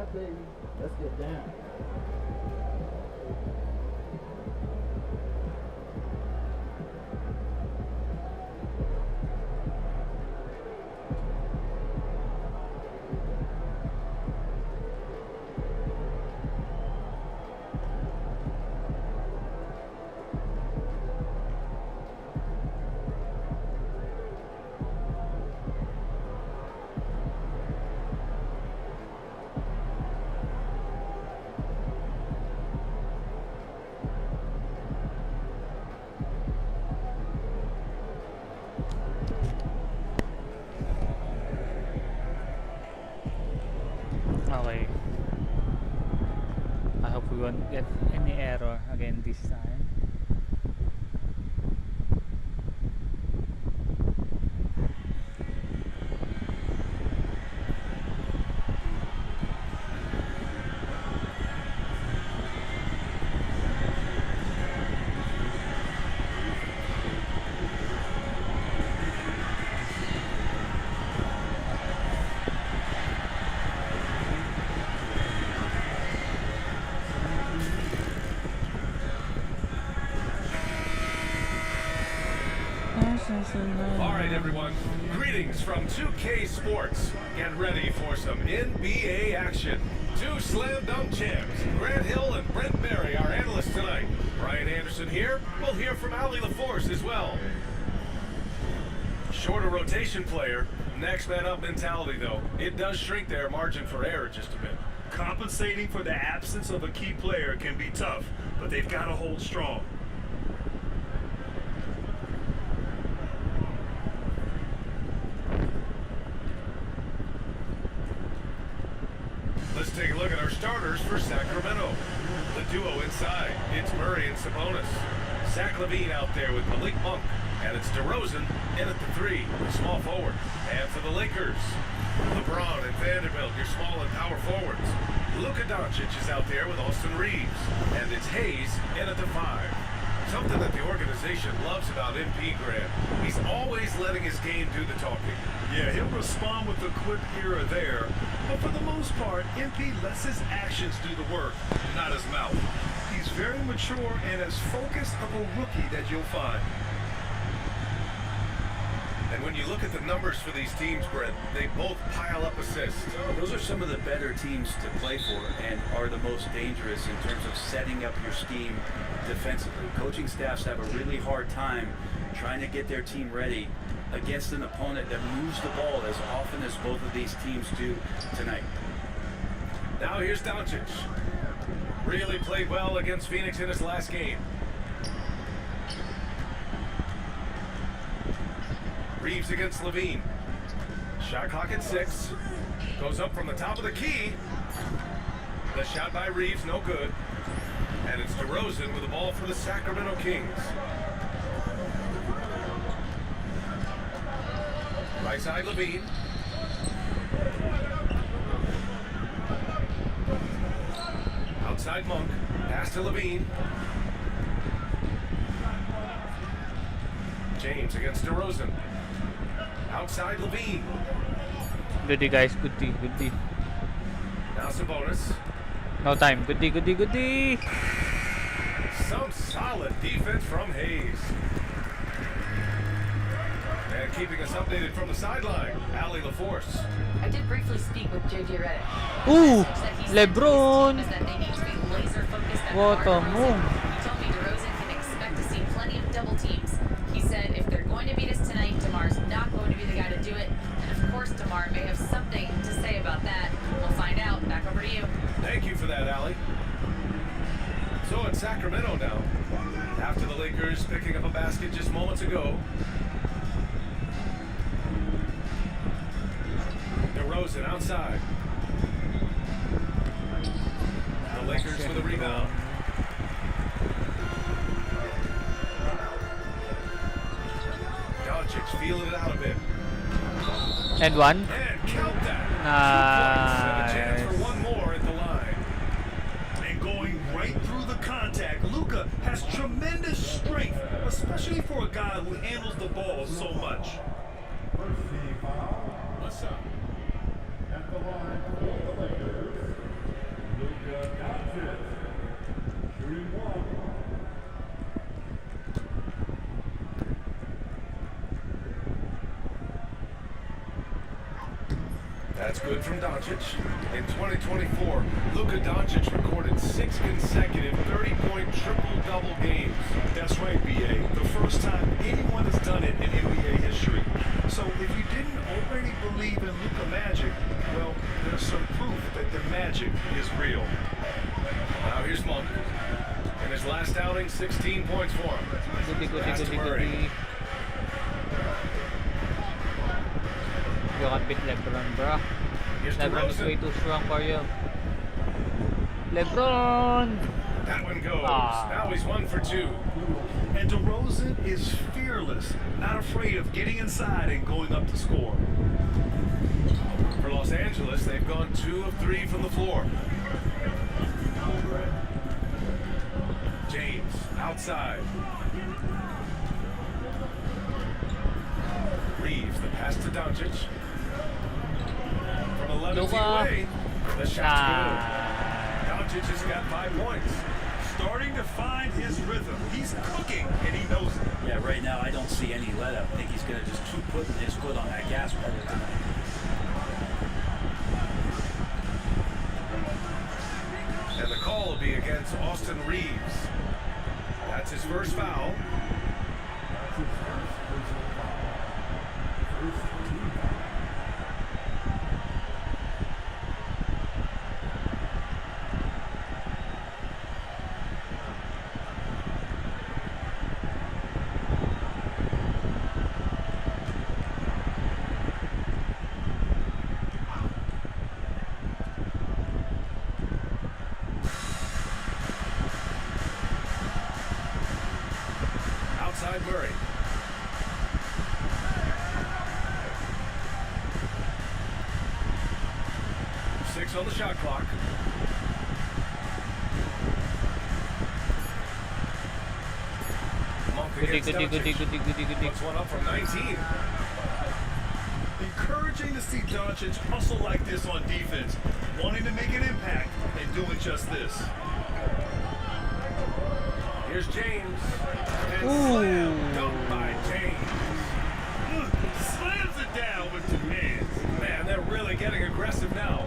shot, baby. Let's get down. Okay. I hope we won't get any error again this time. Alright everyone, greetings from 2K Sports. Get ready for some NBA action. Two slam dunk champs, Grant Hill and Brent Berry, our analysts tonight. Brian Anderson here. We'll hear from Ali LaForce as well. Shorter rotation player, next man up mentality though. It does shrink their margin for error just a bit. Compensating for the absence of a key player can be tough, but they've got to hold strong. Let's take a look at our starters for Sacramento. The duo inside, it's Murray and Sabonis. Zach LaVine out there with Malik Monk. And it's DeRozan in at the three, the small forward. And for the Lakers, LeBron and Vanderbilt, your small and power forwards. Luka Doncic is out there with Austin Reeves. And it's Hayes in at the five. Something that the organization loves about MP Grant. He's always letting his game do the talking. Yeah, he'll respond with a quick here or there, but for the most part, MP lets his actions do the work, not his mouth. He's very mature and as focused of a rookie that you'll find. And when you look at the numbers for these teams, Brent, they both pile up assists. Those are some of the better teams to play for and are the most dangerous in terms of setting up your scheme defensively. Coaching staffs have a really hard time trying to get their team ready against an opponent that moves the ball as often as both of these teams do tonight. Now here's Doncic. Really played well against Phoenix in his last game. Reeves against LaVine. Shot clock at 6. Goes up from the top of the key. The shot by Reeves, no good. And it's DeRozan with the ball for the Sacramento Kings. Right side, LaVine. Outside Monk. Pass to LaVine. James against DeRozan. Outside LaVine. Goodie guys, goodie, goodie. Now Sabonis. No time. Goodie, goodie, goodie. Some solid defense from Hayes. And keeping us updated from the sideline, Ali LaForce. I did briefly speak with JJ Redick. Ooh, That LeBron. is that they need to be laser focused at What guard a position. move. He told me DeRozan can expect to see plenty of double teams. He said if they're going to beat us tonight, DeMar's not going to be the guy to do it. And of course, DeMar may have something to say about that. We'll find out. Back over to you. Thank you for that, Ali. So in Sacramento now, after the Lakers picking up a basket just moments ago. DeRozan outside. The Lakers with a rebound. Doncic feeling it out a bit. And one. And count that. 2 points and a chance Nice. for one more at the line. And going right through the contact, Luka has tremendous strength, especially for a guy who handles the ball so much. What's up? At the line for the Lakers, That's good from Doncic. In 2024, Luka Doncic recorded 6 consecutive 30-point triple-double games. That's right, BA. The first time anyone has done it in NBA history. So if you didn't already believe in Luka Magic, well, there's some proof that the magic is real. Now here's Monk. In his last outing, 16 points for him. Pass to Murray. You can't beat LeBron, bro. Here's LeBron is way too strong for you. LeBron! That one goes. Ah. Now he's 1 for 2. And DeRozan is fearless, not afraid of getting inside and going up to score. For Los Angeles, they've gone 2 of 3 from the floor. James, outside. Reeves, the pass to Doncic. From 11 feet Luka. away, the shot's good. Nah. Doncic has got 5 points. Starting to find his rhythm. He's cooking, and he knows it. Yeah, right now I don't see any let up. I think he's going to just keep putting his foot on that gas pedal tonight. And the call will be against Austin Reeves. That's his first foul. Outside Murray. Six on the shot clock. Monk against Doncic. Puts one up from 19. Encouraging to see Doncic hustle like this on defense, wanting to make an impact and doing just this. Here's James. And slam dunk by James. Slams it down with two hands. Man, they're really getting aggressive now.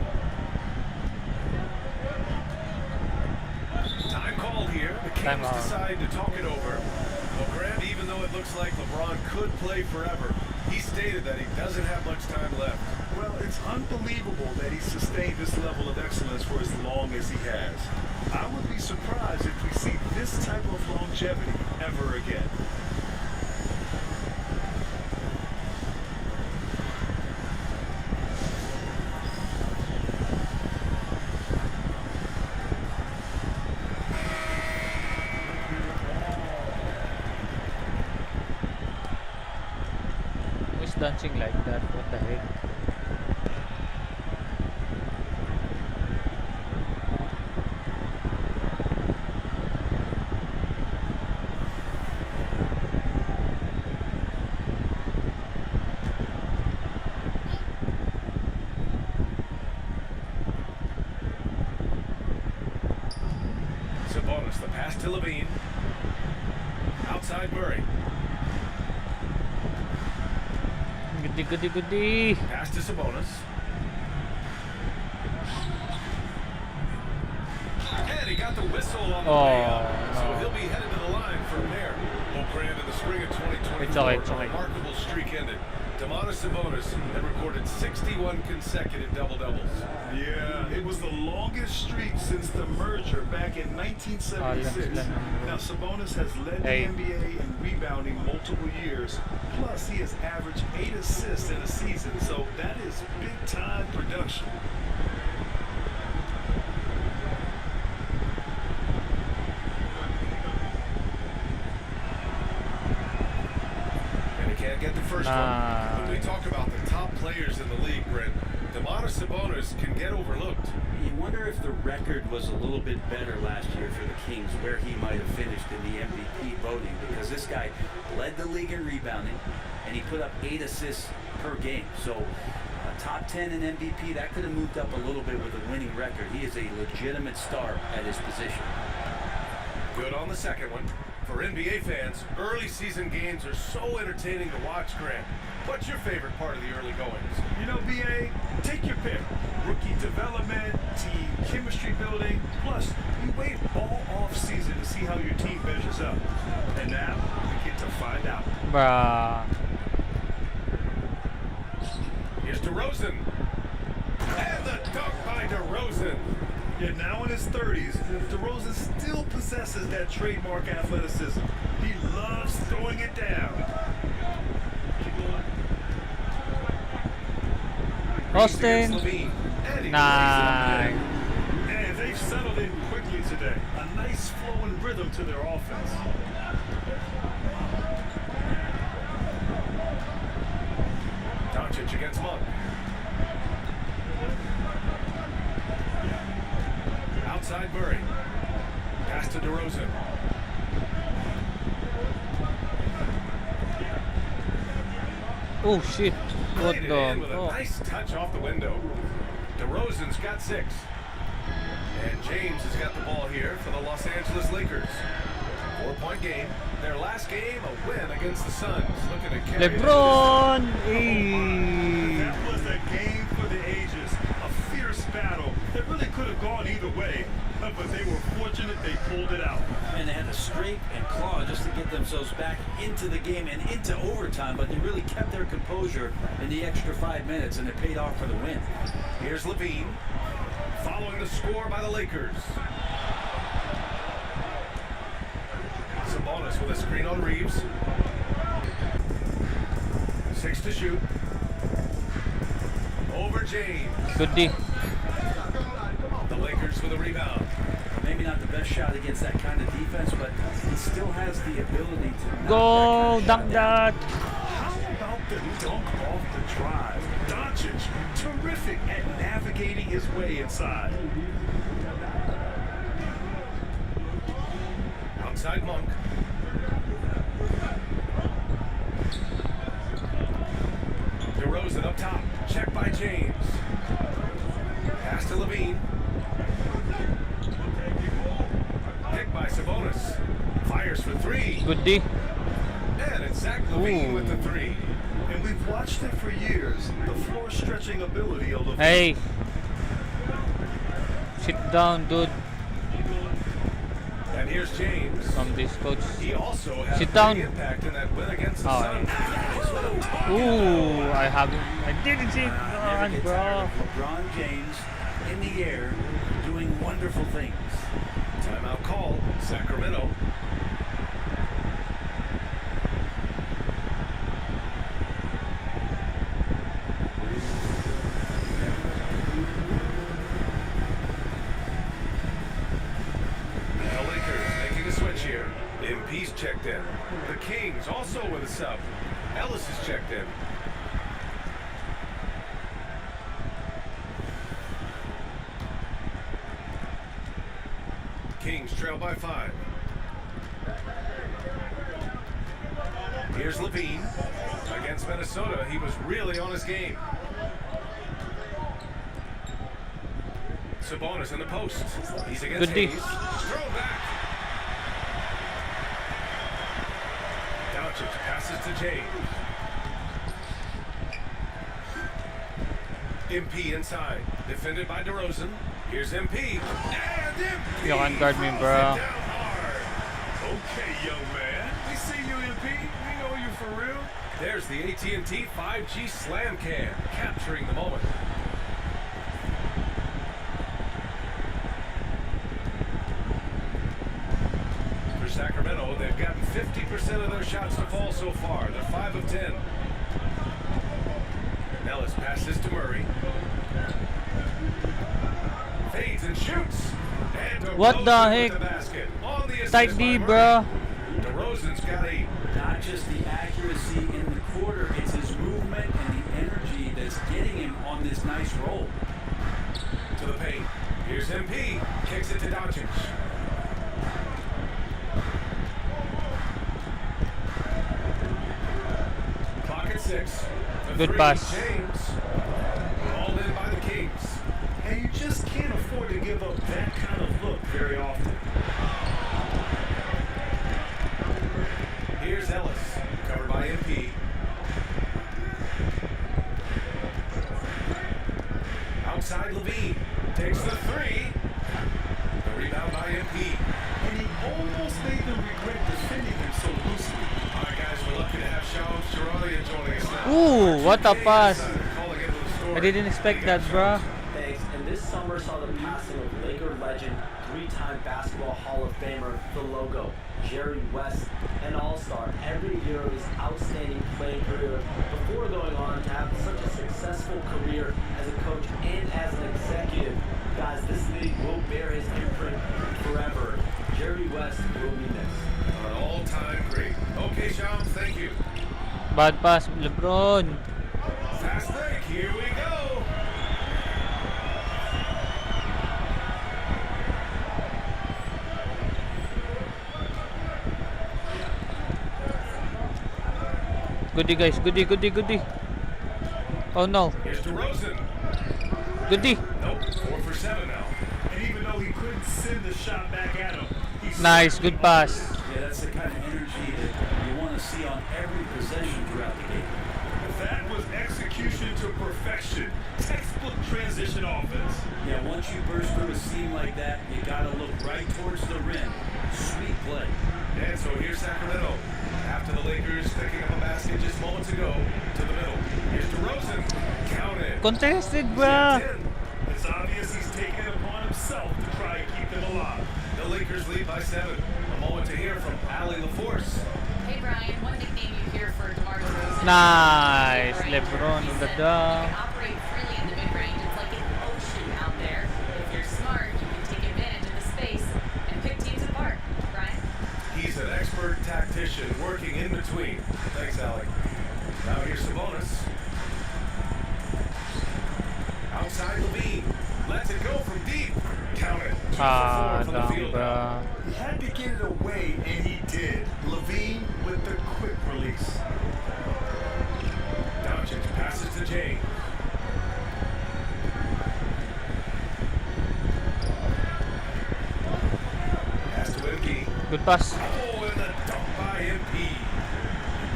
Time called here. The Kings Time out. decide to talk it over. Well, Grant, even though it looks like LeBron could play forever, he stated that he doesn't have much time left. Well, it's unbelievable that he sustained this level of excellence for as long as he has. I would be surprised if we see this type of longevity ever again. Who's dancing like that? What the heck? Sabonis, the pass to Levine. Outside Murray. Goody. Pass to Sabonis. And he got the whistle on the way up, so no. he'll be headed to the line from there. Well, Grant, in the spring of 2024, It's all right, a remarkable streak ended. Domantas Sabonis had recorded 61 consecutive double-doubles. Yeah, it was the longest streak since the merger back in 1976. Now, Sabonis has led the NBA in rebounding multiple years. Plus, he has averaged 8 assists in a season, so that is big-time production. And he can't get the first one. When we talk about the top players in the league, Brent, Domantas Sabonis can get overlooked. You wonder if the record was a little bit better last year for the Kings, where he might have finished in the MVP voting, because this guy led the league in rebounding, and he put up 8 assists per game. So top 10 in MVP, that could have moved up a little bit with a winning record. He is a legitimate star at his position. Good on the second one. For NBA fans, early season games are so entertaining to watch, Grant. What's your favorite part of the early goings? You know, BA, take your pick wait all off season to see how your team measures up. And now we get to find out. Bruh. Here's DeRozan. And the dunk by DeRozan. Yet now in his 30s, DeRozan still possesses that trademark athleticism. He loves throwing it down. Austin. Levine. And he Nice. And they've settled in quickly today. A nice flowing rhythm to their offense. Doncic against Monk. Outside Murray. Pass to DeRozan. Oh shit. What Laid it the? in with a Oh. nice touch off the window. DeRozan's got 6. And James has got the ball here for the Los Angeles Lakers. 4-point game. Their last game, a win against the Suns. Looking to carry LeBron. That was a game for the ages. A fierce battle that really could have gone either way. But they were fortunate they pulled it out. And they had to scrape and claw just to get themselves back into the game and into overtime, but they really kept their composure in the extra 5 minutes, and it paid off for the win. Here's Levine. Following the score by the Lakers. Sabonis with a screen on Reeves. 6 to shoot. Over James. Good D. The Lakers with a rebound. Maybe not the best shot against that kind of defense, but he still has the ability to Go, knock dunk that kind that. of shot down. How about the dunk off the drive? Doncic, terrific at navigating his way inside. Outside Monk. DeRozan up top. Checked by James. Pass to Levine. Picked by Sabonis. Fires for 3. Good D. And it's Zach Levine with the 3. And we've watched it for years. The floor stretching ability of the Hey. Sit down, dude. And here's James. From this coach. He also had Sit a down. big impact in that win against the Oh, Suns. Ooh, I didn't see it Never on, get tired bro. of LeBron James in the air doing wonderful things. Timeout called. Sacramento. The Lakers making a switch here. MP's checked in. The Kings also with a sub. Ellis is checked in. Kings trail by 5. Here's Levine. Against Minnesota, he was really on his game. Sabonis in the post. He's against Good D. Hayes. Throw back. Doncic passes to James. MP inside. Defended by DeRozan. Here's MP. And MP. You can't guard me, throws bro. it down hard. Okay, young man. We see you, MP. We know you for real. There's the AT&T 5G Slam Cam, capturing the moment. For Sacramento, they've gotten 50% of their shots to fall so far. They're 5 of 10. Ellis passes to Murray. Fades and shoots. And What the DeRozan heck? with the basket. On the assist Tight D, by bro. Murray. DeRozan's got 8. Not just the accuracy in the quarter, it's his movement and the energy that's getting him on this nice roll. To the paint. Here's MP. Kicks it to Doncic. Clock at 6. The Good 3, pass. James. All in by the Kings. And you just can't afford to give up that kind of look very often. Here's Ellis. Covered by MP. Outside Levine. Takes the 3. The Rebound by MP. And he almost made them regret defending him so loosely. All right, guys, we're lucky to have Shams Charania joining us now. Ooh, what a pass. Calling into the story. I didn't expect that, bro. Thanks. And this summer saw the passing of Laker legend, three-time basketball Hall of Famer, the logo, Jerry West, an all-star every year of his outstanding playing career before going on to have such a successful career as a coach and as an executive. Guys, this league will bear his imprint forever. Jerry West will be missed. An all-time great. Okay, Shams, thank you. Bad pass, LeBron. Fast break, here we go. Goodie, guys. Goodie, goodie, goodie. Oh no. Here's DeRozan. Goodie. Nope, 4 for 7 now. And even though he couldn't send the shot back at him, he Nice, good pass. Yeah, that's the kind of energy that you want to see on every possession throughout the game. That was execution to perfection. Textbook transition offense. Yeah, once you burst through a seam like that, you got to look right towards the rim. Sweet play. And so here's Sacramento. After the Lakers picking up a basket just moments ago to the middle. Here's DeRozan. Count it. Contested, bro. 10. It's obvious he's taken it upon himself to try and keep them alive. The Lakers lead by 7. A moment to hear from Allie LaForce. Hey Brian, one nickname you hear for DeMar DeRozan. Nice, Right. LeBron He with the said, dunk. "You can operate freely in the mid-range. It's like an ocean out there. If you're smart, you can take advantage of the space and pick teams apart." Brian? He's an expert tactician working in between. Thanks, Allie. Now here's Sabonis. Outside Levine. Lets it go from deep. Count it. 2 for 4 Ah, from the dunk, field. bro. He had to get it away, and he did. Levine with the quick release. Doncic passes to James. Pass to MP. Good pass. Oh, and the dunk by MP.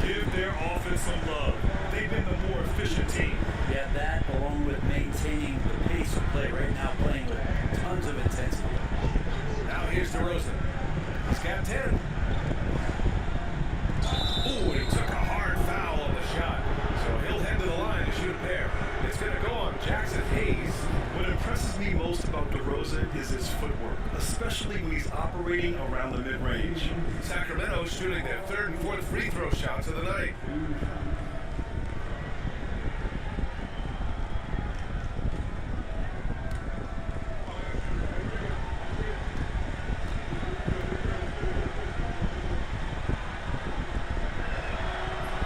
Give their offense some love. They've been the more efficient team. Yeah, that along with maintaining the pace of play right now, playing with tons of intensity. Now here's DeRozan. He's got 10. Ooh, and he took a hard foul on the shot. So he'll head to the line to shoot a pair. It's going to go on Jackson Hayes. What impresses me most about DeRozan is his footwork, especially when he's operating around the mid-range. Sacramento shooting their 3rd and 4th free throw shots of the night.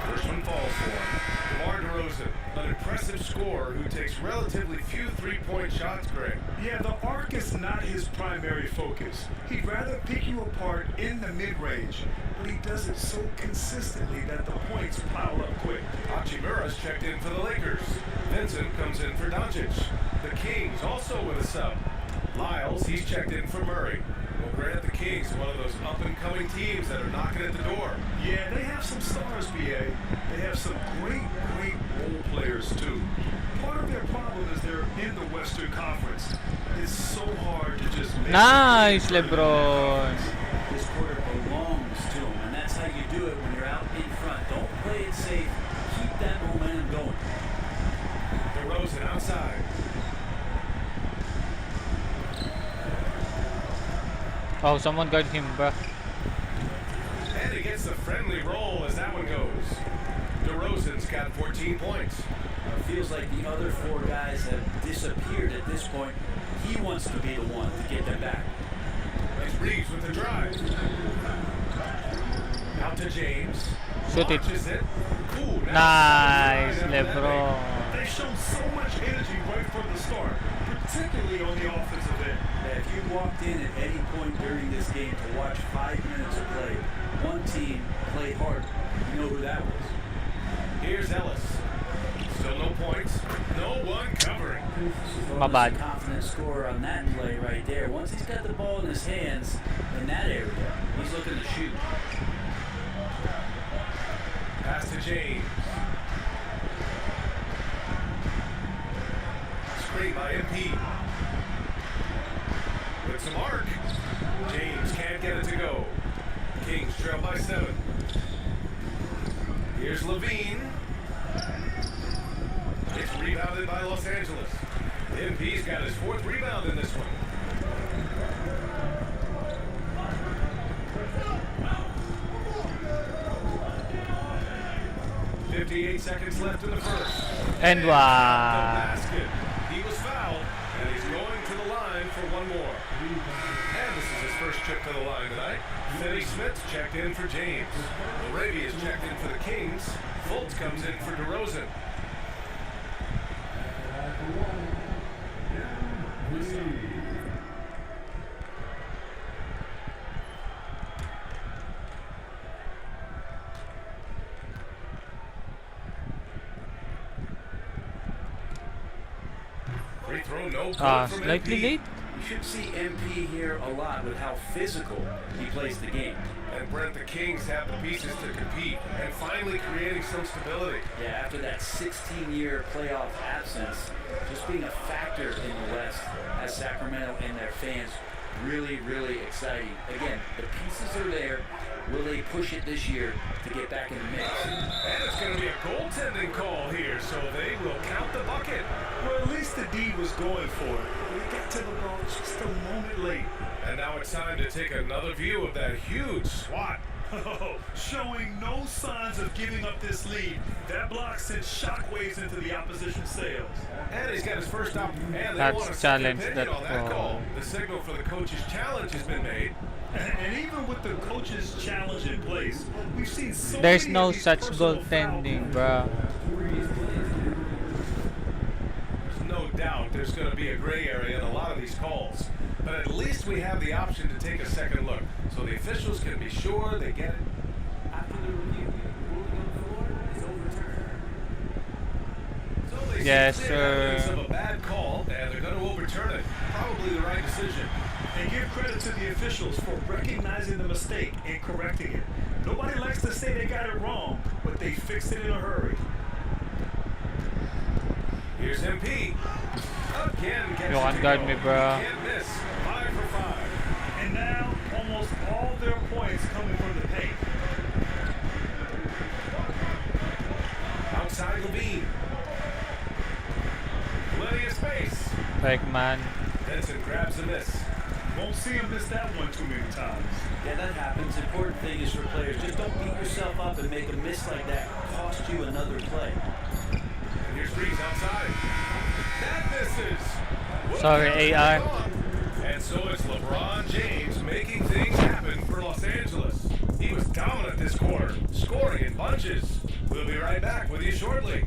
First one falls for him. DeMar DeRozan, an impressive scorer who takes relatively few three-point shots, Greg. Yeah, the arc is not his primary focus. He'd rather pick you apart in the mid-range, but he does it so consistently that the points pile up quick. Hachimura's checked in for the Lakers. Vincent comes in for Doncic. The Kings also with a sub. Lyles, he's checked in for Murray. Well, granted, the Kings are one of those up-and-coming teams that are knocking at the door. Yeah, they have some stars, BA. They have some great role players, too. Part of their problem is they're in the Western Conference. It's so hard to just make Nice, LeBron. This quarter belongs to him, and that's how you do it when you're out in front. Don't play it safe. Keep that momentum going. DeRozan outside. Oh, someone guard him, bro. And he gets a friendly roll as that one goes. DeRozan's got 14 points. It feels like the other 4 guys have disappeared at this point. He wants to be the one to get them back. It's Reeves with the drive. Out to James. Shoot it. Launches it. Ooh, Nice, inside after that LeBron. They show so much energy right from the start, particularly on the offensive end. If you walked in at any point during this game to watch 5 minutes of play, one team played hard. You know who that was. Here's Ellis. Still no points. No one covering. My bad. Confident scorer on that play right there. Once he's got the ball in his hands in that area, he's looking to shoot. Pass to James. Screen by MP. With with some arc. James can't get it to go. Kings trail by 7. Here's Levine. It's rebounded by Los Angeles. MP's got his 4th rebound in this one. 58 seconds left in the first. And The wow. basket. He was fouled, and he's going to the line for one more. And this is his first trip to the line tonight. Finney Smith checked in for James. Laravia's checked in for the Kings. Fultz comes in for DeRozan. Free throw, no good from Slightly MP. late. You should see MP here a lot with how physical he plays the game. And Brent, the Kings have the pieces to compete and finally creating some stability. Yeah, after that 16-year playoff absence, just being a factor in the West has Sacramento and their fans really, really exciting. Again, the pieces are there. Will they push it this year to get back in the mix? And it's going to be a goaltending call here, so they will count the bucket. Well, at least the D was going for it. We got to the ball just a moment late. And now it's time to take another view of that huge swat. Showing no signs of giving up this lead. That block sent shockwaves into the opposition sails. And he's got his first up. And they That's want a second challenge opinion that on that call. call. The signal for the coach's challenge has been made. And even with the coach's challenge in place, we've seen so There's many no of these such personal goaltending, foul bro. There's no doubt there's going to be a gray area in a lot of these calls. But at least we have the option to take a second look. So the officials can be sure they get it. After the review, the ruling on the floor is overturned. So they see Yes, clear evidence sir. of a bad call, and they're going to overturn it. Probably the right decision. And give credit to the officials for recognizing the mistake and correcting it. Nobody likes to say they got it wrong, but they fixed it in a hurry. Here's MP. Again, gets You it can't to guard go. me, bro. Can't miss. 5 for 5. And now, almost all their points coming from the paint. Outside Levine. Plenty of space. Like, man. Benson grabs a miss. Won't see him miss that one too many times. Yeah, that happens. Important thing is for players, just don't beat yourself up and make a miss like that cost you another play. And here's Reeves outside. That misses. Will Sorry, count it AI. on. And so it's LeBron James making things happen for Los Angeles. He was dominant this quarter, scoring in bunches. We'll be right back with you shortly.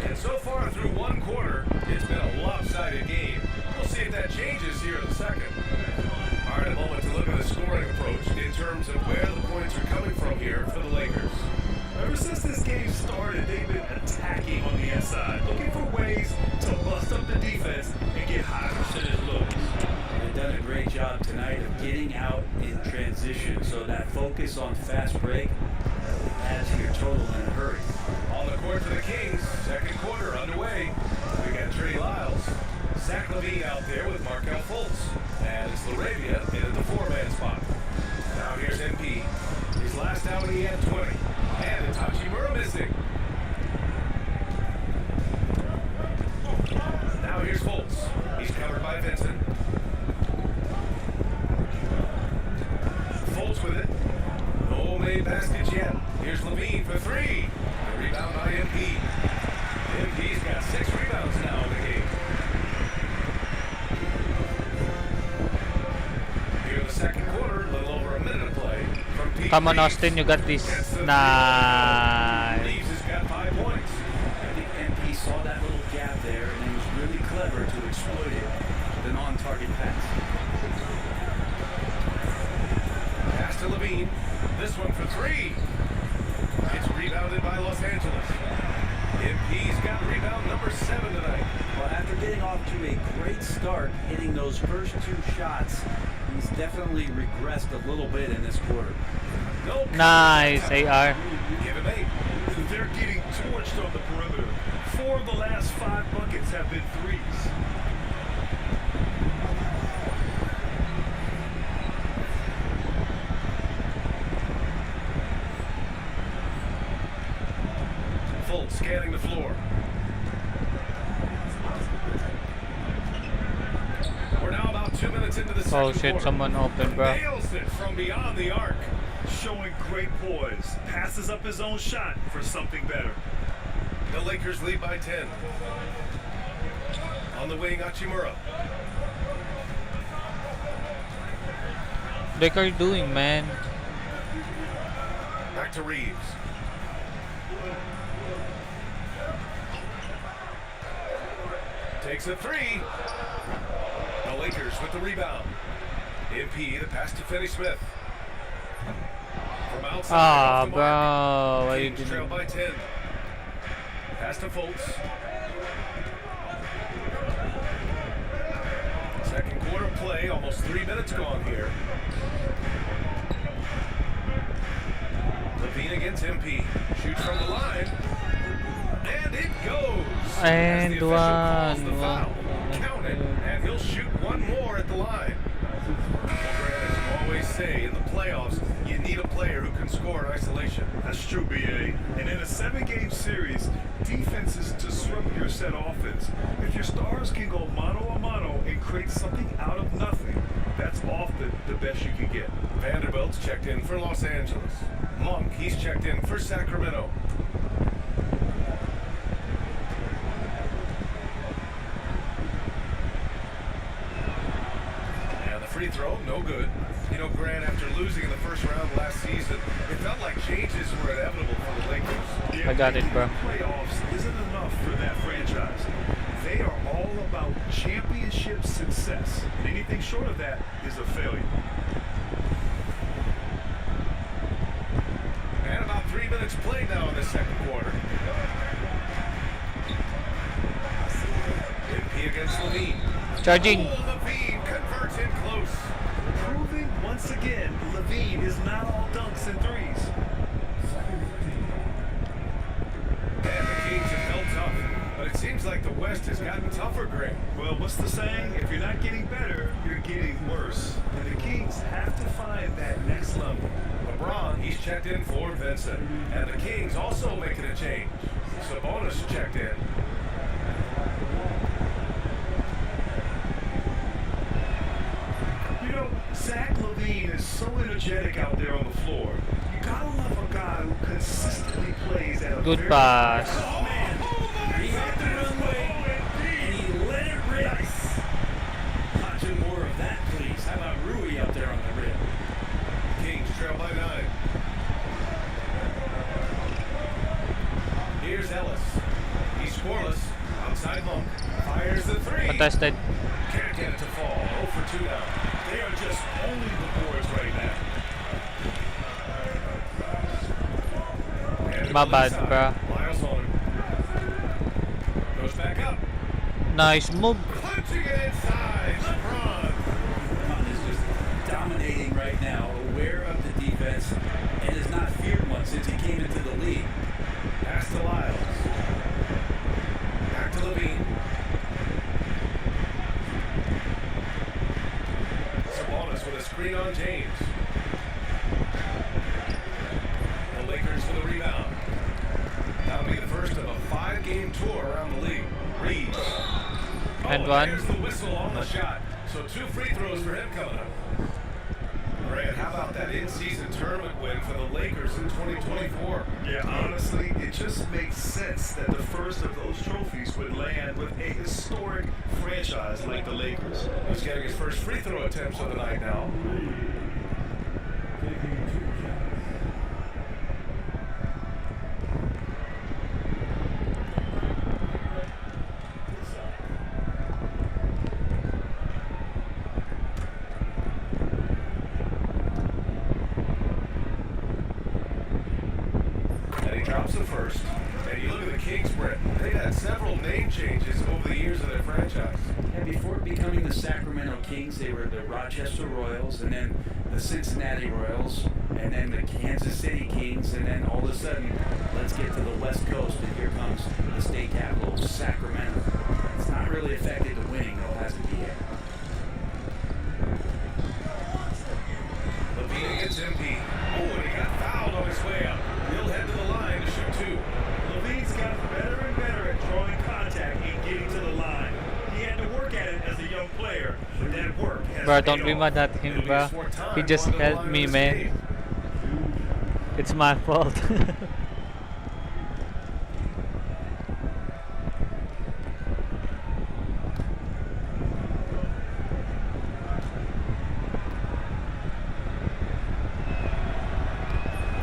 And so far through one quarter, it's been a lopsided game. We'll see if that changes here in a second. All right, a moment to look at the scoring approach in terms of where the points are coming from here for the Lakers. Ever since this game started, they've been attacking on the inside, looking for ways to bust up the defense and get high percentage looks. They've done a great job tonight of getting out in transition, so that focus on fast break adds to your total in a hurry. On the court for the Kings, second quarter underway. We got Trey Lyles, Zach LaVine out there with Markel Fultz, and it's Laravia in the 4-man spot. Now here's MP. His last outing he had 20, and Itachi Murray missing. Now here's Fultz. He's covered by Vincent. Fultz with it. No made baskets yet. Here's Levine for 3. The rebound by MP. MP's got 6 rebounds now in the game. Here in the second quarter, a little over a minute of play from Pete Come on, Reeves. Austin, you got this. Gets the field goal. Nice. Reeves has got 5 points. I think MP saw that little gap there, and he was really clever to exploit it with an on-target pass. start hitting those first two shots, he's definitely regressed a little bit in this quarter. No Nice, counter. AR. Give him 8. They're getting torched on the perimeter. 4 of the last 5 buckets have been threes. Fultz scanning the floor. We're now about 2 minutes into the second Oh shit, quarter. someone open, bro. Nails it from beyond the arc. Showing great poise. Passes up his own shot for something better. The Lakers lead by 10. On the wing, Hachimura. What are you doing, man? Back to Reeves. Takes a 3. The Lakers with the rebound. MP, the pass to Finney-Smith. From outside. Ah, off the bro. mark. Why you Kings trail didn't? by 10. Pass to Fultz. Second quarter play, almost 3 minutes gone here. Levine against MP. Shoots from the line. And it goes. As the And official calls the one. foul. Count it, and he'll shoot one more at the line. As you always say, in the playoffs, you need a player who can score in isolation. That's true, BA. And in a 7-game series, defense is disrupt your set offense. If your stars can go mano a mano and create something out of nothing, that's often the best you can get. Vanderbilt's checked in for Los Angeles. Monk, he's checked in for Sacramento. And the free throw, no good. You know, Grant, after losing in the first round last season, it felt like changes were inevitable for the Lakers. I got it, bro. Playoffs isn't enough for that franchise. They are all about championship success. And anything short of that is a failure. And about 3 minutes played now in the second quarter. MP against Levine. Charging. Oh, Levine converts in close. Proving once again, Levine is not all dunks and threes. And the Kings have held tough, but it seems like the West has gotten tougher, Greg. Well, what's the saying? If you're not getting better, you're getting worse. And the Kings have to find that next level. LeBron, he's checked in for Vincent. And the Kings also making a change. Sabonis checked in. You know, Zach LaVine is so energetic out there on the floor. You gotta love a guy who consistently plays at a Good very pass. Oh, man. He hit the runway and he let it rip. Watching more of that, please. How about Rui out there on the rip? Kings trail by 9. Here's Ellis. He's scoreless. Outside Monk. Fires the 3. Contested. Can't get it to fall. 0 for 2 now. They are just owning the boards right now. And My to the bad, side. bruh. Lyles on him. Goes back up. Nice move. Punching it inside. LeBron. LeBron is just dominating right now, aware of the defense, and has not feared one since he came into the league. Pass to Lyles. Back to Levine. Sabonis with a screen on James. The Lakers with a rebound. That'll be the first of a 5-game tour around the league. Reeves. And Oh, one. There's the whistle on the shot. So 2 free throws for him coming up. Grant, how about that in-season tournament win for the Lakers in 2024? Yeah, honestly, it just makes sense that the first of those trophies would land with a historic franchise like the Lakers. He's getting his first free throw attempts of the night now. And he drops the first. And you look at the Kings, Brett. They've had several name changes over the years of their franchise. Yeah, before becoming the Sacramento Kings, they were the Rochester Royals, and then the Cincinnati Royals, and then the Kansas City Kings, and then all of a sudden, let's get to the West Coast, and here comes the state capital, Sacramento. It's not really affected the winning, though, has it yet? Levine against MP. Oh, and he got fouled on his way up. He'll head to the line to shoot two. Levine's gotten better and better at drawing contact and getting to the line. He had to work at it as a young player, but that work has Bro, paid don't be off. mad at him, bro. He just helped me, man. It's my fault.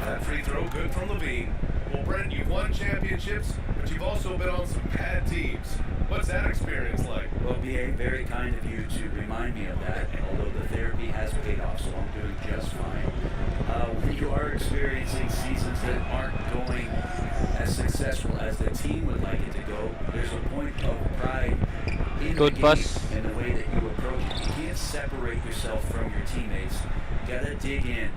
That free throw good from Levine. Well, Brent, you've won championships, but you've also been on some bad teams. What's that experience like? Well, BA, very kind of you to remind me of that, although the therapy has paid off, so I'm doing just fine. When you are experiencing seasons that aren't going as successful as the team would like it to go, there's a point of pride in Good the pass. game and the way that you approach it. You can't separate yourself from your teammates. You gotta dig in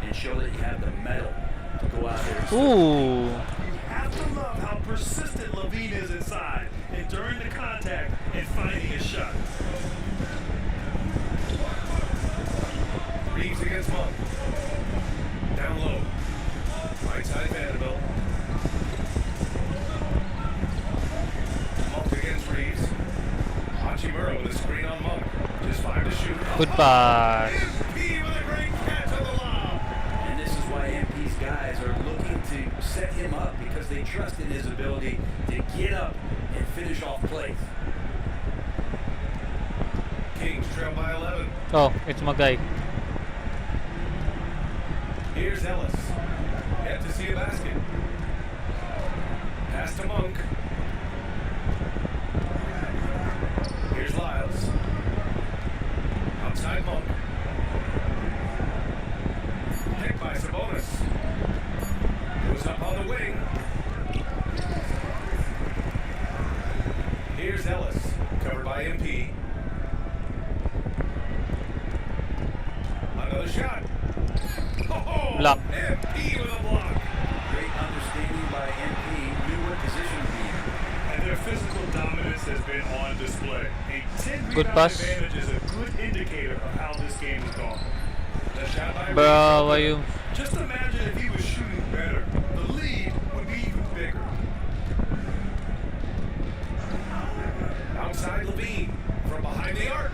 and show that you have the mettle to go out there and Ooh. You have to love how persistent Levine is inside, enduring the contact and finding his shot. Reeves against Monk. Down low. Right side Vanderbilt. Monk against Reeves. Hachimura with a screen on Monk. Just 5 to shoot. Good pass. MP with a great catch on the lob. And this is why MP's guys are looking to set him up because they trust in his ability to get up and finish off plays. Kings trail by 11. Oh, it's my guy. Here's Ellis. Yet to see a basket. Pass to Monk. Here's Lyles. Outside Monk. Picked by Sabonis. Goes up on the wing. Here's Ellis. Covered by MP. Another shot. Oh, Block. MP with a block. Great understanding by MP, knew what position to be in. And their physical dominance has been on display. A 10 Good rebound pass. advantage is a good indicator of how this game is gone. The shot by Bro, why you? Just imagine if he was shooting better. The lead would be even bigger. Outside Levine. From behind the arc.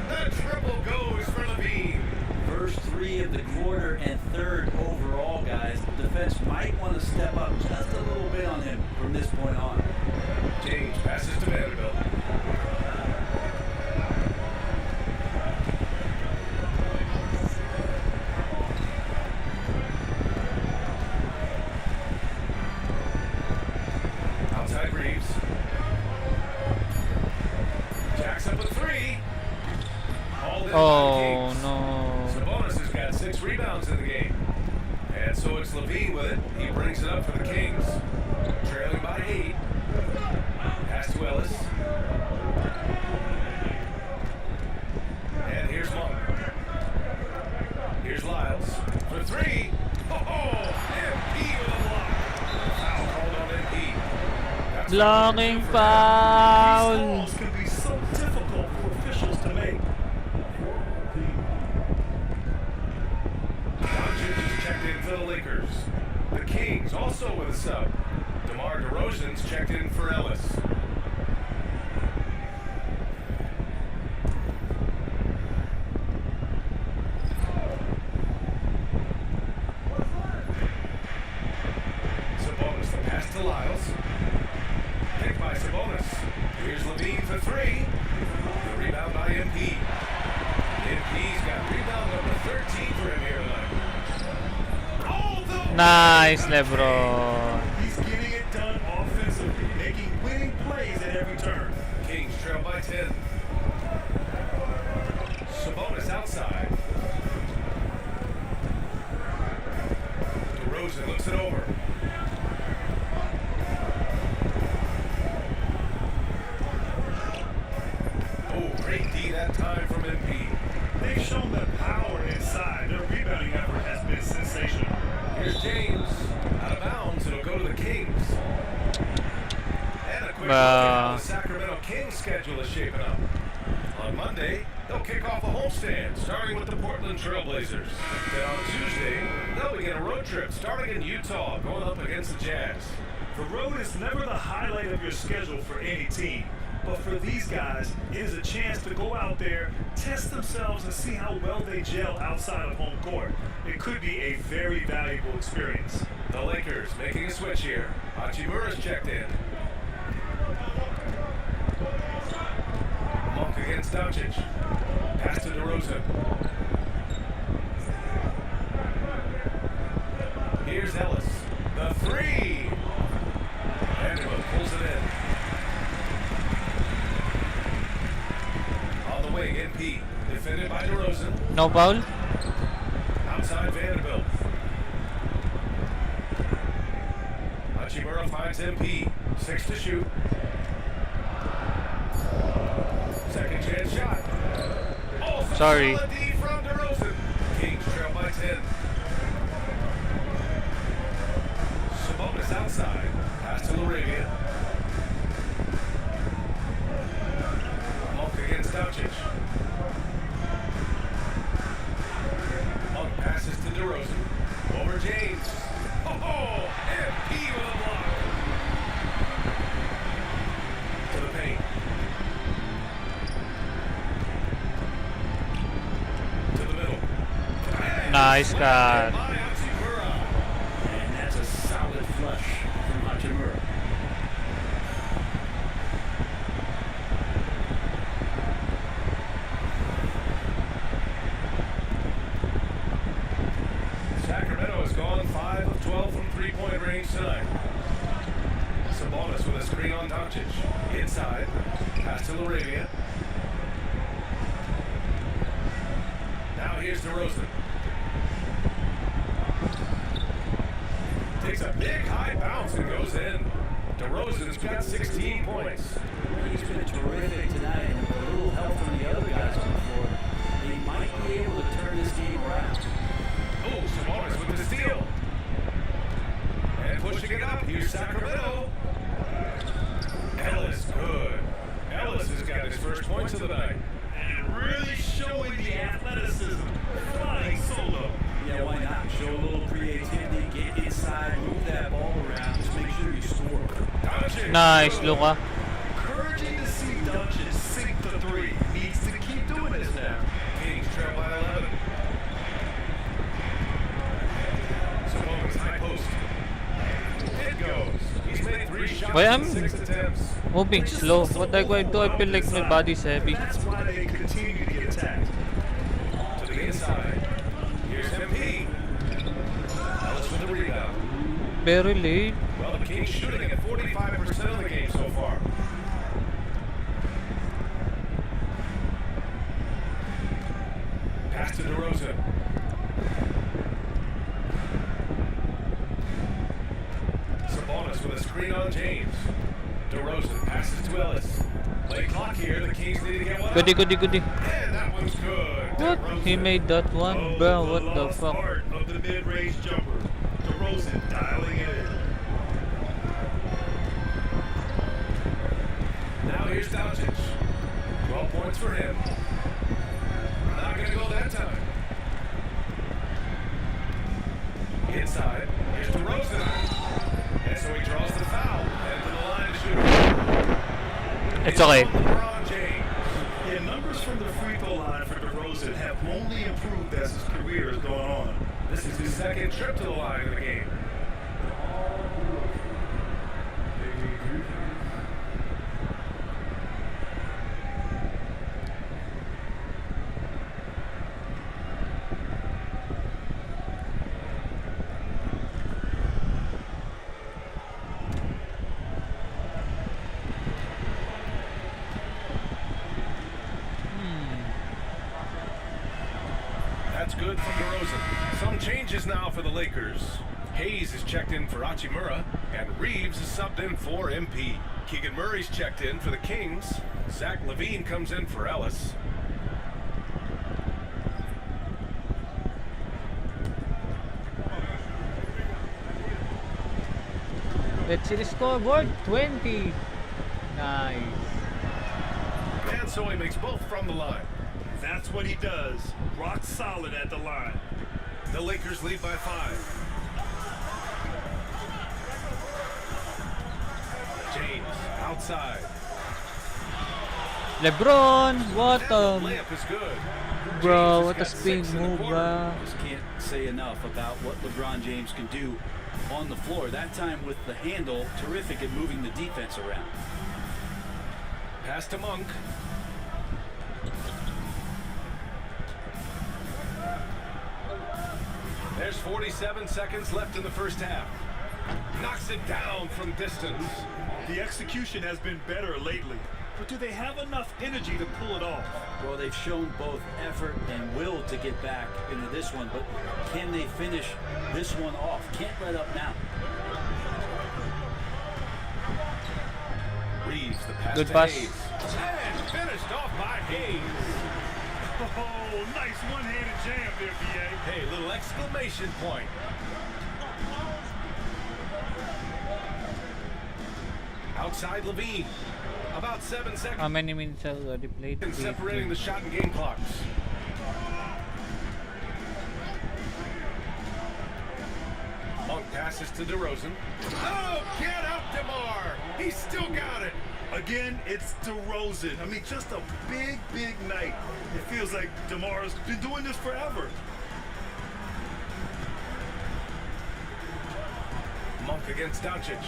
The triple goes for Levine. First 3 of the quarter and 3rd overall, guys. The defense might want to step up just a little bit on him from this point on. James passes to Vanderbilt. Outside Reeves. Jacks up a 3. All in by the Oh Kings. no. Sabonis has got 6 rebounds in the game. And so it's Levine with it. He brings it up for the Kings. Trailing by 8. Pass to Ellis. And here's Monk. Here's Lyles. For 3. Oh, MP with a block. Foul called on MP. That's Blocking These foul. calls can be so difficult for officials to make. Doncic is checked in for the Lakers. The Kings also with a sub. DeMar DeRozan's checked in for Ellis. Sabonis, the pass to Lyles. Picked by Sabonis. Here's Levine for 3. The rebound by MP. MP's got rebound number 13 for him here tonight. Although Nice, LeBron. He's getting it done offensively, making winning plays at every turn. Kings trail by 10. Sabonis outside. DeRozan looks it over. Oh, quick look at how the Sacramento Kings schedule is shaping up. On Monday, they'll kick off a homestand, starting with the Portland Trailblazers. Then on Tuesday, they'll begin a road trip, starting in Utah, going up against the Jazz. The road is never the highlight of your schedule for any team. But for these guys, it is a chance to go out there, test themselves, and see how well they gel outside of home court. It could be a very valuable experience. The Lakers making a switch here. Hachimura's checked in. Monk against Doncic. Pass to DeRozan. Here's Ellis. The three. Vanderbilt pulls it in. On the wing, NP. Defended by DeRozan. No foul? Outside Vanderbilt. Hachimura finds MP. 6 to shoot. Second chance shot. Oh, Sorry. solid D from DeRozan. Kings trail by 10. Sabonis outside. Pass to Laravia. Monk against Doncic. Monk passes to DeRozan. Over James. Oh, MP with a block. To the paint. To the middle. Nice cut. By Hachimura. And that's a solid flush from Hachimura. Sacramento has gone 5 of 12 from three-point range tonight. Sabonis with a screen on Doncic. Inside. Pass to Laravia. Now here's DeRozan. Takes a big high bounce and goes in. DeRozan's got 16 points. He's been terrific tonight, and with a little help from the other guys on the floor, they might be able to turn this game around. Oh, Sabonis with the steal. And pushing it up. Here's Sacramento. Ellis, good. Ellis has got his first points of the night. And really showing the athleticism. Flying solo. Yeah, why not? Show a little creativity, get inside, move that ball around, just make sure you score. Doncic. Nice, Luka. Encouraging to see Doncic sink the three. Needs to keep doing this now. Kings trail by 11. Sabonis high post. It goes. He's made 3 shots Why in I'm 6 attempts. moving slow. What I going to do? I feel like my body's heavy. That's why they continue to get attacked. To the inside. Here's MP. Ellis with the rebound. Very late. Well, the Kings shooting at 45% of the game so far. Pass to DeRozan. Sabonis with a screen on James. DeRozan passes to Ellis. Late clock here. The Kings need to get one. Goody, goody, goody. And that one's good. What? He DeRozan. made that one, bro. What the lost fuck? art of the mid-range jumper. DeRozan dialing it in. Now here's Doncic. 12 points for him. Not going to go that time. Inside. Here's DeRozan. And so he draws the foul. And to the line to shoot. It's okay. LeBron James. Yeah, numbers from the free throw line for DeRozan have only improved as his career has gone on. This is his second trip to the line in the game. That's good from DeRozan. Some changes now for the Lakers. Hayes is checked in for Hachimura, and Reeves is subbed in for MP. Keegan Murray's checked in for the Kings. Zach LaVine comes in for Ellis. Let's see the scoreboard. 20. Nice. And so he makes both from the line. That's what he does. Rock solid at the line. The Lakers lead by 5. James outside. LeBron, what And a the layup is good. bro, James what a has got spin 6 in the move, quarter. bro. Just can't say enough about what LeBron James can do on the floor. That time with the handle, terrific at moving the defense around. Pass to Monk. There's 47 seconds left in the first half. Knocks it down from distance. The execution has been better lately, but do they have enough energy to pull it off? Well, they've shown both effort and will to get back into this one, but can they finish this one off? Can't let up now. Reeves the pass Good to pass. Hayes. And finished off by Hayes. Oh, nice one-handed jam there, B.A. Hey, little exclamation point. Outside Levine. About 7 seconds. How many minutes have already played? And separating the shot and game clocks. Monk passes to DeRozan. Oh, get up, DeMar! He's still got it. Again, it's DeRozan. I mean, just a big, big night. It feels like DeMar's been doing this forever. Monk against Doncic.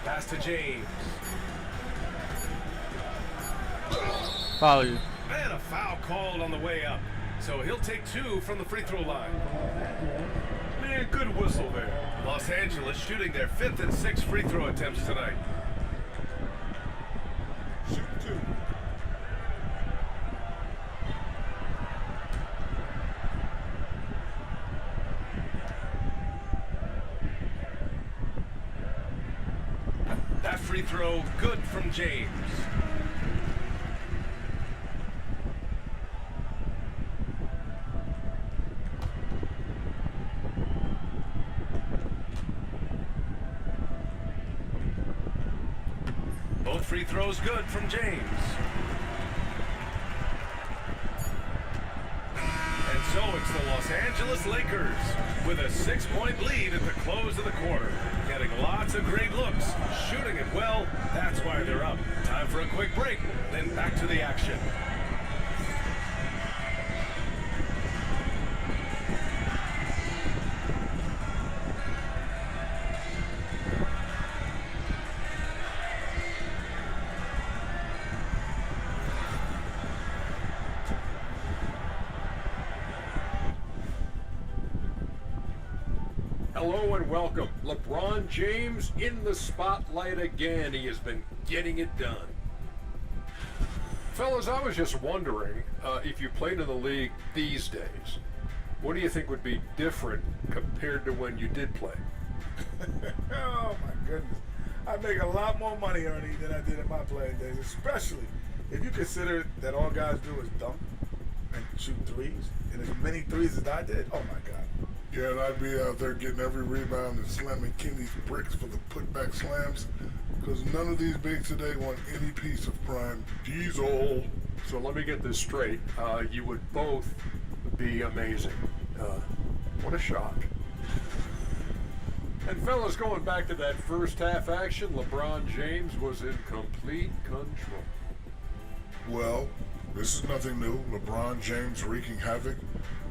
Pass to James. Foul. And a foul called on the way up. So he'll take 2 from the free throw line. Man, good whistle there. Los Angeles shooting their 5th and 6th free throw attempts tonight. Shoot 2. That free throw good from James. Both free throws good from James. And so it's the Los Angeles Lakers with a 6-point lead at the close of the quarter. Getting lots of great looks, shooting it well. That's why they're up. Time for a quick break, then back to the action. Hello and welcome. LeBron James in the spotlight again. He has been getting it done. Fellas, I was just wondering if you played in the league these days, what do you think would be different compared to when you did play? Oh my goodness. I make a lot more money, Ernie, than I did in my playing days, especially if you consider that all guys do is dunk and shoot threes, and as many threes as I did, oh my God. Yeah, and I'd be out there getting every rebound and slamming Kenny's bricks for the putback slams, because none of these bigs today want any piece of prime diesel. So let me get this straight. You would both be amazing. What a shock. And fellas, going back to that first half action, LeBron James was in complete control. Well, this is nothing new. LeBron James wreaking havoc.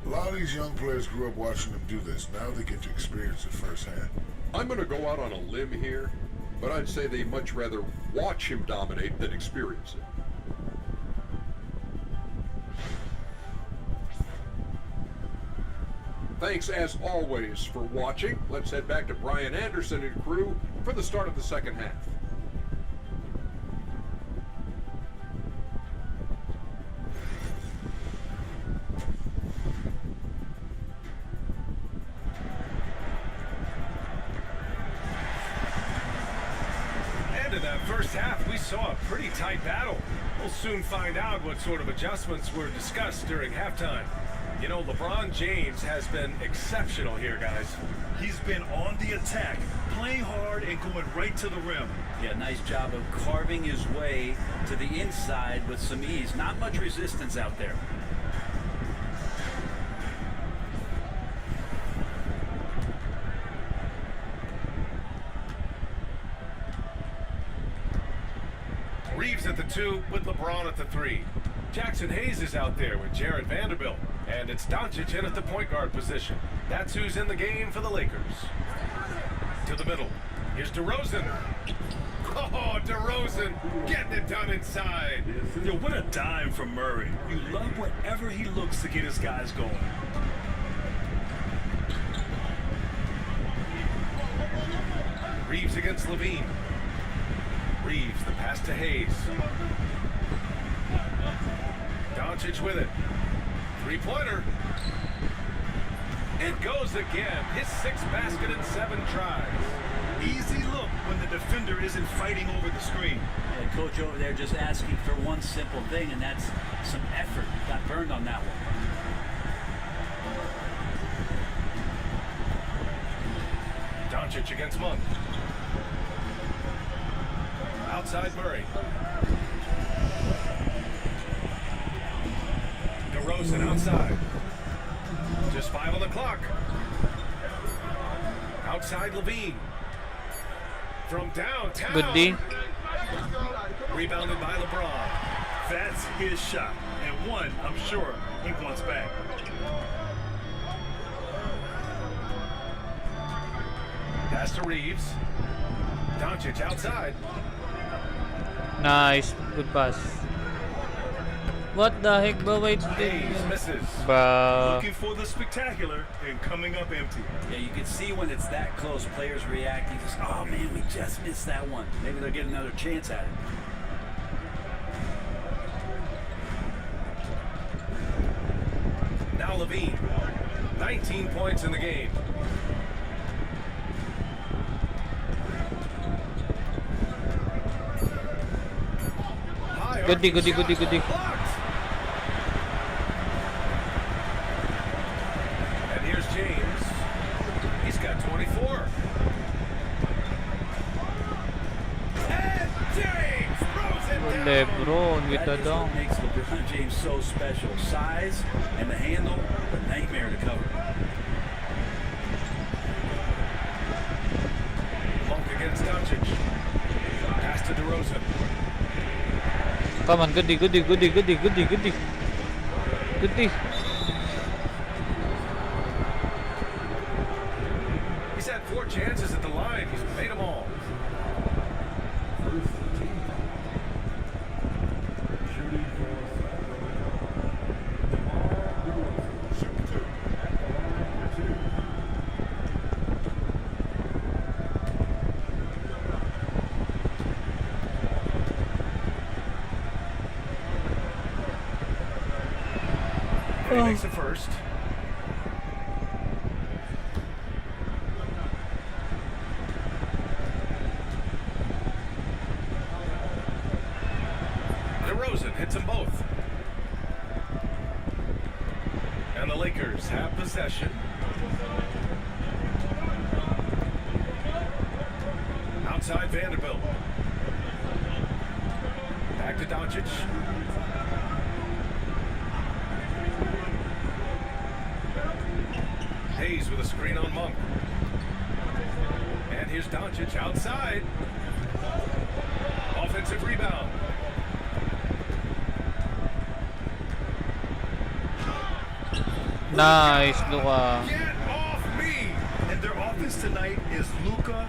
A lot of these young players grew up watching him do this. Now they get to experience it firsthand. I'm going to go out on a limb here, but I'd say they'd much rather watch him dominate than experience it. Thanks as always for watching. Let's head back to Brian Anderson and crew for the start of the second half. And in that first half, we saw a pretty tight battle. We'll soon find out what sort of adjustments were discussed during halftime. You know, LeBron James has been exceptional here, guys. He's been on the attack, playing hard and going right to the rim. Yeah, nice job of carving his way to the inside with some ease. Not much resistance out there. Reeves at the 2 with LeBron at the 3. Jackson Hayes is out there with Jared Vanderbilt. And it's Doncic in at the point guard position. That's who's in the game for the Lakers. To the middle. Here's DeRozan. Oh, DeRozan getting it done inside. Yo, what a dime from Murray. You love wherever he looks to get his guys going. Reeves against Levine. Reeves, the pass to Hayes. Doncic with it. Three-pointer. It goes again. His 6th basket in 7 tries. Easy look when the defender isn't fighting over the screen. And coach over there just asking for one simple thing, and that's some effort. Got burned on that one. Doncic against Monk. Outside Murray. DeRozan outside. Just 5 on the clock. Outside Levine. From downtown. Good D. Rebounded by LeBron. That's his shot. And one, I'm sure, he wants back. Pass to Reeves. Doncic outside. Nice. Good pass. What the heck, bro? Wait. Hayes misses. Bro. Looking for the spectacular and coming up empty. Yeah, you can see when it's that close, players reacting. Just, oh man, we just missed that one. Maybe they'll get another chance at it. Now Levine. 19 points in the game. Good D, good D, good D, good D. And here's James. He's got 24. And James throws it down. LeBron with the That is what dunk. makes LeBron James so special. Size and the handle, a nightmare to cover. Monk against Doncic. Pass to DeRozan. Come on, good D, good D, good D, good D, good D, good D. Good D. He's had 4 chances at the line. He's made them all. He makes it first. DeRozan hits them both. And the Lakers have possession. Outside Vanderbilt. Back to Doncic. Hayes with a screen on Monk. And here's Doncic outside. Offensive rebound. Nice, Luka. Get off me! And their offense tonight is Luka,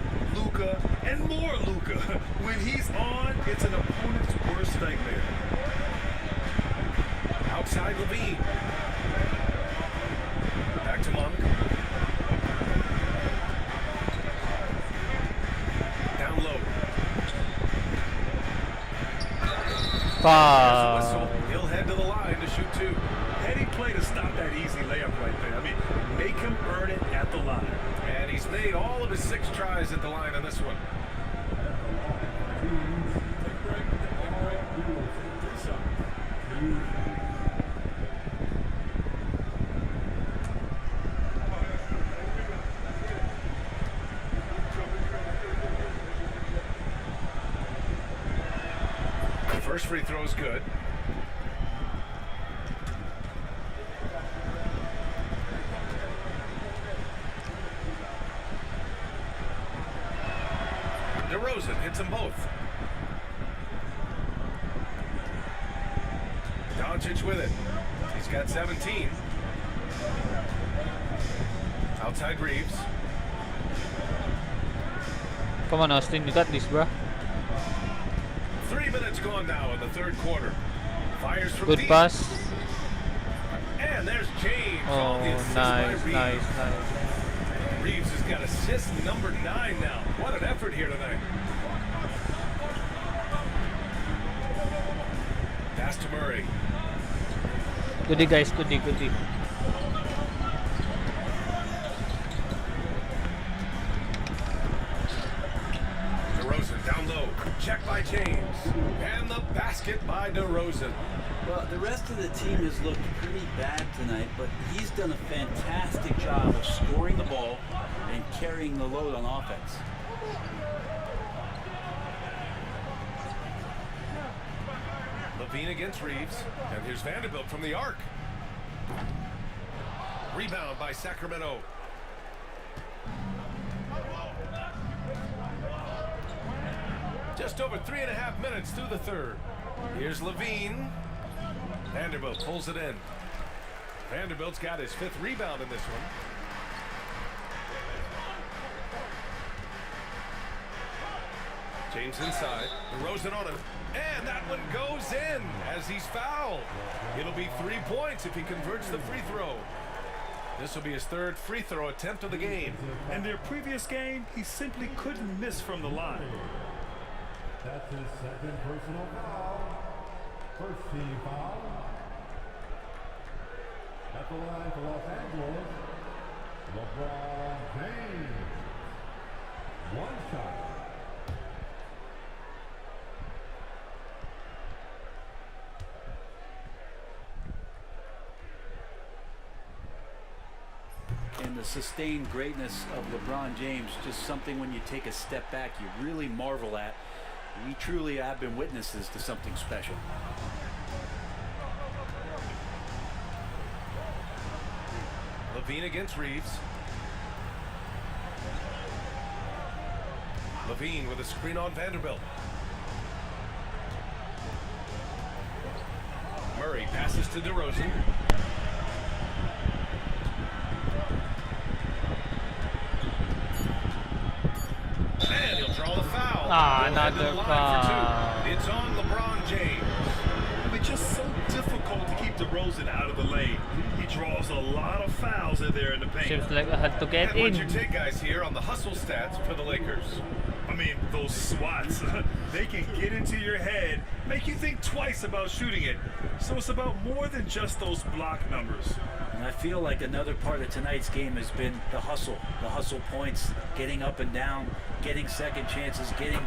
and more Luka. When he's on, it's an opponent's worst nightmare. Outside Levine. Back to Monk. Down low. Fuck. He'll head to the line to shoot 2. Heady play to stop that easy layup right there. I mean, make him earn it at the line. And he's made all of his 6 tries at the line on this one. First free throw is good. DeRozan hits them both. Doncic with it. He's got 17. Outside Reeves. Come on, Austin, you got this, bro. 3 minutes gone now in the third quarter. Fires from Good deep. pass. And there's James. Oh, the assist by nice, Reeves. nice. Reeves has got assist number 9 now. What an effort here tonight. Pass to Murray. Goodie, guys, goodie. DeRozan down low. Check by James. And the basket by DeRozan. Well, the rest of the team has looked pretty bad tonight, but he's done a fantastic job of scoring the ball and carrying the load on offense. Levine against Reeves. And here's Vanderbilt from the arc. Rebound by Sacramento. Just over 3.5 minutes through the third. Here's Levine. Vanderbilt pulls it in. Vanderbilt's got his 5th rebound in this one. James inside. DeRozan on him. And that one goes in as he's fouled. It'll be 3 points if he converts the free throw. This will be his 3rd free throw attempt of the game. In their previous game, he simply couldn't miss from the line. That's his 2nd personal foul. First team foul. At the line for Los Angeles, LeBron James. 1 shot. And the sustained greatness of LeBron James, just something when you take a step back, you really marvel at. We truly have been witnesses to something special. Levine against Reeves. Levine with a screen on Vanderbilt. Murray passes to DeRozan. And he'll draw the foul. Another foul. It's on LeBron James. It's just so difficult to keep DeRozan out of the lane. He draws a lot of fouls in there in the paint. Seems like I had to get And what's your in. take, guys, here on the hustle stats for the Lakers? I mean, those swats, they can get into your head, make you think twice about shooting it. So it's about more than just those block numbers. And I feel like another part of tonight's game has been the hustle points, getting up and down, getting second chances, getting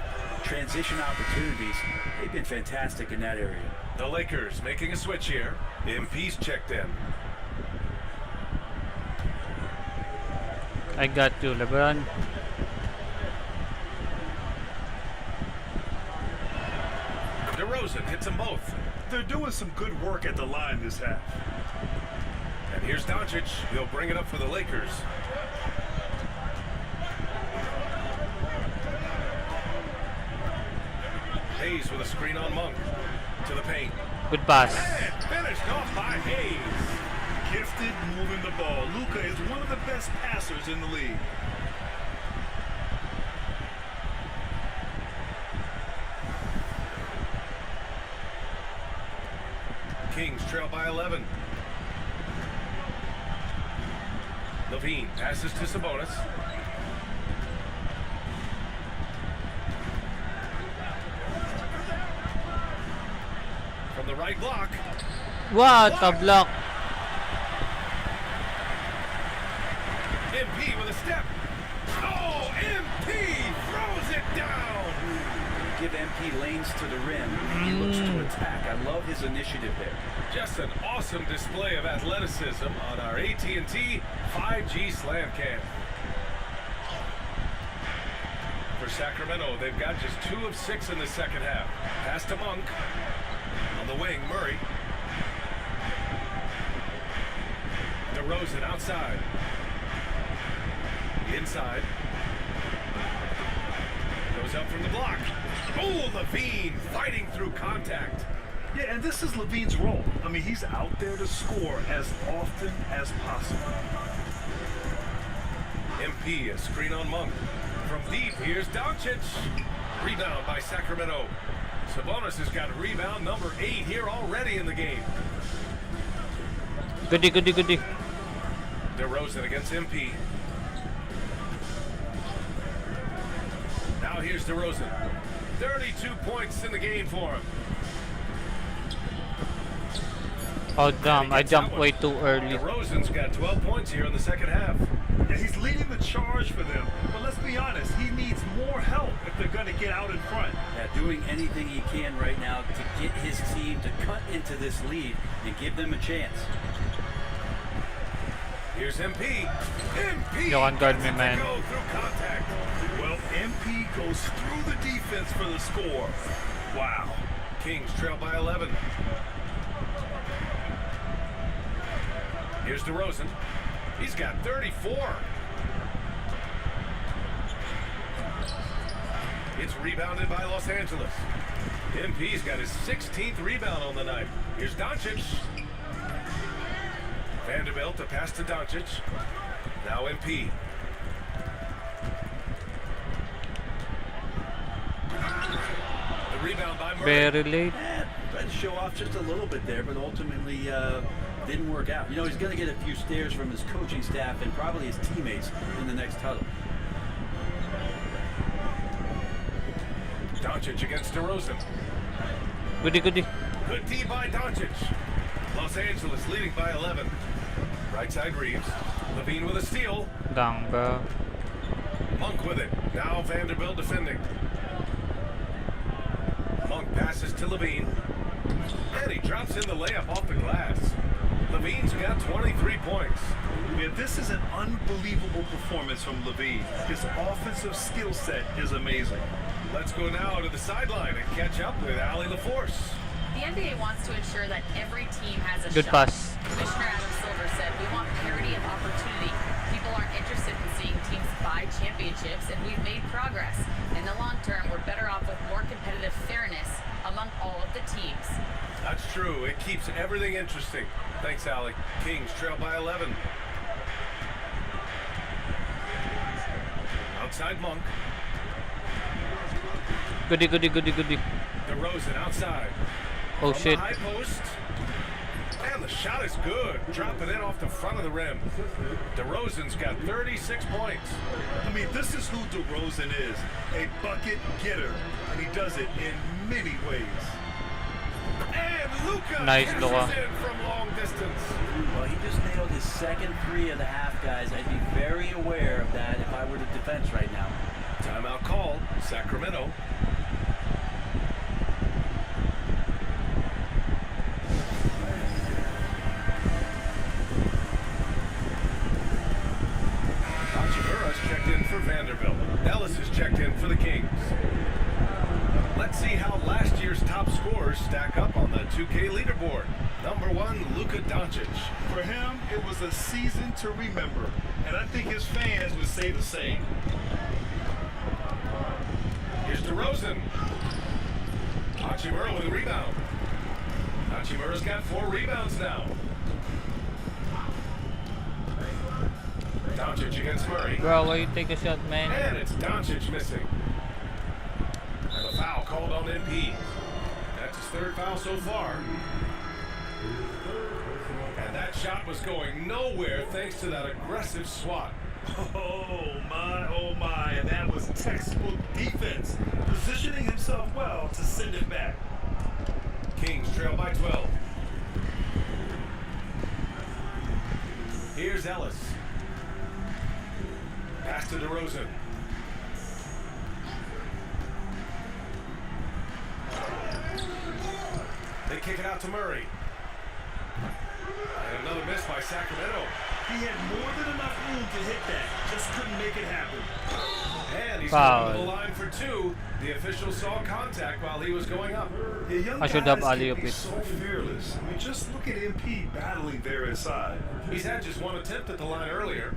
transition opportunities. They've been fantastic in that area. The Lakers making a switch here. MP's checked in. I got you, LeBron. DeRozan hits them both. They're doing some good work at the line this half. And here's Doncic. He'll bring it up for the Lakers. Hayes with a screen on Monk. To the paint. Good pass. And finished off by Hayes. Gifted moving the ball. Luka is one of the best passers in the league. Kings trail by 11. Levine passes to Sabonis. From the right block. What a block. MP with a step. Oh, MP throws it down. Give MP lanes to the rim. He looks to attack. I love his initiative there. Just an awesome display of athleticism on our AT&T 5G slam cam. For Sacramento, they've got just 2 of 6 in the second half. Pass to Monk. On the wing, Murray. DeRozan outside. Inside. Goes up from the block. Oh, Levine fighting through contact. Yeah, and this is Levine's role. I mean, he's out there to score as often as possible. MP, a screen on Monk. From deep, here's Doncic. Rebound by Sacramento. Sabonis has got rebound number 8 here already in the game. Goodie, goodie, goodie. DeRozan against MP. Now here's DeRozan. 32 points in the game for him. Oh damn, I jumped way too early. DeRozan's got 12 points here in the second half. Yeah, he's leading the charge for them. But let's be honest, he needs more help if they're going to get out in front. Yeah, doing anything he can right now to get his team to cut into this lead and give them a chance. Here's MP. MP Yo, on guard me, gets it to man. go through contact. Well, MP goes through the defense for the score. Wow. Kings trail by 11. Here's DeRozan. He's got 34. It's rebounded by Los Angeles. MP's got his 16th rebound on the night. Here's Doncic. Vanderbilt to pass to Doncic. Now MP. The rebound by Murray. Very late. Tried to show off just a little bit there, but ultimately didn't work out. You know, he's going to get a few stares from his coaching staff and probably his teammates in the next huddle. Doncic against DeRozan. Goodie, goodie. Good D by Doncic. Los Angeles leading by 11. Right side Reeves. Levine with a steal. Dang, bro. Monk with it. Now Vanderbilt defending. Monk passes to Levine. And he drops in the layup off the glass. Levine's got 23 points. Yeah, this is an unbelievable performance from Levine. His offensive skill set is amazing. Let's go now to the sideline and catch up with Allie LaForce. The NBA wants to ensure that every team has a Good shot. pass. Commissioner Adam Silver said, "We want parity of opportunity. People aren't interested in seeing teams buy championships, and we've made progress. In the long term, we're better off with more competitive fairness among all of the teams." That's true. It keeps everything interesting. Thanks, Allie. Kings trail by 11. Outside Monk. Goodie, goodie, goodie, goodie. DeRozan outside. Oh From shit. the high post. And the shot is good. Dropping in off the front of the rim. DeRozan's got 36 points. I mean, this is who DeRozan is, a bucket getter, and he does it in many ways. And Luka Nice, finishes Noah. in from long distance. Well, he just nailed his second three of the half, guys. I'd be very aware of that if I were the defense right now. Timeout called. Sacramento. Hachimura's checked in for Vanderbilt. Ellis is checked in for the Kings. Let's see how last year's top scorers stack up on the 2K leaderboard. Number 1, Luka Doncic. For him, it was a season to remember, and I think his fans would say the same. Here's DeRozan. Hachimura with a rebound. Hachimura's got 4 rebounds now. Doncic against Murray. Bro, why you take a shot, man? And it's Doncic missing. And a foul called on MP. That's his 3rd foul so far. And that shot was going nowhere thanks to that aggressive swat. Oh my, and that was textbook defense, positioning himself well to send it back. Kings trail by 12. Here's Ellis. Pass to DeRozan. They kick it out to Murray. And another miss by Sacramento. He had more than enough room to hit that, just couldn't make it happen. And he's Foul. going to the line for two. The official saw contact while he was going up. Yeah, young I should have guys alley can be it. so fearless. I mean, just look at MP battling there inside. He's had just one attempt at the line earlier.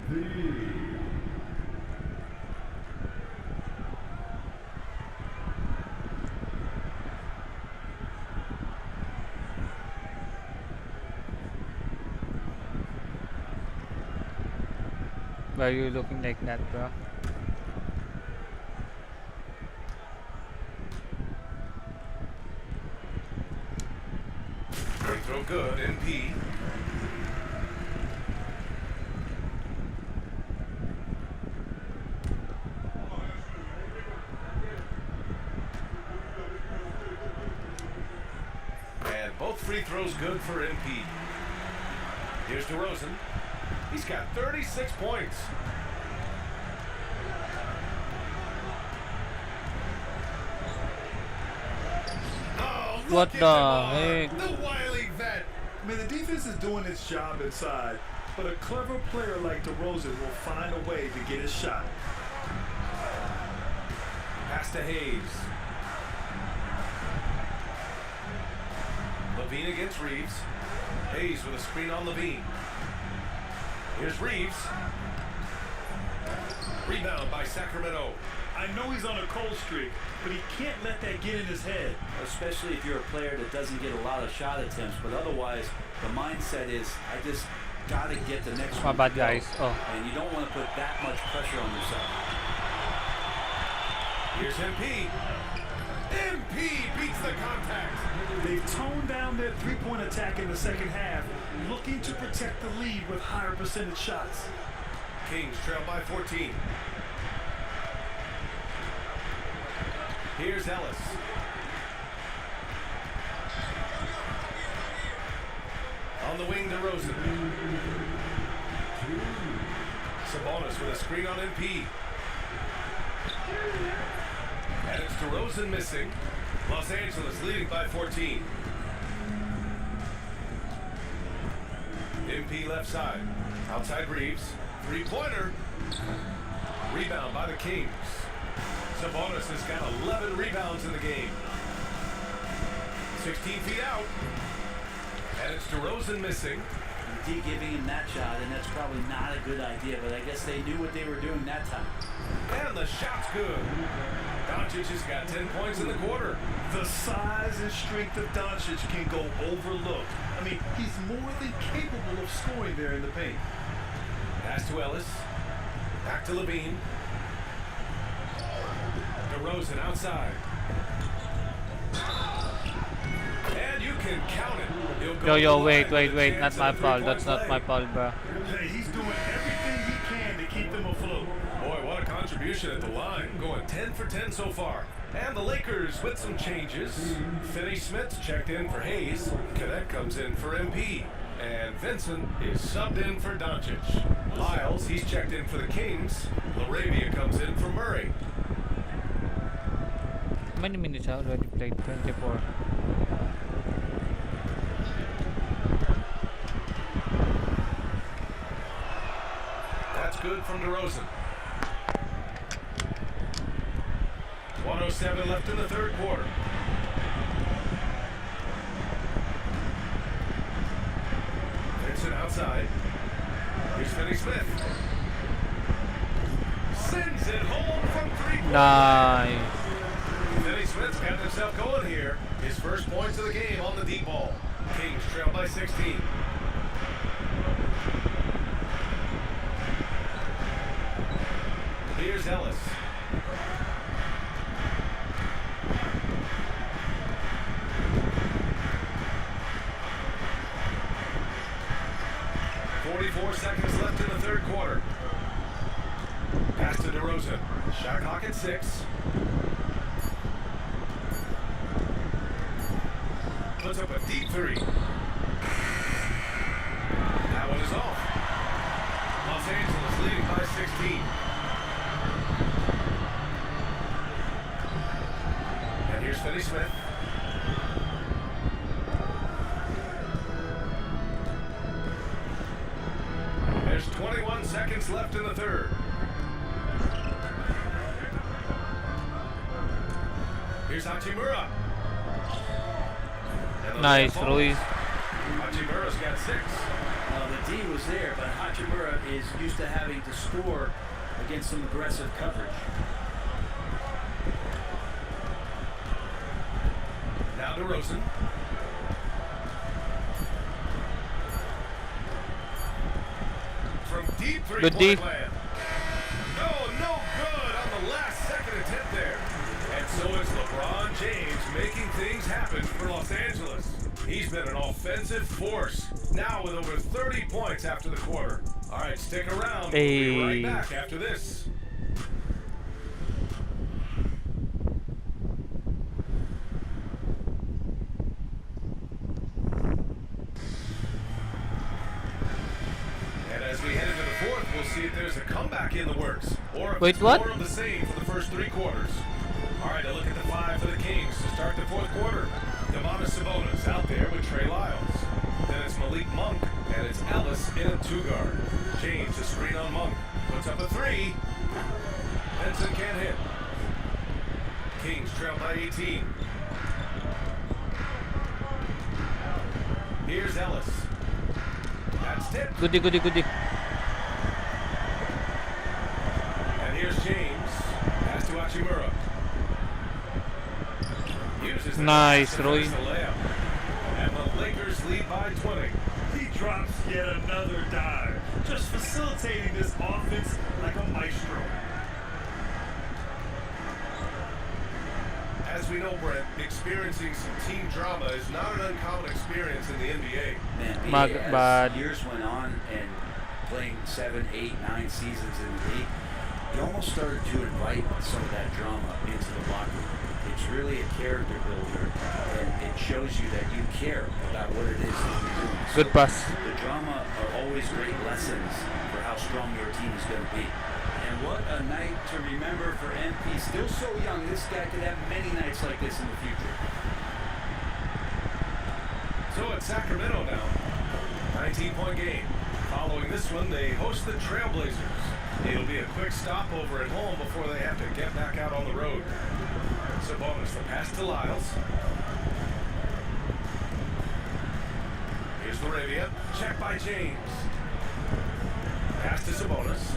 Why are you looking like that, bro? Free throw good, NP. And both free throws good for NP. Here's DeRozan. He's got 36 points. Oh, look What at the Demar, heck? the wily vet. I mean, the defense is doing its job inside, but a clever player like DeRozan will find a way to get his shot. Pass to Hayes. Levine against Reeves. Hayes with a screen on Levine. Here's Reeves. Rebound by Sacramento. I know he's on a cold streak, but he can't let that get in his head. Especially if you're a player that doesn't get a lot of shot attempts, but otherwise the mindset is I just got to get the next My one bad, to go. guys. Oh. And you don't want to put that much pressure on yourself. Here's MP. MP beats the contact. They've toned down their three-point attack in the second half, looking to protect the lead with higher percentage shots. Kings trail by 14. Here's Ellis. On the wing, DeRozan. Sabonis with a screen on MP. And it's DeRozan missing. Los Angeles leading by 14. MP left side. Outside Reeves. Three-pointer. Rebound by the Kings. Sabonis has got 11 rebounds in the game. 16 feet out. And it's DeRozan missing. D giving him that shot, and that's probably not a good idea, but I guess they knew what they were doing that time. And the shot's good. Doncic has got 10 points in the quarter. The size and strength of Doncic can go overlooked. I mean, he's more than capable of scoring there in the paint. Pass to Ellis. Back to Levine. DeRozan outside. And you can count it. He'll go Yo, to the wait, line with a wait, chance not my at a fault. three-point That's not my play. fault, bro. Hey, he's doing everything he can to keep them afloat. Boy, what a contribution at the line. Going 10 for 10 so far. And the Lakers with some changes. Finney-Smith checked in for Hayes. Cadet comes in for MP. And Vincent is subbed in for Doncic. Lyles, he's checked in for the Kings. Laravia comes in for Murray. How many minutes I already played? 24. That's good from DeRozan. 1:07 left in the third quarter. Vincent outside. Here's Finney-Smith. Sends it home from three-point. Nice. Finney-Smith's got himself going here. His first points of the game on the deep ball. Kings trail by 16. Here's Ellis. Seconds left in the third quarter. Pass to DeRozan. Shot clock at 6. Puts up a deep three. That one is off. Los Angeles leading by 16. And here's Finney-Smith. There's 21 seconds left in the third. Here's Hachimura. And the Nice, left Ruiz. Hachimura's got 6. The D was there, but Hachimura is used to having to score against some aggressive coverage. Now DeRozan. From deep Good D. three-point land. No good on the last second attempt there. And so is LeBron James making things happen for Los Angeles. He's been an offensive force, now with over 30 points after the quarter. All right, stick around. We'll be right Hey. back after this. And as we head into the fourth, we'll see if there's a comeback in the works, or if Wait, it's what? more of the same for the first 3 quarters. All right, a look at the 5 for the Kings to start the fourth quarter. Domantas Sabonis out there with Trey Lyles. Then it's Malik Monk, and it's Ellis in a 2-guard. James, a screen on Monk, puts up a 3. Benson can't hit. Kings trail by 18. Here's Ellis. That's tipped. Goody, goody, goody. And here's James. Pass to Hachimura. Uses the Nice, pass to Roy. finish the layup. And the Lakers lead by 20. He drops yet another dive, just facilitating this offense like a maestro. As we know, Brent, experiencing some team drama is not an uncommon experience in the NBA. Man, Mag- as but- years went on and playing 7, 8, 9 seasons in the league, you almost started to invite some of that drama into the locker room. It's really a character builder, and it shows you that you care about what it is that you're doing. Good pass. The drama are always great lessons for how strong your team is going to be. And what a night to remember for MP. Still so young, this guy could have many nights like this in the future. So it's Sacramento now. 19-point game. Following this one, they host the Trailblazers. It'll be a quick stopover at home before they have to get back out on the road. Sabonis, the pass to Lyles. Here's Laravia. Check by James. Pass to Sabonis.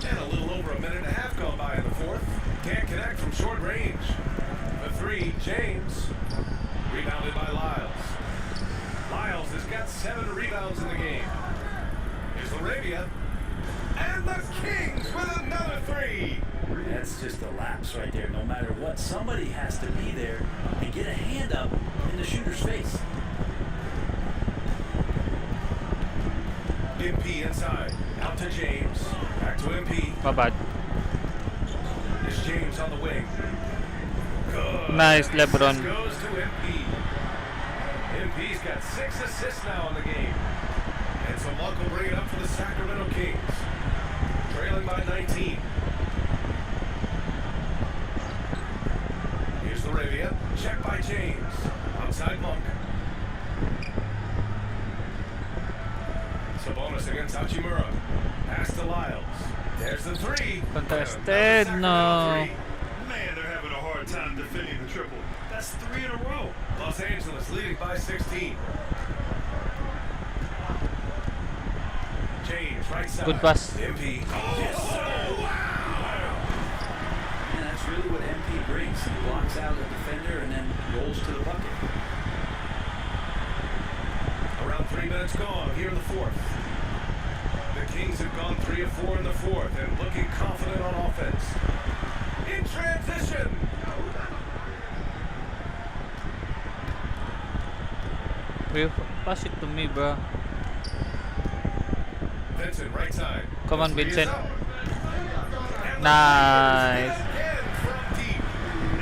And a little over a minute and a half gone by in the fourth. Can't connect from short range. The 3, James. Rebounded by Lyles. Lyles has got 7 rebounds in the game. Here's Laravia. And the Kings with another 3. That's just a lapse right there. No matter what, somebody has to be there and get a hand up in the shooter's face. MP inside. Out to James. Back to MP. Bye-bye. There's James on the wing. Good. Nice, Assist LeBron. goes to MP. MP's got 6 assists now in the game. And so Monk will bring it up for the Sacramento Kings. Trailing by 19. Here's Laravia. Check by James. Outside Monk. Sabonis against Hachimura. Pass to Lyles. There's the 3. Contested, no. Man, they're having a hard time defending the triple. That's 3 in a row. Los Angeles leading by 16. James, right side. Good pass. MP. Yes, sir. And that's really what MP brings. He blocks out a defender and then rolls to the bucket. Around 3 minutes gone here in the fourth. The Kings have gone 3 of 4 in the fourth and looking confident on offense. In transition. Will, pass it to me, bro. Vincent, right side. Come on, The 3 is Vincent. up. And the Nice. Lakers again from deep.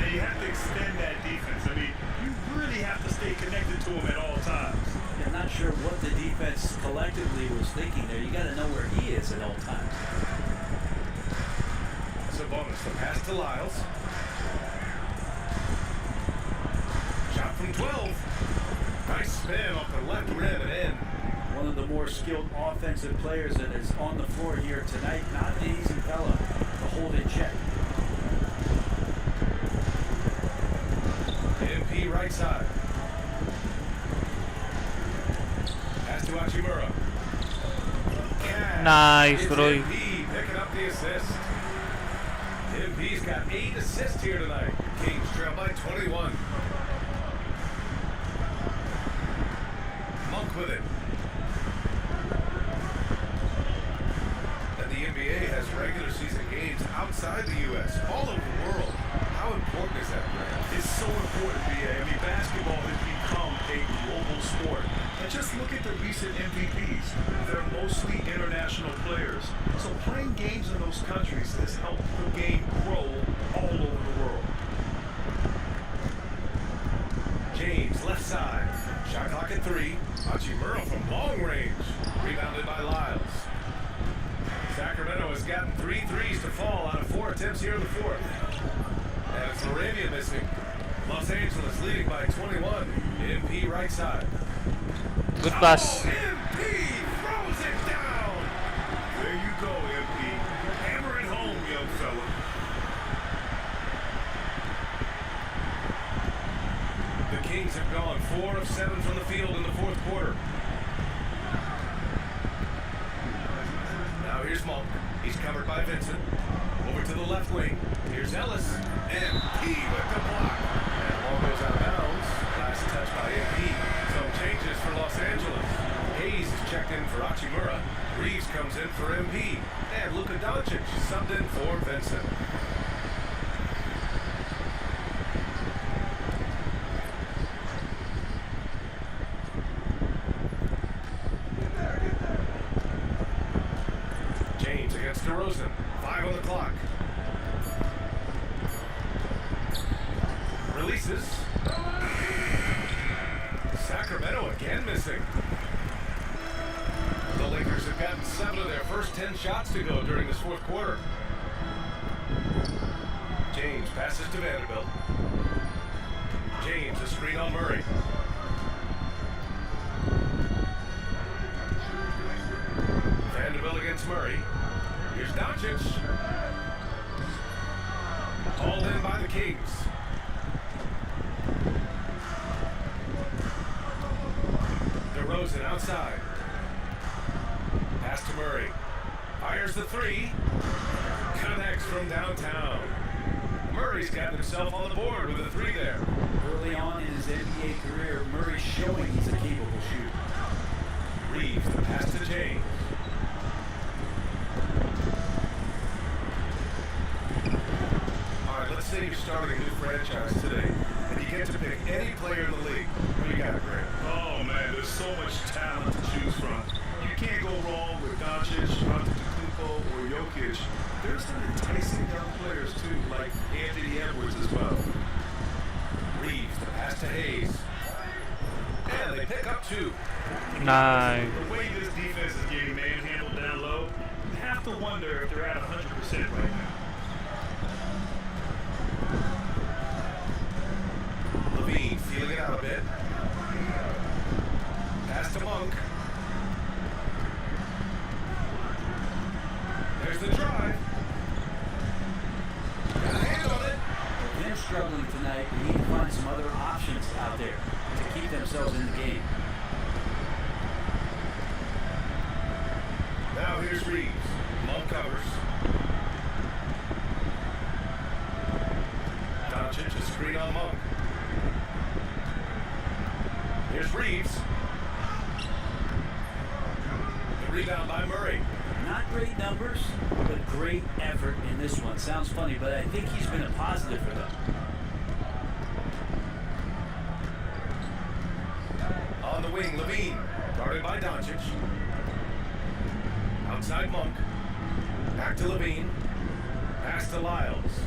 And you have to extend that defense. I mean, you really have to stay connected to him at all times. I'm not sure what the defense collectively was thinking there. You got to know where he is at all times. Sabonis, the pass to Lyles. Shot from 12. Nice spin off the left rim and in. One of the more skilled offensive players that is on the floor here tonight. Not an easy fella to hold in check. MP right side. Pass to Hachimura. Nice, It's bro. MP picking up the assist. MP's got 8 assists here tonight. Kings trail by 21. Monk with it. And the NBA has regular season games outside the U.S., all over the world. How important is that, Grant? It's so important, BA. I mean, basketball has become a global sport. And just look at the recent MVPs. They're mostly international players. So playing games in those countries has helped the game grow all over the world. James, left side. Shot clock at 3. Hachimura from long range. Rebounded by Lyles. Sacramento has gotten 3 threes to fall out of 4 attempts here in the fourth. And it's Laravia missing. Los Angeles leading by 21. MP right side. Good pass. Oh, MP throws it down. There you go, MP. Hammer it home, young fella. The Kings have gone 4 of 7 from the field in the fourth quarter. Now here's Monk. He's covered by Vincent. Over to the left wing. Here's Ellis. MP with the block. And ball goes out of bounds. Last touch by MP. Some changes for Los Angeles. Hayes is checked in for Hachimura. Reeves comes in for MP. And Luka Doncic subbed in for Vincent. James against DeRozan. 5 on the clock. Releases. Sacramento again missing. The Lakers have gotten 7 of their first 10 shots to go during this fourth quarter. James passes to Vanderbilt. James, a screen on Murray. Vanderbilt against Murray. Here's Doncic. Hauled in by the Kings. DeRozan outside. Pass to Murray. Fires the 3. Connects from downtown. Murray's got himself on the board with a 3 there. Early on in his NBA career, Murray's showing he's a capable shooter. Reeves, the pass to James. All right, let's say you're starting a new franchise today, and you get to pick any player in the league. Who you got, Grant? Oh, man, there's so much talent to choose from. You can't go wrong with Doncic, Antetokounmpo, or Jokic. There's some enticing young players, too, like Anthony Edwards as well. Reeves, the pass to Hayes. And they pick up 2. Nice. The way this defense is getting manhandled down low, you have to wonder if they're at 100% right now. Levine feeling it out a bit. Pass to Monk. There's the drive. Got a hand on it. They're struggling tonight. They need to find some other options out there to keep themselves in the game. Now here's Reeves. Monk covers. Doncic, a screen on Monk. Here's Reeves. The rebound by Murray. Not great numbers, but great effort in this one. Sounds funny, but I think he's been a positive for them. On the wing, Levine. Guarded by Doncic. Outside Monk. Back to Levine. Pass to Lyles.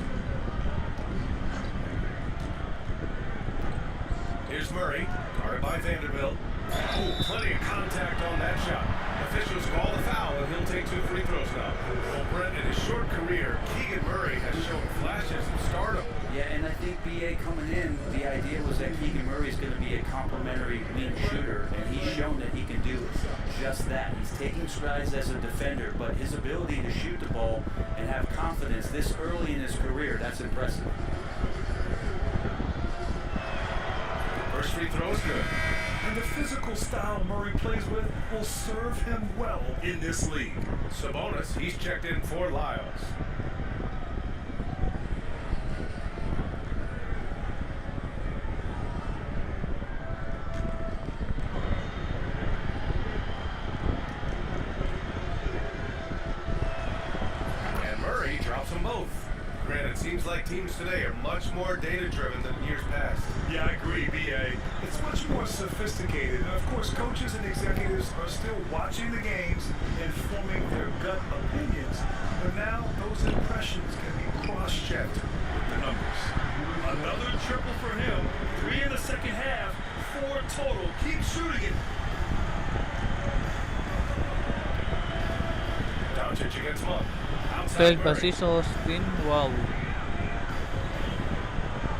Here's Murray. Guarded by Vanderbilt. Oh, plenty of contact on that shot. Officials call the foul, and he'll take 2 free throws now. Well, Brent, in his short career, Keegan Murray has shown flashes of stardom. Yeah, and I think BA coming in, the idea was that Keegan Murray is going to be a complementary wing shooter, and he's shown that he can do just that. He's taking strides as a defender, but his ability to shoot the ball and have confidence this early in his career, that's impressive. First free throw is good. And the physical style Murray plays with will serve him well in this league. Sabonis, he's checked in for Lyles. And Murray drops them both. Granted, it seems like teams today are much more data-driven than years past. Yeah, I agree, BA. It's much more sophisticated. And of course, coaches and executives are still watching the games and forming their gut opinions. But now those impressions can be cross-checked with the numbers. Another triple for him. 3 in the second half, 4 total. Keep shooting it. Doncic against Monk. Outside 12 Murray. assists, Austin. Wow.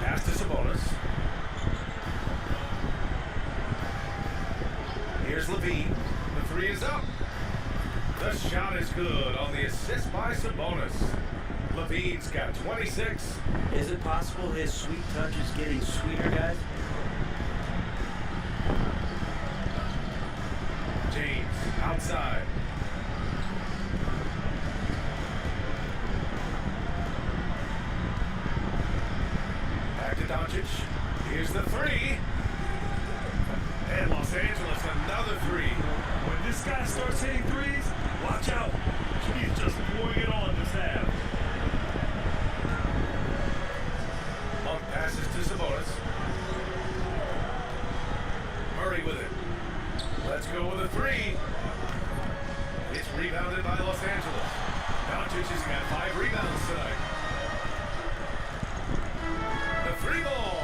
Pass to Sabonis. Here's Levine. The three is up. The shot is good on the assist by Sabonis. Levine's got 26. Is it possible his sweet touch is getting sweeter, guys? James outside. Back to Doncic. Here's the three. And Los Angeles, another three. When this guy starts hitting threes, watch out. He's just pouring it on this half. Monk passes to Sabonis. Murray with it. Let's go with a three. It's rebounded by Los Angeles. Doncic has got 5 rebounds tonight. The three ball.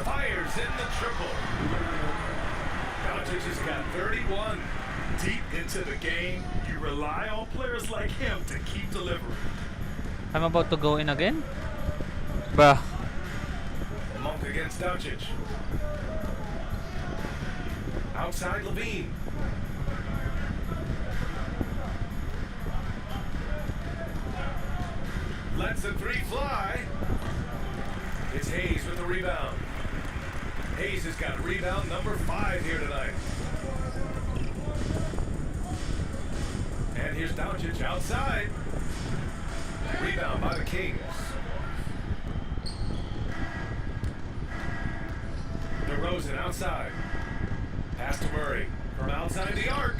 Fires in the triple. Doncic has got 31. Deep into the game, you rely on players like him to keep delivering. I'm about to go in again. Bruh. Monk against Doncic. Outside Levine. Lets the three fly. It's Hayes with the rebound. Hayes has got rebound number 5 here tonight. And here's Doncic outside. Rebound by the Kings. DeRozan outside. Pass to Murray. From outside the arc.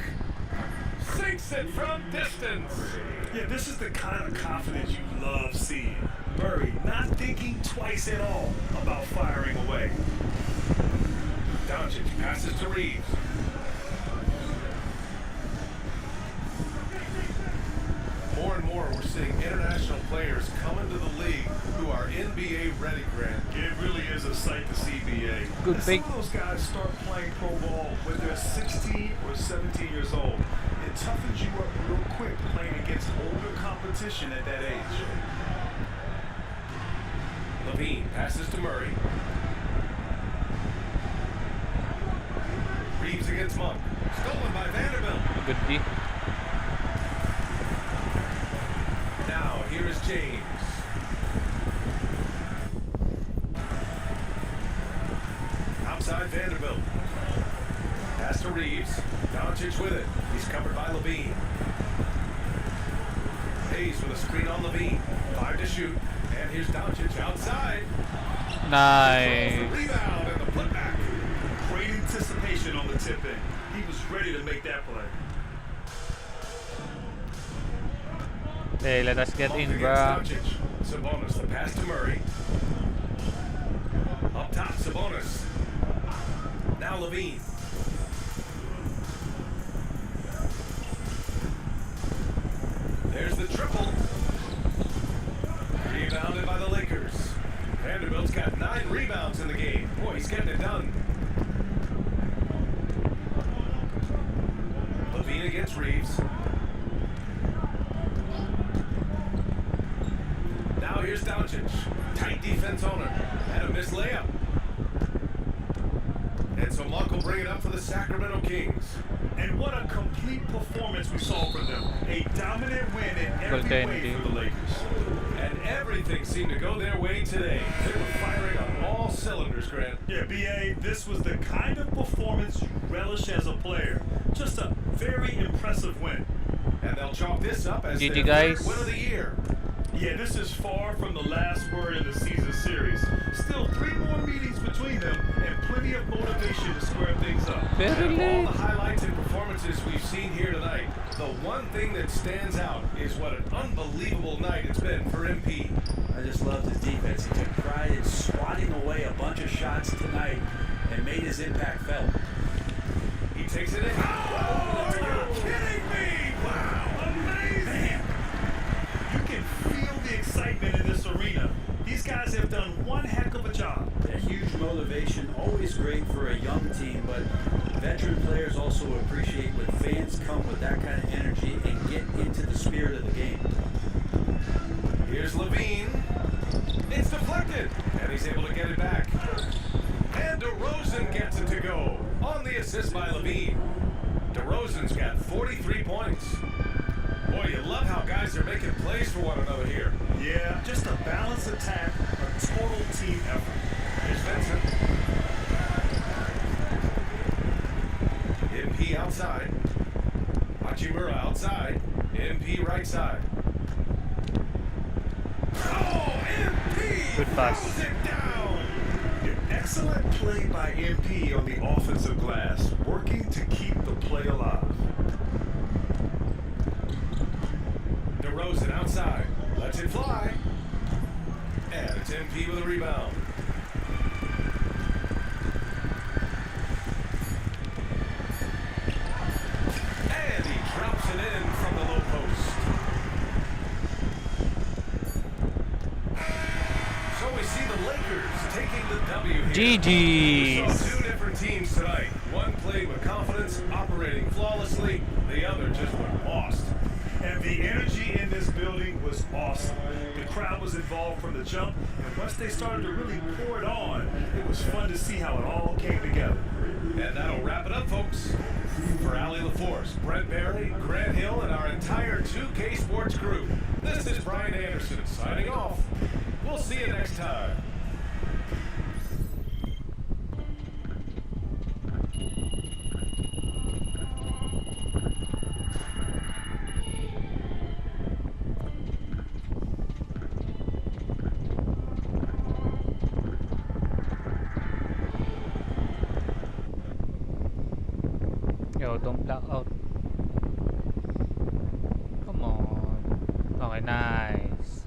Sinks it from distance. Yeah, this is the kind of confidence you love seeing. Murray not thinking twice at all about firing away. Doncic passes to Reeves. More and more, we're seeing international players come into the league who are NBA ready, Grant. It really is a sight to see, BA. Good And pick. some of those guys start playing pro ball when they're 16 or 17 years old. It toughens you up real quick playing against older competition at that age. Levine passes to Murray. Reeves against Monk. Stolen by Vanderbilt. Good D. Now, here is James. Outside Vanderbilt. Pass to Reeves. Doncic with it. He's covered by Levine. Hayes with a screen on Levine. 5 to shoot. And here's Doncic outside. Nice. Rebound and the putback. Great anticipation on the tip in. He was ready to make that play. Hey, let us get Monk in, against bruh. Doncic. Sabonis, the pass to Murray. Up top, Sabonis. Now Levine. There's the triple. Rebounded by the Lakers. Vanderbilt's got 9 rebounds in the game. Boy, he's getting it done. Levine against Reeves. Now here's Doncic. great defense on it. And a missed layup. And so Luck will bring it up for the Sacramento Kings. And what a complete performance we saw from them. A dominant win in every way for the Lakers. And everything seemed to go their way today. They were firing on all cylinders, Grant. Yeah, B.A., this was the kind of performance you relish as a player. Just a very impressive win. And they'll chalk this up as GG their guys. third win of the year. Yeah, this is far from the last word in the season series. Still 3 more meetings between them and plenty of motivation to square things up. Very Out of all late. the highlights and performances we've seen here tonight, the one thing that stands out is what an unbelievable night it's been for MP. I just loved his defense. He took pride in swatting away a bunch of shots tonight and made his impact felt. He takes it in. Oh, are you kidding me? Wow, amazing! You can feel the excitement in this arena. These guys have done one heck of a job. A huge motivation, always great for a young team, but veteran players also appreciate when fans come with that kind of energy and get into the spirit of the game. Here's Levine. It's deflected, and he's able to get it back. And DeRozan gets it to go on the assist by Levine. DeRozan's got 43 points. Boy, you love how guys are making plays for one another here. Yeah, just a balanced attack, a total team effort. Here's Vincent. MP outside. Hachimura outside. MP right side. Oh, MP Good pass. throws it down. Excellent play by MP on the offensive glass, working to keep the play alive. DeRozan outside. Lets it fly. And it's MP with a rebound. And he drops it in from the low post. So we see the Lakers taking the W here. We GG's. saw 2 different teams tonight. One played with confidence, operating flawlessly. The other just went lost. And the energy in this building was awesome. The crowd was involved from the jump, and once they started to really pour it on, it was fun to see how it all came together. And that'll wrap it up, folks. For Allie LaForce, Brent Barry, Grant Hill, and our entire 2K Sports crew, this is Brian Anderson signing off. We'll see you next time. Yo, don't black out. Come on. Okay, nice.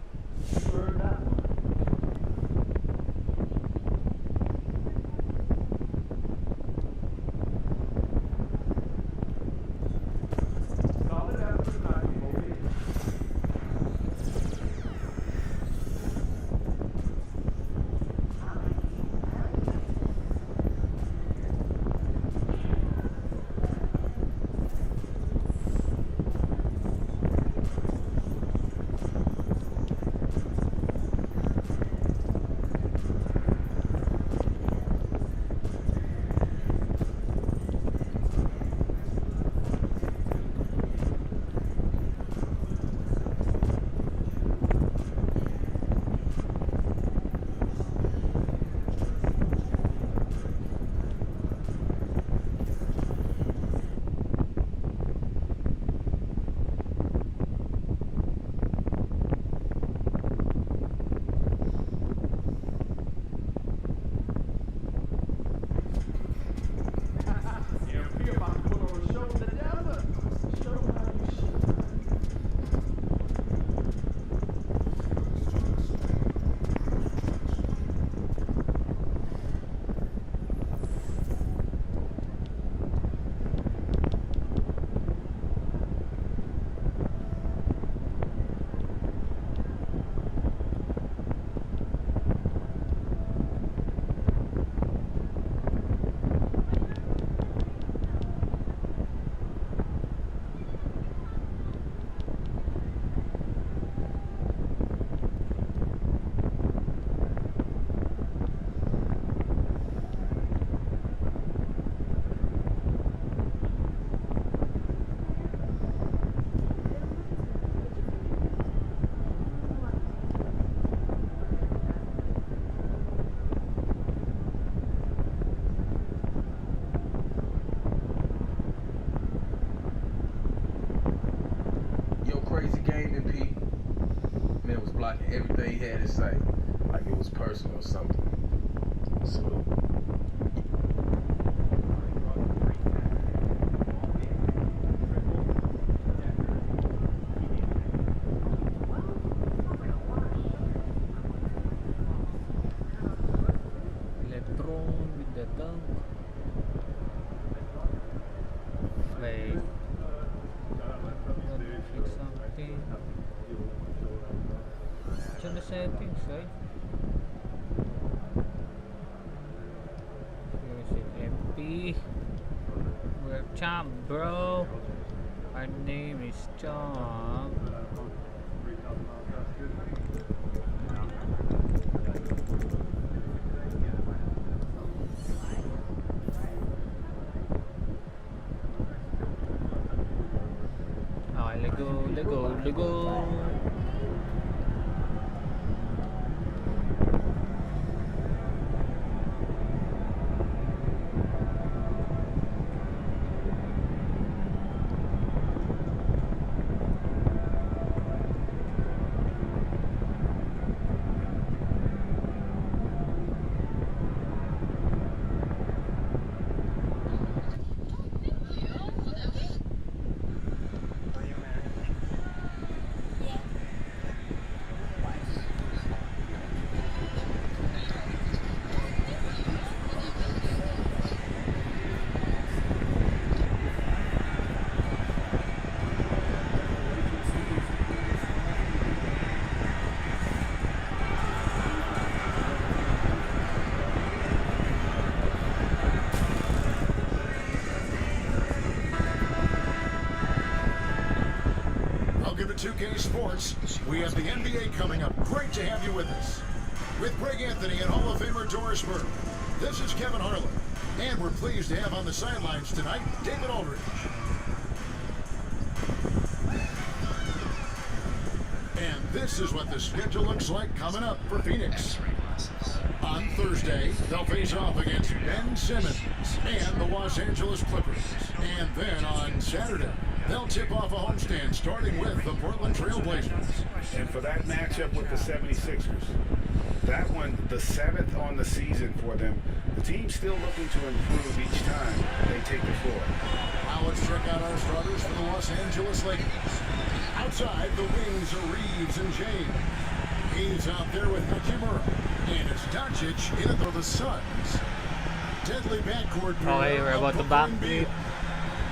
crazy game, MP. Man was blocking everything he had to say, like it was personal or something. Salute. LeBron with the dunk. Wait. Click something. Check the settings, right? Here's it, MP. We're champ, bro. Our name is Champ. Okay, let go. Welcome to 2K Sports. We have the NBA coming up. Great to have you with us. With Greg Anthony and Hall of Famer Doris Burke, this is Kevin Harlan. And we're pleased to have on the sidelines tonight, David Aldridge. And this is what the schedule looks like coming up for Phoenix. On Thursday, they'll face off against Ben Simmons and the Los Angeles Clippers. And then on Saturday, they'll tip off a homestand starting with the Portland Trail Blazers. And for that matchup with the 76ers, that one, the 7th on the season for them, the team's still looking to improve each time they take the floor. Now let's check out our starters for the Los Angeles Lakers. Outside, the wings are Reeves and James. He's out there with Hachimura. And it's Doncic in it for the Suns. Deadly backcourt. Okay, we're about to back.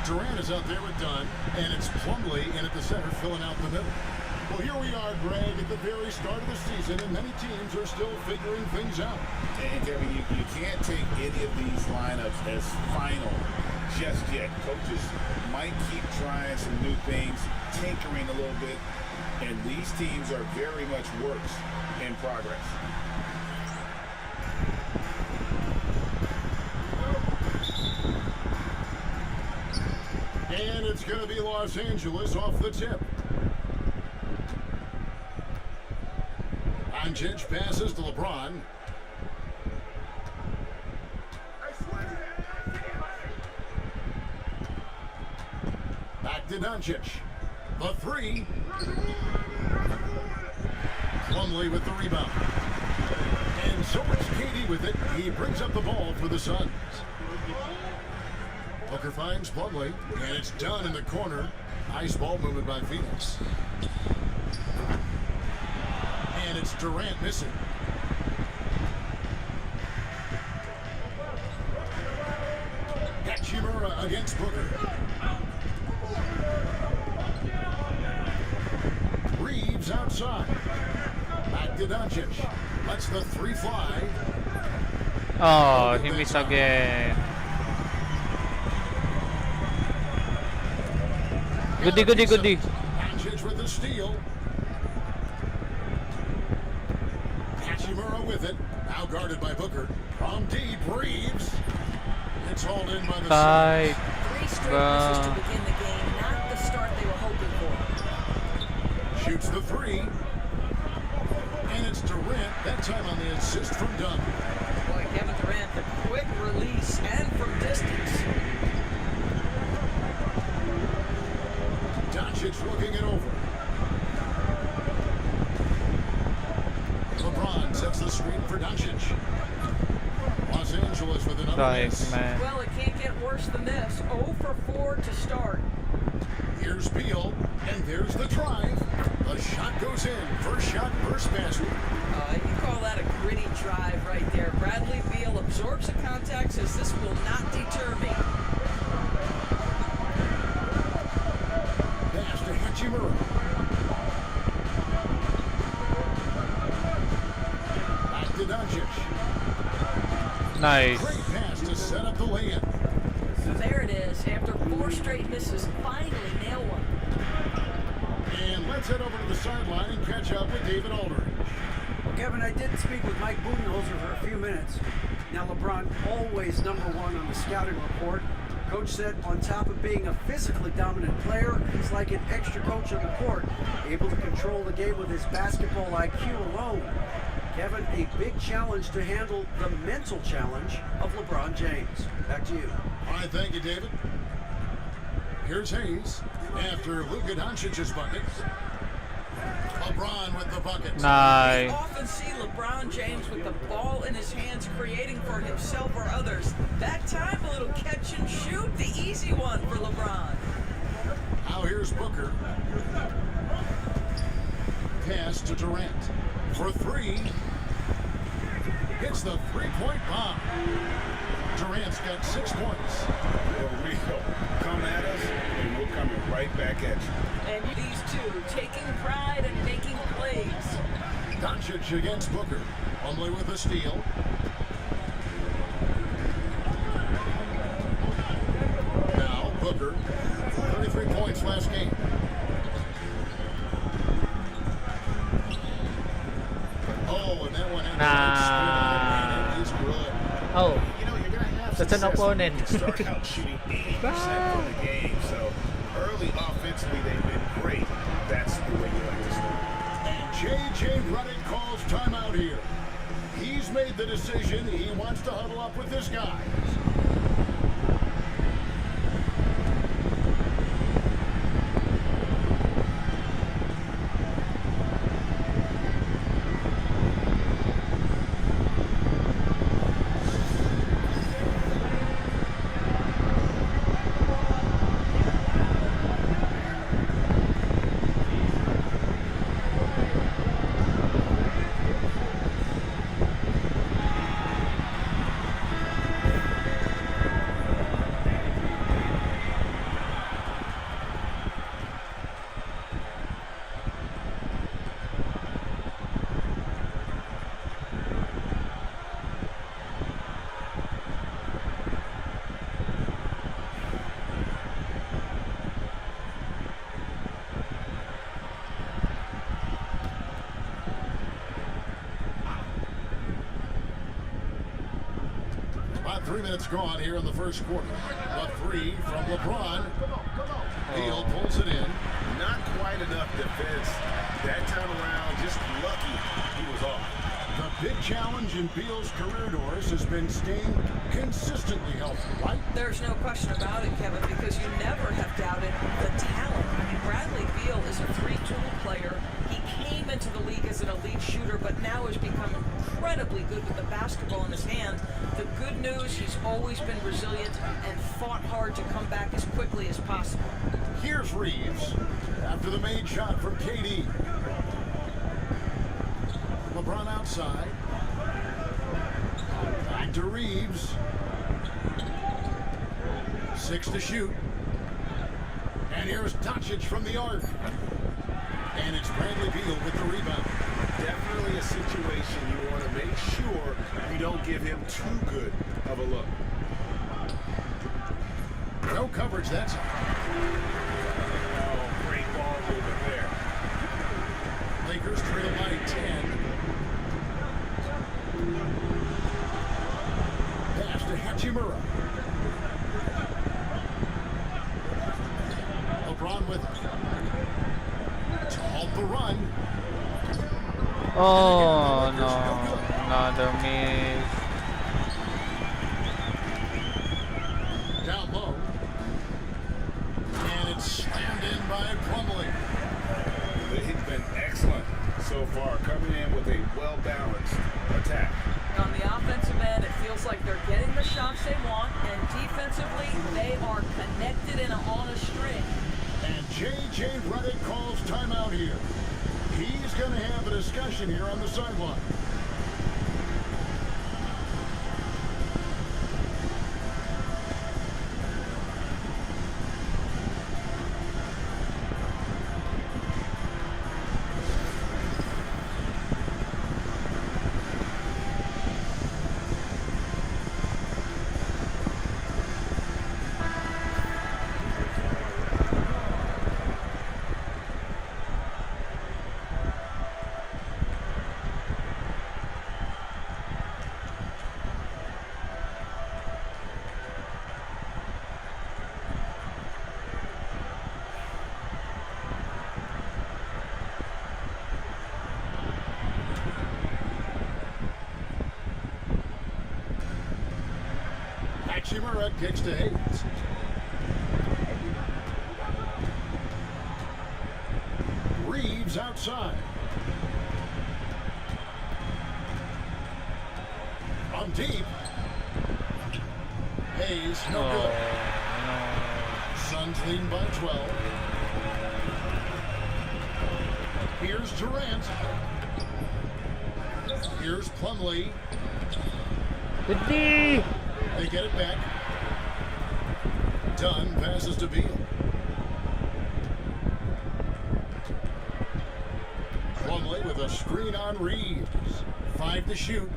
Durant is out there with Dunn, and it's Plumlee in at the center, filling out the middle. Well, here we are, Greg, at the very start of the season, and many teams are still figuring things out. And Kevin, you can't take any of these lineups as final just yet. Coaches might keep trying some new things, tinkering a little bit, and these teams are very much works in progress. And it's going to be Los Angeles off the tip. Doncic passes to LeBron. Back to Doncic. The three. Plumlee with the rebound. And so it's Katie with it. He brings up the ball for the Suns. Booker finds Plumlee, and it's done in the corner. Nice ball movement by Phoenix. And it's Durant missing. Hachimura against Booker. Reeves outside. Back to Doncic. Lets the three fly. Oh, he missed again. Goodie. Doncic with the steal. Hachimura with it. Now guarded by Booker. From deep, Reeves. It's hauled in by the Tight. Three straight misses to begin the game. Not the start they were hoping for. Shoots the three. And it's Durant, that time on the assist from Dunn. Boy, Kevin Durant, the quick release and from distance. Doncic looking it over. Christ, man. Well, it can't get worse than this. 0 for 4 to start. Here's Beal, and there's the drive. The shot goes in. First shot, first basket. You call that a gritty drive right there. Bradley Beal absorbs the contact, says this will not deter me. Pass to Hachimura. Back to Doncic. Nice. Great pass to set up the lay-in. There it is. After 4 straight misses, finally nail one. And let's head over to the sideline and catch up with David Aldridge. Well, Kevin, I did speak with Mike Budenholzer for a few minutes. Now, LeBron always #1 on the scouting report. Coach said on top of being a physically dominant player, he's like an extra coach on the court, able to control the game with his basketball IQ alone. Kevin, a big challenge to handle the mental challenge of LeBron James. Back to you. All right, thank you, David. Here's Hayes after Luka Doncic's bucket. LeBron with the bucket. Nice. We often see LeBron James with the ball in his hands, creating for himself or others. That time, a little catch and shoot, the easy one for LeBron. Now here's Booker. Pass to Durant for 3. Hits the three-point bomb. Durant's got 6 points. Real. Come at us, and we'll come right back at you. And these two taking pride and making plays. Doncic against Booker. Only with a steal. Now Booker. 33 points last game. Oh, and that one ended Nah. and it is good. Oh, You know, you're going to have that's an success when opponent. you start out shooting 80% from the game. So early offensively, they've been great. That's the way you like to start. And J.J. Redick calls timeout here. He's made the decision. He wants to huddle up with his guys. About 3 minutes gone here in the first quarter. A 3 from LeBron. Beal pulls it in. Not quite enough defense. That time around, just lucky he was off. The big challenge in Beal's career, Doris, has been staying consistently healthy, right? There's no question about it, Kevin, because you never have doubted the talent. I mean, Bradley Beal is a 3-tool player. He came into the league as an elite shooter, but now has become incredibly good with the basketball in his hand. The good news, he's always been resilient and fought hard to come back as quickly as possible. Here's Reeves after the made shot from KD. LeBron outside. Back to Reeves. 6 to shoot. And here's Doncic from the arc. And it's Bradley Beal with the rebound. Definitely a situation you want to make sure you don't give him too good of a look. No coverage, that's it. Oh, great ball movement there. Lakers trail by 10. Pass to Hachimura. LeBron with it. To halt the run. Oh no, another miss. Down low. And it's slammed in by Plumlee. They've been excellent so far, coming in with a well-balanced attack. On the offensive end, it feels like they're getting the shots they are connected and on a string. And J.J. Redick calls timeout here. He's going to have a discussion here on the sideline. Hachimura kicks to Hayes. Reeves outside. On deep. Hayes, no good. Suns lead by 12. Here's Durant. Here's Plumlee. Good D. They get it back. Dunn passes to Beal. Plumlee with a screen on Reeves. 5 to shoot.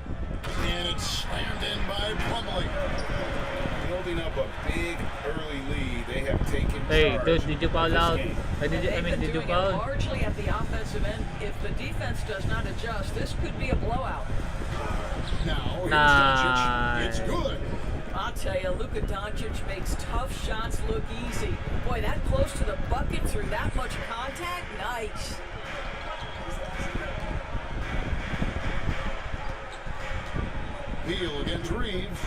And it's slammed in by Plumlee. Building up a big early lead. They have taken Hey, charge dude, did you foul of this out? game. Did you Doing it foul? largely at the offensive end. If the defense does not adjust, this could be a blowout. Now, here's Nice. Doncic. It's good. I'll tell you, Luka Doncic makes tough shots look easy. Boy, that close to the bucket through that much contact, nice. Beal against Reeves.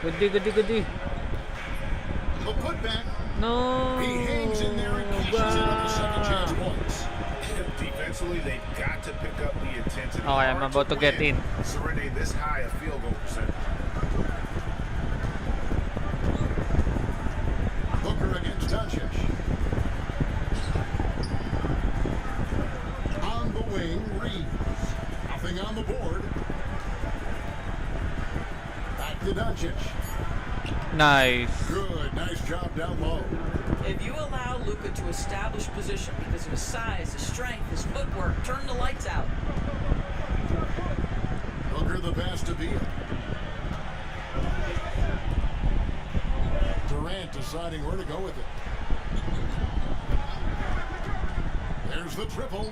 Good D, good D, good D. The putback. No. He hangs in there and cashes in on the second chance points. Defensively, they've got to pick up the intensity. Oh, I'm Hard about to get win in. Surrendering this high a field goal percentage. Booker against Doncic. On the wing, Reeves. Nothing on the board. Back to Doncic. Nice. Good, nice job down low. If you allow Luka to establish position because of his size, his strength, his footwork, turn the lights out. Booker the pass to Beal. Durant deciding where to go with it. There's the triple.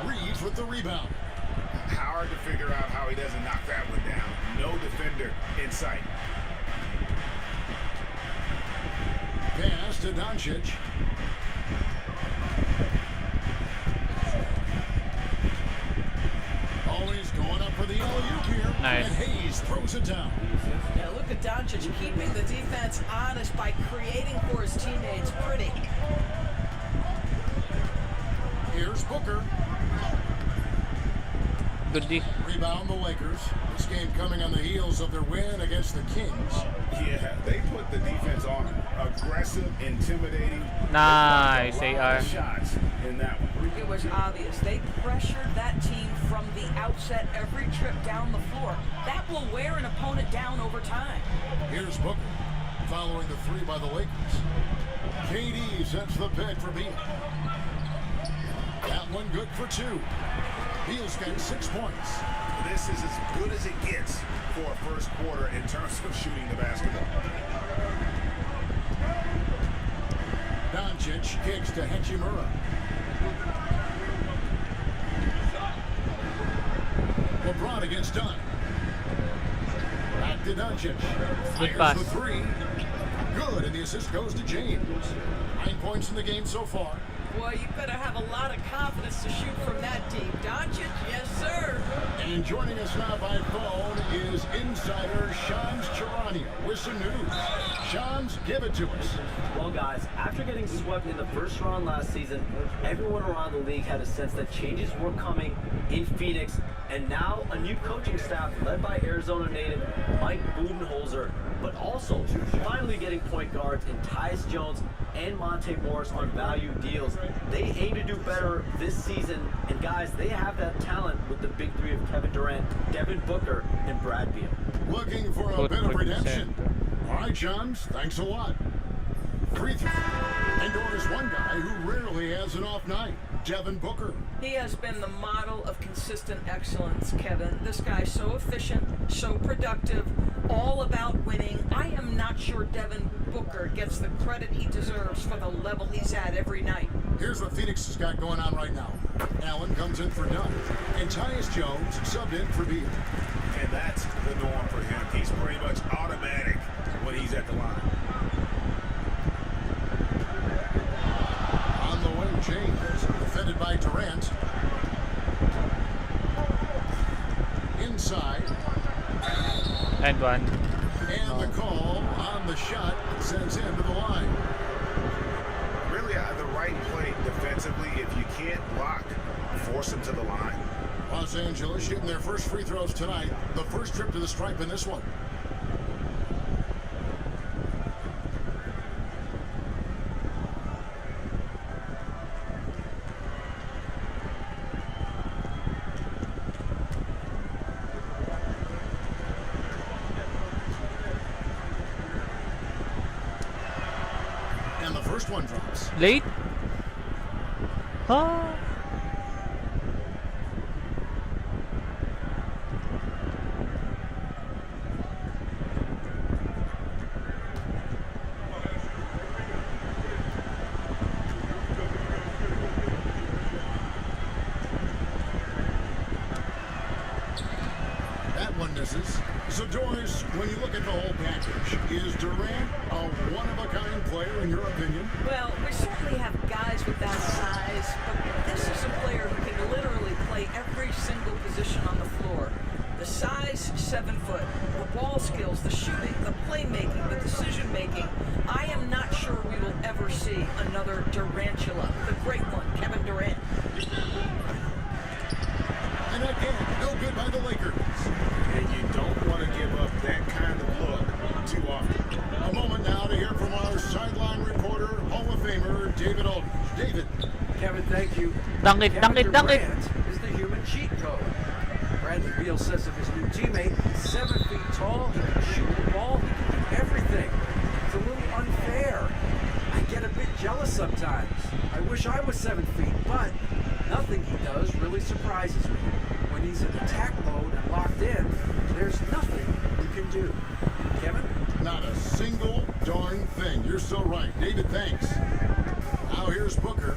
Reeves with the rebound. Hard to figure out how he doesn't knock that one down. No defender in sight. Pass to Doncic. Always going up for the alley-oop here. Nice. And Hayes throws it down. Now look at Doncic keeping the defense honest by creating for his teammates. Pretty. Here's Booker. Good D. Rebound the Lakers. This game coming on the heels of their win against the Kings. Yeah, they put the defense on him. Aggressive, intimidating. Nice, They blocked a lot AR. of shots in that one. It was obvious. They pressured that team from the outset every trip down the floor. That will wear an opponent down over time. Here's Booker. Following the three by the Lakers. KD sets the pick for Beal. That one good for 2. Beal's got 6 points. This is as good as it gets for a first quarter in terms of shooting the basketball. Doncic kicks to Hachimura. LeBron against Dunn. Back to Doncic. Good Fires pass. the 3. Good, and the assist goes to James. 9 points in the game so far. Boy, you better have a lot of confidence to shoot from that deep. Doncic, yes, sir. And joining us now by phone is insider Shams Charania with some news. Shams, give it to us. Well, guys, after getting swept in the first round last season, everyone around the league had a sense that changes were coming in Phoenix, and now a new coaching staff led by Arizona native Mike Budenholzer, but also finally getting point guards in Tyus Jones and Monte Morris on value deals. They aim to do better this season, and guys, they have that talent with the big three of Kevin Durant, Devin Booker, and Brad Beal. Looking for a bit of redemption. All right, Shams, thanks a lot. Free throw. And there's one guy who rarely has an off night, Devin Booker. He has been the model of consistent excellence, Kevin. This guy's so efficient, so productive, all about winning. I am not sure Devin Booker gets the credit he deserves for the level he's at every night. Here's what Phoenix has got going on right now. Allen comes in for Dunn, and Tyus Jones subbed in for Beal. And that's the norm for him. He's pretty much automatic when he's at the line. On the wing, James, defended by Durant. Inside. And one. And the call on the shot sends him to the line. Really, the right play defensively. If you can't block, force him to the line. Los Angeles shooting their first free throws tonight. The first trip to the stripe in this one. And the first one drops. Late? Huh? That one misses. So, Doris, when you look at the whole package, is Durant a one-of-a-kind player in your opinion? Well, we certainly have guys with that size, but this is a player who can literally play every single position on the floor. The size, 7 foot. The ball skills, the shooting, the playmaking, the decision-making. I am not sure we will ever see another Durantula. The great one, Kevin Durant. And again, no good by the Lakers. And you don't want to give up that kind of look too often. A moment now to hear from our sideline reporter, Hall of Famer, David Aldridge. David. Kevin, thank you. Dunk it, dunk it, dunk it. Durant is the human cheat code. Bradley Beal says of his new teammate, 7 feet tall, he can shoot the ball, he can do everything. It's a little unfair. I get a bit jealous sometimes. I wish I was 7 feet, but nothing he does really surprises me. When he's in attack mode and locked in, there's nothing you can do. Kevin? Not a single darn thing. You're so right. David, thanks. Now here's Booker.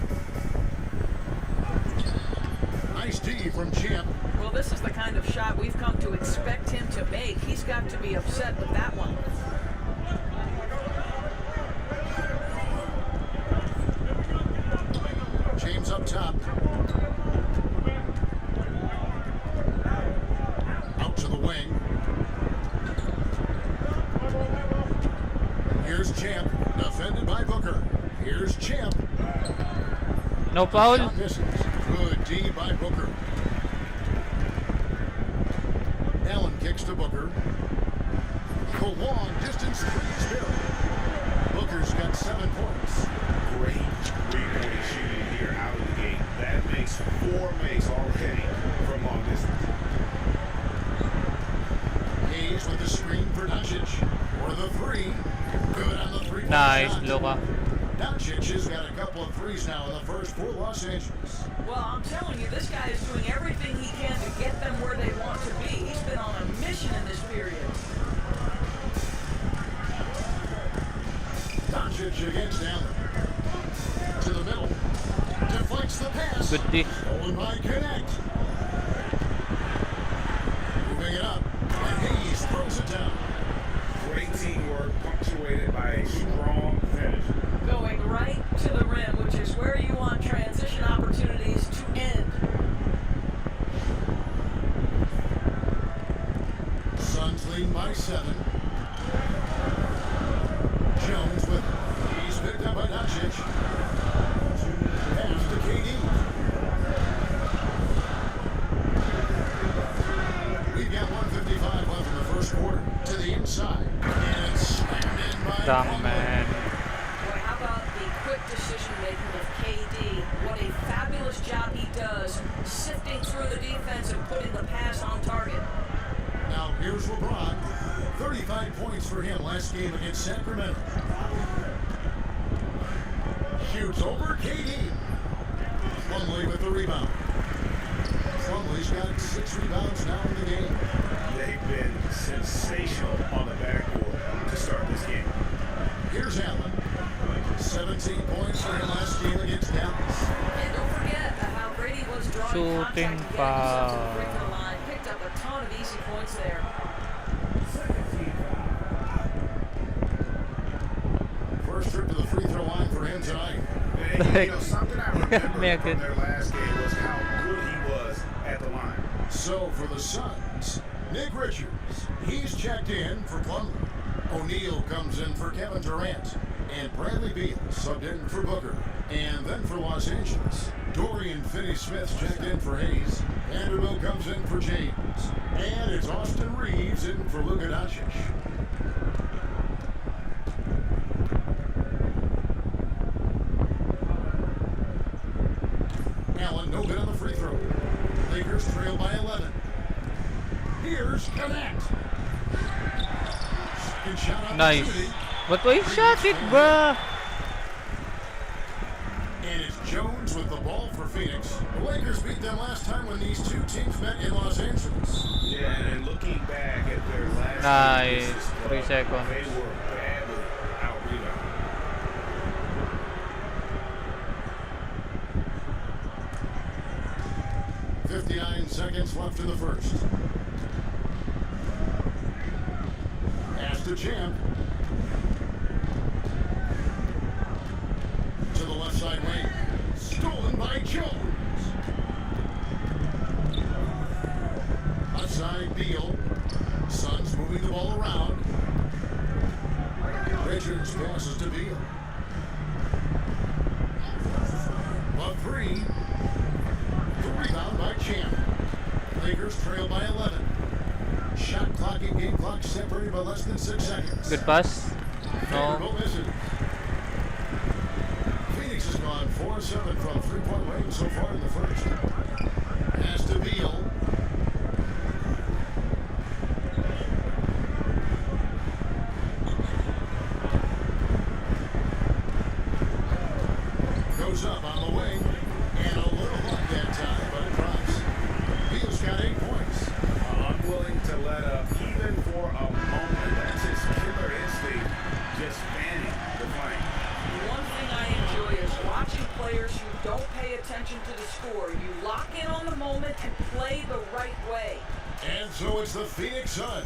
Nice D from Champ. Well, this is the kind of shot we've come to expect him to make. He's got to be upset with that one. James up top. Out to the wing. Here's Champ, defended by Booker. Here's Champ. No foul. Shot misses. Good D by Booker. Allen kicks to Booker. The long distance three is Booker's got 7 points. Great three-point shooting here out of the gate. That makes 4 makes already from long distance. Hayes with the screen for Doncic. For the three. Good on the three. Nice, Luka. Doncic has got a couple of threes now in the first for Los Angeles. Well, I'm telling you, this guy is doing everything he can to get them where they want to be. He's been on a mission in this period. Doncic against Allen. To the middle. Deflects the pass. Good D. Stolen by Connect. Moving it up. And Hayes throws it down. Great teamwork punctuated by a strong finish. Going right to the rim, which is where you want transition. trailing by 7. Jones with it. He's picked up by Doncic. Pass to KD. We've got 1:55 left in the first quarter. To the inside. And it's slammed in by Dumb man. Boy, how about the quick decision making of KD? What a fabulous job he does sifting through the defense and putting the pass on target. Now here's LeBron. 35 points for him last game against Sacramento. Shoots over KD. Plumlee with the rebound. Plumlee's got 6 rebounds now in the game. They've been sensational on the backboard to start this game. Here's Allen. 17 points for him last game against Dallas. And don't forget how Brady was drawing Shooting contact to get himself to the foul. free throw line. Picked up a ton of easy points there. First trip to the free throw line for him tonight. And, you know, something I remember from American. their last game was how good he was at the line. So for the Suns, Nick Richards, he's checked in for Plumlee. O'Neal comes in for Kevin Durant. And Bradley Beal subbed in for Booker. And then for Los Angeles, Dorian Finney-Smith's checked in for Hayes. Vanderbilt comes in for James. And it's Austin Reeves in for Luka Doncic. Allen, no good on the free throw. Lakers trail by 11. Here's Connect. Second shot Nice. opportunity. But we shot it, bruh. And it's Jones with the ball for Phoenix. The Lakers beat them last time when these two teams met in Los Angeles. Yeah, and looking back at their last Nice. game, this is 3 seconds. they were badly out-rebounded. 59 seconds left in the first. Pass to Champ. To the left side wing. Stolen by Jones. Outside Beal. Suns moving the ball around. Richards passes to Beal. A 3. The rebound by Champ. Lakers trail by 11. Shot clock and game clock separated by less than 6 seconds. Good pass. Vanderbilt No. misses. Phoenix has gone 4-7 from three-point range so far in the first. Pass to Beal. Goes up on the wing. And a little luck that time, but it drops. Beal's got 8 points. Unwilling to let up even for a moment. That's his killer instinct, just fanning the flank. One thing I enjoy is watching players who don't pay attention to the score. You lock in on the moment and play the right way. And so it's the Phoenix Suns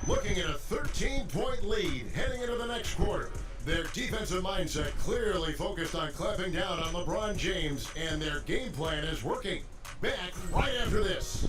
looking at a 13-point lead heading into the next quarter. Their defensive mindset clearly focused on clamping down on LeBron James, and their game plan is working. Back right after this.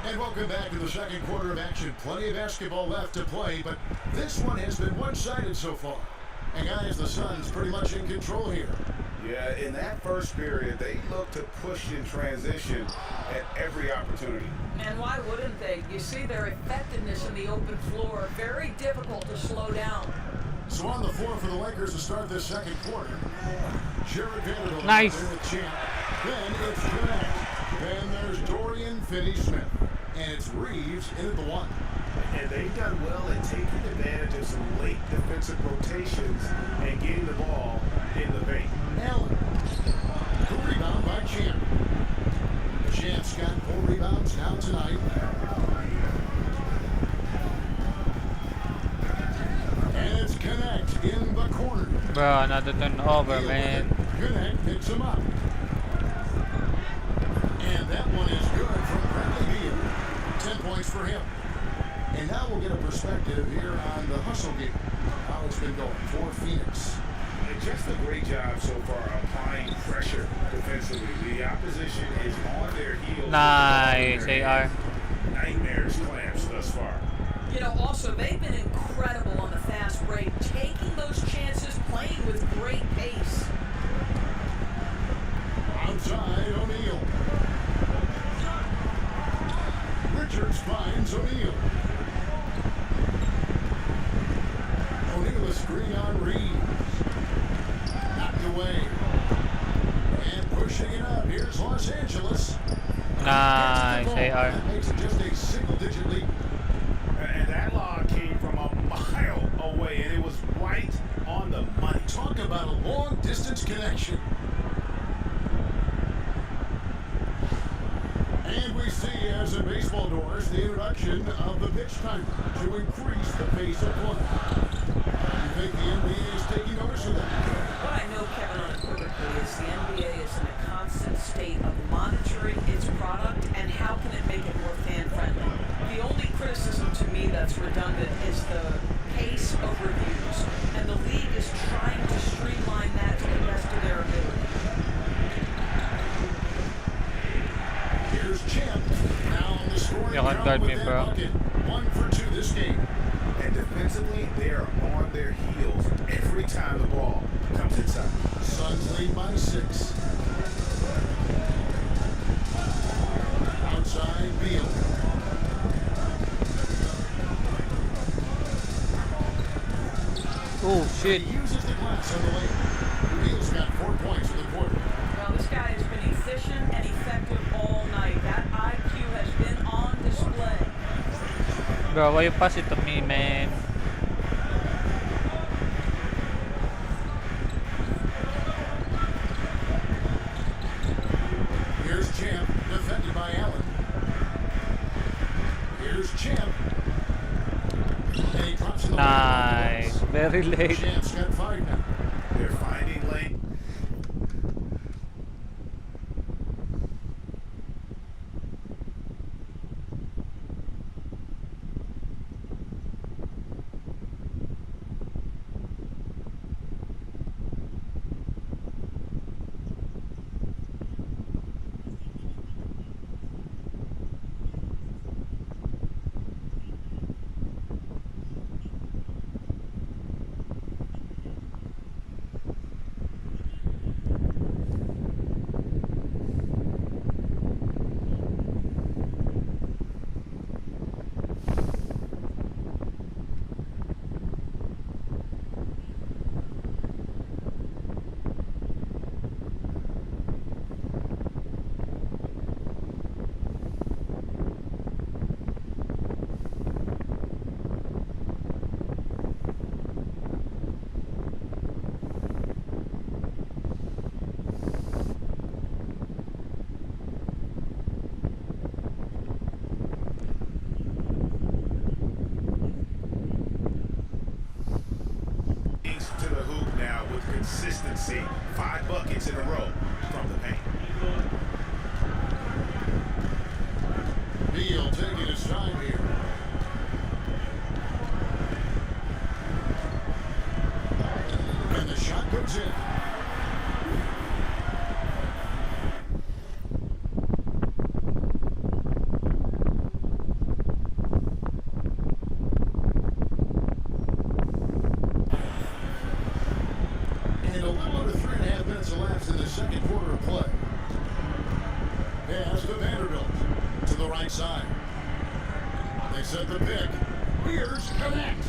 And welcome back to the second quarter of action. Plenty of basketball left to play, but this one has been one-sided so far. And guys, the Suns pretty much in control here. Yeah, in that first period, they looked to push in transition at every opportunity. And why wouldn't they? You see their effectiveness in the open floor. Very difficult to slow down. So on the floor for the Lakers to start this second quarter. Jared Vanderbilt Nice. there with Champ. Then it's Connect. Then there's Dorian Finney-Smith. And it's Reeves in at the 1. And they've done well at taking advantage of some late defensive rotations and getting the ball in the paint. Allen. The rebound by Champ. Champ's got 4 rebounds now tonight. And it's Connect in the corner. Bro, another turnover, man. Connect picks him up. And that one is good from Bradley Beal. points for him. And now we'll get a perspective here on the hustle game. How it's been going for Phoenix. Just a great job so far applying pressure defensively. The opposition is on their heels. Nice, AR. Nightmares clamps thus far. You know, also, they've been incredible on the fast break, taking those chances, playing with great pace. Outside, O'Neal. Richards finds O'Neal. O'Neal is screen on Reed. Knocked away. And pushing it up. Here's Los Angeles. Nice, AR. That makes it just a single-digit lead. And that log came from a mile away, and it was right on the money. Talk about a long-distance connection. And we see, as in baseball doors, the introduction of the pitch timer to increase the pace of play. You think the NBA is taking notice of that? What I know, Kevin, unequivocally is the NBA is in a constant state of monitoring its product and how can it make it more fan-friendly. The only criticism to me that's redundant is the pace of reviews, and the league is trying to streamline that to the best of their ability. Here's Champ. Now on the scoring You can't count guard with me, that bro. bucket. 1 for 2 this game. And defensively, they are on their heels every time the ball comes inside. Suns lead by 6. Outside, Beal. Oh shit. He uses the glass on the lane. Beal's got 4 points in the quarter. Well, this guy has been efficient and effective all night. That IQ has been on display. Bro, why you pass it to me, man? Here's Champ, defended by Allen. Here's Champ. And he drops it away. Nice. Very late. Champ's got 5 now. They're finding lane. To the hoop now with consistency. 5 buckets in a row from the paint. Beal taking his time here. And the shot goes in. And a little over 3.5 minutes elapsed in the second quarter of play. Pass to Vanderbilt to the right side. They set the pick. Here's connect.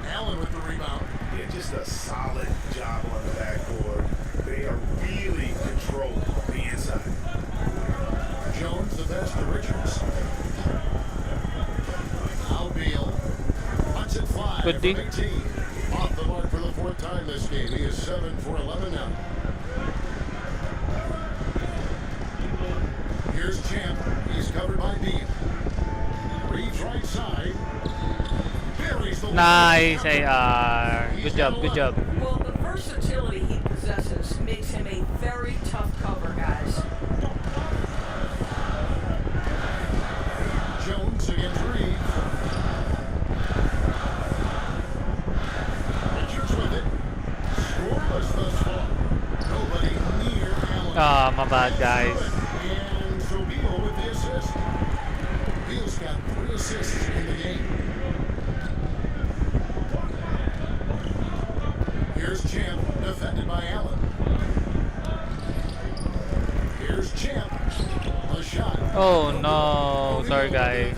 Allen with the rebound. Yeah, just a solid job on the backboard. They are really controlling the inside. Jones the best to Richards. Now Beal. Punts at 5 Good from D. 18. Off the mark for the 4th time this game. He is 7 for 11 now. Here's Champ. He's covered by Beal. Reeves right side. Buries the Nice, AR. Good job, good job. Well, the versatility he possesses makes him a very tough cover, guys. Jones My bad, guys. And so Beal with the assist. Beal's got 3 assists in the game. Here's Champ, defended by Allen. Here's Champ. A shot. Oh no, sorry guys.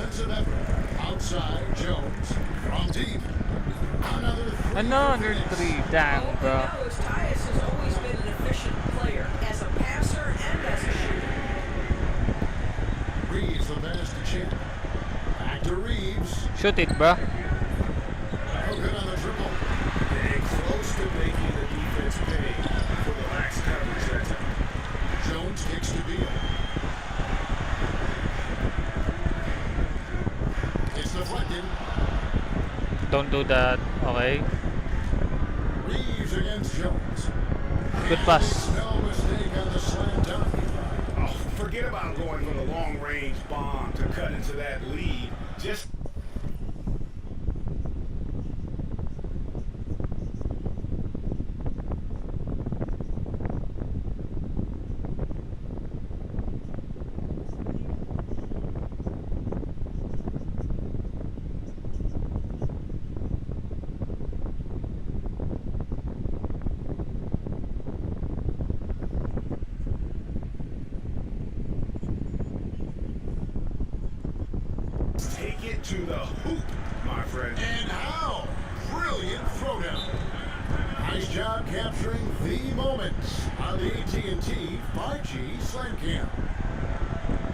Outside Jones from deep. Another 3, damn bro. Tyus has always been an efficient player as a passer and as a shooter. Reeves the pass to Champ. Back to Reeves. Shoot it, bro. Good on the triple. Getting close to making the defense pay for the lax coverage that time. Jones kicks to Beal. It's deflected. Don't do that, okay? Reeves against Jones. Good pass. No mistake on the slam dunk. Oh, forget about going for the long-range bomb to cut into that lead. Just take it to the hoop, my friend. And how? Brilliant throwdown. Nice job capturing the moments on the AT&T 5G Slam Cam.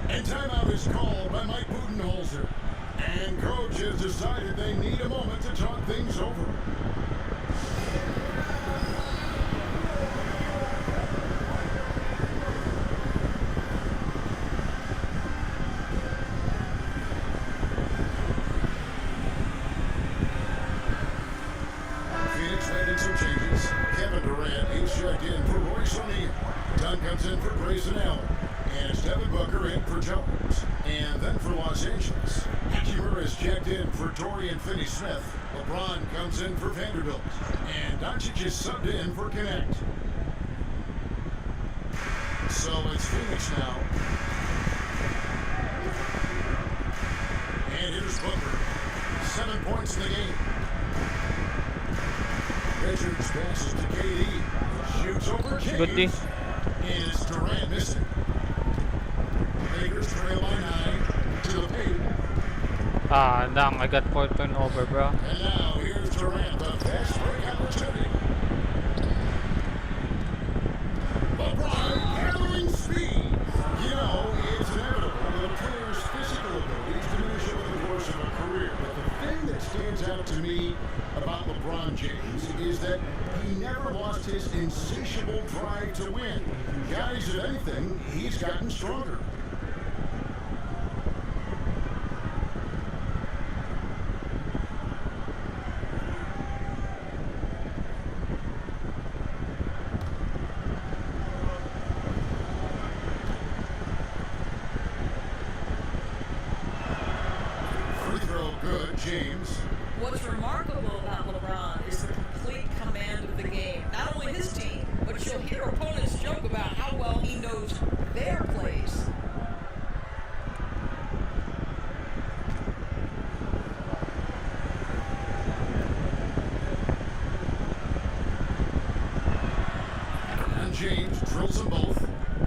And timeout is called by Mike Budenholzer. And coach has decided they need a moment to talk things over. Phoenix making some changes. Kevin Durant, he's checked in for Royce O'Neal. Dunn comes in for Grayson Allen. And it's Devin Booker in for Jones. And then for Los Angeles, Hachimura is checked in for Dorian Finney-Smith. LeBron comes in for Vanderbilt. And Doncic is subbed in for Connect. So it's Phoenix now. And here's Booker. 7 points in the game. Richards passes to KD. Shoots over James. Good D. And it's Durant missing. Lakers trail by 9 to the paint. Ah, damn, I got 4 turnover, bro. And now here's Durant, the fast break opportunity. LeBron handling speed. You know, it's inevitable that a player's physical abilities diminish over the course of a career. But the thing that stands out to me about LeBron James is that he never lost his insatiable drive to win. Guys, if anything, he's gotten stronger. Free throw good, James. What's remarkable about LeBron is the complete command of the game. Not only his team, but you'll hear opponents joke about how well he knows their plays. And James drills them both.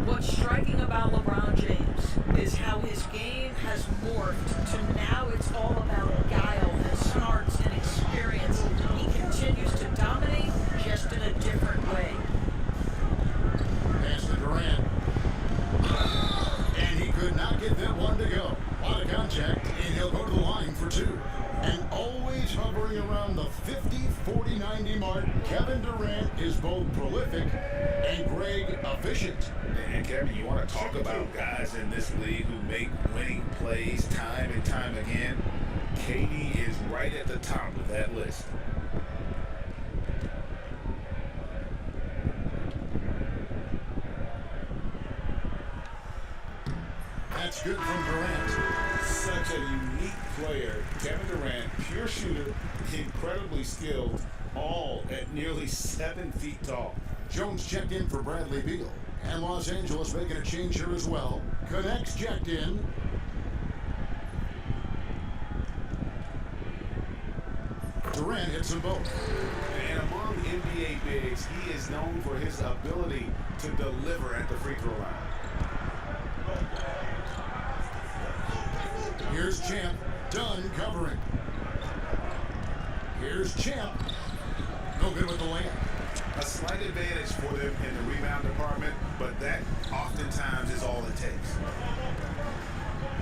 What's striking about LeBron James is how his game has morphed to now it's all about guile and smarts and experience. He continues to dominate, just in a different way. Pass to Durant. And he could not get that one to go. A lot of contact, and he'll go to the line for 2. And always hovering around the 50, 40, 90 mark, Kevin Durant is both prolific and Greg efficient. And Kevin, you want to talk about guys in this league who make winning plays time and time again? KD is right at the top of that list. That's good from Durant. Such a unique player. Kevin Durant, pure shooter, incredibly skilled, all at nearly 7 feet tall. Jones checked in for Bradley Beal. And Los Angeles making a change here as well. Connects checked in. Durant hits them both. And among NBA bigs, he is known for his ability to deliver at the free throw line. Here's Champ, done covering. Here's Champ, no good with the layup. A slight advantage for them in the rebound department, but that oftentimes is all it takes.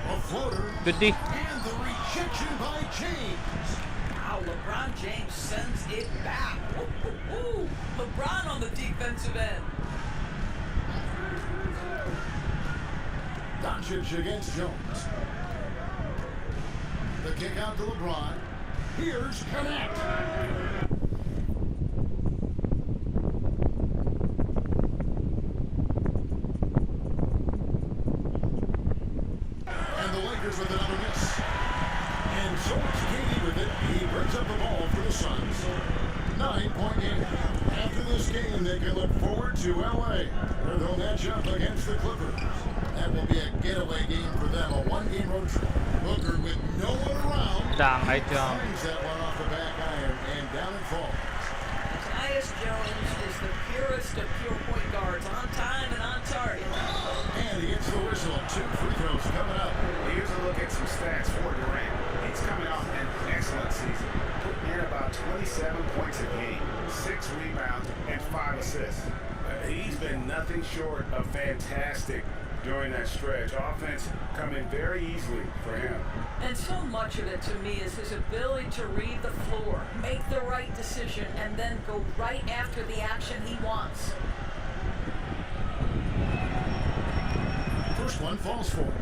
A floater. Good D. And the rejection by James. Wow, LeBron James sends it back. Woo-hoo-hoo. LeBron on the defensive end. Doncic against Jones. The kick out to LeBron. Here's Connect. And the Lakers with another miss. And so it's KD with it. He brings up the ball for the Suns. 9-point game. After this game, they can look forward to LA, where they'll match up against the Clippers. That will be a getaway game for them, a one-game road trip. Booker with no one around. Damn, I jumped. Finds that one off the back iron and down it falls. Tyus Jones is the purest of pure point guards, on time and on target. And he gets the whistle. 2 free throws coming up. Here's a look at some stats for Durant. He's coming off an excellent season, putting in about 27 points a game, 6 rebounds, and 5 assists. He's been nothing short of fantastic during that stretch. Offense coming very easily for him. And so much of it to me is his ability to read the floor, make the right decision, and then go right after the action he wants. First one falls for him.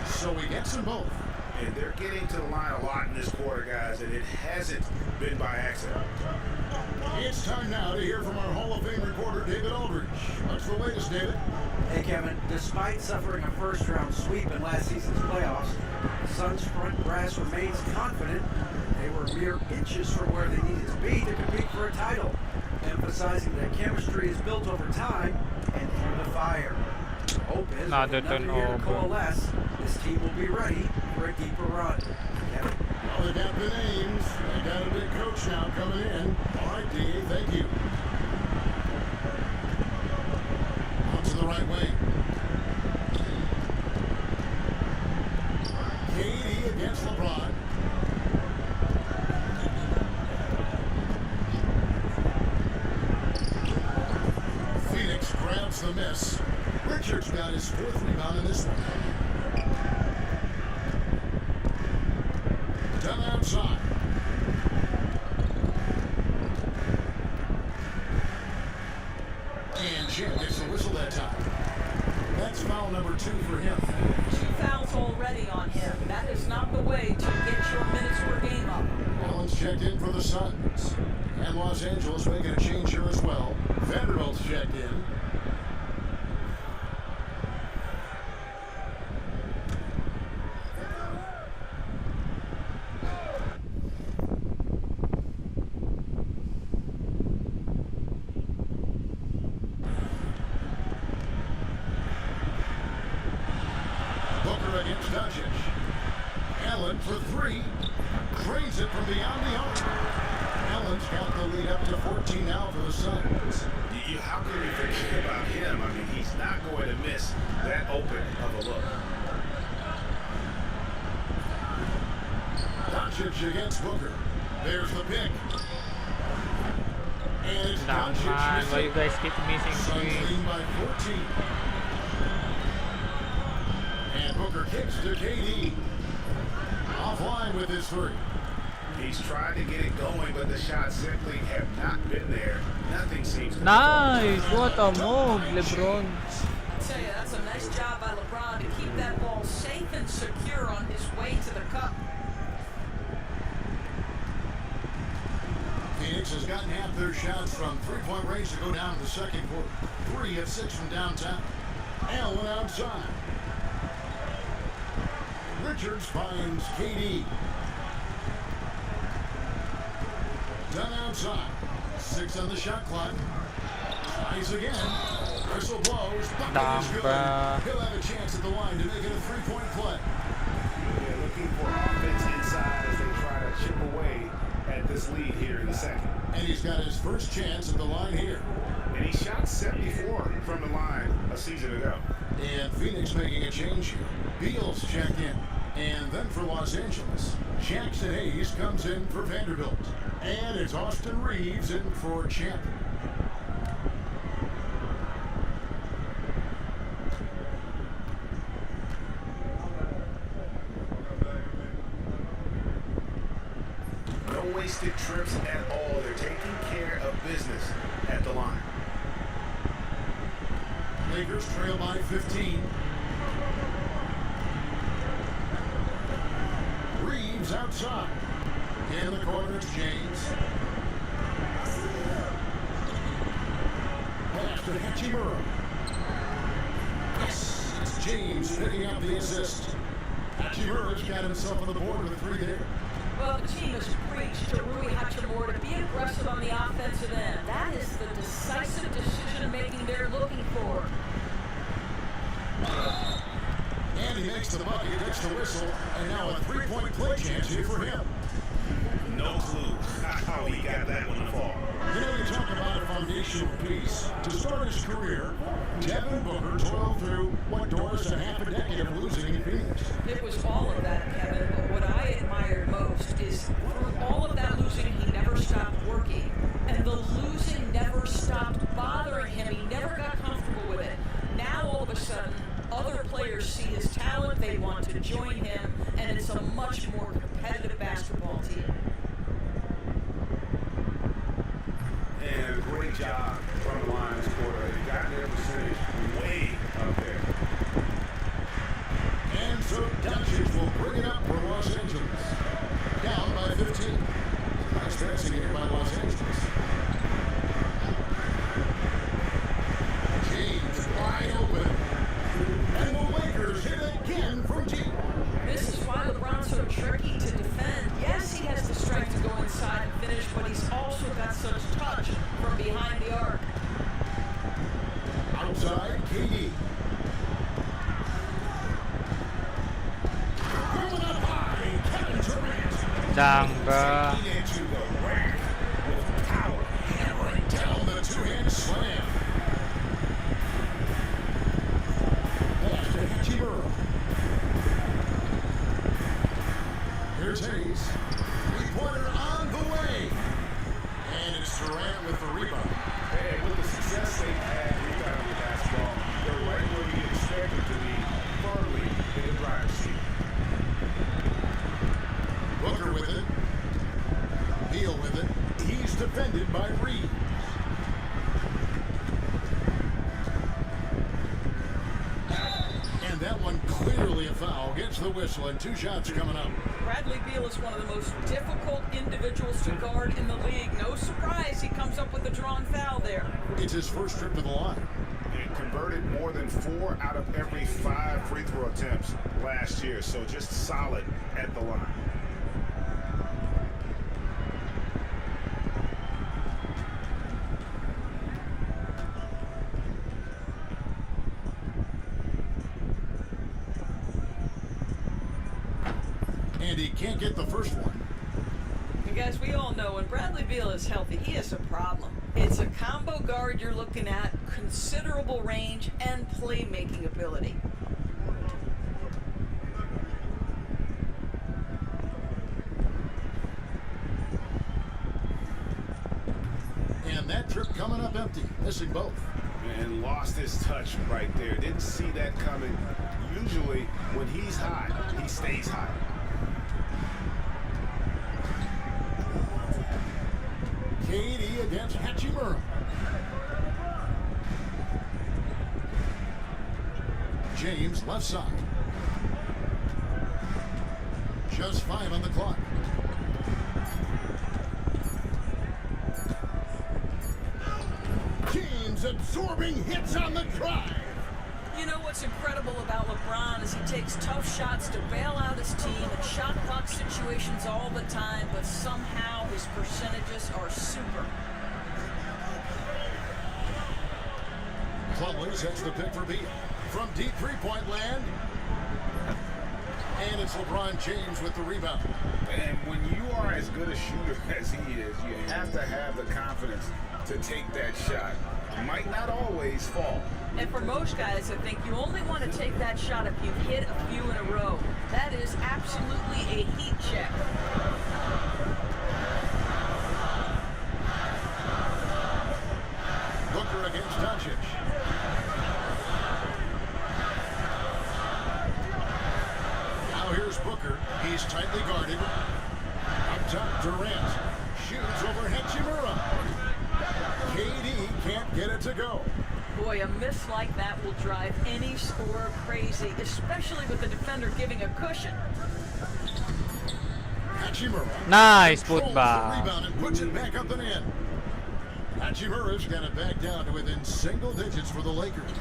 So he gets them both. And they're getting to the line a lot in this quarter, guys, and it hasn't been by accident. It's time now to hear from our Hall of Fame reporter, David Aldridge. What's the latest, David? Hey, Kevin. Despite suffering a first-round sweep in last season's playoffs, the Suns' front brass remains confident they were mere inches from where they needed to be to compete for a title, emphasizing that chemistry is built over time and through the fire. Hope is Nah, with they another year to don't coalesce, this team will be ready for a deeper run. Kevin? Well, they got the names. They got a big coach now coming in. All right, D, thank you. On to the right wing. KD against LeBron. Phoenix grabs the miss. Richards got his 4th rebound in this one. Done outside. And Jim gets the whistle that time. That's foul number 2 for him. 2 fouls already on him. That is not the way to get your minutes per game up. Allen's checked in for the Suns. And Los Angeles making a change here as well. Vanderbilt's checked in. 14 now for the Suns. How can we forget about him? I mean, he's not going to miss that open of a look. Doncic against Booker. There's the pick. And it's Nah, Doncic man, why missing. you guys keep missing Suns three? lead by 14. And Booker kicks to KD. Offline with his three. He's tried to get it going, but the shots simply have not been there. Nothing seems to Nice! What a move, LeBron. I tell you, that's a nice job by LeBron to keep that ball safe and secure on his way to the cup. Phoenix has gotten half their shots from three-point range to go down to the second quarter. 3 of 6 from downtown. Allen outside. Richards finds KD. Done outside. 6 on the shot clock. Tries again. Whistle blows. Bucket is good. He'll have a chance at the line to make it a three-point play. They're looking for offense inside as they try to chip away at this lead here in the second. And he's got his first chance at the line here. And he shot 74 from the line a season ago. And Phoenix making a change here. Beals checked in. And then for Los Angeles, Jackson Hayes comes in for Vanderbilt. And it's Austin Reeves in for Champ. No wasted trips at all. They're taking care of business at the line. Lakers trail by 15. Reeves outside. In the corner, it's James. Pass to Hachimura. Yes, it's James picking up the assist. Hachimura's got himself on the board with 3 there. Well, the team has preached to Rui Hachimura to be aggressive on the offensive end. That is the decisive decision-making they're looking for. And he makes the bucket, gets the whistle, and now a three-point play chance here for him. No clue how he got that one to fall. You know, you talk about a foundational piece. To start his career, Devin Booker toiled through what Doris a half a decade of losing in Phoenix. It was all of that, Kevin, but what I admired most is through all of that losing, he never stopped working. And the losing never stopped bothering him. He never got comfortable with it. Now, all of a sudden, other players see his talent, they want to join him, and it's a much more competitive basketball team. And a great job from the line this quarter. They got their percentage way up there. And so Doncic will bring it up for Los Angeles. Down by 15. Nice passing here by Los Angeles. James wide open. And the Lakers hit again from deep. This is why LeBron's so tricky to defend. Yes, he has the strength to go inside and finish, but he's also got such touch from behind the arc. Outside, KD. Going up high, Kevin Durant. Damn, bro. Into the rack with power, hammering down the two-hand slam. Pass to Hachimura. Here's Hayes. Three-pointer on the way. And it's Durant with the rebound. And with the success they've had rebounding the basketball, they're right where you expect them to be, firmly in the driver's seat. Booker with it. Beal with it. He's defended by Reeves. And that one clearly a foul. Gets the whistle and 2 shots coming up. Bradley Beal is one of the most difficult individuals to guard in the league. No surprise he comes up with a drawn foul there. It's his first trip to the line. And converted more than 4 out of every 5 free throw attempts last year, so just solid at the line. And he can't get the first one. And guys, we all know when Bradley Beal is healthy, he is a problem. It's a combo guard you're looking at, considerable range and playmaking ability. And that trip coming up empty, missing both. And lost his touch right there. Didn't see that coming. Usually, when he's hot, he stays hot. KD against Hachimura. James left side. Just 5 on the clock. James absorbing hits on the drive. You know what's incredible about LeBron is he takes tough shots to bail out his team in shot clock situations all the time, but somehow his percentages are super. Plumlee sets the pick for Beal. From deep three-point land. And it's LeBron James with the rebound. And when you are as good a shooter as he is, you have to have the confidence to take that shot. Might not always fall. And for most guys, I think you only want to take that shot if you've hit a few in a row. That is absolutely a heat check. Booker against Doncic. Now here's Booker. He's tightly guarded. Up top, Durant. Shoots over Hachimura. KD can't get it to go. Boy, a miss like that will drive any scorer crazy, especially with the defender giving a cushion. Hachimura. Nice controls the football. rebound and puts it back up and in. Hachimura's got it back down to within single digits for the Lakers.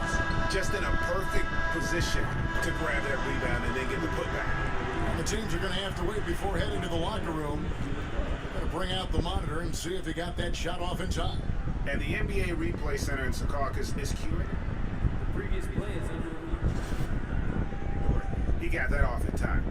Just in a perfect position to grab that rebound and then get the putback. The teams are going to have to wait before heading to the locker room. They're going to bring out the monitor and see if he got that shot off in time. And the NBA Replay Center in Secaucus is queuing. The previous play is under review. He got that off in time.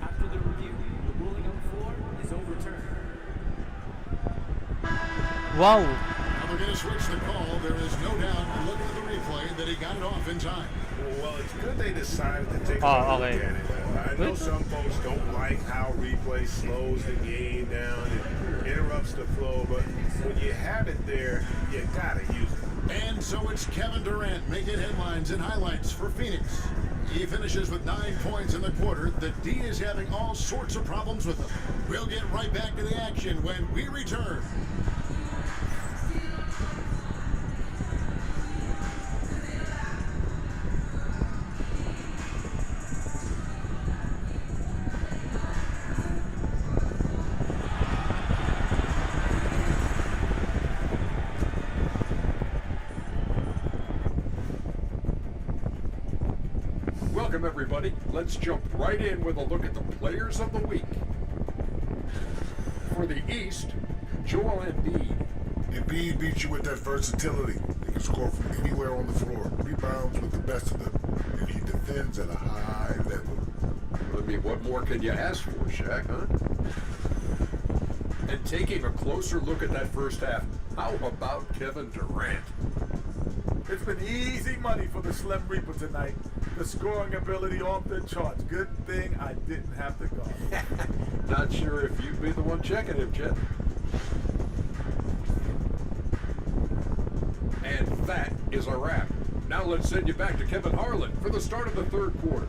After the review, the ruling on the floor is overturned. Wow. Now they're going to switch the call. There is no doubt, looking at the replay, that he got it off in time. Well, it's good they decided to take a Oh, look okay. at it. I know some folks don't like how replay slows the game down and interrupts the flow, but when you have it there, you gotta use it. And so it's Kevin Durant making headlines and highlights for Phoenix. He finishes with 9 points in the quarter. The D is having all sorts of problems with him. We'll get right back to the action when we return. Welcome, everybody. Let's jump right in with a look at the players of the week. For the East, Joel Embiid. Embiid beats you with that versatility. He can score from anywhere on the floor. Rebounds with the best of them. And he defends at a high level. I mean, what more can you ask for, Shaq, huh? And taking a closer look at that first half, how about Kevin Durant? It's been easy money for the Slim Reaper tonight. The scoring ability off the charts. Good thing I didn't have to go. Not sure if you'd be the one checking him, Chet. And that is a wrap. Now let's send you back to Kevin Harlan for the start of the third quarter.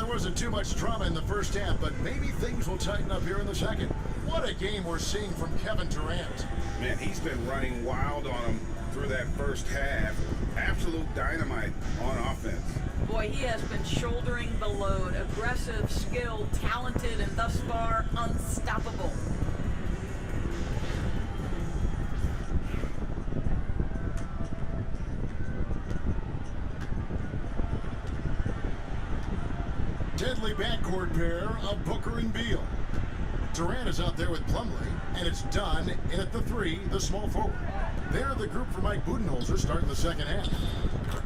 Wasn't too much drama in the first half, but maybe things will tighten up here in the second. What a game we're seeing from Kevin Durant. Man, he's been running wild on him through that first half. Absolute dynamite on offense. Boy, he has been shouldering the load. Aggressive, skilled, talented, and thus far unstoppable. backcourt pair of Booker and Beal. Durant is out there with Plumlee, and it's Dunn in at the 3, the small forward. They're the group for Mike Budenholzer starting the second half.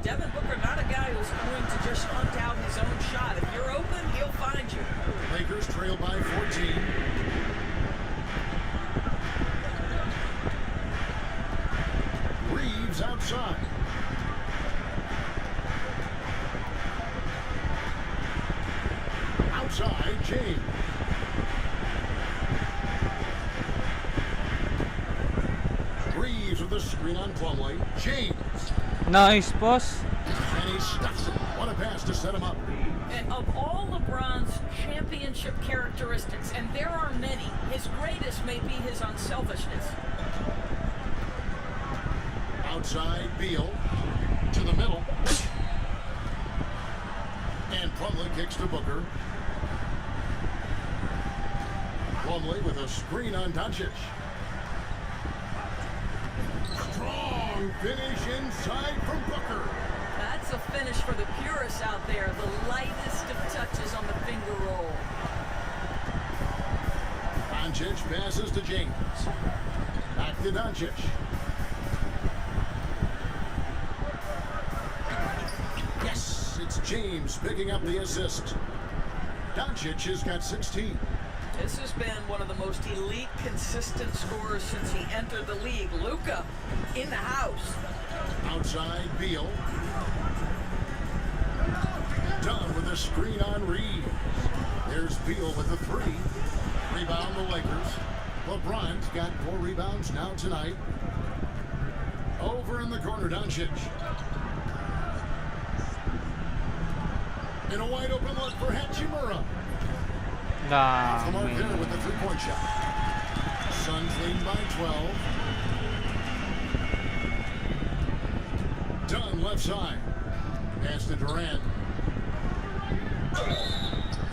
Devin Booker, not a guy who's going to just hunt out his own shot. If you're open, he'll find you. Lakers trail by 14. Reeves outside. Outside, James. Reeves with the screen on Plumlee. James. Nice, boss. And he stuffs it. What a pass to set him up. And of all LeBron's championship characteristics, and there are many, his greatest may be his unselfishness. Outside, Beal. To the middle. And Plumlee kicks to Booker. Plumlee with a screen on Doncic. Strong finish inside from Booker. That's a finish for the purists out there. The lightest of touches on the finger roll. Doncic passes to James. Back to Doncic. Yes, it's James picking up the assist. Doncic has got 16. This has been one of the most elite, consistent scorers since he entered the league. Luka in the house. Outside, Beal. Dunn with a screen on Reeves. There's Beal with the 3. Rebound the Lakers. LeBron's got 4 rebounds now tonight. Over in the corner, Doncic. In a wide open look for Hachimura. Nah, From Mark man. with the 3-point shot. Suns lead by 12. Dunn left side. Pass to Durant.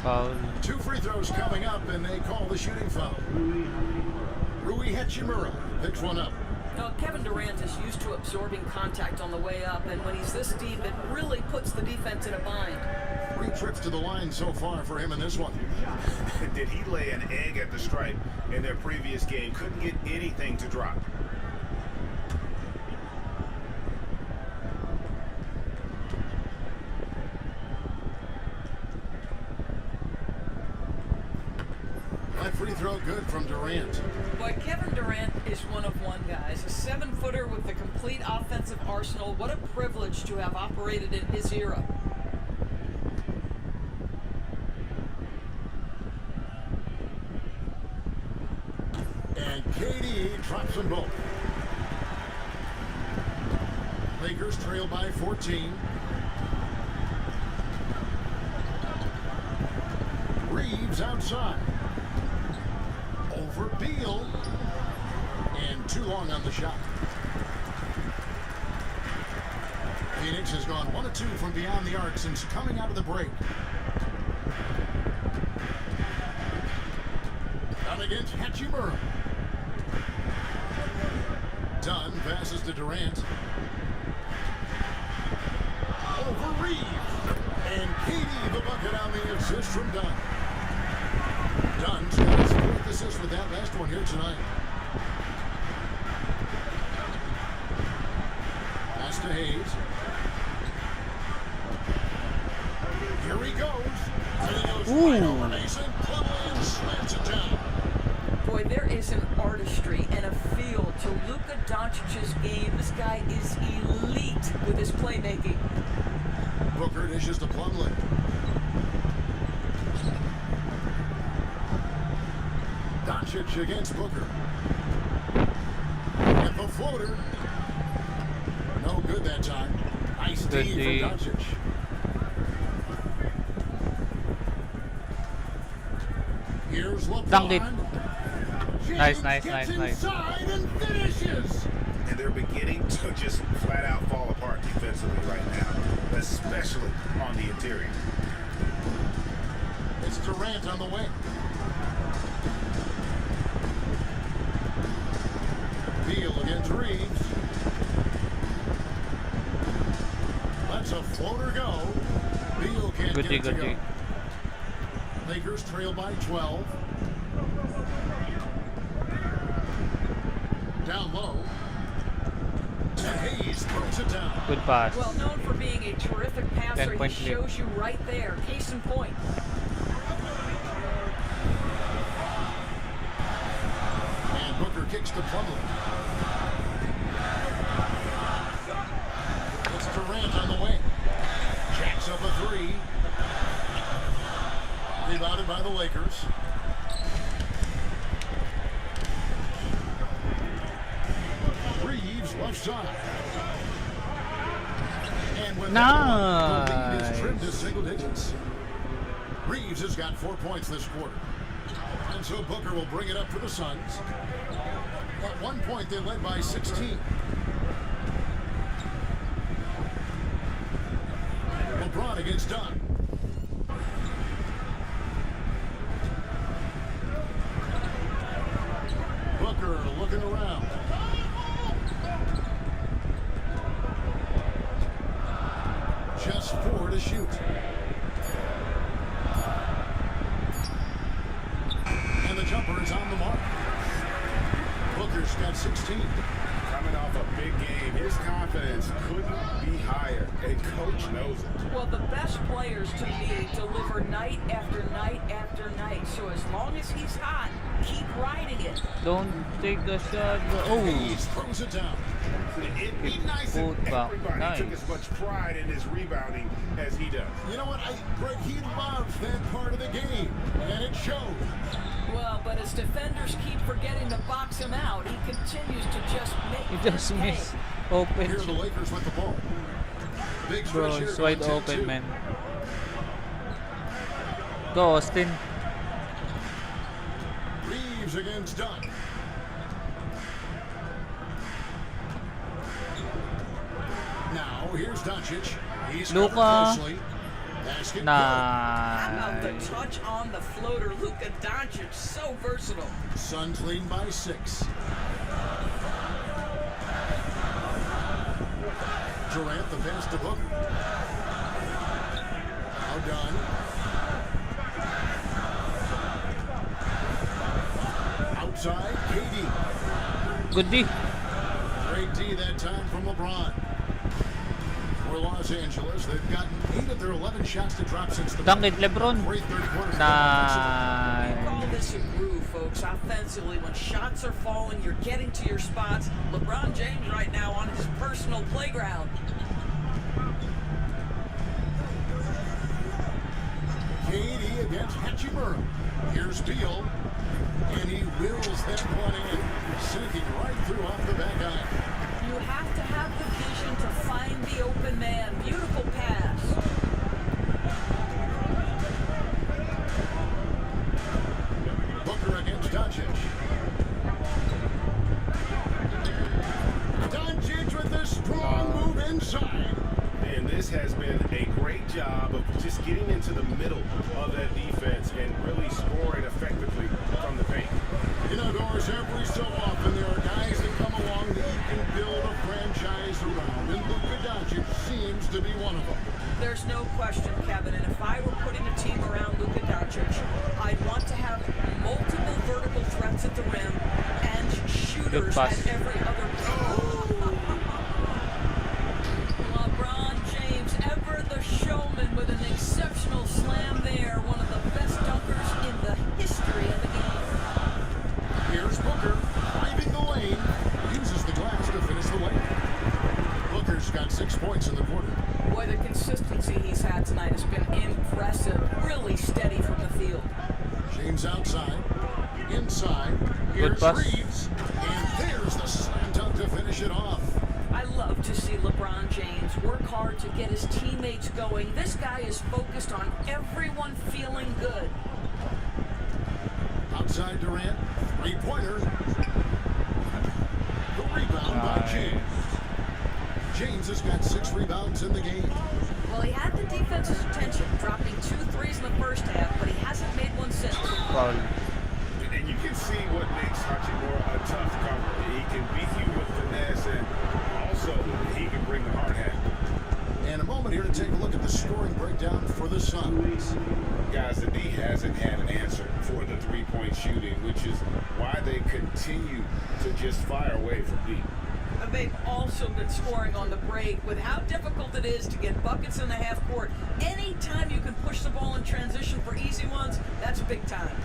Foul. 2 free throws coming up, and they call the shooting foul. Rui Hachimura picks one up. Now, Kevin Durant is used to absorbing contact on the way up, and when he's this deep, it really puts the defense in a bind. 3 trips to the line so far for him in this one. Did he lay an egg at the stripe in their previous game? Couldn't get anything to drop. That free throw good from Durant. Boy, Kevin Durant is one of one, guys. A 7-footer with the complete offensive arsenal. What a privilege to have operated in his era. And KD drops them both. Lakers trail by 14. Reeves outside. Over Beal. And too long on the shot. Phoenix has gone 1 of 2 from beyond the arc since coming out of the break. Down against Hachimura. Dunn passes to Durant. Over Reeves. And KD the bucket on the assist from Dunn. Dunn's got his 4th assist with that last one here tonight. Pass to Hayes. Here he goes. And he goes right over Mason. Plumlee slams it down. Boy, there is an artistry and a feel to Luka Doncic's game. This guy is elite with his playmaking. Booker dishes to Plumlee. Doncic against Booker. And the floater. No good that time. Nice D from Doncic. Here's LeBron. Dunk it. James Nice. gets inside and finishes. And they're beginning to just flat out fall apart defensively right now, especially on the interior. It's Durant on the wing. Beal against Reeves. Lets a floater go. Beal can't get it to go. Lakers trail by 12. Down low. And Hayes throws it down. Good pass. Well, known for being a terrific passer, he 10-point lead. shows you right there. Case in point. And Booker kicks to Plumlee. It's Durant on the wing. Jacks up a three. Rebounded by the Lakers. Reeves left side. And with that, the lead is trimmed to single digits. Reeves has got 4 points this quarter. And so Booker will bring it up for the Suns. At one point, they led by 16. LeBron against Dunn. Booker looking around. Just 4 to shoot. And the jumper is on the mark. Booker's got 16. Coming off a big game, his confidence couldn't be higher. And coach knows it. Well, the best players to me deliver night after night after night. So as long as he's hot, keep riding it. Don't take the shot. Oh, He throws it down. It'd be nice if Good foul. everybody Nice. took as much pride in his rebounding as he does. You know what, Greg, he loves that part of the game, and it shows. Well, but as defenders keep forgetting to box him out, he continues to just make he just his pay. missed. Open. Here are the Lakers with the ball. Big Bro, stretch here it's wide going open, 10-2. man. Go, Austin. Reeves against Dunn. Now, here's Doncic. He's covered Luka. closely. Basket How about the Nice. touch on the floater? Luka Doncic, so versatile. good. Suns lead by 6. Durant, the pass to Booker. Now Dunn. Outside, KD. Good D. Great D that time from LeBron. For Los Angeles, they've gotten 8 of their 11 shots to drop since the Dunk it, LeBron. great third quarter. We Nice. call this a groove, folks. Offensively, when shots are falling, you're getting to your spots. LeBron James right now on his personal playground. KD against Hachimura. Here's Beal, and he wills that one in, sinking right through off the back iron. You have to have the vision to find the open man. Beautiful pass. Booker against Doncic. Doncic with a strong move inside. And this has been a great job of just getting into the middle of that defense and really scoring effectively from the paint. You know, Doris, every so often there are guys that come along that you can build a franchise around, and Luka Doncic seems to be one of them. There's no question, Kevin, and if I were putting a team around Luka Doncic, I'd want to have multiple vertical threats at the rim and shooters pass. at every other. LeBron James, ever the showman, with an exceptional slam there. One of the best dunkers in the history of the game. Here's Booker, driving the lane, uses the glass to finish the lane. Booker's got 6 points in the quarter. Boy, the consistency he's had tonight has been impressive. Really steady from the field. James outside, inside, Good here's pass. Reeves, and there's the slam dunk to finish it off. I love to see LeBron James work hard to get his teammates going. This guy is focused on everyone feeling good. Outside Durant, three-pointer. The rebound by James. James has got 6 rebounds in the game. Well, he had the defense's attention, dropping 2 threes in the first half, but he hasn't made one since. Foul. And you can see what makes Hachimura a tough cover. He can beat you with finesse, and also he can bring the hard hat. And a moment here to take a look at the scoring breakdown for the Suns. Guys, the D hasn't had an answer for the three-point shooting, which is why they continue to just fire away from deep. And they've also been scoring on the break. With how difficult it is to get buckets in the half court, anytime you can push the ball in transition for easy ones, that's big time.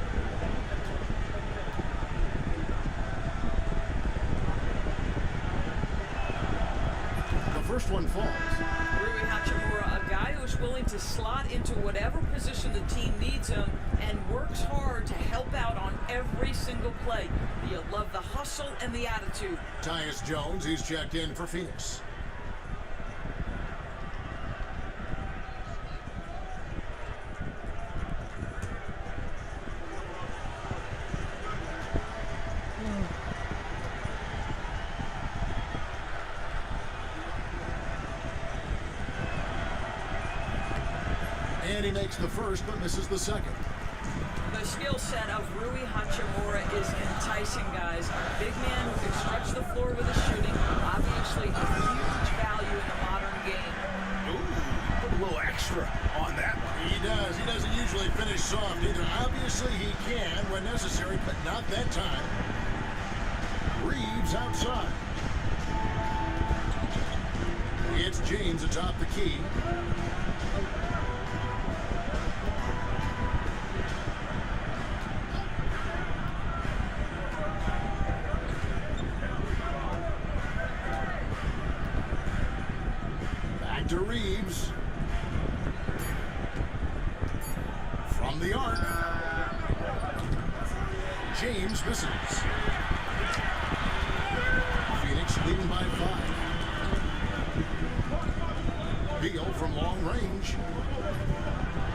The first one falls. Rui Hachimura, a guy who's willing to slot into whatever position the team needs him and works hard to help out on every single play. You love the hustle and the attitude. Tyus Jones, he's checked in for Phoenix. And he makes the first, but misses the second. The skill set of Rui Hachimura is enticing, guys. Big man who can stretch the floor with his shooting. Obviously, a huge value in the modern game. Ooh, put a little extra on that one. He does. He doesn't usually finish soft either. Obviously, he can when necessary, but not that time. Reeves outside. It's James atop the key. To Reeves. From the arc. James misses. Phoenix leading by 5. Beal from long range.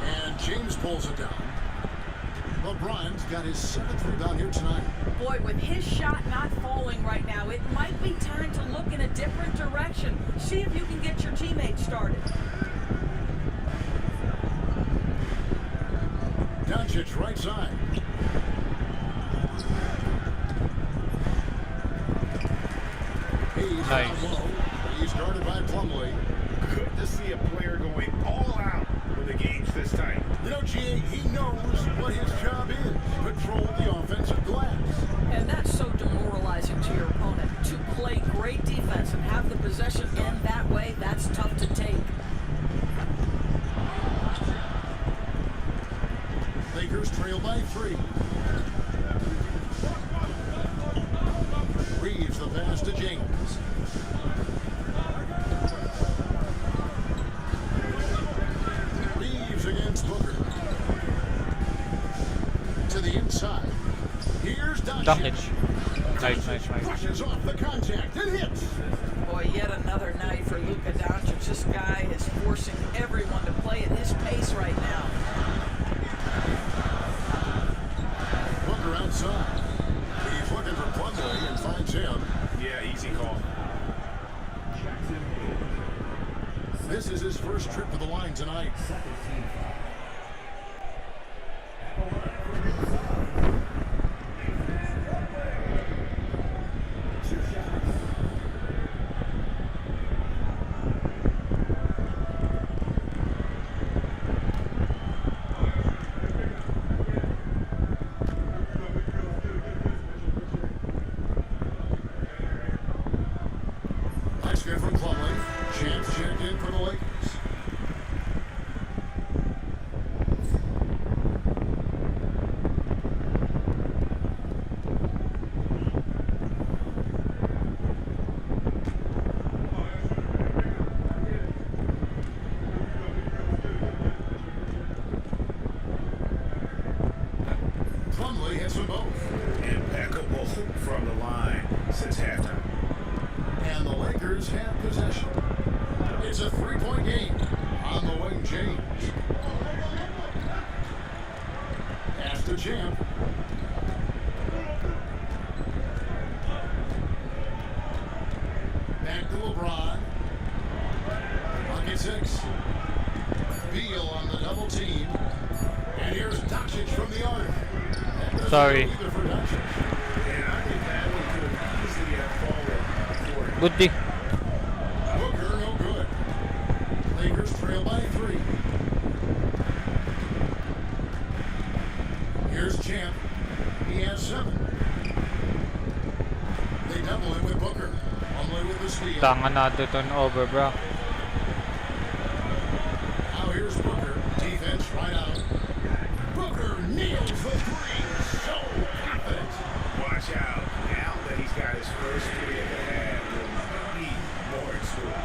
And James pulls it down. LeBron's got his 7th rebound here tonight. Boy, with his shot not falling right now, it might be time to look in a different direction. See if you can get your teammates started. Doncic right side. He's Nice. down low. He's guarded by Plumlee. Good to see a player going all out when the game's this tight. You know, G.A., he knows what his job is. Control the offensive glass. And that's so demoralizing to your opponent. To play great defense and have the possession end that way, that's tough to take. Lakers trail by 3. Reeves the pass to James. Reeves against Booker. To the inside. Here's Doncic. Nice. Brushes off the contact and hits. Boy, yet another night for Luka Doncic. This guy is forcing everyone to play at his pace right now. Booker outside. He's looking for Plumlee and finds him. Yeah, easy call. This is his first trip to the line tonight. Nice good from Plumlee. Chance checked in for the Lakers. Plumlee hits them both. Impeccable from the line since halftime. And the Lakers have possession. It's a 3-point game. On the wing, James. Pass to Champ. Back to LeBron. Bucket 6. Beal on the double team. And here's Doncic from the arc. Sorry. Either for Doncic. And I think that one could have easily have fallen for him. Good D. Booker, no good. 3. Here's Champ. He has 7. They double him with Booker. Only with the steal. Tanga na to turnover, bro. Now here's Booker. Defense right out. Booker nails the 3. So confident. Watch out. Now that he's got his first 3 of the half, he'll need more in store.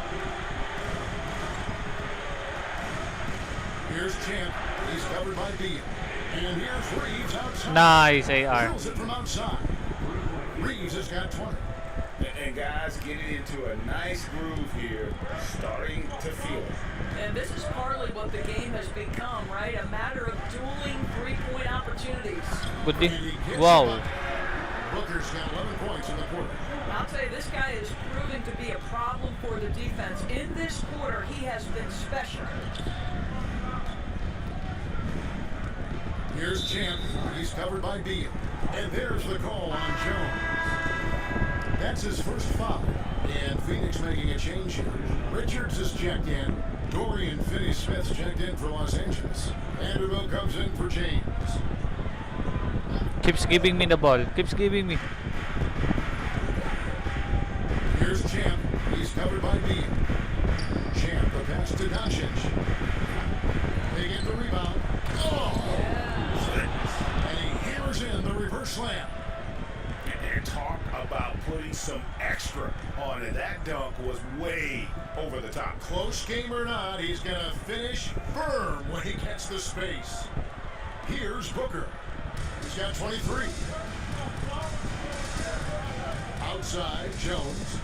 Here's Champ. He's covered by Beal. And here's Reeves outside. Nice AR. Drills it from outside. Reeves has got 20. And guys getting into a nice groove here, starting to feel it. And this is partly what the game has become, right? A matter of dueling three-point opportunities. Wow. Booker's got 11 points in the quarter. I'll tell you, this guy is proving to be a problem for the defense. In this quarter, he has been special. Here's Champ. He's covered by Beal. And there's the call on Jones. That's his first foul. And Phoenix making a change here. Richards is checked in. Dorian Finney-Smith's checked in for Los Angeles. Vanderbilt comes in for James. Keeps giving me the ball. Keeps giving me. Here's Champ. He's covered by Beal. Champ, the pass to Doncic. They get the rebound. Oh! And he hammers in the reverse slam. And talk about putting some extra on it. That dunk was way over the top. Close game or not, he's going to finish firm when he gets the space. Here's Booker. He's got 23. Outside, Jones.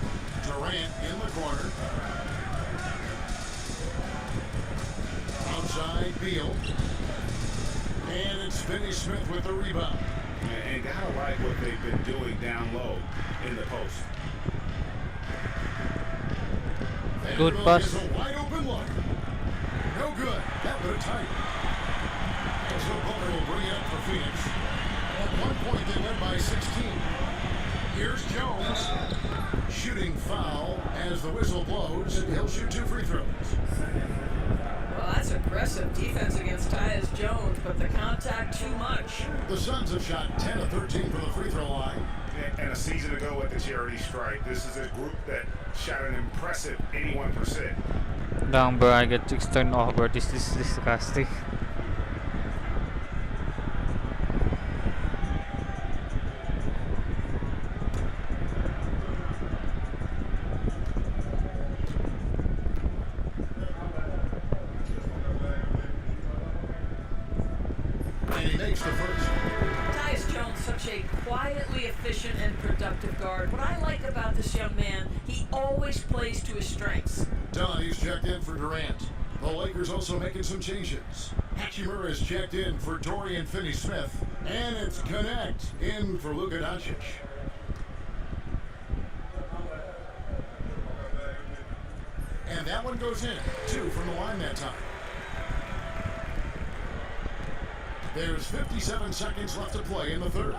Durant in the corner. Outside, Beal. And it's Finney-Smith with the rebound. And gotta like what they've been doing down low in the post. Good pass. A wide open look. No good. That would have tight. And so Booker will bring it up for Phoenix. At one point they led by 16. Here's Jones. Shooting foul as the whistle blows, and he'll shoot 2 free throws. Well, that's aggressive defense against Tyus Jones, but the contact too much. The Suns have shot 10 of 13 from the free throw line. And a season ago at the charity stripe, this is a group that shot an impressive 81%. Damn, bro, I get 6 turnover. This is disgusting. And he makes the first. Tyus Jones, such a quietly efficient and productive guard. What I like about this young man, he always plays to his strengths. Donnie's checked in for Durant. The Lakers also making some changes. Hachimura is checked in for Dorian Finney-Smith. And it's Connect in for Luka Doncic. And that one goes in. 2 from the line that time. There's 57 seconds left to play in the third.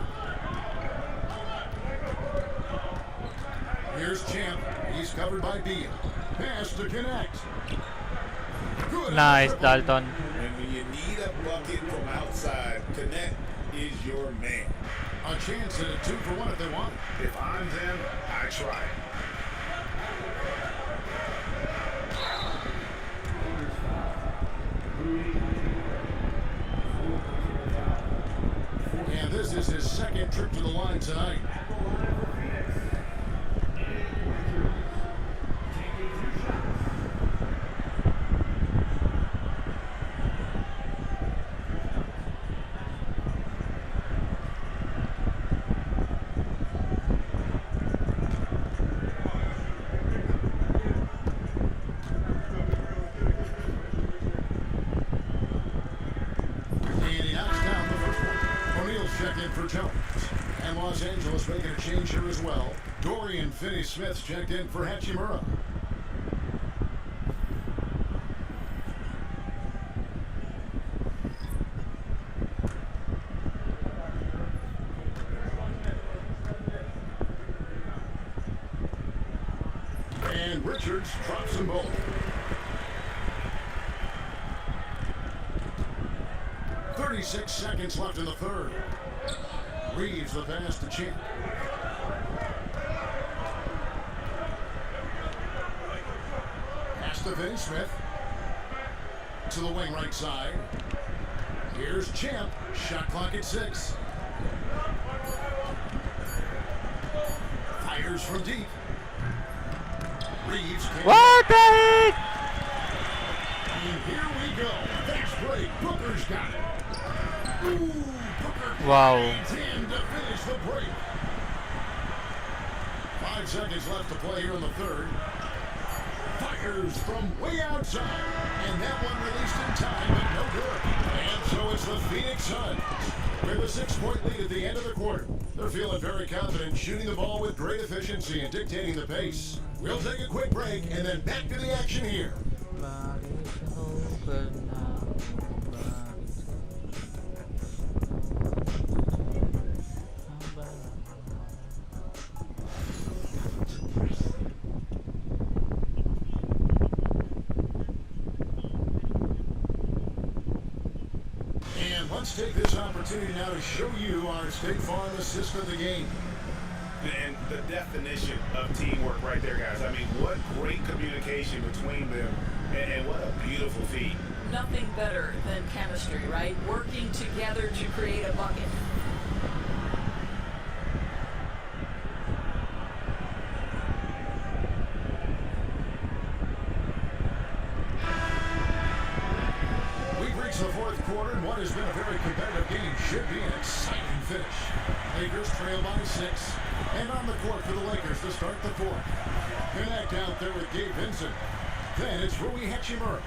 Here's Champ. He's covered by Beal. Pass to Connect. Good. Nice, Dalton. And when you need a bucket from outside, Connect is your man. A chance at a 2 for 1 if they want it. If I'm them, I try it. And this is his second trip to the line tonight. And he knocks down the first one. O'Neal's checked in for Jones. And Los Angeles making a change here as well. Dorian Finney-Smith's checked in for Hachimura. And Richards drops them both. 36 seconds left in the third. Reeves the pass to Champ. Pass to Vinny Smith. To the wing right side. Here's Champ. Shot clock at 6. Fires from deep. Reeves came. What the heck? And here we go. Fast break. Booker's got it. Ooh, Booker Wow. grinds in to finish the break. 5 seconds left to play here in the third. Fires from way outside. And that one released in time, but no good. And so it's the Phoenix Suns with a 6-point lead at the end of the quarter. They're feeling very confident, shooting the ball with great efficiency and dictating the pace. We'll take a quick break and then back to the action here. And let's take this opportunity now to show you our State Farm assist of the game. And the definition of teamwork right there, guys. I mean, what great communication between them, and what a beautiful feat. Nothing better than chemistry, right? Working together to create a bucket. We've reached the fourth quarter, and what has been a very competitive game should be an exciting finish. Lakers trail by 6, and on the court for the Lakers to start the fourth. Connect out there with Gabe Vincent. Then it's Rui Hachimura.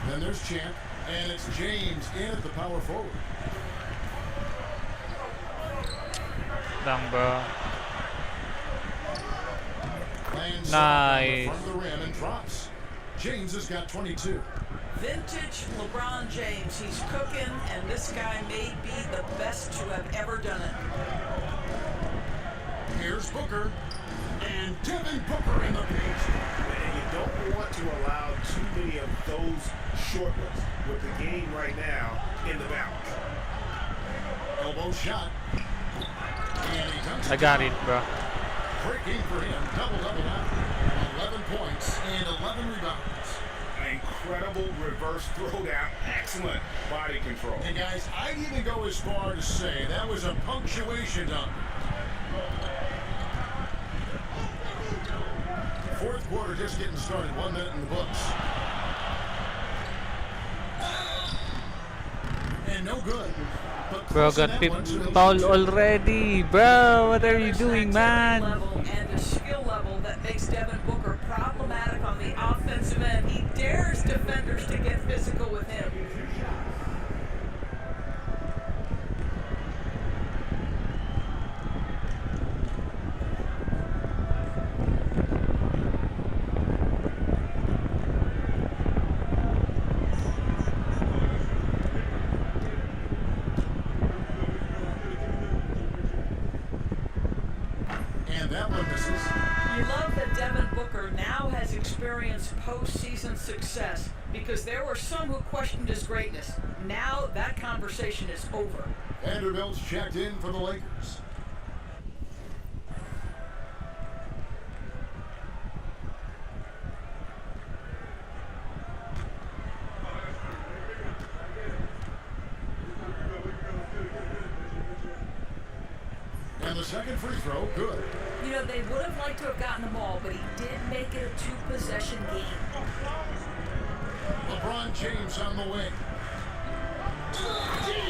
Then there's Champ, and it's James in at the power forward. Dang, bro. Lands Nice. on the front of the rim and drops. James has got 22. Vintage LeBron James. He's cooking, and this guy may be the best to have ever done it. Here's Booker. And Devin Booker in the paint. And you don't want to allow too many of those short ones with the game right now in the balance. Elbow shot. And he dunks I got it, bro. Breaking for him. Double now. 11 points and 11 rebounds. An incredible reverse throwdown. Excellent body control. And guys, I'd even go as far to say that was a punctuation dunk. Fourth quarter just getting started. 1 minute in the books. And no good. But Bro, got foul already. Bro, what are you doing, man? And the skill level that makes Devin Booker problematic on the offensive end. He dares defenders to get physical with him. You love that Devin Booker now has experienced postseason success because there were some who questioned his greatness. Now that conversation is over. Vanderbilt's checked in for the Lakers. And the second free throw, good. You know, they would have liked to have gotten the ball, but he did make it a 2-possession game. LeBron James on the wing.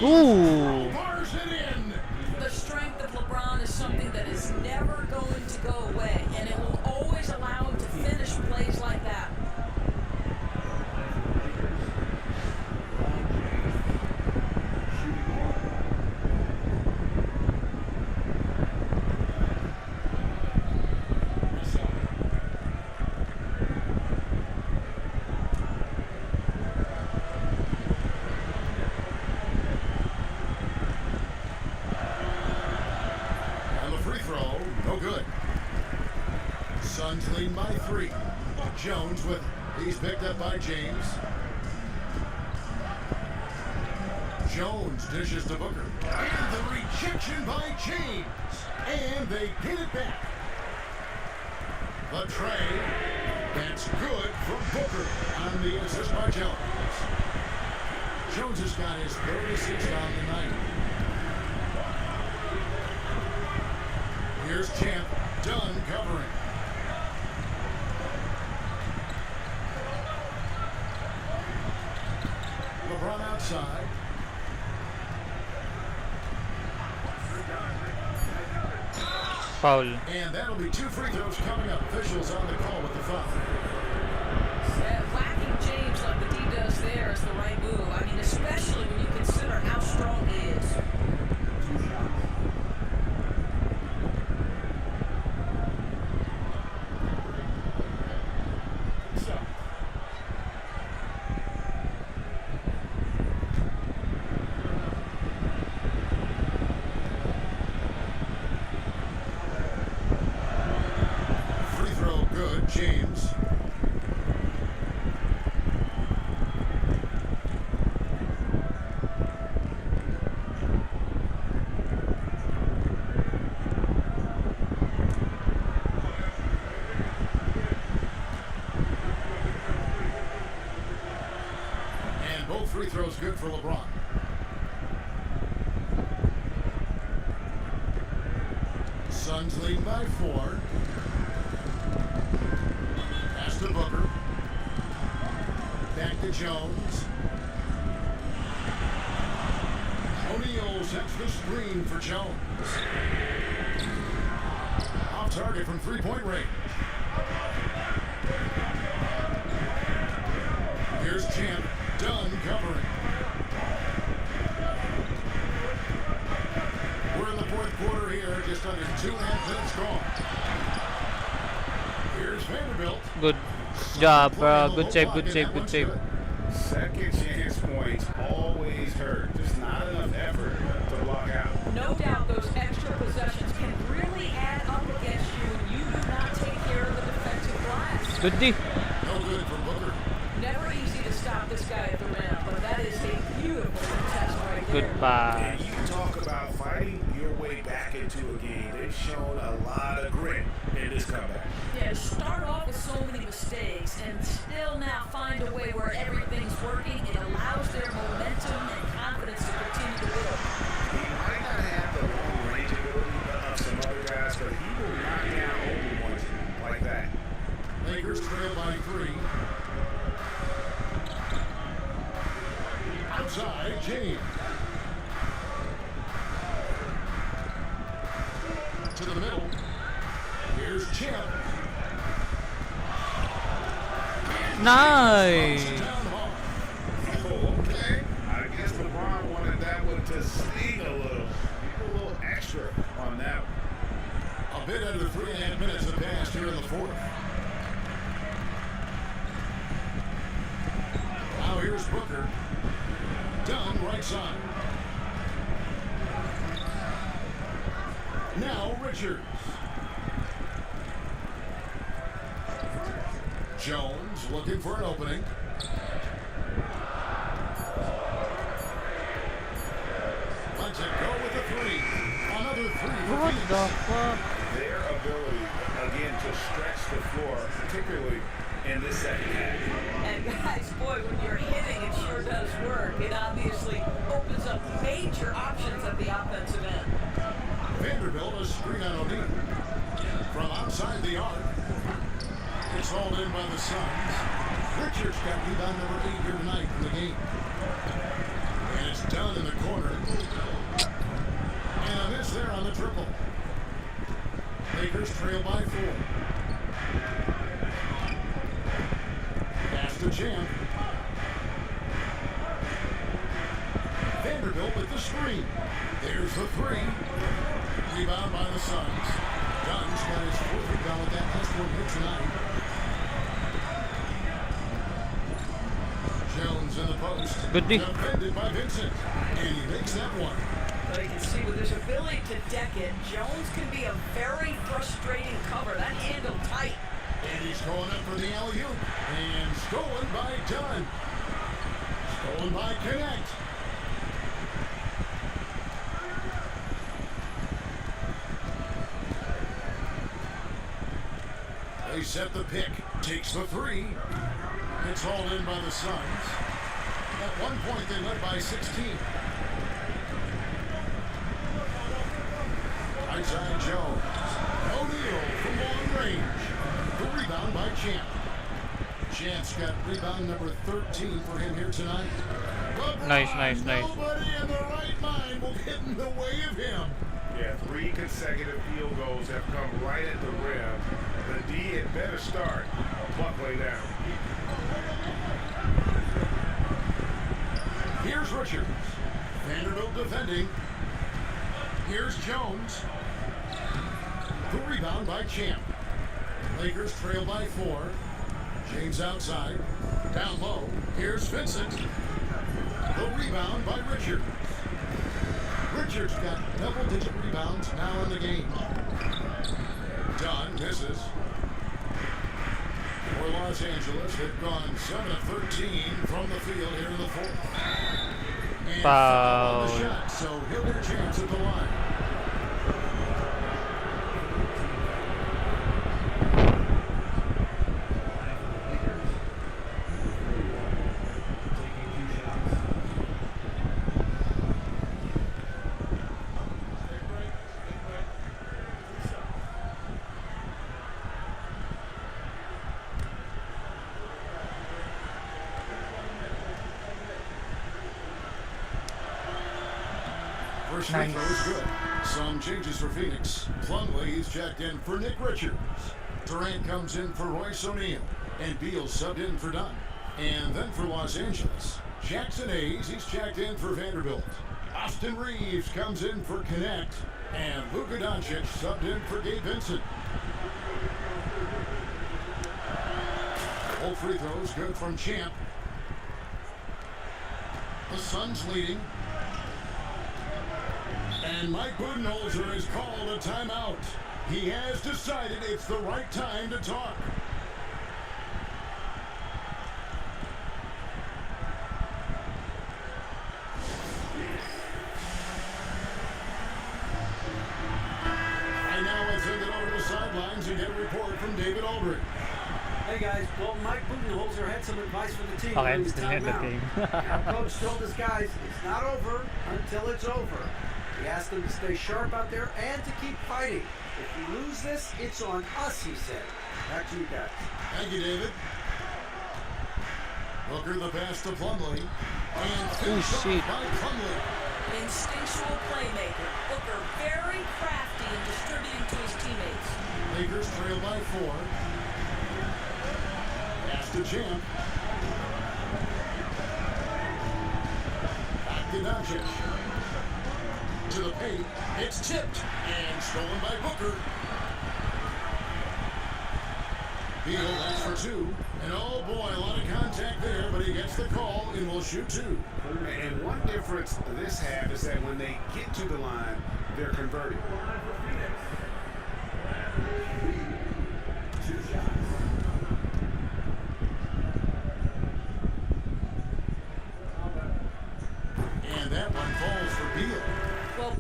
Ooh. Bars it in. The strength of LeBron is something that is never going to go away, and it will always allow him to finish plays like that. Suns lead by 3. Jones with it. He's picked up by James. Jones dishes to Booker. And the rejection by James. And they get it back. The tray. That's good for Booker on the assist by Jones. Jones has got his 36th on the night. Here's Champ. Dunn covering. LeBron outside. Foul. And that'll be 2 free throws coming up. Officials on the call with the foul. Whacking James like the D does there is the right move. I mean, especially when you consider how strong he is. James. And both free throws good for LeBron. Suns leading by 4. To Booker. Back to Jones. O'Neal sets the screen for Jones. Off target from 3-point range. Here's Champ. Dunn covering. We're in the 4th quarter here. Just under 2.5 minutes gone. Here's Vanderbilt. Good job, bro. Good save, good save, good save. Second chance points always hurt. Just not enough effort to block out. No doubt those extra possessions can really add up against you when you do not take care of the defensive glass. Good D. No good for Booker. Never easy to stop this guy at the rim, but that is a beautiful test right there. Good pass. And you talk about fighting your way back into a game. They've shown a lot of grit in this comeback. Yeah, to start off with so many mistakes and still now find a way where everything's working, it allows their momentum and confidence to continue to build. He might not have the long range ability of some other guys, but he will knock down open ones like that. Lakers trail by 3. Outside, James. To the middle. Here's Champ. Nice. Oh, okay. I guess LeBron wanted that one to sting a little. A little extra on that one. A bit under 3.5 minutes have passed here in the 4th. Now here's Booker. Dunn right side. Now Richards. Jones looking for an opening. Lets it go with a 3. Another 3 for What Phoenix. the fuck? Their ability, again, to stretch the floor, particularly in this second half. And guys, boy, when you're hitting, it sure does work. It obviously opens up major options at the offensive end. Vanderbilt a screen on O'Neal. From outside the arc. It's hauled in by the Suns. Richards got rebound number 8 here tonight in the game. And it's down in the corner. And a miss there on the triple. Lakers trail by 4. Pass to Champ. Vanderbilt with the screen. There's the 3. Rebound by the Suns. Dunn's got his 4th rebound with that last one here tonight. Jones in the post. Good D. Defended by Vincent. And he makes that one. But you can see with his ability to deck it, Jones can be a very frustrating cover. That handle tight. And he's going up for the alley-oop. And stolen by Dunn. Stolen by Connect. They set the pick. Takes the three. It's hauled in by the Suns. At one point, they led by 16. Right-side Jones. O'Neal from long range. The rebound by Champ. Champ's got rebound number 13 for him here tonight. Nice. Nobody in their right mind will get in the way of him. Yeah, 3 consecutive field goals have come right at the rim. The D had better start buckling down. Here's Richards. Vanderbilt defending. Here's Jones. The rebound by Champ. Lakers trail by 4. James outside. Down low. Here's Vincent. The rebound by Richards. Richards got double-digit rebounds now in the game. Dunn misses. For Los Angeles, they've gone 7 of 13 from the field here in the fourth. And foul on the shot, so he'll get a chance at the line. First free throw is good. Some changes for Phoenix. Plumlee's checked in for Nick Richards. Durant comes in for Royce O'Neal. And Beal subbed in for Dunn. And then for Los Angeles, Jackson Hayes, he's checked in for Vanderbilt. Austin Reeves comes in for Connect. And Luka Doncic subbed in for Gabe Vincent. Both free throws good from Champ. The Suns leading. And Mike Budenholzer has called a timeout. He has decided it's the right time to talk. And now let's send it over to the sidelines and get a report from David Aldridge. Hey guys, well, Mike Budenholzer had some advice for the team Okay, during his it's the end of the timeout. game. Our coach told his guys it's not over until it's over. He asked them to stay sharp out there and to keep fighting. If we lose this, it's on us, he said. Back to you guys. Thank you, David. Booker the pass to Plumlee. And finished off by Plumlee. Instinctual playmaker. Booker very crafty in distributing to his teammates. Lakers trail by 4. Pass to Champ. Back to Doncic. To the paint. It's tipped and stolen by Booker. Beal, that's for 2. And oh boy, a lot of contact there, but he gets the call and will shoot 2. And one difference this half is that when they get to the line, they're converting. 2 shots. And that one falls for Beal. Well,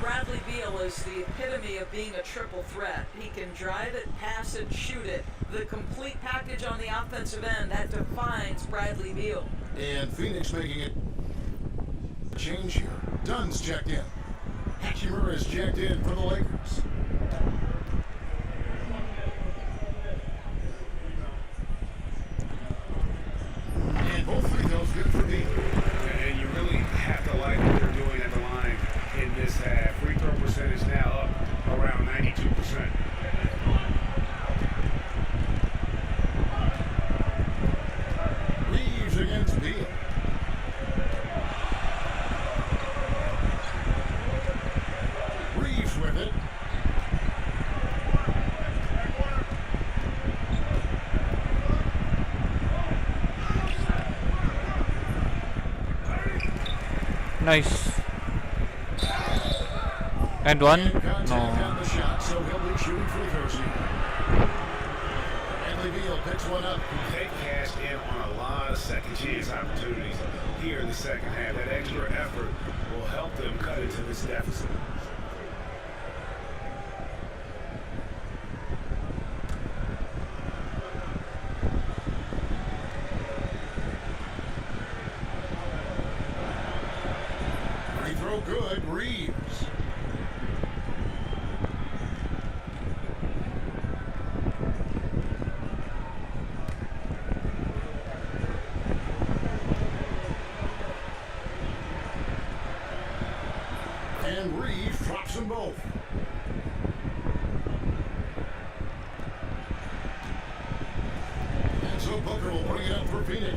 Bradley Beal is the epitome of being a triple threat. He can drive it, pass it, shoot it. The complete package on the offensive end, that defines Bradley Beal. And Phoenix making it a change here. Dunn's checked in. Hachimura is checked in for the Lakers. And both free throws good for Beal. And you really have to like what they're doing at the line in this half. Free throw percentage now up around 92%. Reeves against Beal. Reeves with it. Nice. And one? Contact No. on the shot, so he'll be shooting free throws here. Bradley Beal picks one up. They cashed in on a lot of second chance opportunities here in the second half. That extra effort will help them cut into this deficit. Free throw good, Reeves. And Reeves drops them both. And so Booker will bring it up for Phoenix.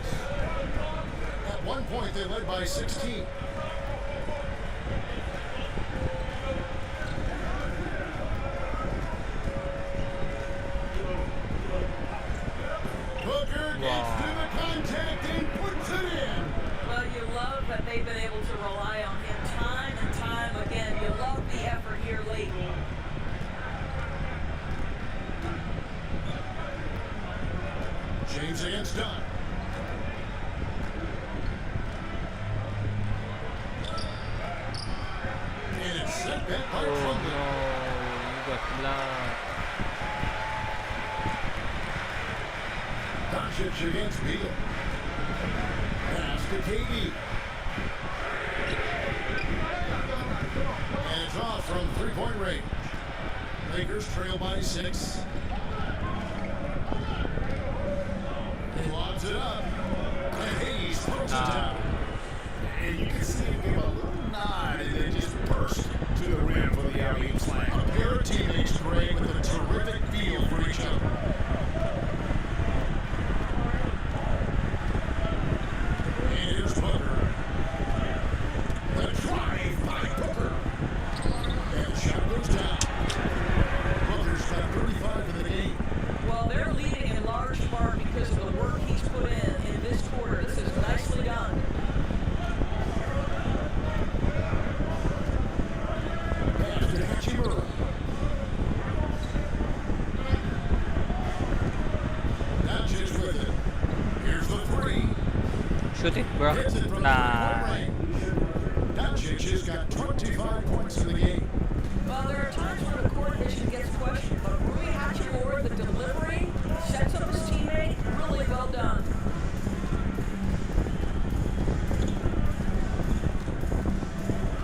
At one point, they led by 16. Booker gets to the contact and puts it in. Well, you love that they've been able to rely on him time and time again. You love the effort here late. James against Dunn. And it's set back by Oh Trumbull. no, you got blood. Doncic against Beal. Pass to KD. And it's off from three-point range. Lakers trail by 6. He lobs it up. And Hayes throws it down. And you can see him give a little nod and then just burst to the rim for the alley-oop slam. A pair of teammates playing with a terrific feel for each other. And here's Booker. The drive by Booker. And the shot goes down. Booker's got 35 in the game. Well, they're leading in large part because of the work he's put in this quarter. This is nicely done. Pass to Hachimura. Doncic with it. Here's the three. Shoot it, bro. Hits it from Nah. three-point range. Doncic has got 25 points in the game. Well, there are times where the coordination gets questioned, but Rui Hachimura, the delivery, sets up his teammate. Really well done.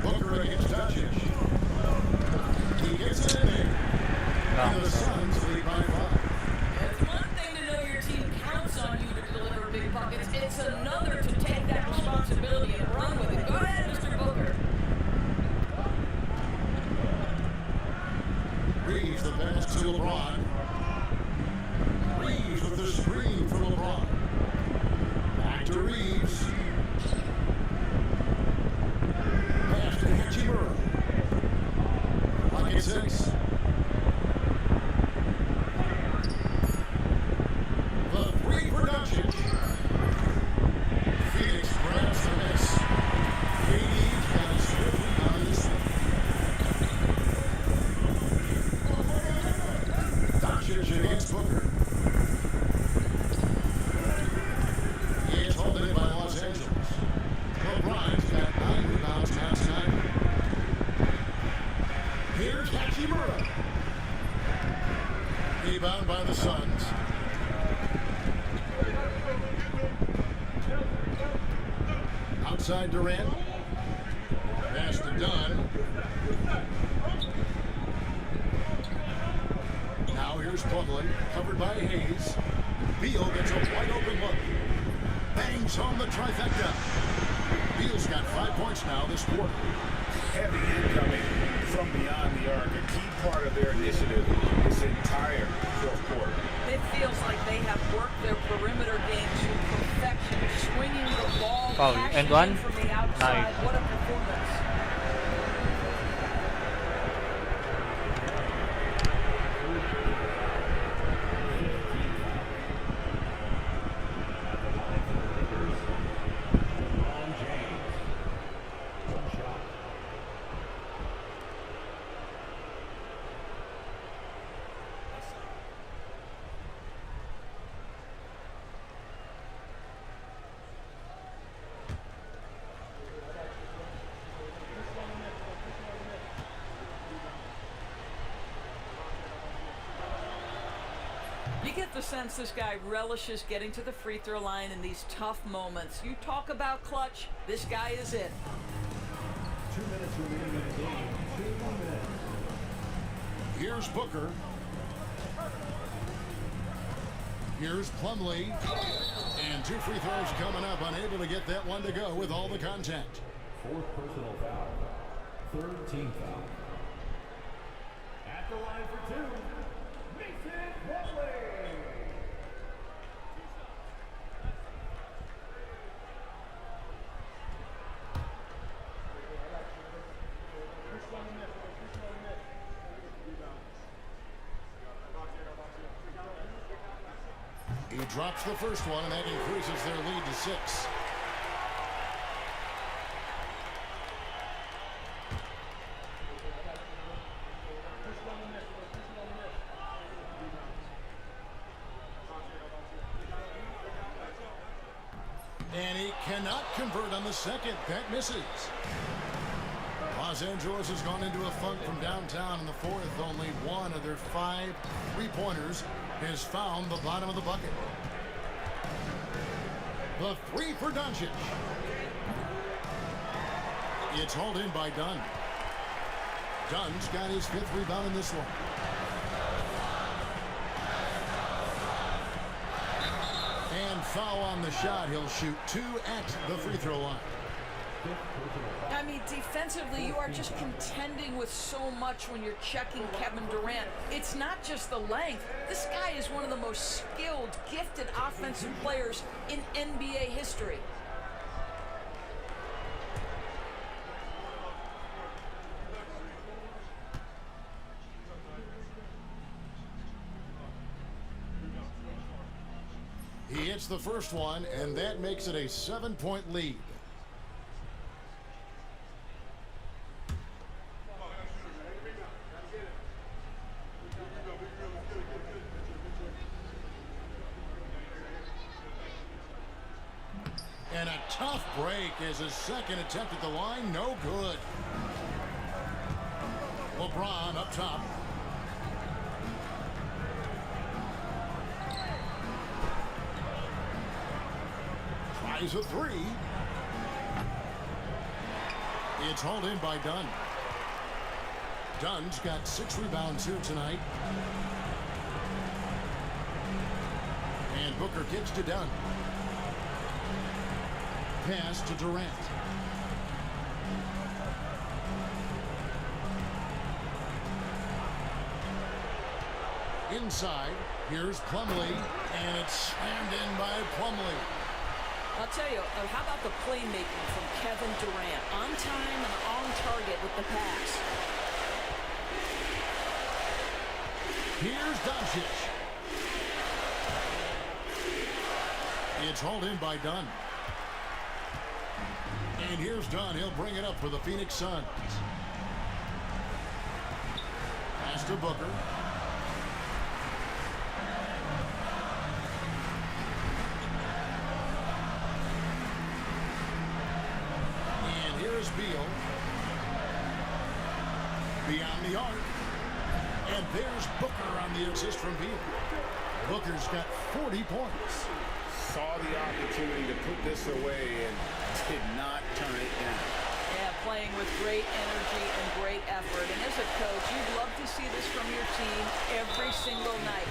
Booker against Doncic. He gets it in there. And the Suns lead by 5. It's one thing to know your team counts on you to deliver big buckets. It's another to take that responsibility and run with it. Go ahead, Mr. Booker. Reeves the pass to LeBron. Reeves with the screen for LeBron. Back to Reeves. Pass to Hachimura. Bucket 6. The three for Doncic. Phoenix grabs the miss. KD's got his fifth rebound this one. Doncic against Booker. It's holding it by Los Angeles. LeBron's got 9 rebounds now tonight. Here's Hachimura. Rebound by the Suns. Outside Durant. Pass to Dunn. Now here's Plumlee, covered by Hayes. Beal gets a wide open look. Bangs home the trifecta. Beal's got 5 points now this quarter. Heavy incoming from beyond the arc, a key part of their initiative this entire fourth quarter. It feels like they have worked their perimeter game to perfection, swinging the ball, Foul. cashing And one. in from the outside. Nice. What a performance. the sense this guy relishes getting to the free throw line in these tough moments. You talk about clutch, this guy is it. 2 minutes remaining in the game. 2 minutes. Here's Booker. Here's Plumlee. And 2 free throws coming up. Unable to get that one to go with all the contact. 4th personal foul. 3rd team foul. At the line for 2, Mason Plumlee. He drops the first one, and that increases their lead to 6. And he cannot convert on the second. That misses. Los Angeles has gone into a funk from downtown in the 4th. Only one of their 5 3-pointers has found the bottom of the bucket. The 3 for Doncic. It's hauled in by Dunn. Dunn's got his 5th rebound in this one. And foul on the shot. He'll shoot 2 at the free throw line. I mean, defensively, you are just contending with so much when you're checking Kevin Durant. It's not just the length. This guy is one of the most skilled, gifted offensive players in NBA history. He hits the first one, and that makes it a 7-point lead. And a tough break as his second attempt at the line, no good. LeBron up top. Tries a 3. It's hauled in by Dunn. Dunn's got 6 rebounds here tonight. And Booker kicks to Dunn. Pass to Durant. Inside, here's Plumlee, and it's slammed in by Plumlee. I'll tell you, how about the playmaking from Kevin Durant? On time and on target with the pass. Here's Doncic. It's hauled in by Dunn. And here's Dunn. He'll bring it up for the Phoenix Suns. Pass to Booker. And here's Beal. Beyond the arc. And there's Booker on the assist from Beal. Booker's got 40 points. Saw the opportunity to put this away and did not turn it down. Yeah, playing with great energy and great effort. And as a coach, you'd love to see this from your team every single night.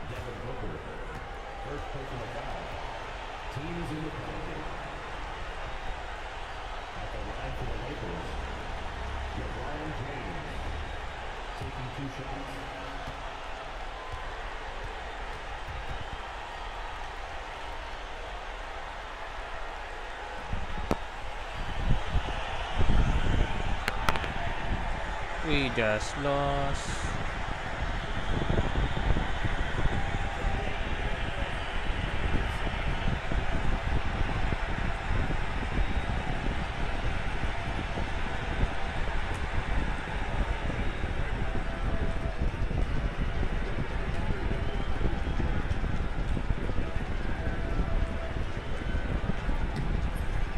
Devin Booker, first personal foul. Team is in the penalty. At the line for the Lakers, LeBron James taking 2 shots. We just lost.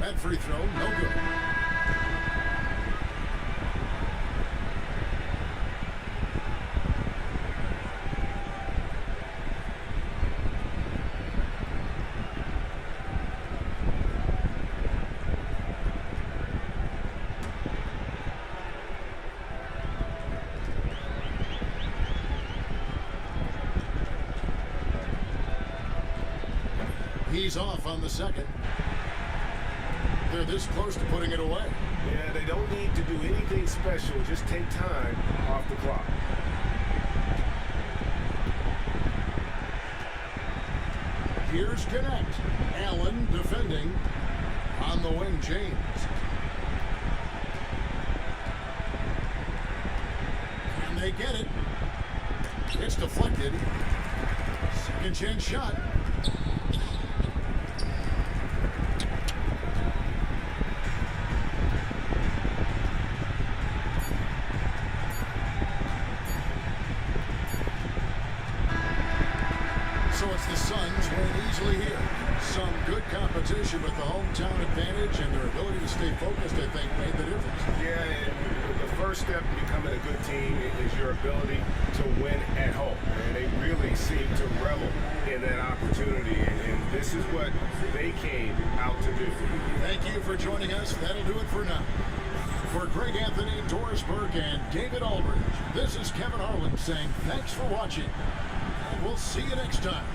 That free throw, no good. He's off on the second. They're this close to putting it away. Yeah, they don't need to do anything special. Just take time off the clock. Here's Connect. Allen defending on the wing, James. And they get it. It's deflected. Second chance shot. So it's the Suns win easily here. Some good compensation, but the hometown advantage and their ability to stay focused, I think, made the difference. Yeah, and the first step in becoming a good team is your ability to win at home. And they really seem to revel in that opportunity, and this is what they came out to do. Thank you for joining us. That'll do it for now. For Greg Anthony, Doris Burke, and David Aldridge, this is Kevin Harlan saying thanks for watching. And we'll see you next time.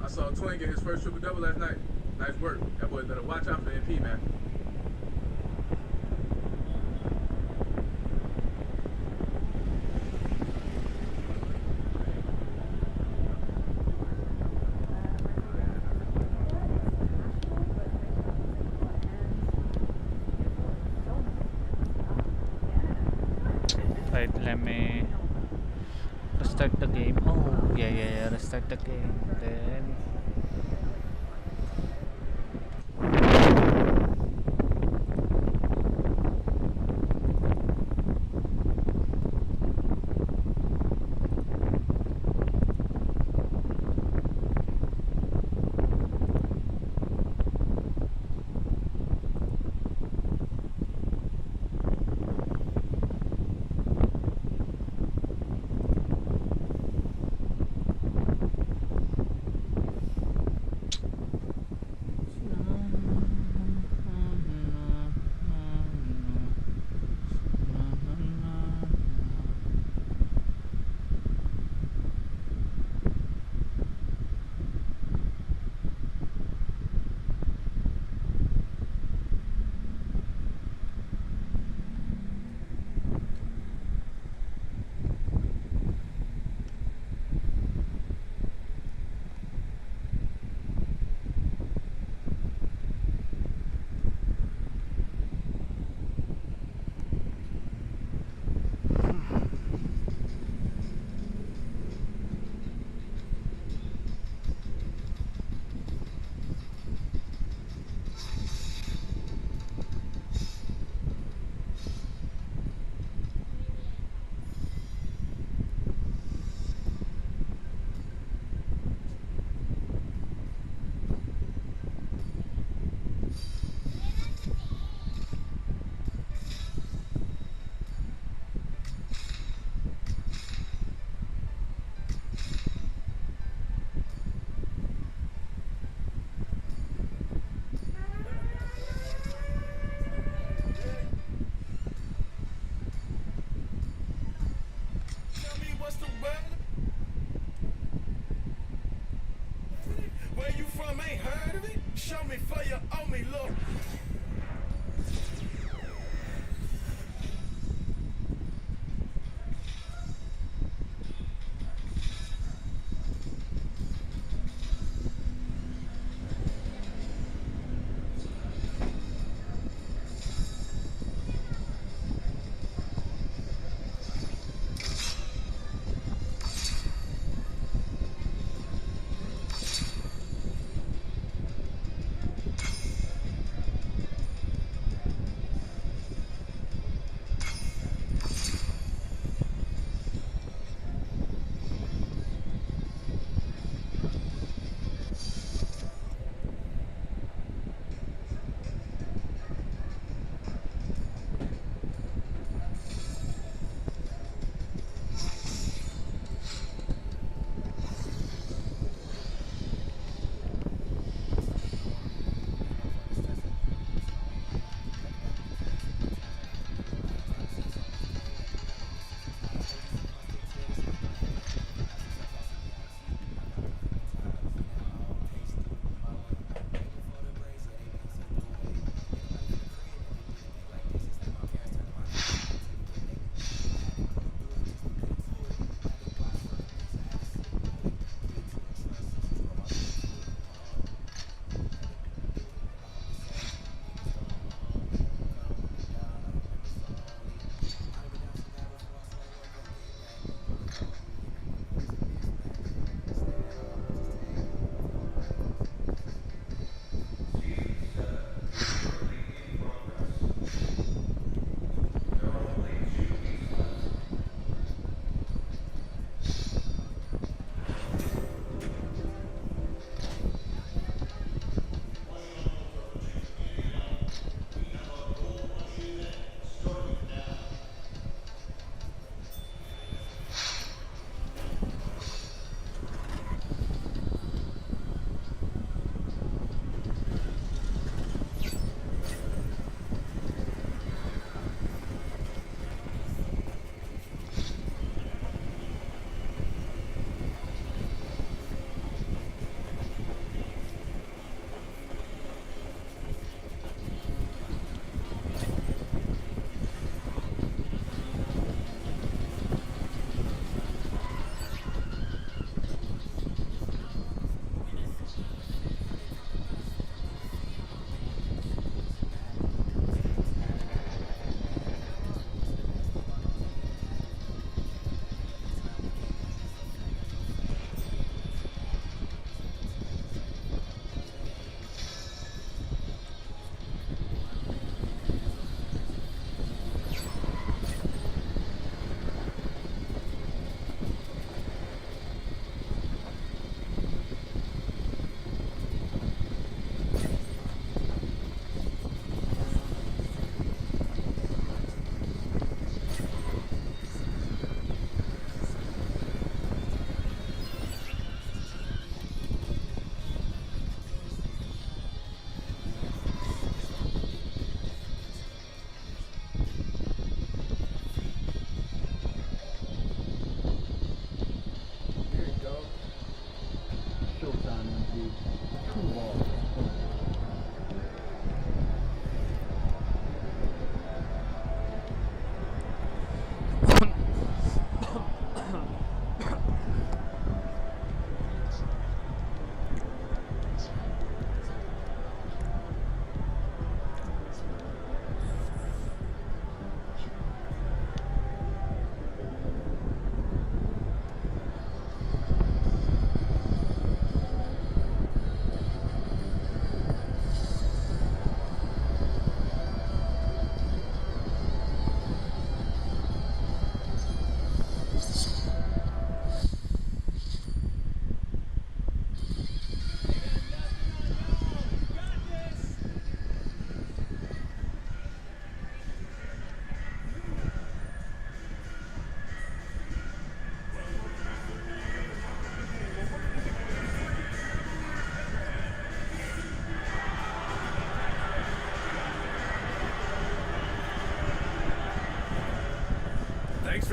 I saw Twin get his first triple-double last night. Nice work. That boy better watch out for the MP, man. Wait, let me restart the game. Oh, yeah, restart the game. Then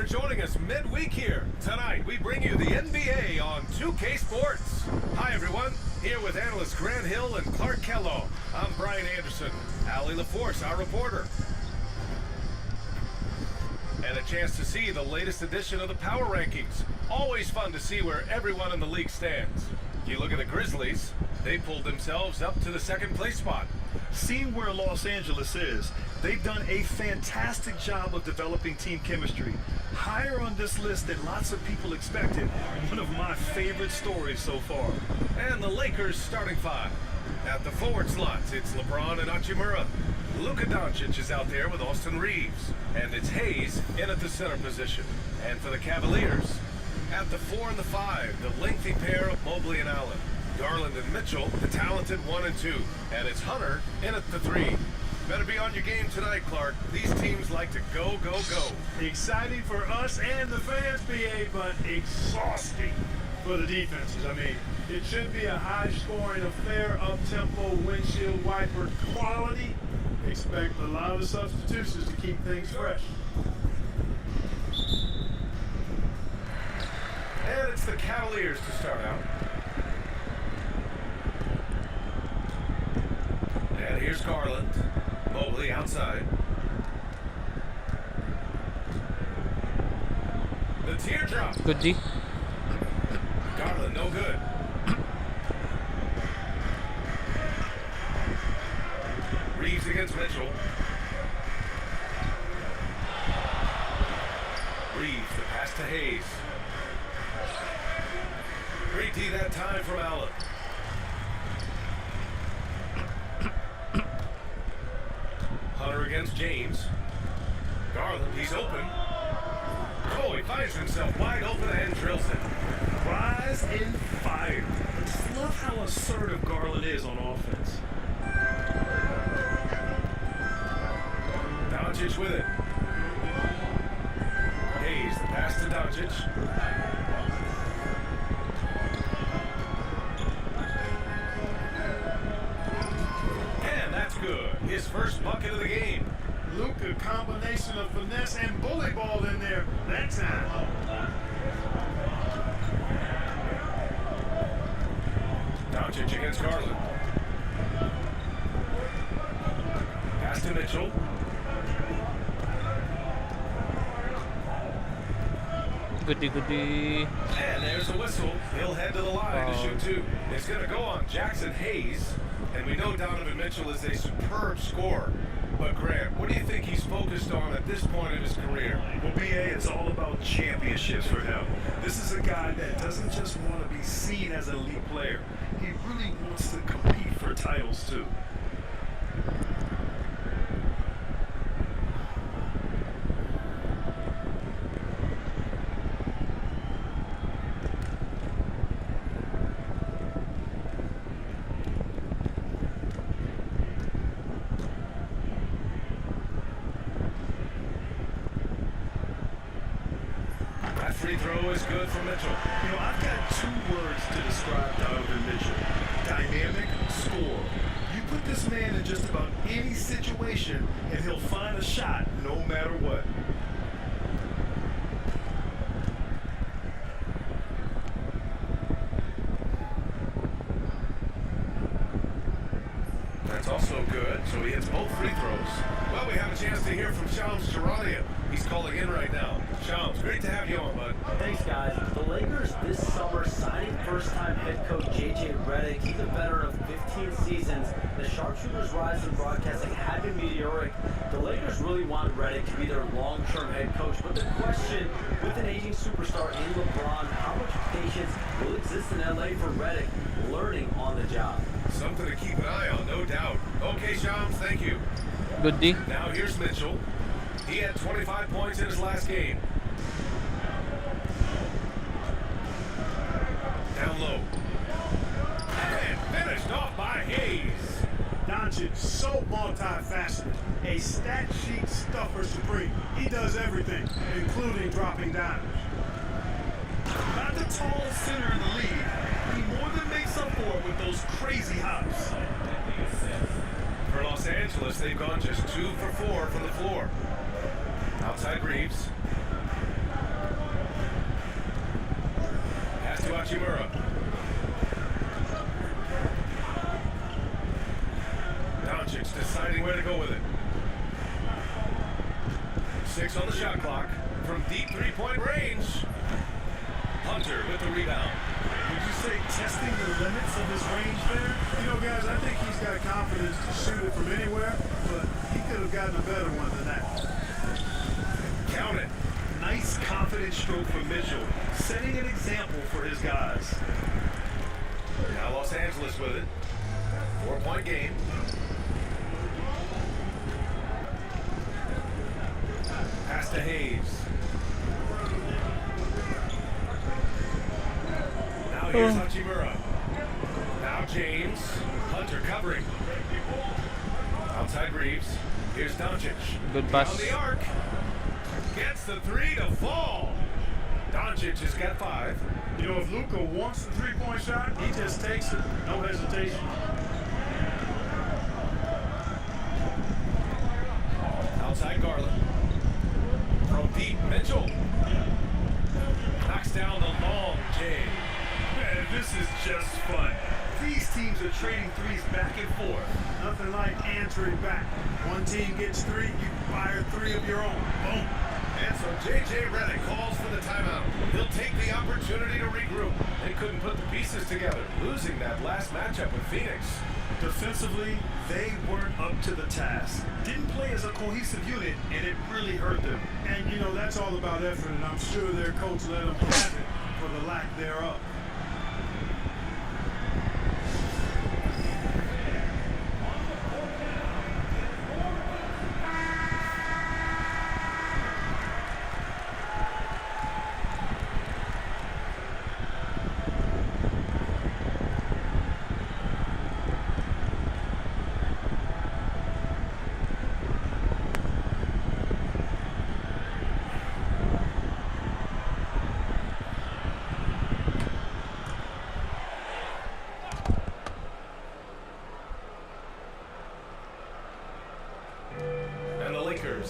joining us midweek here. Tonight, we bring you the NBA on 2K Sports. Hi, everyone. Here with analysts Grant Hill and Clark Kellogg. I'm Brian Anderson. Allie LaForce, our reporter. And a chance to see the latest edition of the Power Rankings. Always fun to see where everyone in the league stands. You look at the Grizzlies, they pulled themselves up to the second place spot. Seeing where Los Angeles is, they've done a fantastic job of developing team chemistry. Higher on this list than lots of people expected. One of my favorite stories so far. And the Lakers starting five. At the forward slots, it's LeBron and Hachimura. Luka Doncic is out there with Austin Reeves. And it's Hayes in at the center position. And for the Cavaliers, at the 4 and the 5, the lengthy pair of Mobley and Allen. Garland and Mitchell, the talented 1 and 2. And it's Hunter in at the 3. Better be on your game tonight, Clark. These teams like to go, go, go. Exciting for us and the fans, BA, but exhausting for the defenses. I mean, it should be a high-scoring affair, up-tempo, windshield wiper quality. Expect a lot of substitutions to keep things fresh. And it's the Cavaliers to start out. And here's Garland. Mobley outside. The teardrop. Good D. Garland, no good. Reeves against Mitchell. Reeves, the pass to Hayes. Great D that time from Allen. Hunter against James. Garland, he's open. Oh, he finds himself wide open and drills it. Rise and fire. I just love how assertive Garland is on offense. Doncic with it. Hayes, the pass to Doncic. And that's good. His first bucket of the game. Luka, combination of finesse and bully ball in there that time. Doncic against Garland. Pass to Mitchell. Goody, goody. And there's a whistle. He'll head to the line to shoot two. It's going to go on Jackson Hayes. And we know Donovan Mitchell is a superb scorer. But Grant, what do you think he's focused on at this point in his career? Well, BA, it's all about championships for him. This is a guy that doesn't just want to be seen as an elite player. He really wants to compete for titles, too. Free throw is good for Mitchell. You know, I've got two words to describe Donovan Mitchell. Dynamic scorer. You put this man in just about any situation, and he'll find a shot no matter what. That's also good, so he hits both free throws. Well, we have a chance to hear from Shams Charania. He's calling in right now. Shams, great to have you on, bud. Thanks, guys. The Lakers this summer signing first-time head coach J.J. Redick. He's a veteran of 15 seasons. The sharpshooter's rise in broadcasting had been meteoric. The Lakers really want Redick to be their long-term head coach. But the question, with an aging superstar in LeBron, how much patience will exist in L.A. for Redick learning on the job? Something to keep an eye on, no doubt. Okay, Shams, thank you. Good D. Now here's Mitchell. He had 25 points in his last game. Down low. And finished off by Hayes. Doncic, so multifaceted. A stat sheet stuffer supreme. He does everything, including dropping dimes. Not the tallest center in the league. He more than makes up for it with those crazy hops. For Los Angeles, they've gone just 2 for 4 from the floor. Outside Reeves. Hachimura. Doncic deciding where to go with it. 6 on the shot clock from deep three-point range. Hunter with the rebound. Would you say testing the limits of his range there? You know, guys, I think he's got confidence to shoot it from anywhere, but he could have gotten a better one than that. Count it. Nice, confident stroke from Mitchell, setting an example for his guys. Now Los Angeles with it. 4-point game. Pass to Hayes. Now here's Hachimura. Now James. Hunter covering. Outside Reeves. Here's Doncic. Good pass. On the arc. Gets the 3 to fall. Doncic has got 5. You know, if Luka wants the three-point shot, he just takes it. No hesitation. Outside Garland. From deep, Mitchell. Knocks down the long J. Man, this is just fun. These teams are trading threes back and forth. Nothing like answering back. One team gets 3, you fire 3 of your own. Boom. And so J.J. Redick calls for the timeout. He'll take the opportunity to regroup. They couldn't put the pieces together, losing that last matchup with Phoenix. Defensively, they weren't up to the task. Didn't play as a cohesive unit, and it really hurt them. And, you know, that's all about effort, and I'm sure their coach let them have it for the lack thereof.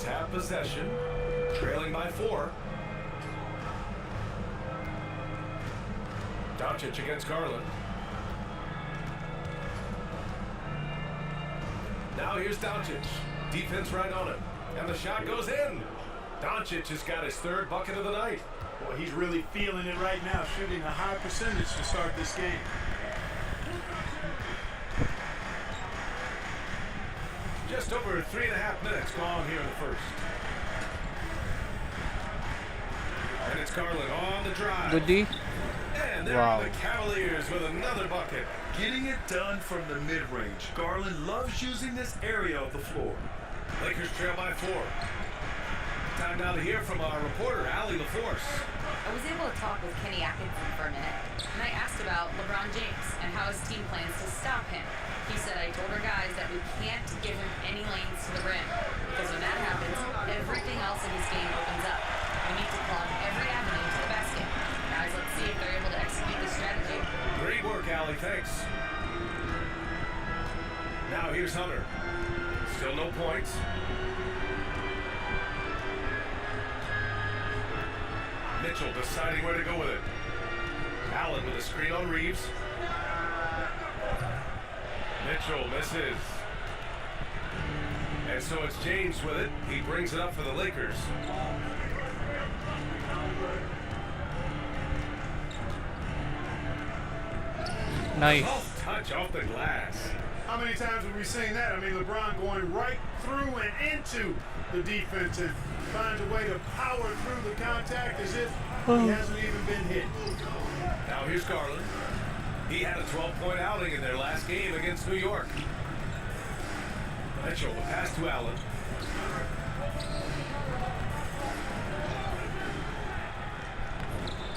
Have possession, trailing by 4. Doncic against Garland. Now here's Doncic. Defense right on it. And the shot goes in. Doncic has got his 3rd bucket of the night. Boy, he's really feeling it right now, shooting a high percentage to start this game. Just over 3.5 minutes gone here in the first. And it's Garland on the drive. Good D. And there are the Cavaliers with another bucket. Getting it done from the mid-range. Garland loves using this area of the floor. Lakers trail by 4. Time now to hear from our reporter, Allie LaForce. I was able to talk with Kenny Atkinson for a minute, and I asked about LeBron James and how his team plans to stop him. He said, I told our guys that we can't give him any lanes to the rim, because when that happens, everything else in his game opens up. We need to clog every avenue to the basket. Guys, let's see if they're able to execute this strategy. Great work, Allie. Thanks. Now here's Hunter. Still no points. Mitchell deciding where to go with it. Allen with a screen on Reeves. Mitchell misses. And so it's James with it. He brings it up for the Lakers. Nice. Soft touch off the glass. How many times have we seen that? I mean, LeBron going right through and into the defense and finds a way to power through the contact as if he hasn't even been hit. Now here's Garland. He had a 12-point outing in their last game against New York. Mitchell, the pass to Allen.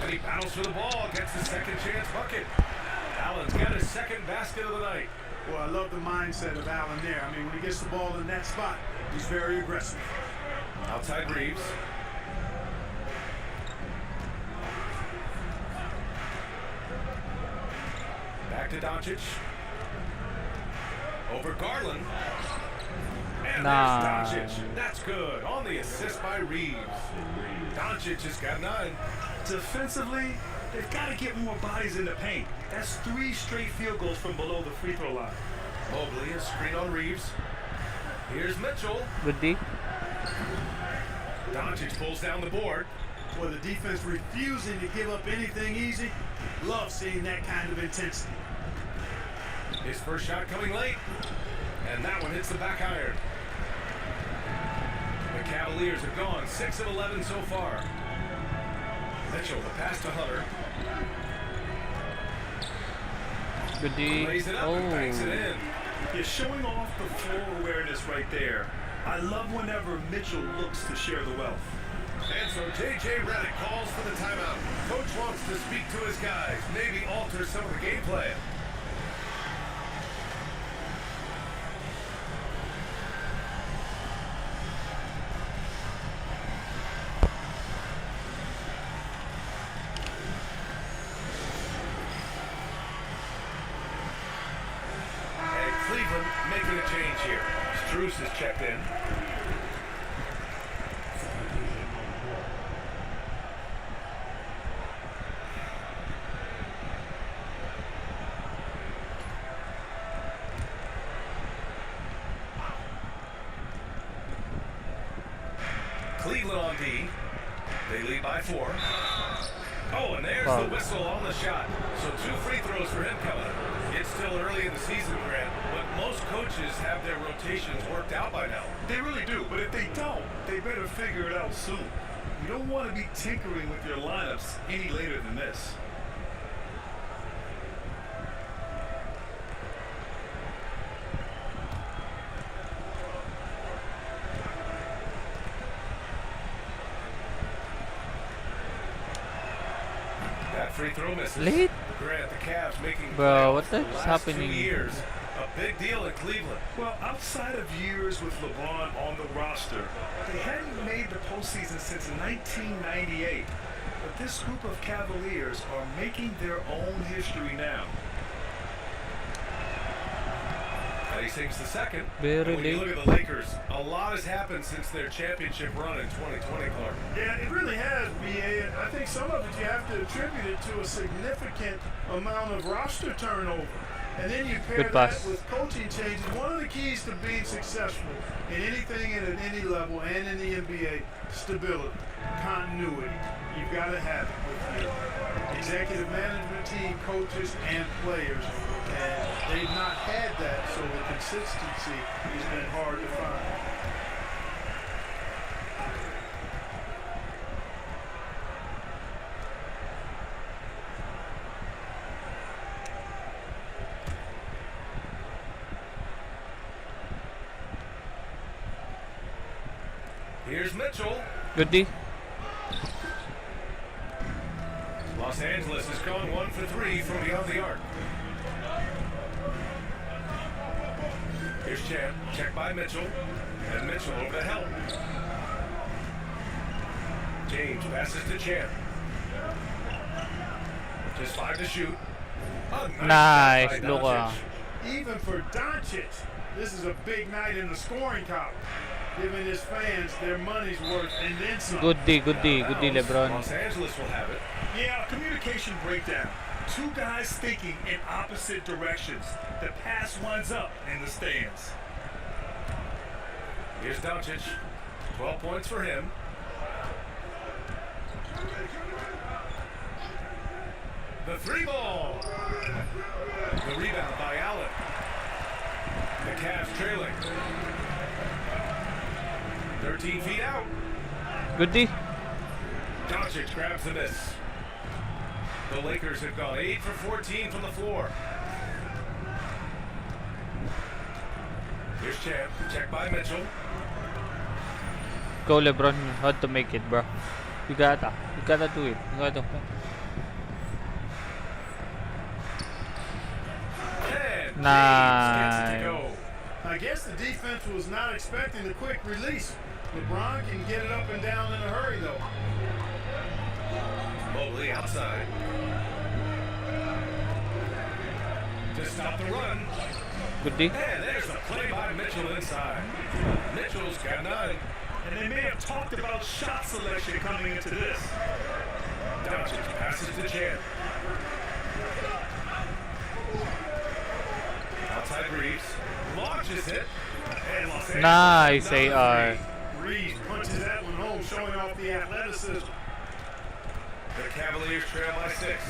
And he battles for the ball, gets the second chance bucket. Allen's got his 2nd basket of the night. Well, I love the mindset of Allen there. I mean, when he gets the ball in that spot, he's very aggressive. Outside Reeves. Back to Doncic. Over Garland. And Nah. there's Doncic. That's good. On the assist by Reeves. Doncic has got 9. Defensively, they've got to get more bodies in the paint. That's 3 straight field goals from below the free throw line. Mobley, a screen on Reeves. Here's Mitchell. Good D. Doncic pulls down the board. With the defense refusing to give up anything easy, love seeing that kind of intensity. His first shot coming late. And that one hits the back iron. The Cavaliers have gone 6 of 11 so far. Mitchell, the pass to Hunter. Good D. Lays it up and banks it in. You're showing off the floor awareness right there. I love whenever Mitchell looks to share the wealth. And so J.J. Redick calls for the timeout. Coach wants to speak to his guys, maybe alter some of the game plan. And Cleveland making a change here. Strus has checked in. Cleveland on D. They lead by 4. Oh, and there's the whistle on the shot. So 2 free throws for him coming up. It's still early in the season, Grant, but most coaches have their rotations worked out by now. They really do, but if they don't, they better figure it out soon. You don't want to be tinkering with your lineups any later than this. That free throw misses. Late? Grant, the Cavs making Bro, playoffs what the the heck's last 2 happening? years. A big deal in Cleveland. Well, outside of years with LeBron on the roster, they hadn't made the postseason since 1998. But this group of Cavaliers are making their own history now. And he sinks the second. Very And when you late. look at the Lakers, a lot has happened since their championship run in 2020, Clark. Yeah, it really has, BA. And I think some of it you have to attribute it to a significant amount of roster turnover. And then you pair Good that pass. with coaching changes. One of the keys to being successful in anything and at any level and in the NBA, stability, continuity. You've got to have it with your executive management team, coaches, and players. And they've not had that, so the consistency has been hard to find. Here's Mitchell. Good D. Los Angeles has gone 1 for 3 from beyond the arc. Here's Champ. Check by Mitchell. And Mitchell over the help. James passes to Champ. Just 5 to shoot. A Nice, shot by Luka. Doncic. Even for Doncic, this is a big night in the scoring column, giving his fans their money's worth and then some. Good D. Good D. Good D, Los LeBron. Angeles will have it. Yeah, communication breakdown. 2 guys thinking in opposite directions. The pass winds up in the stands. Here's Doncic. 12 points for him. The 3 ball. The rebound by Allen. The Cavs trailing. 13 feet out. Good D. Doncic grabs the miss. The Lakers have gone 8 for 14 from the floor. Here's Champ. Check by Mitchell. Go LeBron. You have to make it, bro. You gotta do it. You gotta. And Nice. James gets it to go. I guess the defense was not expecting the quick release. LeBron can get it up and down in a hurry, though. Mobley outside. To stop the run. Good D. And there's the play by Mitchell inside. Mitchell's got 9. And they may have talked about shot selection coming into this. Doncic passes to Chan. Outside Reeves. Launches it. And Los Angeles Nice another AR. three. Reeves punches that one home, showing off the athleticism. The Cavaliers trail by 6.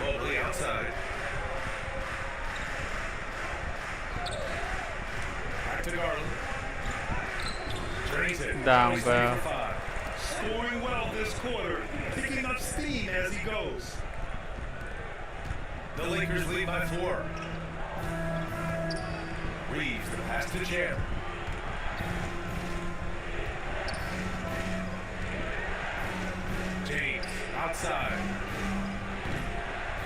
Mobley outside. Back to Garland. Drains it. Down, bro. Scoring well this quarter, picking up steam as he goes. The Lakers lead by 4. Reeves, the pass to Chan. James, outside.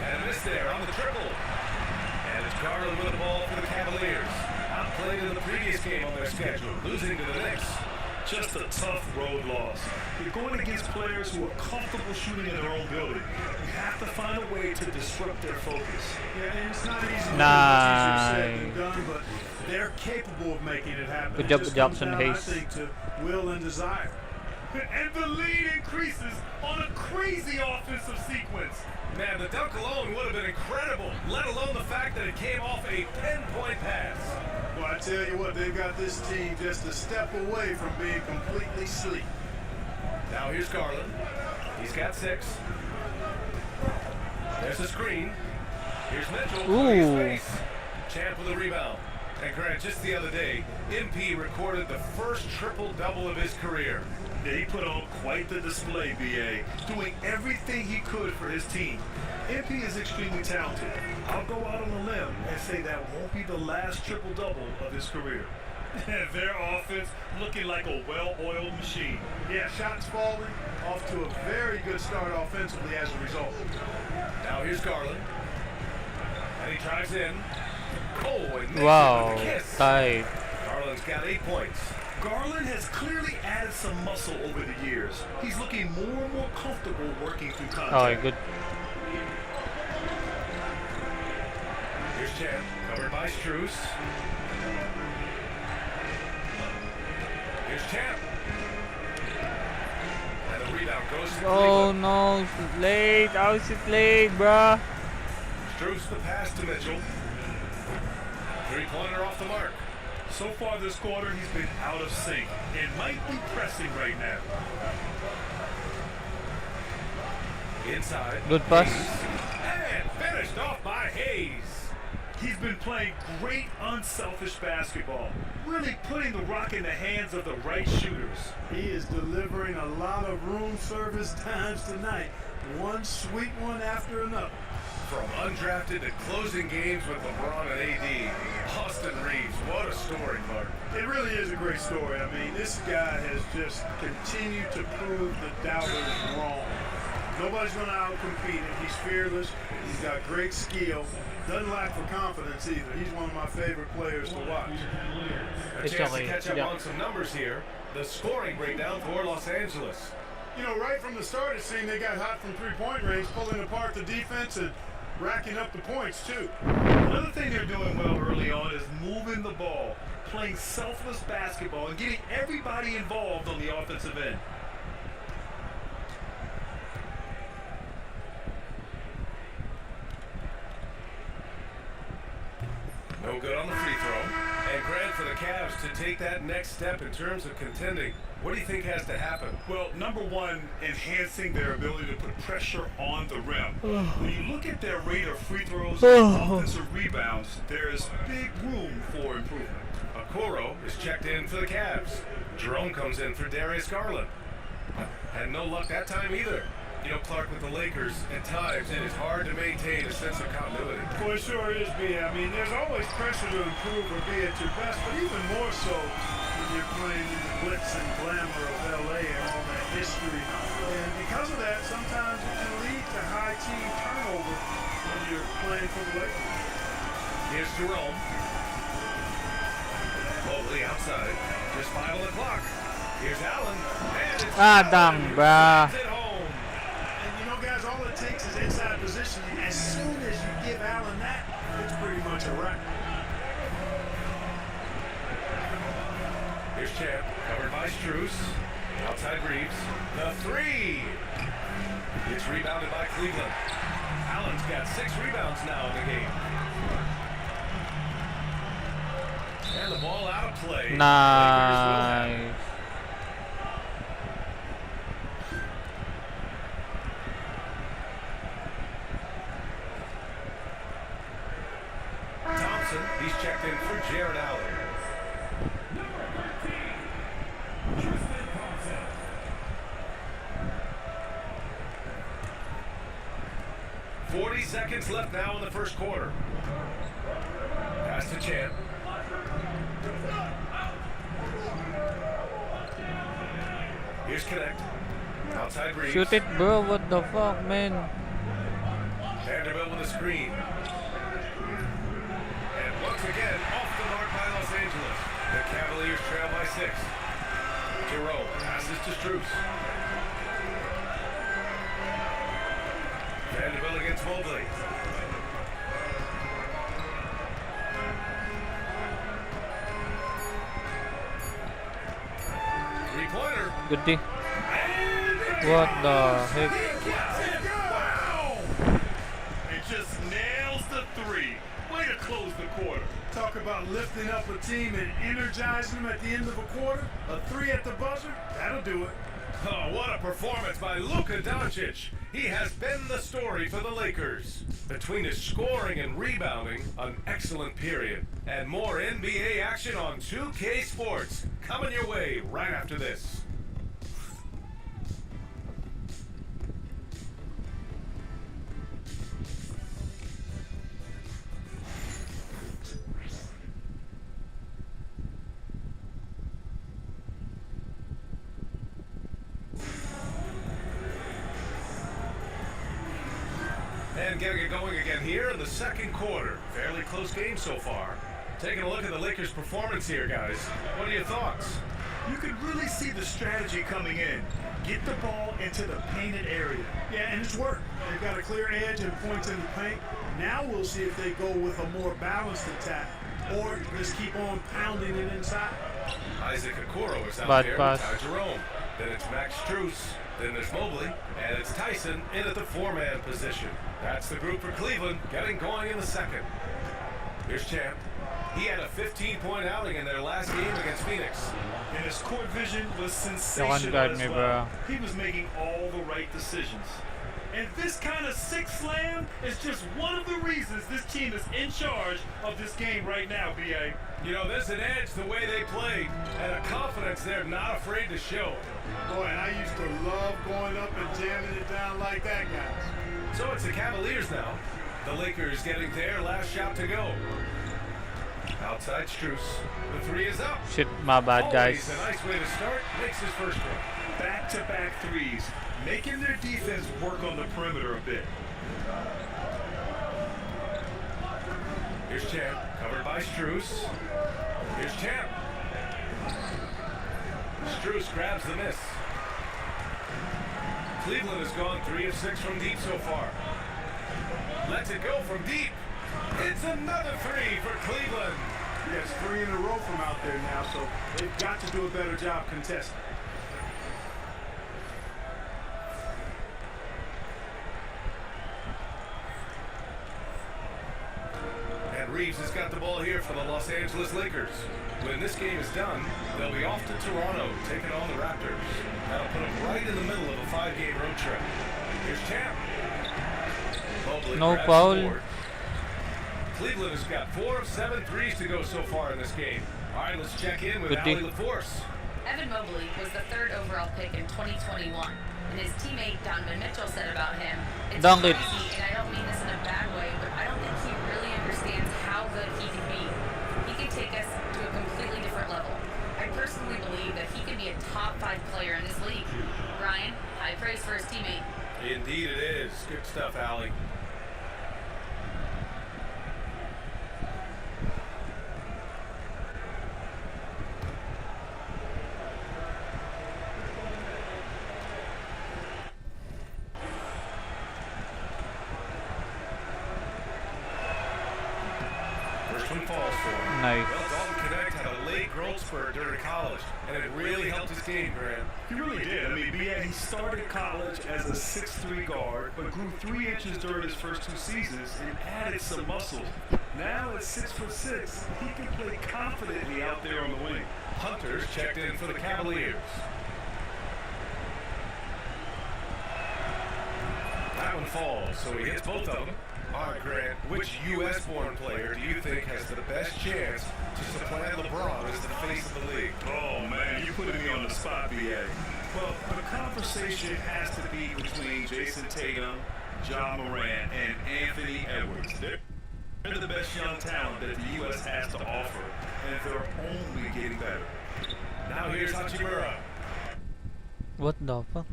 And a miss there on the triple. And it's Garland with the ball for the Cavaliers. Outplayed in the previous game on their schedule, losing to the Knicks. Just a tough road loss. You're going against players who are comfortable shooting in their own building. You have to find a way to disrupt their focus. Yeah, and it's not easy. Nice. Easier said than done, but they're capable of making it happen. Good It job, just Johnson comes down, Hayes. I think, to will and desire. And the lead increases on a crazy offensive sequence. Man, the dunk alone would have been incredible, let alone the fact that it came off a 10-point pass. Well, I tell you what, they've got this team just a step away from being completely sleek. Now here's Garland. He's got 6. There's the screen. Here's Mitchell. Ooh. His face. Champ with a rebound. And Grant, just the other day, MP recorded the first triple-double of his career. Yeah, he put on quite the display, B.A., doing everything he could for his team. MP is extremely talented. I'll go out on a limb and say that won't be the last triple-double of his career. Their offense looking like a well-oiled machine. Yeah, shots falling, off to a very good start offensively as a result. Now here's Garland. And he drives in. Oh, and makes Wow, it with a kiss. tight. Garland's got 8 points. Garland has clearly added some muscle over the years. He's looking more and more comfortable working through contact. Oh, good. Here's Champ, covered by Strus. Here's Champ. And the rebound goes to Oh Cleveland. no, it's late. How is it late, bruh? Strus the pass to Mitchell. 3-pointer off the mark. So far this quarter, he's been out of sync and might be pressing right now. Inside. Good pass. And finished off by Hayes. He's been playing great unselfish basketball, really putting the rock in the hands of the right shooters. He is delivering a lot of room service times tonight, one sweet one after another. From undrafted to closing games with LeBron and AD, Austin Reeves, what a story, Mark. It really is a great story. I mean, this guy has just continued to prove the doubters wrong. Nobody's going to outcompete him. He's fearless. He's got great skill. Doesn't lack for confidence either. He's one of my favorite players to watch. A chance to catch up on some numbers here. The scoring breakdown for Los Angeles. You know, right from the start, it seemed they got hot from three-point range, pulling apart the defense and racking up the points, too. Another thing they're doing well early on is moving the ball, playing selfless basketball, and getting everybody involved on the offensive end. No good on the free throw. And Grant, for the Cavs to take that next step in terms of contending, what do you think has to happen? Well, number one, enhancing their ability to put pressure on the rim. When you look at their rate of free throws and offensive rebounds, there is big room for improvement. Okoro is checked in for the Cavs. Jerome comes in for Darius Garland. Had no luck that time either. You know, Clark, with the Lakers, at times it is hard to maintain a sense of continuity. Well, it sure is, B. I mean, there's always pressure to improve or be at your best, but even more so when you're playing in the glitz and glamour of L.A. and all that history. And because of that, sometimes it can lead to high team turnover when you're playing for the Lakers. Here's Jerome. Mobley outside. Just 5 on the clock. Here's Allen. And it's damn, bruh. And you know, guys, all it takes is inside positioning. As soon as you give Here's Champ, covered by Strus. Outside Reeves. The three. It's rebounded by Cleveland. Allen's got 6 rebounds now in the game. And the ball out of play. Nice. Thompson, he's checked in for Jared Allen. 40 seconds left now in the first quarter. Pass to Champ. Here's Connect. Outside Reeves. Shoot it, bro. What the fuck, man? Vanderbilt with a screen. And once again, off the mark by Los Angeles. The Cavaliers trail by 6. Jerome passes to Strus. Vanderbilt against Mobley. Three-pointer. Good D. What the heck? It just nails the three. Way to close the quarter. Talk about lifting up a team and energizing them at the end of a quarter. A 3 at the buzzer, that'll do it. Oh, what a performance by Luka Doncic. He has been the story for the Lakers. Between his scoring and rebounding, an excellent period. And more NBA action on 2K Sports. Coming your way right after this. And getting it going again here in the second quarter. Fairly close game so far. Taking a look at the Lakers' performance here, guys. What are your thoughts? You could really see the strategy coming in. Get the ball into the painted area. Yeah, and it's worked. They've got a clear edge and points in the paint. Now we'll see if they go with a more balanced attack or just keep on pounding it inside. Isaac Okoro is out Bad there pass. with Ty Jerome. Then it's Max Strus. Then there's Mobley. And it's Tyson in at the 4-man position. That's the group for Cleveland getting going in the second. Here's Champ. He had a 15-point outing in their last game against Phoenix. And his court vision was Don't sensational guard as me, well. bro. He was making all the right decisions. And this kind of six slam is just one of the reasons this team is in charge of this game right now, B.A. You know, there's an edge the way they play and a confidence they're not afraid to show. Boy, and I used to love going up and jamming it down like that, guys. So it's the Cavaliers now. The Lakers getting their last shot to go. Outside Strus. The three is up. Shit, my bad, guys. Always a nice way to start. Makes his first one. Back-to-back threes, making their defense work on the perimeter a bit. Here's Champ, covered by Strus. Here's Champ. Strus grabs the miss. Cleveland has gone 3 of 6 from deep so far. Lets it go from deep. It's another 3 for Cleveland. Yes, 3 in a row from out there now, so they've got to do a better job contesting. And Reeves has got the ball here for the Los Angeles Lakers. When this game is done, they'll be off to Toronto, taking on the Raptors. That'll put them right in the middle of a 5-game road trip. Here's Champ. Mobley No grabs foul. the board. Cleveland has got 4 of 7 threes to go so far in this game. All right, let's check in with Good Ali D. Evan LaForce. Mobley was the 3rd overall pick in 2021, and his teammate Donovan Mitchell said about him, "It's Dunk it. crazy, and I don't mean this in a bad way, but I don't think he really understands how good he can be. He can take us to a completely different level. I personally believe that he could be a top 5 player in this league." Ryan, high praise for his teammate. Indeed it is. Good stuff, Ali. First one falls for him. Nice. Well, Dalton Connect had a late growth spurt during college, and it really helped his game, Grant. He really did. I mean, BA, he started college as a 6'3" guard, but grew 3 inches during his first 2 seasons and added some muscle. Now at 6'6", he can play confidently out there on the wing. Hunter's checked in for the Cavaliers. That one falls, so he hits both of them. All right, Grant, which U.S.-born player do you think has the best chance to supplant LeBron as the face of the league? Oh, man, you putting me on the spot, BA. Well, the conversation has to be between Jason Tatum, Ja Morant, and Anthony Edwards. They're the best young talent that the U.S. has to offer, and they're only getting better. Now here's Hachimura. What the fuck?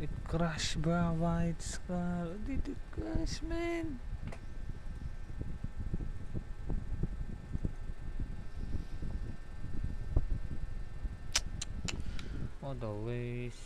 It crashed, bro. Why it's did it crash, man? What the waste?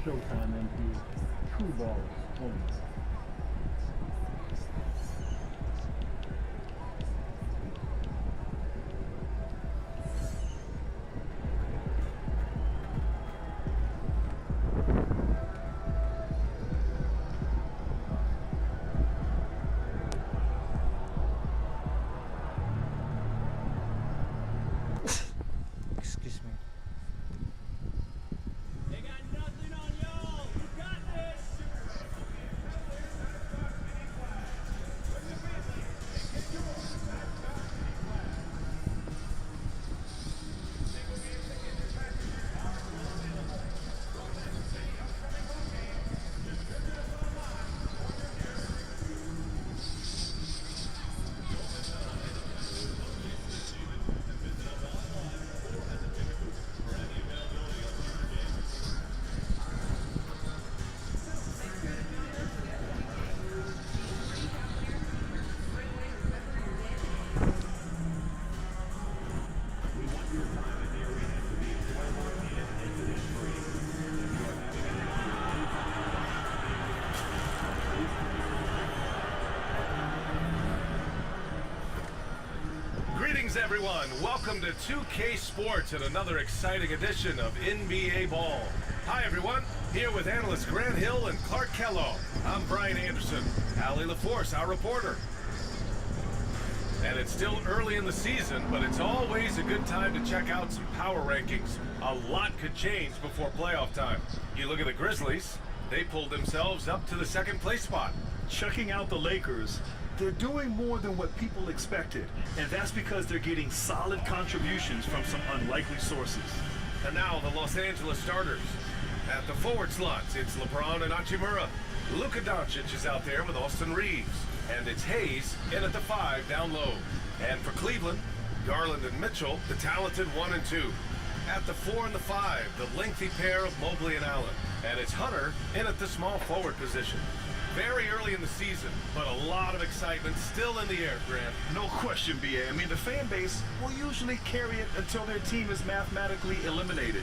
Showtime MP. True balls only. Excuse me. Greetings, everyone. Welcome to 2K Sports and another exciting edition of NBA Ball. Hi, everyone. Here with analysts Grant Hill and Clark Kellogg. I'm Brian Anderson. Allie LaForce, our reporter. And it's still early in the season, but it's always a good time to check out some power rankings. A lot could change before playoff time. You look at the Grizzlies, they pulled themselves up to the second place spot. Checking out the Lakers, they're doing more than what people expected, and that's because they're getting solid contributions from some unlikely sources. And now the Los Angeles starters. At the forward slots, it's LeBron and Hachimura. Luka Doncic is out there with Austin Reeves. And it's Hayes in at the 5 down low. And for Cleveland, Garland and Mitchell, the talented 1 and 2. At the 4 and the 5, the lengthy pair of Mobley and Allen. And it's Hunter in at the small forward position. Very early in the season, but a lot of excitement still in the air, Grant. No question, B.A. I mean, the fan base will usually carry it until their team is mathematically eliminated.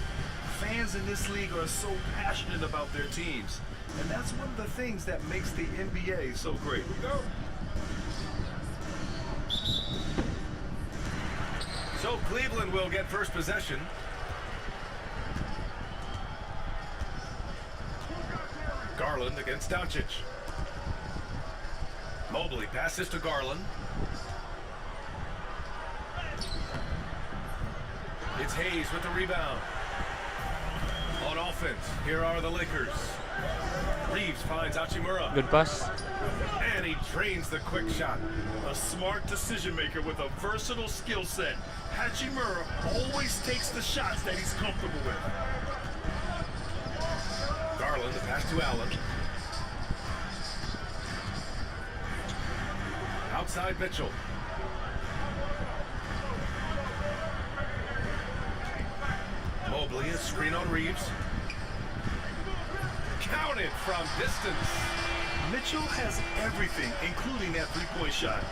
Fans in this league are so passionate about their teams, and that's one of the things that makes the NBA so great. Go. So Cleveland will get first possession. Garland against Doncic. Mobley passes to Garland. It's Hayes with the rebound. On offense, here are the Lakers. Reeves finds Hachimura. Good pass. And he drains the quick shot. A smart decision maker with a versatile skill set. Hachimura always takes the shots that he's comfortable with. Garland, the pass to Allen. Outside Mitchell. Mobley, a screen on Reeves. Counted from distance. Mitchell has everything, including that three-point shot.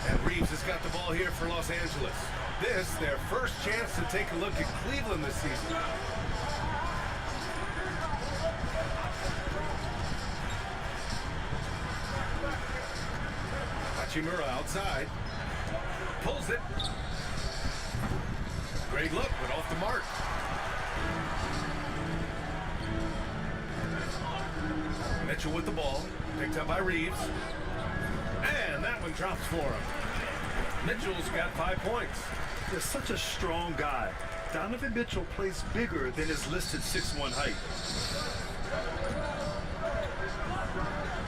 And Reeves has got the ball here for Los Angeles. This, their first chance to take a look at Cleveland this season. Hachimura outside. Pulls it. Great look, but off the mark. Mitchell with the ball. Picked up by Reeves. And that one drops for him. Mitchell's got 5 points. They're such a strong guy. Donovan Mitchell plays bigger than his listed 6'1" height.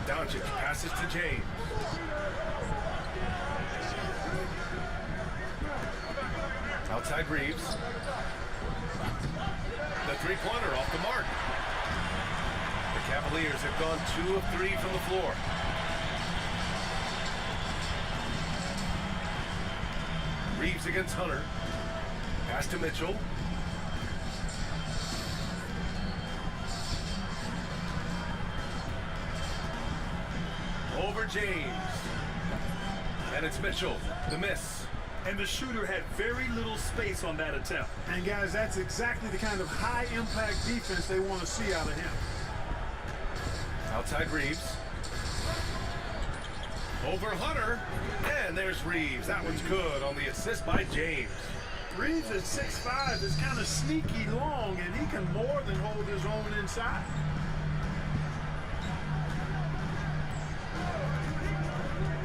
Doncic passes to James. Outside Reeves. The three-pointer off the mark. The Cavaliers have gone 2 of 3 from the floor. Reeves against Hunter. Pass to Mitchell. Over James. And it's Mitchell. The miss. And the shooter had very little space on that attempt. And guys, that's exactly the kind of high-impact defense they want to see out of him. Outside Reeves. Over Hunter. And there's Reeves. That one's good on the assist by James. Reeves at 6'5" is kind of sneaky long, and he can more than hold his own inside.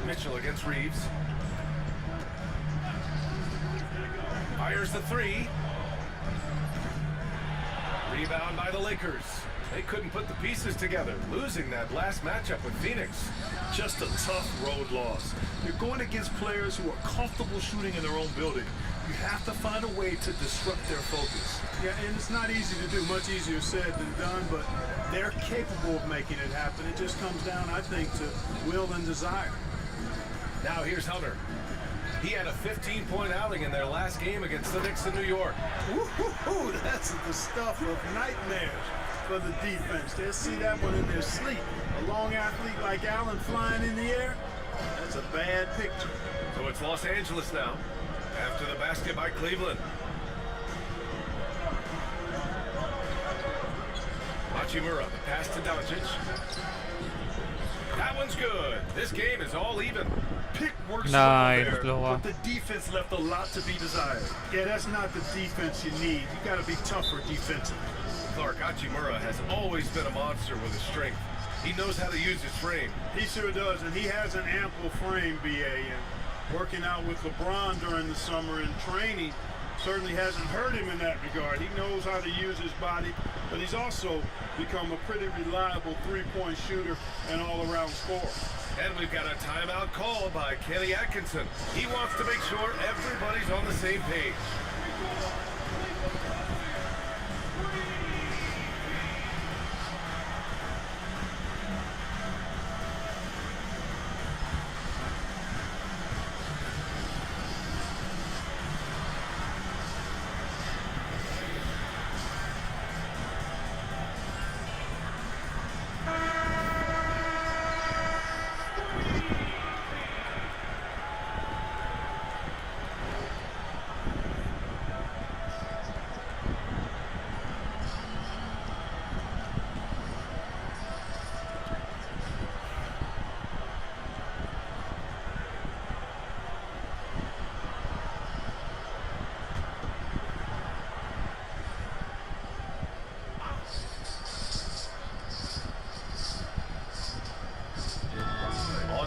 Mitchell against Reeves. Fires the three. Rebound by the Lakers. They couldn't put the pieces together, losing that last matchup with Phoenix. Just a tough road loss. You're going against players who are comfortable shooting in their own building. You have to find a way to disrupt their focus. Yeah, and it's not easy to do, much easier said than done, but they're capable of making it happen. It just comes down, I think, to will and desire. Now here's Hunter. He had a 15-point outing in their last game against the Knicks in New York. Woo-hoo-hoo, that's the stuff of nightmares for the defense. They'll see that one in their sleep. A long athlete like Allen flying in the air, that's a bad picture. So it's Los Angeles now, after the basket by Cleveland. Hachimura, the pass to Doncic. That one's good. This game is all even. Pick works Nice, well there, Loa. but the defense left a lot to be desired. Yeah, that's not the defense you need. You got to be tougher defensively. Clark, Hachimura has always been a monster with his strength. He knows how to use his frame. He sure does, and he has an ample frame, BA. And working out with LeBron during the summer and training certainly hasn't hurt him in that regard. He knows how to use his body, but he's also become a pretty reliable three-point shooter and all-around scorer. And we've got a timeout call by Kenny Atkinson. He wants to make sure everybody's on the same page.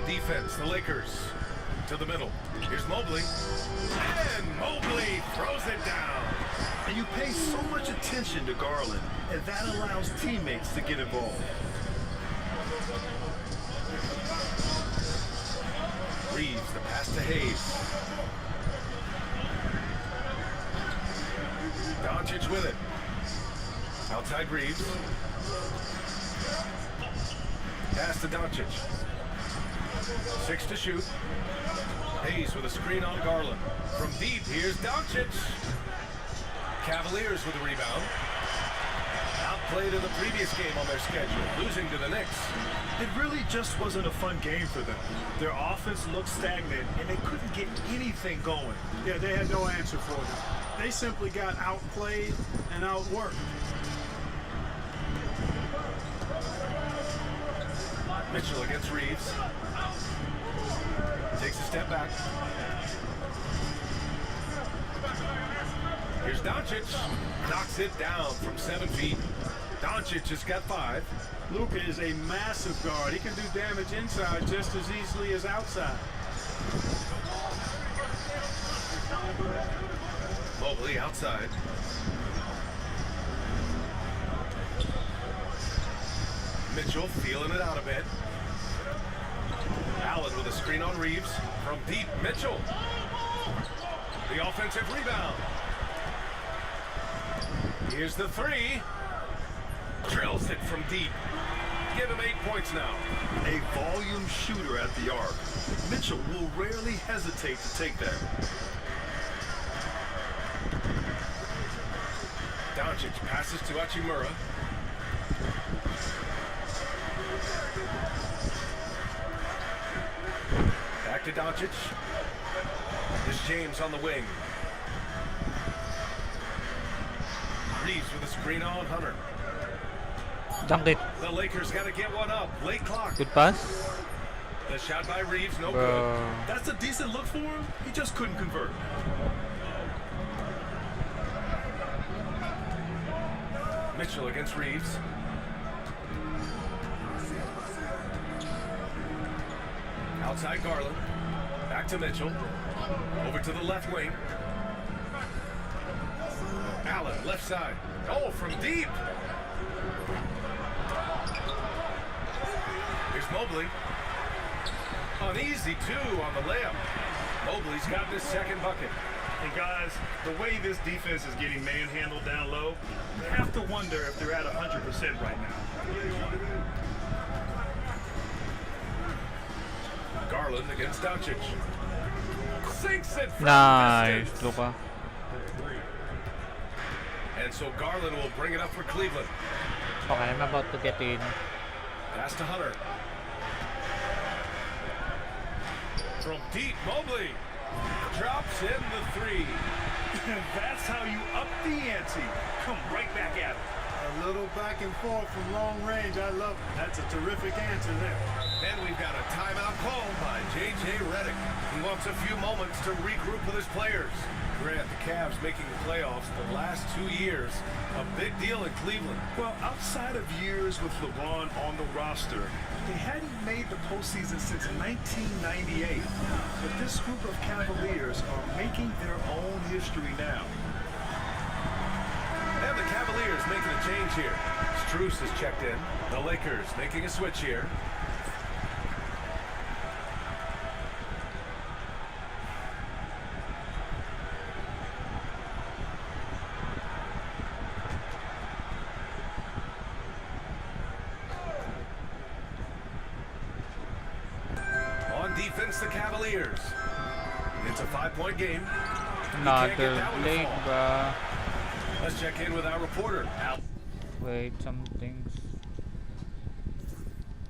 Defense, the Lakers to the middle. Here's Mobley. And Mobley throws it down. And you pay so much attention to Garland, and that allows teammates to get involved. Reeves, the pass to Hayes. Doncic with it. Outside Reeves. Pass to Doncic. 6 to shoot. Hayes with a screen on Garland. From deep, here's Doncic. Cavaliers with a rebound. Outplayed in the previous game on their schedule, losing to the Knicks. It really just wasn't a fun game for them. Their offense looked stagnant, and they couldn't get anything going. Yeah, they had no answer for them. They simply got outplayed and outworked. Mitchell against Reeves. Takes a step back. Here's Doncic. Knocks it down from 7 feet. Doncic has got 5. Luka is a massive guard. He can do damage inside just as easily as outside. Mobley outside. Mitchell feeling it out a bit. Allen with a screen on Reeves. From deep, Mitchell. The offensive rebound. Here's the 3. Drills it from deep. Give him 8 points now. A volume shooter at the arc. Mitchell will rarely hesitate to take that. Doncic passes to Hachimura. Back to Doncic. There's James on the wing. Reeves with a screen on Hunter. Dunk it. The Lakers got to get one up. Late clock. Good pass. The shot by Reeves, no Bro. good. That's a decent look for him. He just couldn't convert. Mitchell against Reeves. Outside Garland. Back to Mitchell. Over to the left wing. Allen, left side. Oh, from deep. Here's Mobley. Uneasy, too, on the layup. Mobley's got his second bucket. And guys, the way this defense is getting manhandled down low, you have to wonder if they're at 100% right now. Garland against Doncic. Sinks it from Nice, distance. Luka. And so Garland will bring it up for Cleveland. Okay, I'm about to get in. Pass to Hunter. From deep, Mobley drops in the 3. That's how you up the ante. Come right back at it. A little back and forth from long range. I love it. That's a terrific answer there. And we've got a timeout called by J.J. Redick. He wants a few moments to regroup with his players. Grant, the Cavs making the playoffs the last 2 years. A big deal in Cleveland. Well, outside of years with LeBron on the roster, they hadn't made the postseason since 1998. But this group of Cavaliers are making their own history now. And the Cavaliers making a change here. Strus is checked in. The Lakers making a switch here. Defense, the Cavaliers. It's a 5-point game. Another late, bruh. Let's check in with our reporter, Al. Wait, something's...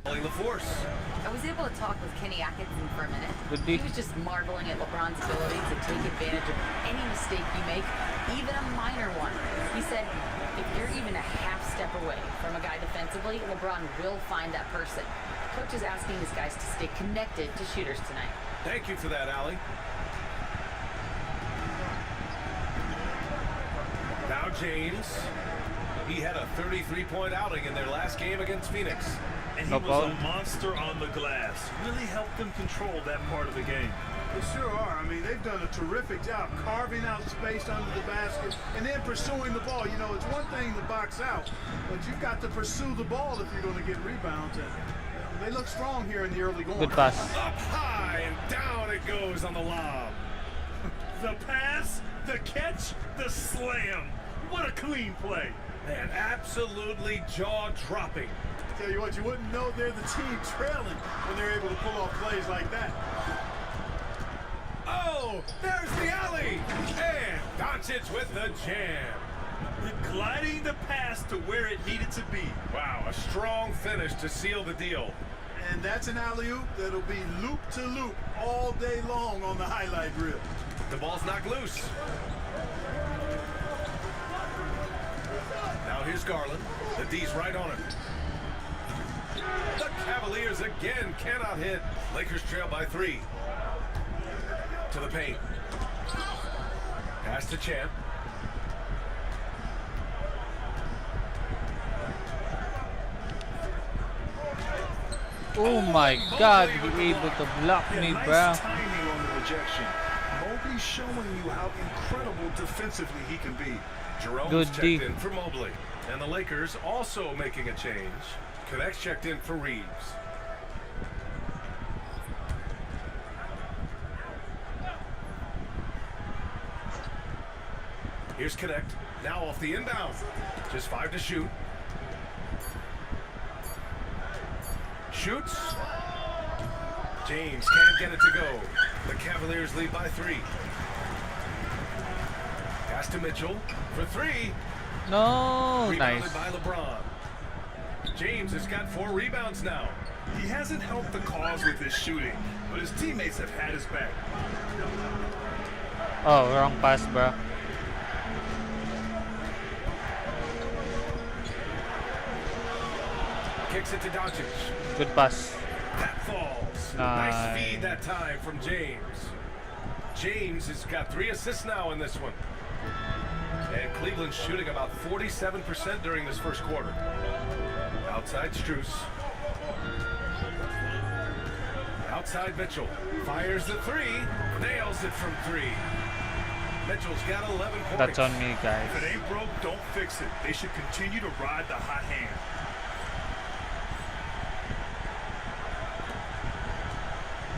The force. I was able to talk with Kenny Atkinson for a minute. He was just marveling at LeBron's ability to take advantage of any mistake you make, even a minor one. He said, if you're even a half step away from a guy defensively, LeBron will find that person. Coach is asking his guys to stay connected to shooters tonight. Thank you for that, Allie. Now James. He had a 33-point outing in their last game against Phoenix. And he was a monster on the glass. Really helped them control that part of the game. They sure are. I mean, they've done a terrific job carving out space under the basket and then pursuing the ball. You know, it's one thing to box out, but you've got to pursue the ball if you're going to get rebounds. And they look strong here in the early going. Good pass. Up high and down it goes on the lob. The pass, the catch, the slam. What a clean play. Man, absolutely jaw-dropping. Tell you what, you wouldn't know they're the team trailing when they're able to pull off plays like that. Oh, there's the alley. And Doncic with the jam. Gliding the pass to where it needed to be. Wow, a strong finish to seal the deal. And that's an alley-oop that'll be loop-to-loop all day long on the highlight reel. The ball's knocked loose. Now here's Garland. The D's right on him. The Cavaliers again cannot hit. Lakers trail by 3. To the paint. Pass to Champ. Oh my God, he able to block me, nice bro. timing on the rejection. Mobley's showing you how incredible defensively he can be. Jerome's checked in for Mobley. And the Lakers also making a change. Connect's checked in for Reeves. Here's Connect. Now off the inbound. Just 5 to shoot. Shoots. James can't get it to go. The Cavaliers lead by 3. Pass to Mitchell for 3. No, Rebounded nice. by LeBron. James has got 4 rebounds now. He hasn't helped the cause with his shooting, but his teammates have had his back. Oh, wrong pass, bro. Kicks it to Doncic. Good pass. That falls. Nice feed that time from James. James has got 3 assists now in this one. And Cleveland's shooting about 47% during this first quarter. Outside Strus. Outside Mitchell. Fires the 3. Nails it from 3. Mitchell's got 11 points. That's on me, guys. If it ain't broke, don't fix it. They should continue to ride the hot hand.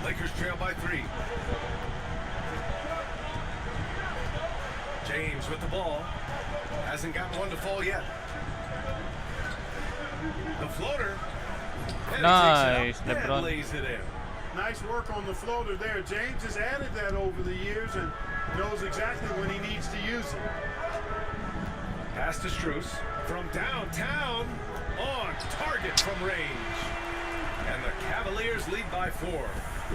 Lakers trail by 3. James with the ball. Hasn't gotten one to fall yet. The floater. And nice, he takes it up LeBron. and lays it in. Nice work on the floater there. James has added that over the years and knows exactly when he needs to use it. Pass to Strus from downtown on target from range. And the Cavaliers lead by 4.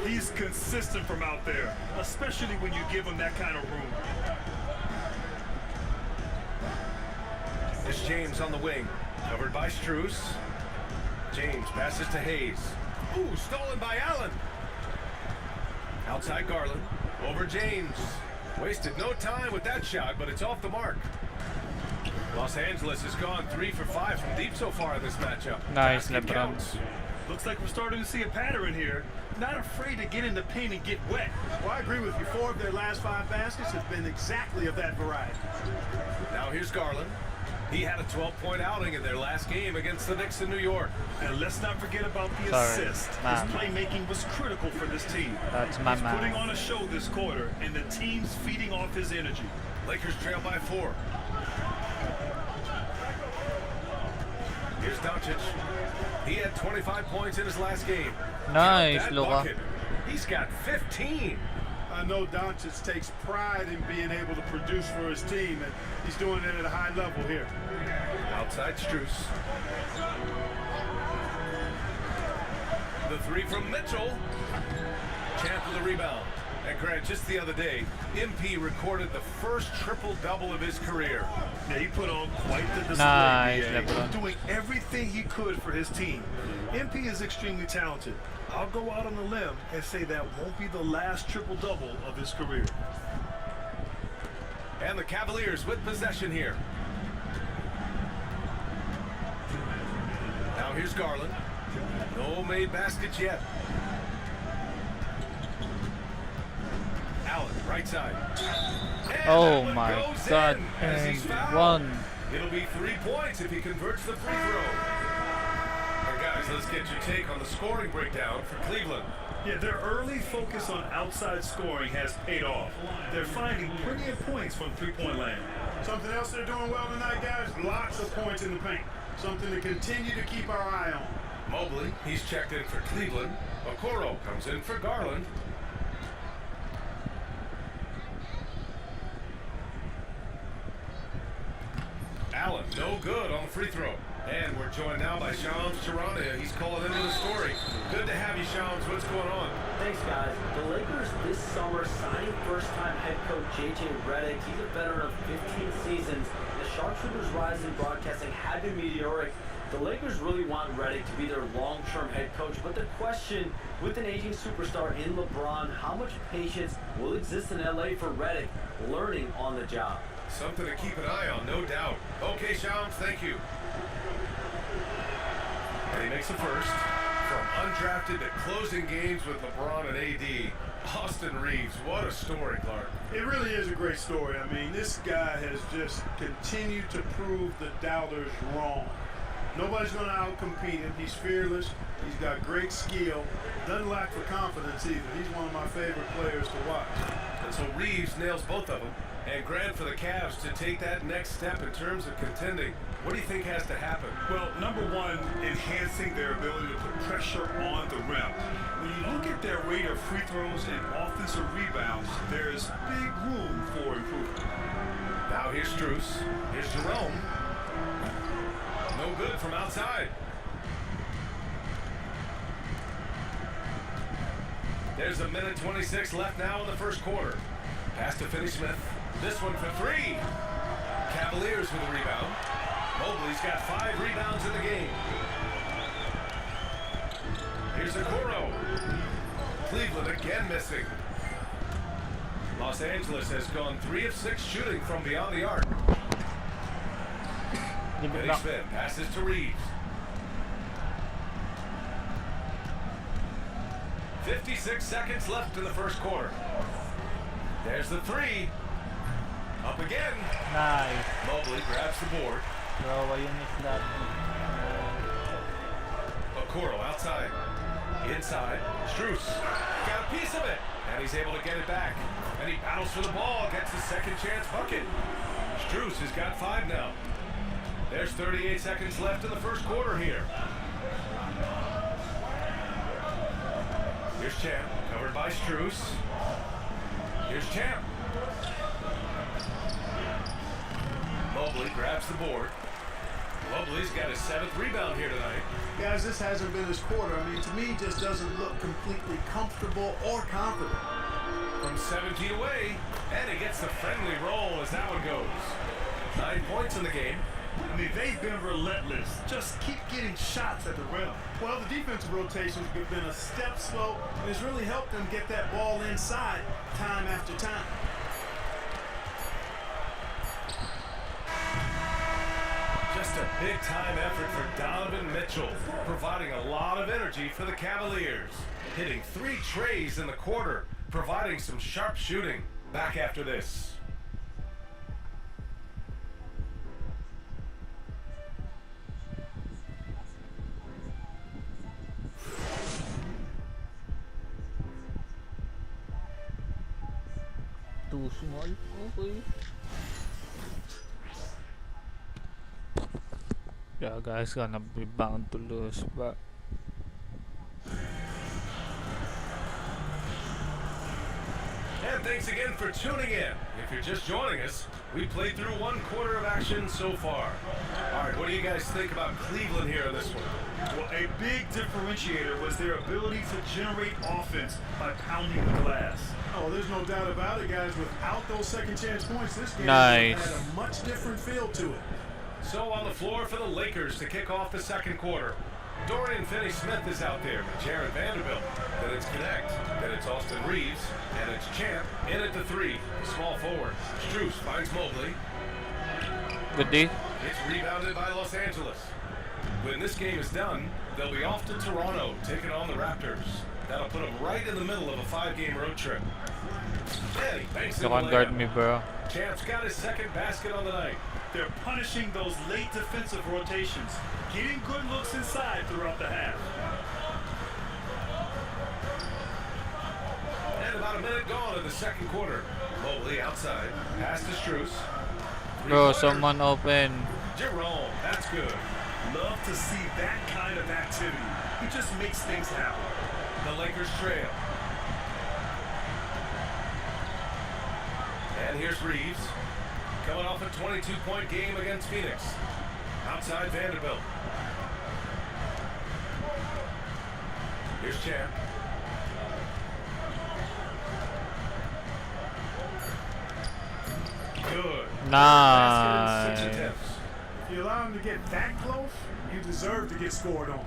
He's consistent from out there, especially when you give him that kind of room. It's James on the wing, covered by Strus. James passes to Hayes. Ooh, stolen by Allen. Outside Garland, over James. Wasted no time with that shot, but it's off the mark. Los Angeles has gone 3 for 5 from deep so far in this matchup. Nice, Basket LeBron. counts. Looks like we're starting to see a pattern here. Not afraid to get in the paint and get wet. Well, I agree with you. 4 of their last 5 baskets have been exactly of that variety. Now here's Garland. He had a 12-point outing in their last game against the Knicks in New York. And let's not forget about the Sorry, assist. man. His playmaking was critical for this team. That's my He's man. putting on a show this quarter, and the team's feeding off his energy. Lakers trail by 4. Here's Doncic. He had 25 points in his last game. Nice, That Luka. bucket. He's got 15. I know Doncic takes pride in being able to produce for his team, and he's doing it at a high level here. Outside Strus. The 3 from Mitchell. Champ with the rebound. And Grant, just the other day, MP recorded the first triple-double of his career. Yeah, he put on quite the display. Nice, BA. LeBron. Doing everything he could for his team. MP is extremely talented. I'll go out on a limb and say that won't be the last triple-double of his career. And the Cavaliers with possession here. Now here's Garland. No made baskets yet. Allen, right side. And Oh that one my goes God, in as he's and fouled. one. It'll be 3 points if he converts the free throw. All right, guys, let's get your take on the scoring breakdown for Cleveland. Yeah, their early focus on outside scoring has paid off. They're finding plenty of points from three-point land. Something else they're doing well tonight, guys, lots of points in the paint. Something to continue to keep our eye on. Mobley, he's checked in for Cleveland. Okoro comes in for Garland. Allen, no good on the free throw. And we're joined now by Shams Charania. He's calling into the story. Good to have you, Shams. What's going on? Thanks, guys. The Lakers this summer signing first-time head coach J.J. Redick. He's a veteran of 15 seasons. The Sharpshooters' rise in broadcasting had been meteoric. The Lakers really want Redick to be their long-term head coach, but the question, with an aging superstar in LeBron, how much patience will exist in L.A. for Redick learning on the job? Something to keep an eye on, no doubt. Okay, Shams, thank you. And he makes a first. From undrafted to closing games with LeBron and AD. Austin Reeves, what a story, Clark. It really is a great story. I mean, this guy has just continued to prove the doubters wrong. Nobody's going to outcompete him. He's fearless. He's got great skill. Doesn't lack for confidence either. He's one of my favorite players to watch. And so Reeves nails both of them. And Grant, for the Cavs to take that next step in terms of contending, what do you think has to happen? Well, number one, enhancing their ability to put pressure on the rim. When you look at their rate of free throws and offensive rebounds, there's big room for improvement. Now here's Strus. Here's Jerome. No good from outside. There's a minute 26 left now in the first quarter. Pass to Finney-Smith. This one for 3. Cavaliers with a rebound. Mobley's got 5 rebounds in the game. Here's Okoro. Cleveland again missing. Los Angeles has gone 3 of 6 shooting from beyond the arc. Finney-Smith passes to Reeves. 56 seconds left in the first quarter. There's the 3. Up again. Nice. Mobley grabs the board. Bro, why you miss that? Okoro outside. Inside. Strus got a piece of it. And he's able to get it back. And he battles for the ball. Gets the second chance bucket. Strus has got 5 now. There's 38 seconds left in the first quarter here. Here's Champ. Covered by Strus. Here's Champ. Mobley grabs the board. Mobley's got his 7th rebound here tonight. Guys, this hasn't been his quarter. I mean, to me, just doesn't look completely comfortable or confident. From 17 away, and he gets the friendly roll as that one goes. 9 points in the game. I mean, they've been relentless. Just keep getting shots at the rim. Well, the defensive rotations have been a step slow, and it's really helped them get that ball inside time after time. Just a big-time effort for Donovan Mitchell, providing a lot of energy for the Cavaliers. Hitting 3 trays in the quarter, providing some sharp shooting. Back after this. Too small. Okay. Yeah, guys, gonna be bound to lose, but And thanks again for tuning in. If you're just joining us, we played through 1 quarter of action so far. All right, what do you guys think about Cleveland here in this one? Well, a big differentiator was their ability to generate offense by pounding the glass. Oh, there's no doubt about it, guys. Without those second chance points, this game had a much different feel to it. So on the floor for the Lakers to kick off the second quarter. Dorian Finney-Smith is out there with Jared Vanderbilt. Then it's Connect. Then it's Austin Reeves. And it's Champ in at the 3. Small forward. Strus finds Mobley. good D. It's rebounded by Los Angeles. When this game is done, they'll be off to Toronto, taking on the Raptors. That'll put them right in the middle of a 5-game road trip. And he banks in You the can't guard layup. me, bro. Champ's got his second basket on the night. They're punishing those late defensive rotations, getting good looks inside throughout the half. And about a minute gone in the second quarter. Mobley outside. Pass to Strus. Bro, someone open. Jerome, that's good. Love to see that kind of activity. He just makes things happen. The Lakers trail. And here's Reeves. Coming off a 22-point game against Phoenix. Outside Vanderbilt. Here's Champ. Good. Nice. 6 attempts. If you allow him to get that close, you deserve to get scored on.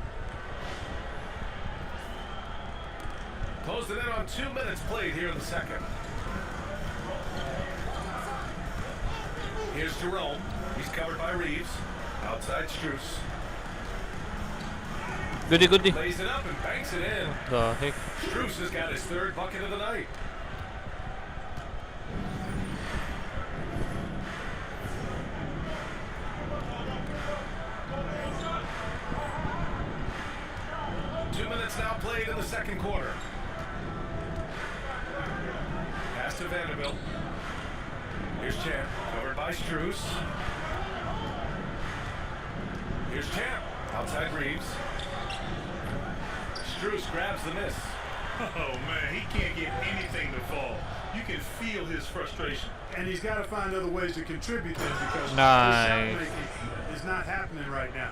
Closing in on 2 minutes played here in the second. Here's Jerome. He's covered by Reeves. Outside Strus. Goody, goody. Lays it up and banks it in. The heck? Strus has got his 3rd bucket of the night. Now played in the second quarter. Pass to Vanderbilt. Here's Champ, covered by Strus. Here's Champ, outside Reeves. Strus grabs the miss. Oh man, he can't get anything to fall. You can feel his frustration. And he's got to find other ways to contribute then because his shot making is not happening right now.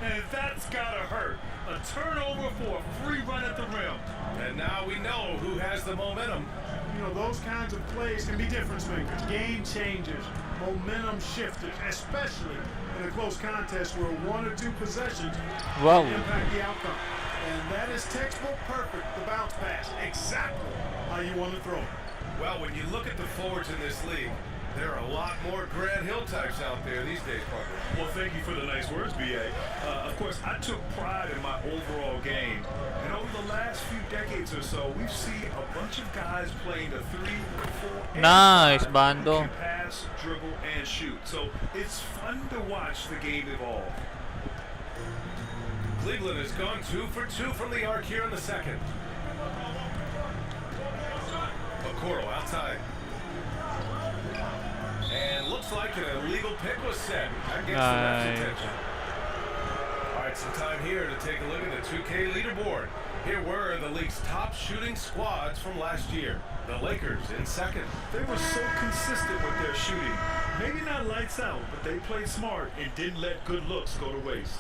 And that's gotta hurt. A turnover for a free run at the rim. And now we know who has the momentum. You know, those kinds of plays can be difference makers, game changers, momentum shifters, especially in a close contest where 1 or 2 possessions can impact the outcome. And that is textbook perfect, the bounce pass. Exactly how you want to throw it. Well, when you look at the forwards in this league, there are a lot more Grant Hill types out there these days, Parker. Well, thank you for the nice words, B.A. Of course, I took pride in my overall game. And over the last few decades or so, we've seen a bunch of guys playing the 3, 4, nice, and 5 Bando. who can pass, dribble, and shoot. So it's fun to watch the game evolve. Cleveland has gone 2 for 2 from the arc here in the second. Okoro outside. And looks like an illegal pick was set. That gets the ref's attention. All right, some time here to take a look at the 2K leaderboard. Here were the league's top shooting squads from last year. The Lakers in second. They were so consistent with their shooting. Maybe not lights out, but they played smart and didn't let good looks go to waste.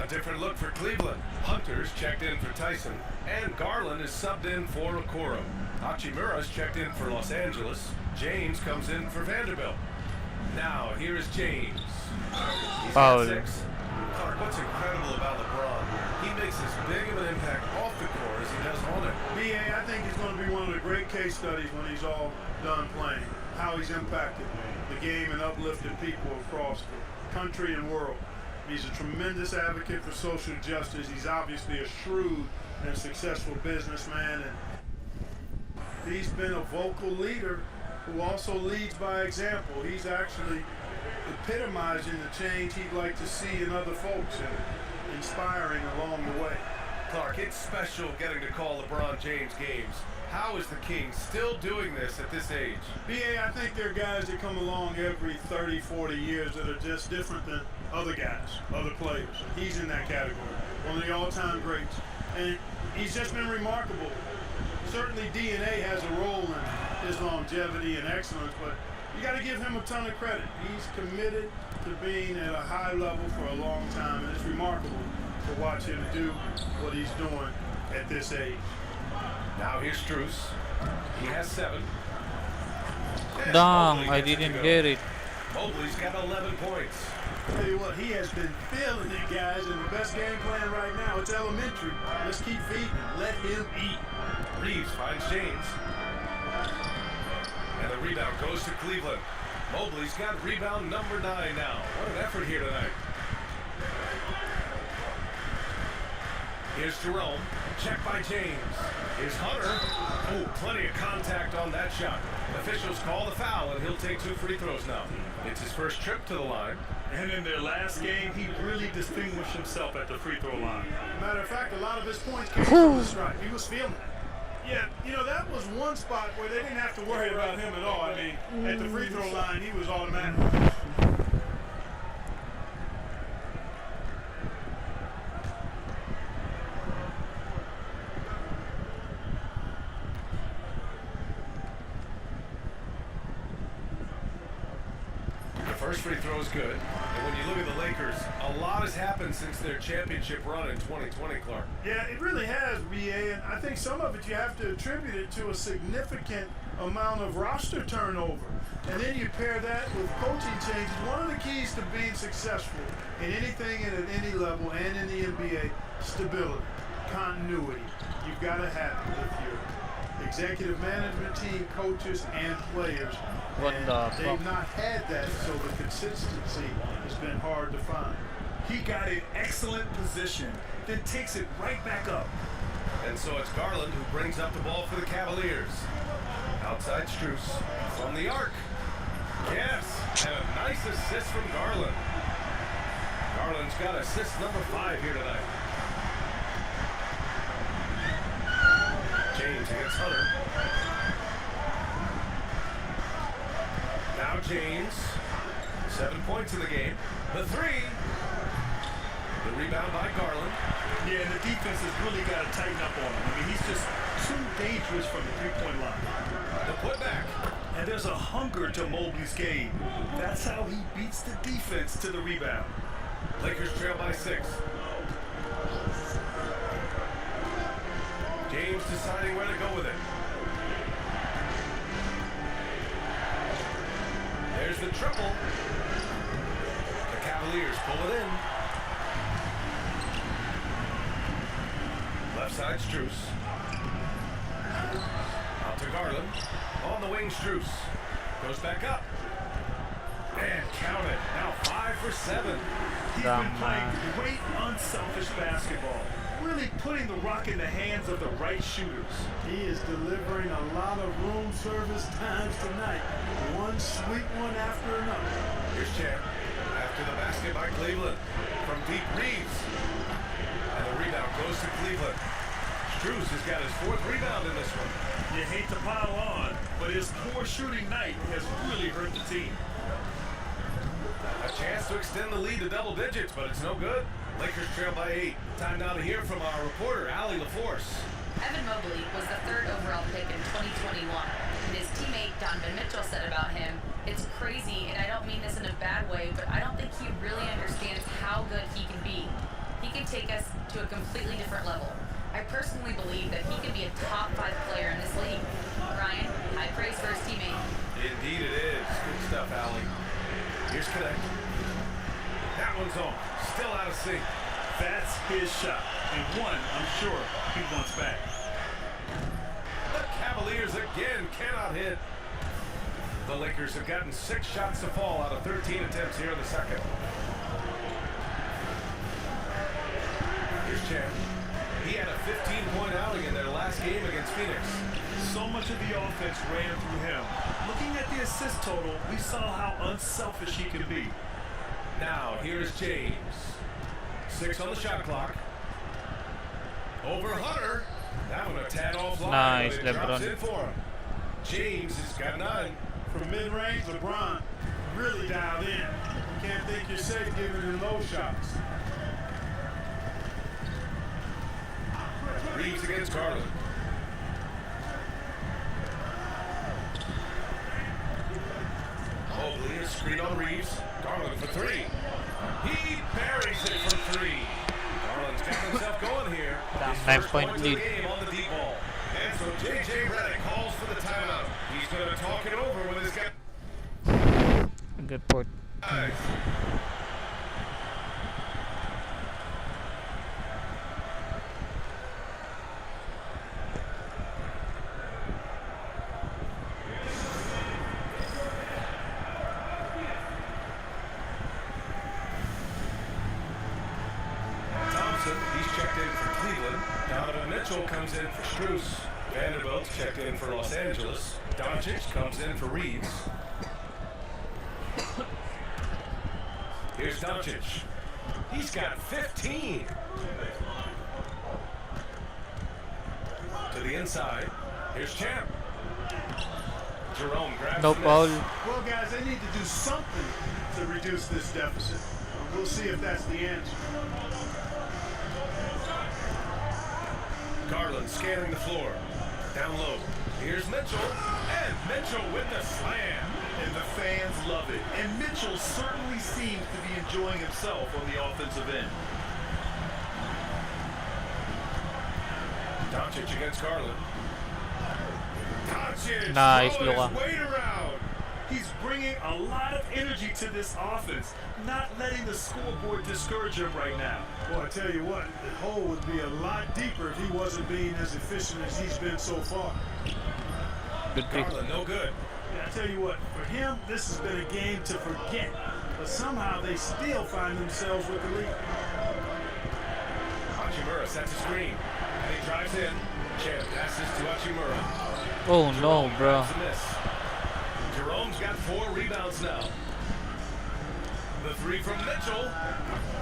A different look for Cleveland. Hunter's checked in for Tyson, and Garland is subbed in for Okoro. Hachimura's checked in for Los Angeles. James comes in for Vanderbilt. Now, here is James. He's Foul. got 6. Clark, what's incredible about LeBron, he makes as big of an impact off the court as he does on it. BA, I think he's going to be one of the great case studies when he's all done playing. How he's impacted the game and uplifted people across the country and world. He's a tremendous advocate for social justice. He's obviously a shrewd and successful businessman, and he's been a vocal leader who also leads by example. He's actually epitomizing the change he'd like to see in other folks and inspiring along the way. Clark, it's special getting to call LeBron James games. How is the King still doing this at this age? BA, I think there are guys that come along every 30, 40 years that are just different than other guys, other players. He's in that category, one of the all-time greats. And he's just been remarkable. Certainly DNA has a role in his longevity and excellence, but you got to give him a ton of credit. He's committed to being at a high level for a long time, and it's remarkable to watch him do what he's doing at this age. Now here's Strus. He has 7. And Damn, Mobley I gets it to didn't go. get it. Mobley's got 11 points. Tell you what, he has been feeling it, guys, and the best game plan right now, it's elementary. Let's keep feeding him. Let him eat. Reeves finds James. And the rebound goes to Cleveland. Mobley's got rebound number 9 now. What an effort here tonight. Here's Jerome. Check by James. Here's Hunter. Oh, plenty of contact on that shot. Officials call the foul, and he'll take 2 free throws now. It's his first trip to the line. And in their last game, he really distinguished himself at the free throw line. Matter of fact, a lot of his points came from the stripe. He was feeling it. Yeah, you know, that was one spot where they didn't have to worry about him at all. I mean, at the free throw line, he was automatic. First free throw is good. And when you look at the Lakers, a lot has happened since their championship run in 2020, Clark. Yeah, it really has, BA, and I think some of it you have to attribute it to a significant amount of roster turnover. And then you pair that with coaching changes. One of the keys to being successful in anything and at any level and in the NBA, stability, continuity. You've got to have it with your executive management team, coaches, and players. What And the they've fuck? not had that, so the consistency has been hard to find. He got in excellent position, then takes it right back up. And so it's Garland who brings up the ball for the Cavaliers. Outside Strus from the arc. Yes, and a nice assist from Garland. Garland's got assist number 5 here tonight. James against Hunter. Now James, 7 points in the game. The 3. The rebound by Garland. Yeah, and the defense has really got to tighten up on him. I mean, he's just too dangerous from the three-point line. The putback. And there's a hunger to Mobley's game. That's how he beats the defense to the rebound. Lakers trail by 6. James deciding where to go with it. There's the triple. The Cavaliers pull it in. Left side, Strus. Out to Garland. On the wing, Strus. Goes back up. And count it. Now 5 for 7. He's been playing great, unselfish basketball. Really putting the rock in the hands of the right shooters. He is delivering a lot of room service times tonight. One sweet one after another. Here's Champ. After the basket by Cleveland. From deep, Reeves. And the rebound goes to Cleveland. Strus has got his 4th rebound in this one. You hate to pile on, but his poor shooting night has really hurt the team. A chance to extend the lead to double digits, but it's no good. Lakers trail by 8. Time now to hear from our reporter, Allie LaForce. Evan Mobley was the 3rd overall pick in 2021. And his teammate Donovan Mitchell said about him, "It's crazy, and I don't mean this in a bad way, but I don't think he really understands how good he can be. He can take us to a completely different level. I personally believe that he could be a top 5 player in this league." Ryan, high praise for his teammate. Indeed it is. Good stuff, Allie. Here's Connect. That one's on. Still out of sync. That's his shot, and one I'm sure he wants back. The Cavaliers again cannot hit. The Lakers have gotten 6 shots to fall out of 13 attempts here in the second. Here's Champ. He had a 15-point outing in their last game against Phoenix. So much of the offense ran through him. Looking at the assist total, we saw how unselfish he can be. Now, here's James. 6 on the shot clock. Over Hunter. That one a tad offline. Nice, but it drops LeBron. in for him. James has got 9. From mid-range, LeBron really dialed in. You can't think you're safe giving him those shots. Reeves against Garland. Mobley is screen on Reeves. Garland for 3. He buries it from 3. Garland's got himself going here. His first point of the game on the deep ball. And so J.J. Redick calls for the timeout. He's going to talk it over with his guy. Good point. Nice. He's checked in for Cleveland. Donovan Mitchell comes in for Strus. Vanderbilt's checked in for Los Angeles. Doncic comes in for Reeves. Here's Doncic. He's got 15. To the inside. Here's Champ. Jerome grabs No the foul. miss. Well, guys, they need to do something to reduce this deficit. We'll see if that's the answer. Garland scanning the floor. Down low. Here's Mitchell. And Mitchell with the slam. And the fans love it. And Mitchell certainly seems to be enjoying himself on the offensive end. Doncic against Garland. Doncic Nice, throwing Luka. his weight around. He's bringing a lot of energy to this offense, not letting the scoreboard discourage him right now. Well, I tell you what, the hole would be a lot deeper if he wasn't being as efficient as he's been so far. Good pick. Garland, no good. Yeah, I tell you what, for him, this has been a game to forget. But somehow they still find themselves with the lead. Hachimura sets a screen. And he drives in. Champ passes to Hachimura. Oh no, bro. Grabs the miss. Jerome's got 4 rebounds now. The 3 from Mitchell.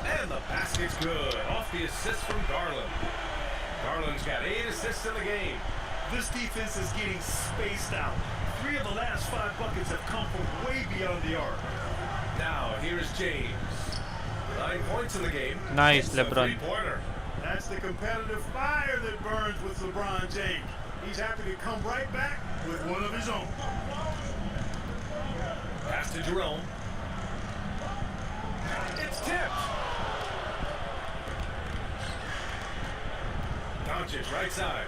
And the basket's good. Off the assist from Garland. Garland's got 8 assists in the game. This defense is getting spaced out. 3 of the last 5 buckets have come from way beyond the arc. Now, here's James. 9 points in the game. Nice, It's a LeBron. three-pointer. That's the competitive fire that burns with LeBron James. He's happy to come right back with one of his own. Pass to Jerome. It's tipped. Doncic right side.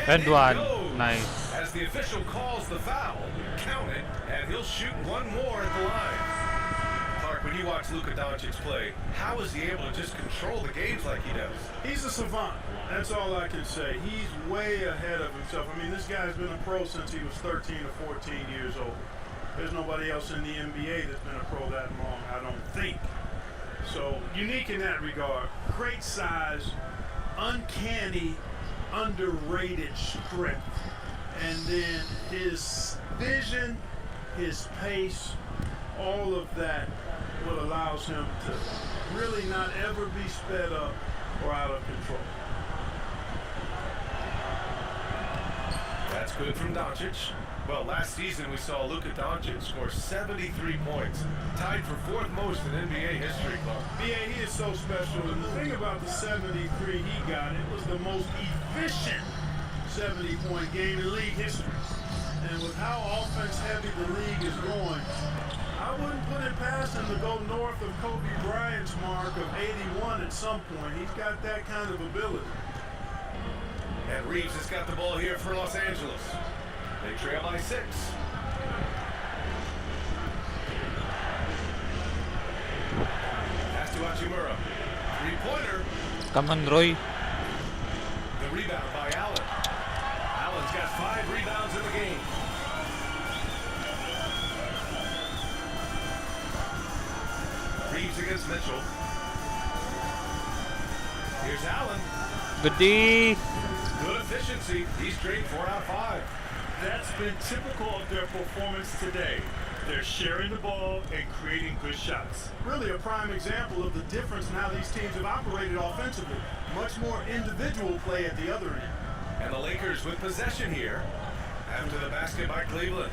And it one. goes. Nice. As the official calls the foul, count it, and he'll shoot one more at the line. Clark, when you watch Luka Doncic play, how is he able to just control the games like he does? He's a savant. That's all I can say. He's way ahead of himself. I mean, this guy's been a pro since he was 13 or 14 years old. There's nobody else in the NBA that's been a pro that long, I don't think. So, unique in that regard. Great size, uncanny, underrated strength. And then his vision, his pace, all of that what allows him to really not ever be sped up or out of control. That's good from Doncic. Well, last season we saw Luka Doncic score 73 points, tied for 4th most in NBA history, Clark. Yeah, he is so special. And the thing about the 73 he got, it was the most efficient 70-point game in league history. And with how offense-heavy the league is going, I wouldn't put it past him to go north of Kobe Bryant's mark of 81 at some point. He's got that kind of ability. And Reeves has got the ball here for Los Angeles. They trail by 6. Come on, Roy. The rebound by Allen. Allen's got 5 rebounds in the game. Reeves against Mitchell. Here's Allen. Good D. Good efficiency. He's straight 4 out of 5. That's been typical of their performance today. They're sharing the ball and creating good shots. Really a prime example of the difference in how these teams have operated offensively. Much more individual play at the other end. And the Lakers with possession here after the basket by Cleveland.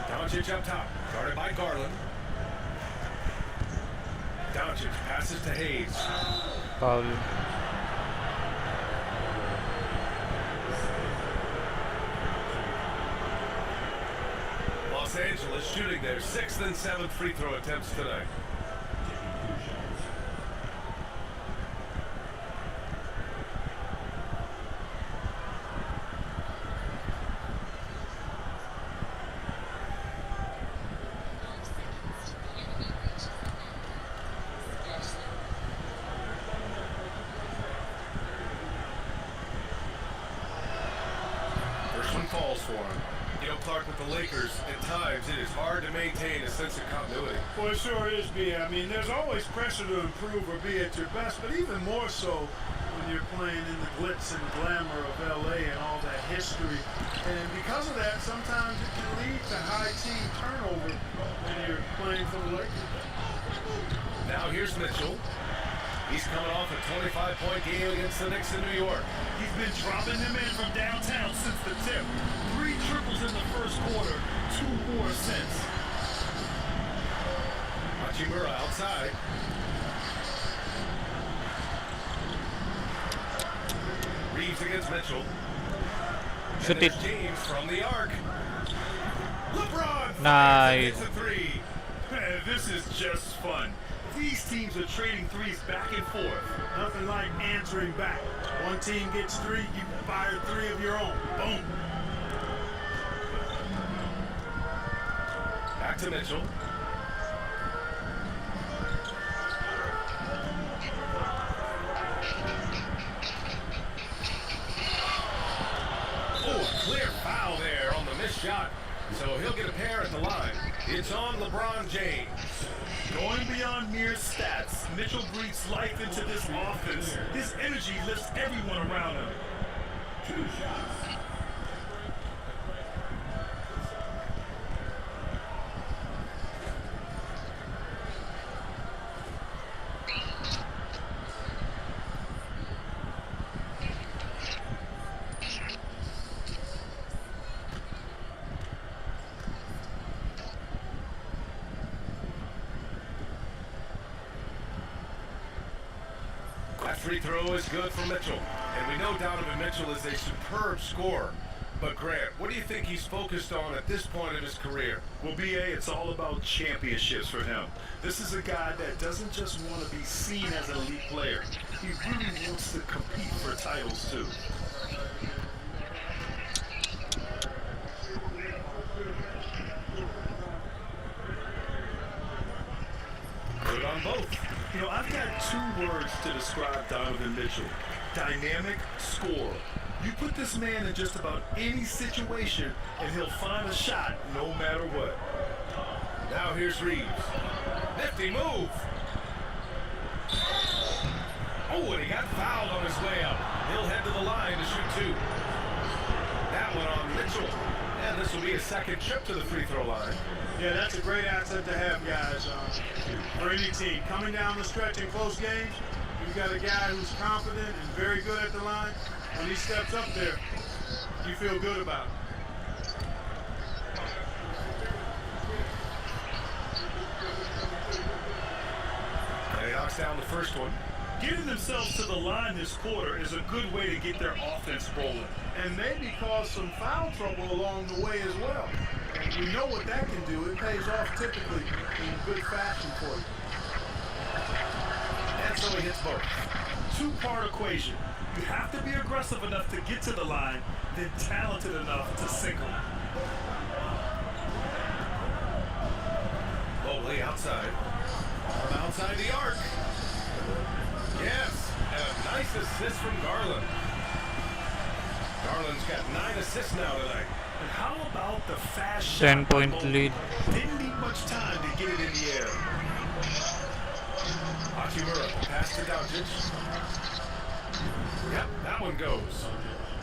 Doncic up top, guarded by Garland. Doncic passes to Hayes. Foul. Los Angeles shooting their 6th and 7th free throw attempts tonight. First one falls for him. You know, Clark, with the Lakers, at times it is hard to maintain a sense of continuity. Well, it sure is, B. I mean, there's always pressure to improve or be at your best, but even more so when you're playing in the glitz and glamour of L.A. and all that history. And because of that, sometimes it can lead to high team turnover when you're playing for the Lakers. Now here's Mitchell. He's coming off a 25-point game against the Knicks in New York. He's been dropping them in from downtown since the tip. 3 triples in the first quarter, 2 more since. Hachimura outside. Reeves against Mitchell. Shoot and it. James from the arc. LeBron Nice. hits a 3. Man, this is just fun. These teams are trading threes back and forth. Nothing like answering back. One team gets 3, you fire 3 of your own. Boom. Back to Mitchell. Oh, a clear foul there on the missed shot. So he'll get a pair at the line. It's on LeBron James. Going beyond mere stats, Mitchell breathes life into this offense. His energy lifts everyone around him. 2 shots. That free throw is good for Mitchell. And we know Donovan Mitchell is a superb scorer. But Grant, what do you think he's focused on at this point in his career? Well, B.A., it's all about championships for him. This is a guy that doesn't just want to be seen as an elite player. He really wants to compete for titles, too. Good on both. You know, I've got 2 words to describe Donovan Mitchell. Dynamic scorer. You put this man in just about any situation, and he'll find a shot no matter what. Now here's Reeves. Nifty move. Oh, and he got fouled on his way up. He'll head to the line to shoot 2. That one on Mitchell. And this will be his 2nd trip to the free throw line. Yeah, that's a great asset to have, guys, for any team. Coming down the stretch in close games, you've got a guy who's confident and very good at the line. When he steps up there, you feel good about it. And he knocks down the first one. Getting themselves to the line this quarter is a good way to get their offense rolling. And maybe cause some foul trouble along the way as well. We know what that can do. It pays off typically in good fashion for you. And so he hits both. 2-part equation. You have to be aggressive enough to get to the line, then talented enough to single. Mobley outside. From outside the arc. Yes, and a nice assist from Garland. Garland's got 9 assists now tonight. And how about the fast shot? 10-point lead. Didn't need much time to get it in the air. Hachimura pass to Doncic. Yep, that one goes.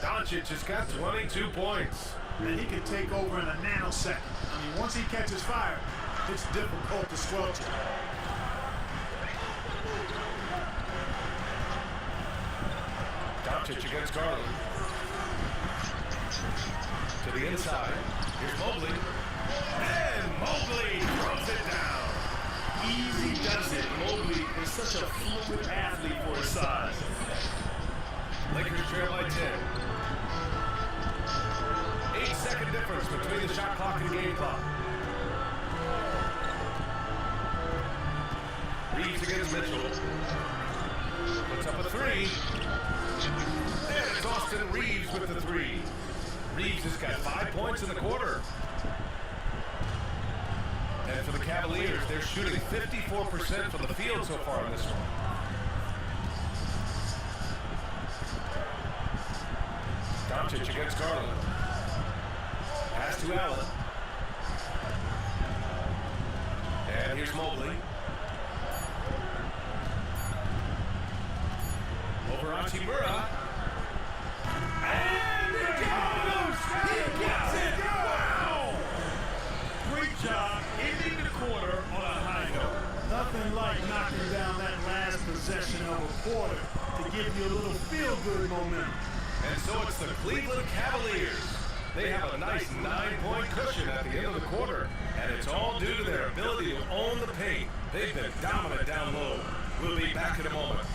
Doncic has got 22 points. And he can take over in a nanosecond. I mean, once he catches fire, it's difficult to squelch it. Doncic against Garland. To the inside. Here's Mobley. And Mobley throws it down. Easy does it. Mobley is such a fluid athlete for his size. Lakers trail by 10. 8-second difference between the shot clock and game clock. Reeves against Mitchell. Puts up a 3. And it's Austin Reeves with the 3. Reeves has got 5 points in the quarter. And for the Cavaliers, they're shooting 54% from the field so far in this one. Doncic against Garland. Pass to Allen. And here's Mobley. Over Hachimura. And it goes! He gets it! Wow! Great job ending the quarter on a high note. Nothing like knocking down that last possession of a quarter to give you a little feel-good momentum. And so it's the Cleveland Cavaliers. They have a nice 9-point cushion at the end of the quarter, and it's all due to their ability to own the paint. They've been dominant down low. We'll be back in a moment.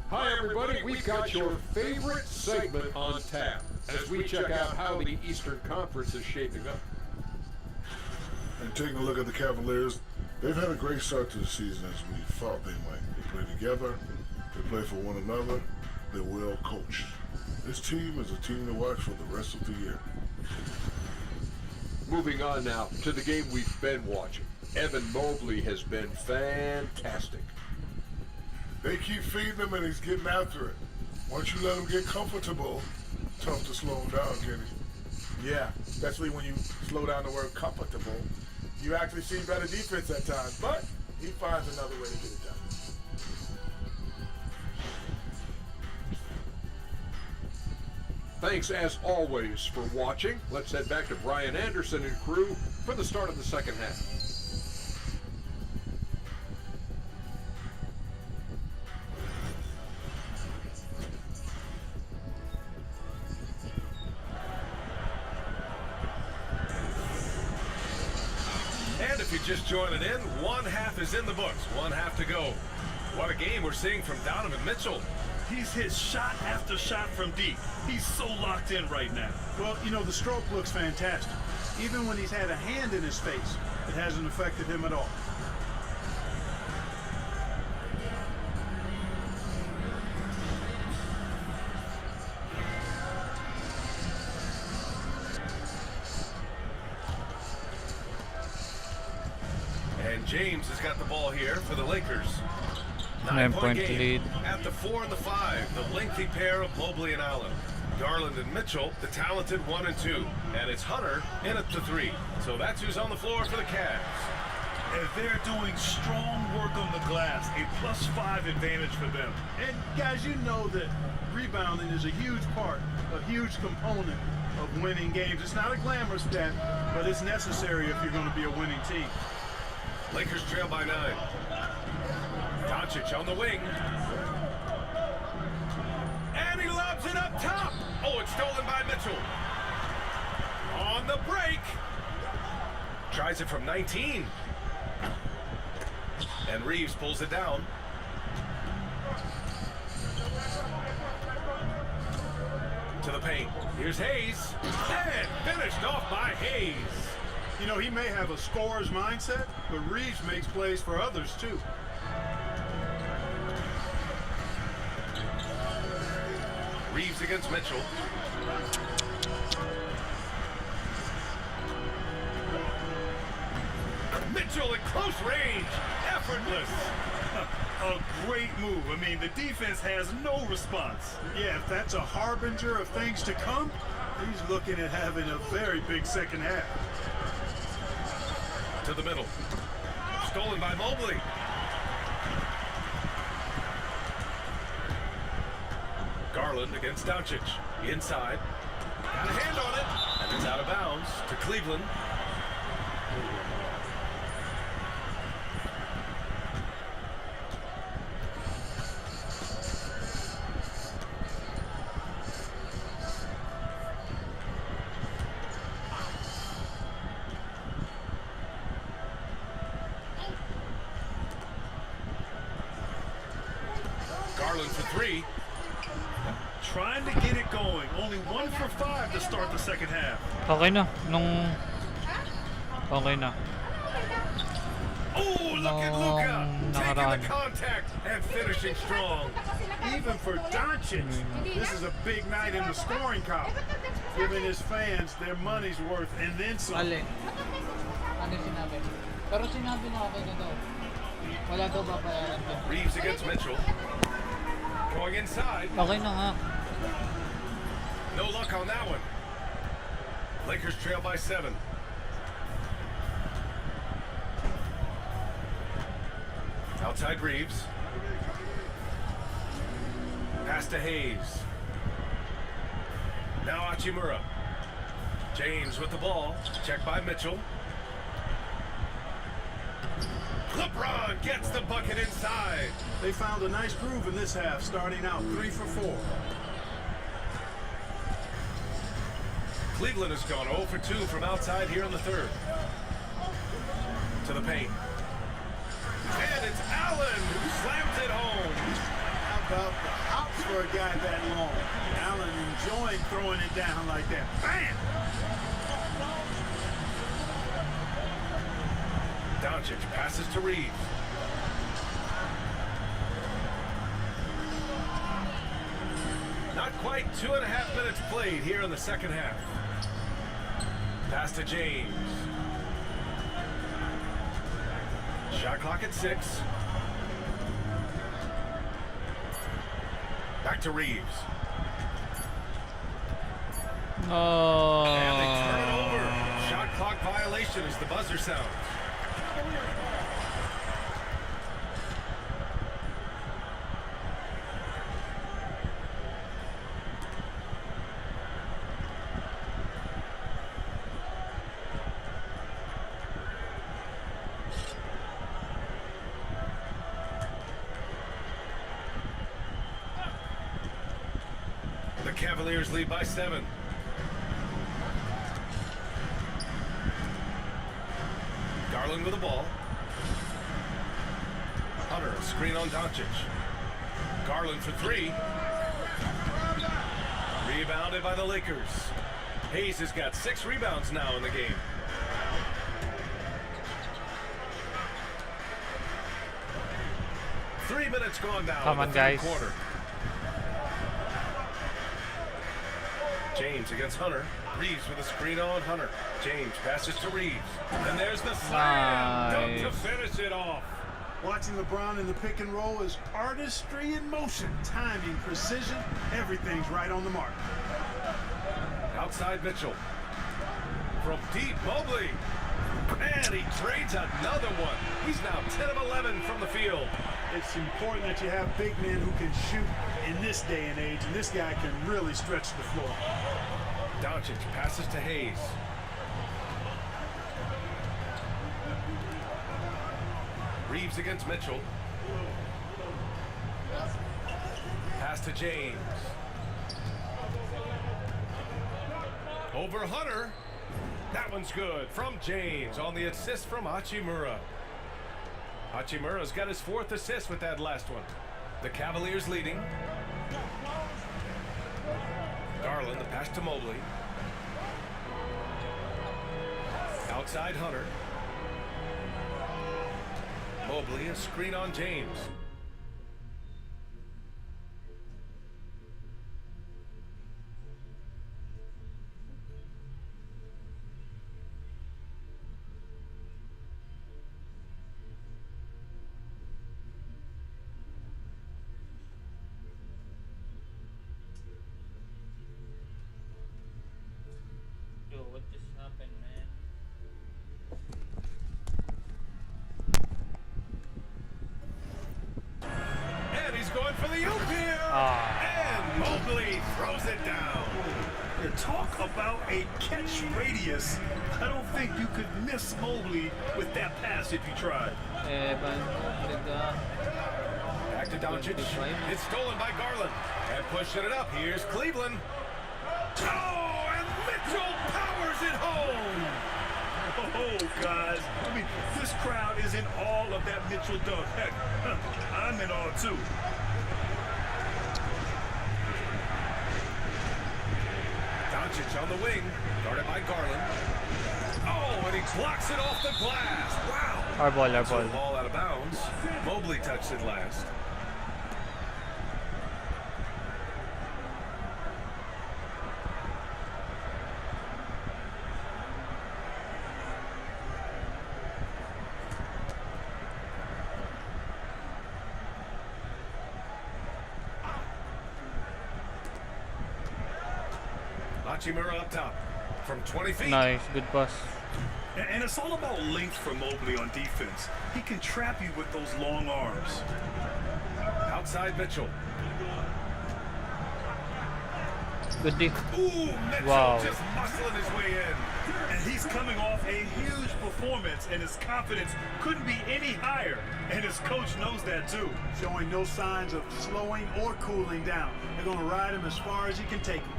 Hi, everybody. We've got your favorite segment on tap as we check out how the Eastern Conference is shaping up. And taking a look at the Cavaliers, they've had a great start to the season as we thought they might. They play together, they play for one another, they're well coached. This team is a team to watch for the rest of the year. Moving on now to the game we've been watching. Evan Mobley has been fantastic. They keep feeding him and he's getting after it. Once you let him get comfortable, tough to slow him down, Kenny. Yeah, especially when you slow down the word comfortable. You actually see better defense at times, but he finds another way to get it done. Thanks as always for watching. Let's head back to Brian Anderson and crew for the start of the second half. And if you're just joining in, one half is in the books, one half to go. What a game we're seeing from Donovan Mitchell. He's hit shot after shot from deep. He's so locked in right now. Well, you know, the stroke looks fantastic. Even when he's had a hand in his face, it hasn't affected him at all. And James has got the ball here for the Lakers. 9-point game lead. At the 4 and the 5, the lengthy pair of Mobley and Allen. Garland and Mitchell, the talented 1 and 2. And it's Hunter in at the 3. So that's who's on the floor for the Cavs. And they're doing strong work on the glass, a +5 advantage for them. And guys, you know that rebounding is a huge part, a huge component of winning games. It's not a glamorous stat, but it's necessary if you're going to be a winning team. Lakers trail by 9. Doncic on the wing. And he lobs it up top. Oh, it's stolen by Mitchell. On the break. Tries it from 19. And Reeves pulls it down. To the paint. Here's Here's Hayes. And finished off by Hayes. You know, he may have a scorer's mindset, but Reeves makes plays for others, too. Reeves against Mitchell. Mitchell at close range. Effortless. A great move. I mean, the defense has no response. Yeah, if that's a harbinger of things to come, he's looking at having a very big second half. To the middle. Stolen by Mobley. Garland against Doncic. Inside. Got a hand on it. And it's out of bounds to Cleveland. Garland for three. Trying to get it going. Only 1 for 5 to start the second half. Okay na. Okay na. Oh, look at Luka taking the contact and finishing strong. Even for Doncic, this is a big night in the scoring column, giving his fans their money's worth and then some. Alin? Ano sinabi? Pero sinabi na okay na daw. Wala daw babayaran din. Reeves against Mitchell. Going inside. Okay na nga. No luck on that one. Lakers trail by 7. Outside Reeves. Pass to Hayes. Now Hachimura. James with the ball. Checked by Mitchell. LeBron gets the bucket inside. They found a nice groove in this half, starting out 3 for 4. Cleveland has gone 0 for 2 from outside here in the third. To the paint. And it's Allen who slams it home. How about the hops for a guy that long? Allen enjoying throwing it down like that. Bam! Doncic passes to Reeves. Not quite 2.5 minutes played here in the second half. Pass to James. Shot clock at 6. Back to Reeves. Oh. And they turn it over. Shot clock violation as the buzzer sounds. The Cavaliers lead by 7. Garland with the ball. Hunter, a screen on Doncic. Garland for 3. Rebounded by the Lakers. Hayes has got 6 rebounds now in the game. Three minutes gone down. Come on, guys. Quarter. James against Hunter. Reeves with a screen on Hunter. James passes to Reeves. And there's the slam. Dunk to finish it off. Watching LeBron in the pick and roll is artistry in motion. Timing, precision, everything's right on the mark. Outside Mitchell. From deep, Mobley. And he trades another one. He's now 10 of 11 from the field. It's important that you have big men who can shoot in this day and age, and this guy can really stretch the floor. Doncic passes to Hayes. Reeves against Mitchell. Pass to James. Over Hunter. That one's good from James on the assist from Hachimura. Hachimura's got his 4th assist with that last one. The Cavaliers leading. Garland, the pass to Mobley. Outside Hunter. Mobley, a screen on James. Yo, what just happened, man? And he's going for the oop here. And Mobley throws it down. You talk about a catch radius. I don't think you could miss Mobley with that pass if you tried. Back to Doncic. It's stolen by Garland. And pushing it up. Here's Cleveland. Oh, and Mitchell powers it home. Oh, guys. I mean, this crowd is in awe of that Mitchell dunk. Heck, I'm in awe, too. Doncic on the wing. Guarded by Garland. Oh, and he blocks it off the glass. Wow. Our ball. So the ball out of bounds. Mobley touched it last. Hachimura up top from 20 feet. Nice, good pass. And it's all about length for Mobley on defense. He can trap you with those long arms. Outside Mitchell. Good D. Ooh, Mitchell Wow. just muscling his way in. And he's coming off a huge performance, and his confidence couldn't be any higher. And his coach knows that too. Showing no signs of slowing or cooling down. They're going to ride him as far as he can take him.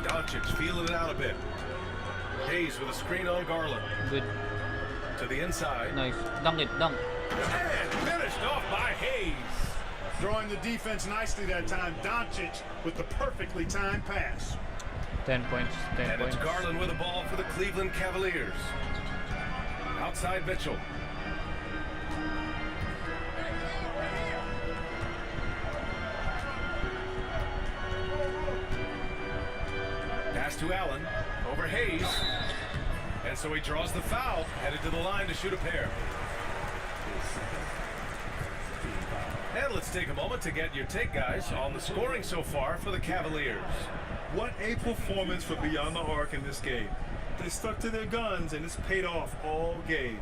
Doncic feeling it out a bit. Hayes with a screen on Garland. Good. To the inside. Nice. Dunk it, dunk. And finished off by Hayes. Throwing the defense nicely that time. Doncic with the perfectly timed pass. 10 points. 10 And points. it's Garland with the ball for the Cleveland Cavaliers. Outside Mitchell. Pass to Allen. Over Hayes. And so he draws the foul. Headed to the line to shoot a pair. And let's take a moment to get your take, guys, on the scoring so far for the Cavaliers. What a performance for Beyond the Arc in this game. They stuck to their guns, and it's paid off all game.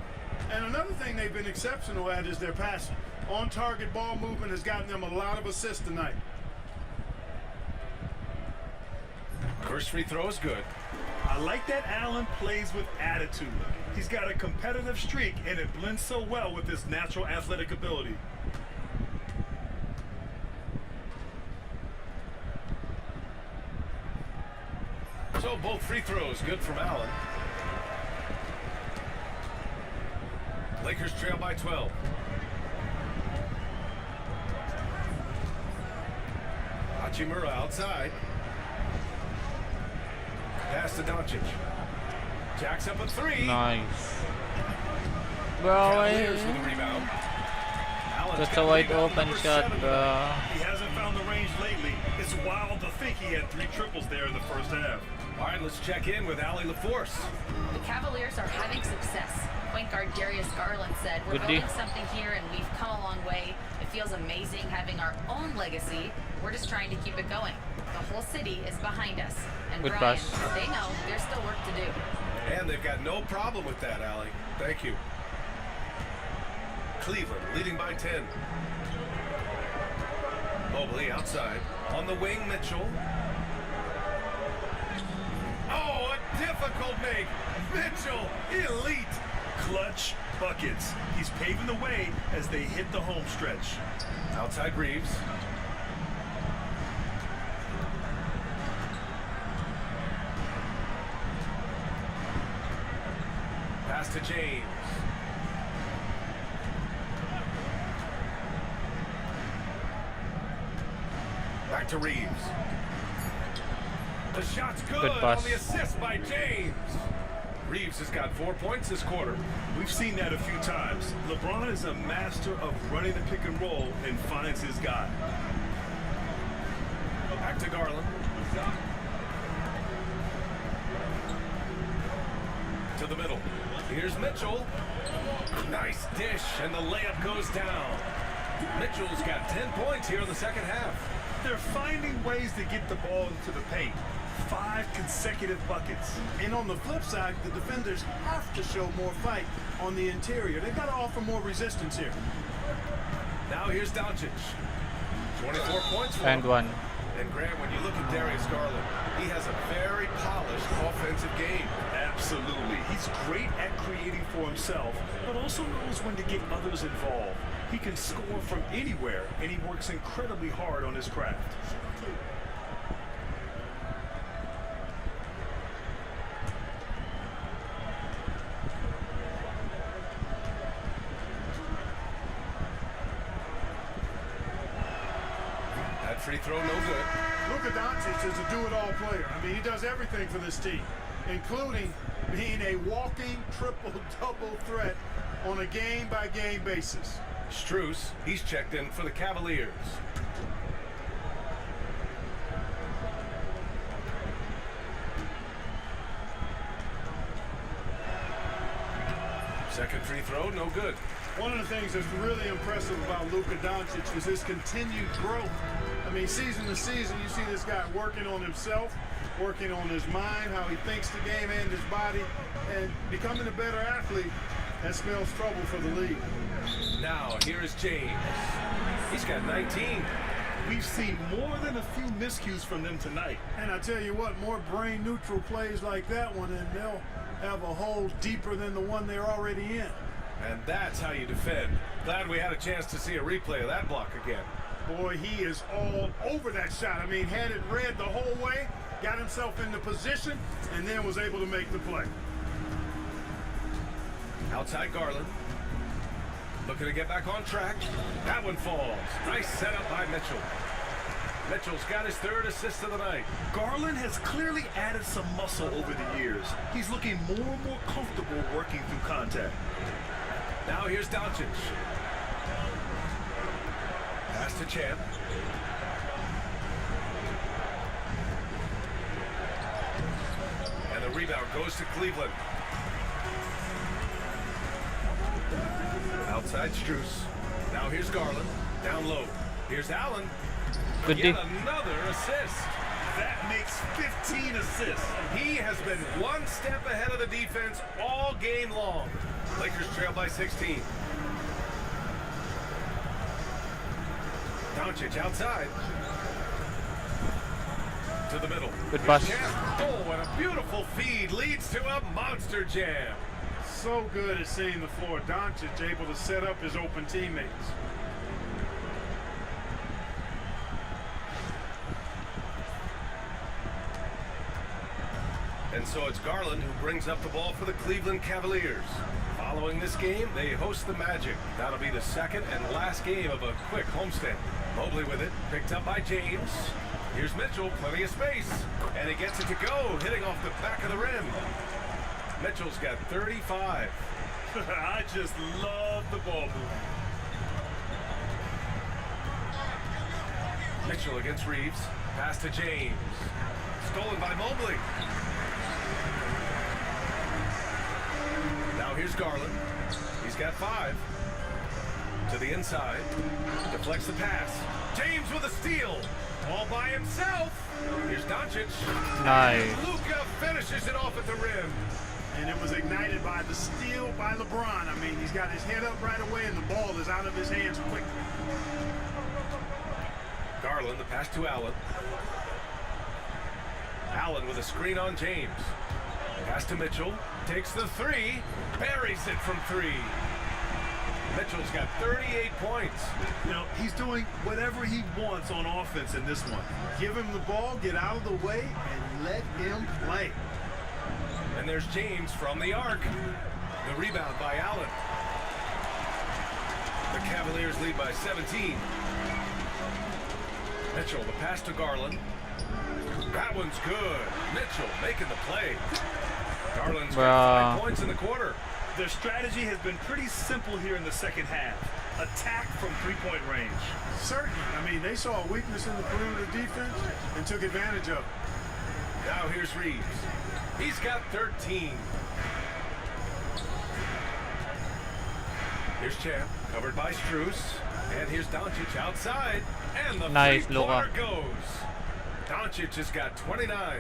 And another thing they've been exceptional at is their passing. On-target ball movement has gotten them a lot of assists tonight. First free throw is good. I like that Allen plays with attitude. He's got a competitive streak, and it blends so well with his natural athletic ability. So both free throws good from Allen. Lakers trail by 12. Hachimura outside. Pass to Doncic. Jacks up a three. Nice. Bro, Cavaliers with the rebound. Allen's that's got a the wide rebound, open number shot, 7. bro. He hasn't found the range lately. It's wild to think he had 3 triples there in the first half. All right, let's check in with Allie LaForce. The Cavaliers are having success. Point guard Darius Garland said, "We're Good D. building something here and we've come a long way. It feels amazing having our own legacy. We're just trying to keep it going. The whole city is behind us." And Good Brian, pass. they know there's still work to do. And they've got no problem with that, Allie. Thank you. Cleveland leading by 10. Mobley outside. On the wing, Mitchell. Oh, a difficult make. Mitchell, elite. Clutch buckets. He's paving the way as they hit the home stretch. Outside Reeves. Pass to James. Back to Reeves. The shot's good, Good pass. on the assist by James. Reeves has got 4 points this quarter. We've seen that a few times. LeBron is a master of running the pick and roll and finds his guy. Back to Garland. To the middle. Here's Mitchell. Nice dish, and the layup goes down. Mitchell's got 10 points here in the second half. They're finding ways to get the ball into the paint. 5 consecutive buckets. And on the flip side, the defenders have to show more fight on the interior. They've got to offer more resistance here. Now here's Doncic. 24 points for And him. one. And Grant, when you look at Darius Garland, he has a very polished offensive game. Absolutely. He's great at creating for himself, but also knows when to get others involved. He can score from anywhere, and he works incredibly hard on his craft. That free throw, no good. Luka Doncic is a do-it-all player. I mean, he does everything for this team, including being a walking triple-double threat on a game-by-game basis. Strus, he's checked in for the Cavaliers. Second free throw, no good. One of the things that's really impressive about Luka Doncic is his continued growth. I mean, season to season, you see this guy working on himself, working on his mind, how he thinks the game and his body, and becoming a better athlete. That spells trouble for the league. Now, here is James. He's got 19. We've seen more than a few miscues from them tonight. And I tell you what, more brain-neutral plays like that one, and they'll have a hole deeper than the one they're already in. And that's how you defend. Glad we had a chance to see a replay of that block again. Boy, he is all over that shot. I mean, had it read the whole way, got himself into position, and then was able to make the play. Outside Garland. Looking to get back on track. That one falls. Nice setup by Mitchell. Mitchell's got his third assist of the night. Garland has clearly added some muscle over the years. He's looking more and more comfortable working through contact. Now here's Doncic. Pass to Champ. And the rebound goes to Cleveland. Outside Strus. Now here's Garland. Down low. Here's Allen. Good Yet D. another assist. That makes 15 assists. He has been one step ahead of the defense all game long. Lakers trail by 16. Doncic outside. To the middle. Good pass. Oh, and a beautiful feed leads to a monster jam. So good at seeing the floor. Doncic able to set up his open teammates. And so it's Garland who brings up the ball for the Cleveland Cavaliers. Following this game, they host the Magic. That'll be the second and last game of a quick homestand. Mobley with it, picked up by James. Here's Mitchell, plenty of space. And he gets it to go, hitting off the back of the rim. Mitchell's got 35. I just love the ball movement. Mitchell against Reeves. Pass to James. Stolen by Mobley. Now here's Garland. He's got 5. To the inside. Deflects the pass. James with a steal. All by himself. Here's Doncic. Nice. Luka finishes it off at the rim. And it was ignited by the steal by LeBron. I mean, he's got his head up right away, and the ball is out of his hands quick. Garland, the pass to Allen. Allen with a screen on James. Pass to Mitchell. Takes the 3. Buries it from 3. Mitchell's got 38 points. You know, he's doing whatever he wants on offense in this one. Give him the ball, get out of the way, and let him play. And there's James from the arc. The rebound by Allen. The Cavaliers lead by 17. Mitchell, the pass to Garland. That one's good. Mitchell making the play. Garland's got 5 points in the quarter. Their strategy has been pretty simple here in the second half. Attack from three-point range. Certainly. I mean, they saw a weakness in the perimeter defense and took advantage of it. Now here's Reeves. He's got 13. Here's Champ, covered by Strus. And here's Doncic outside. And the three-pointer goes. Doncic has got 29.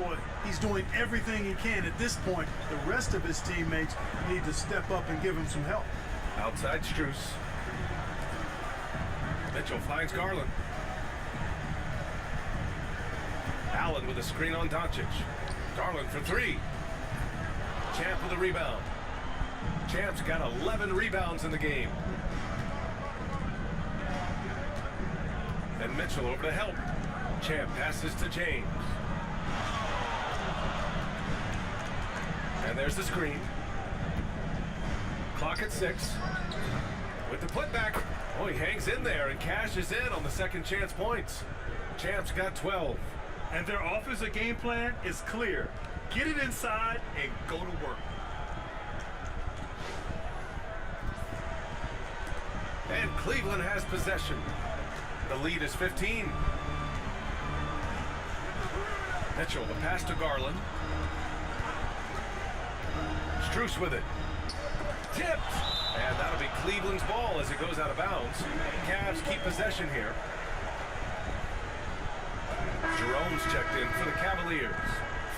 Boy, he's doing everything he can at this point. The rest of his teammates need to step up and give him some help. Outside Strus. Mitchell finds Garland. Allen with a screen on Doncic. Garland for 3. Champ with a rebound. Champ's got 11 rebounds in the game. And Mitchell over to help. Champ passes to James. And there's the screen. Clock at 6. With the putback. Oh, he hangs in there and cashes in on the second chance points. Champ's got 12. And their offensive game plan is clear. Get it inside and go to work. And Cleveland has possession. The lead is 15. Mitchell, the pass to Garland. Strus with it. Tipped. And that'll be Cleveland's ball as it goes out of bounds. Cavs keep possession here. Jerome's checked in for the Cavaliers.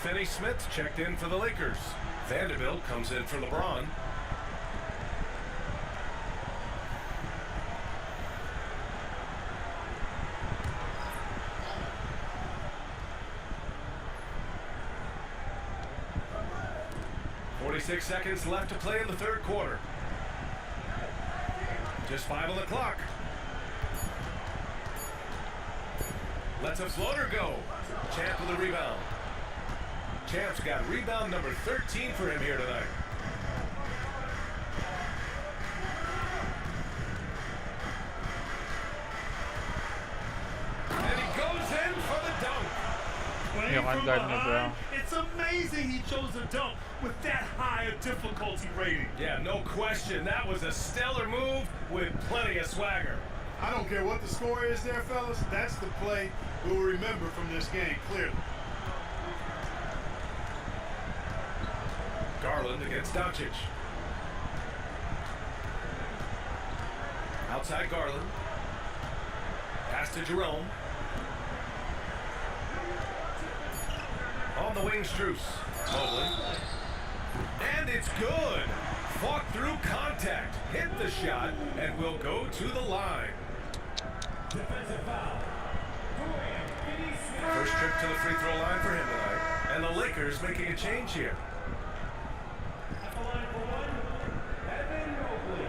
Finney-Smith checked in for the Lakers. Vanderbilt comes in for LeBron. .46 seconds left to play in the third quarter. Just 5 on the clock. Lets a floater go. Champ with a rebound. Champ's got rebound number 13 for him here tonight. And he goes in for the dunk. Playing from behind, it's amazing he chose a dunk with that high a difficulty rating. Yeah, no question. That was a stellar move with plenty of swagger. I don't care what the score is there, fellas. That's the play we'll remember from this game, clearly. Garland against Doncic. Outside Garland. Pass to Jerome. On the wing, Strus. Mobley. And it's good. Fought through contact. Hit the shot and will go to the line. Defensive foul. First trip to the free throw line for him tonight. And the Lakers making a change here. At the line for one, Evan Mobley.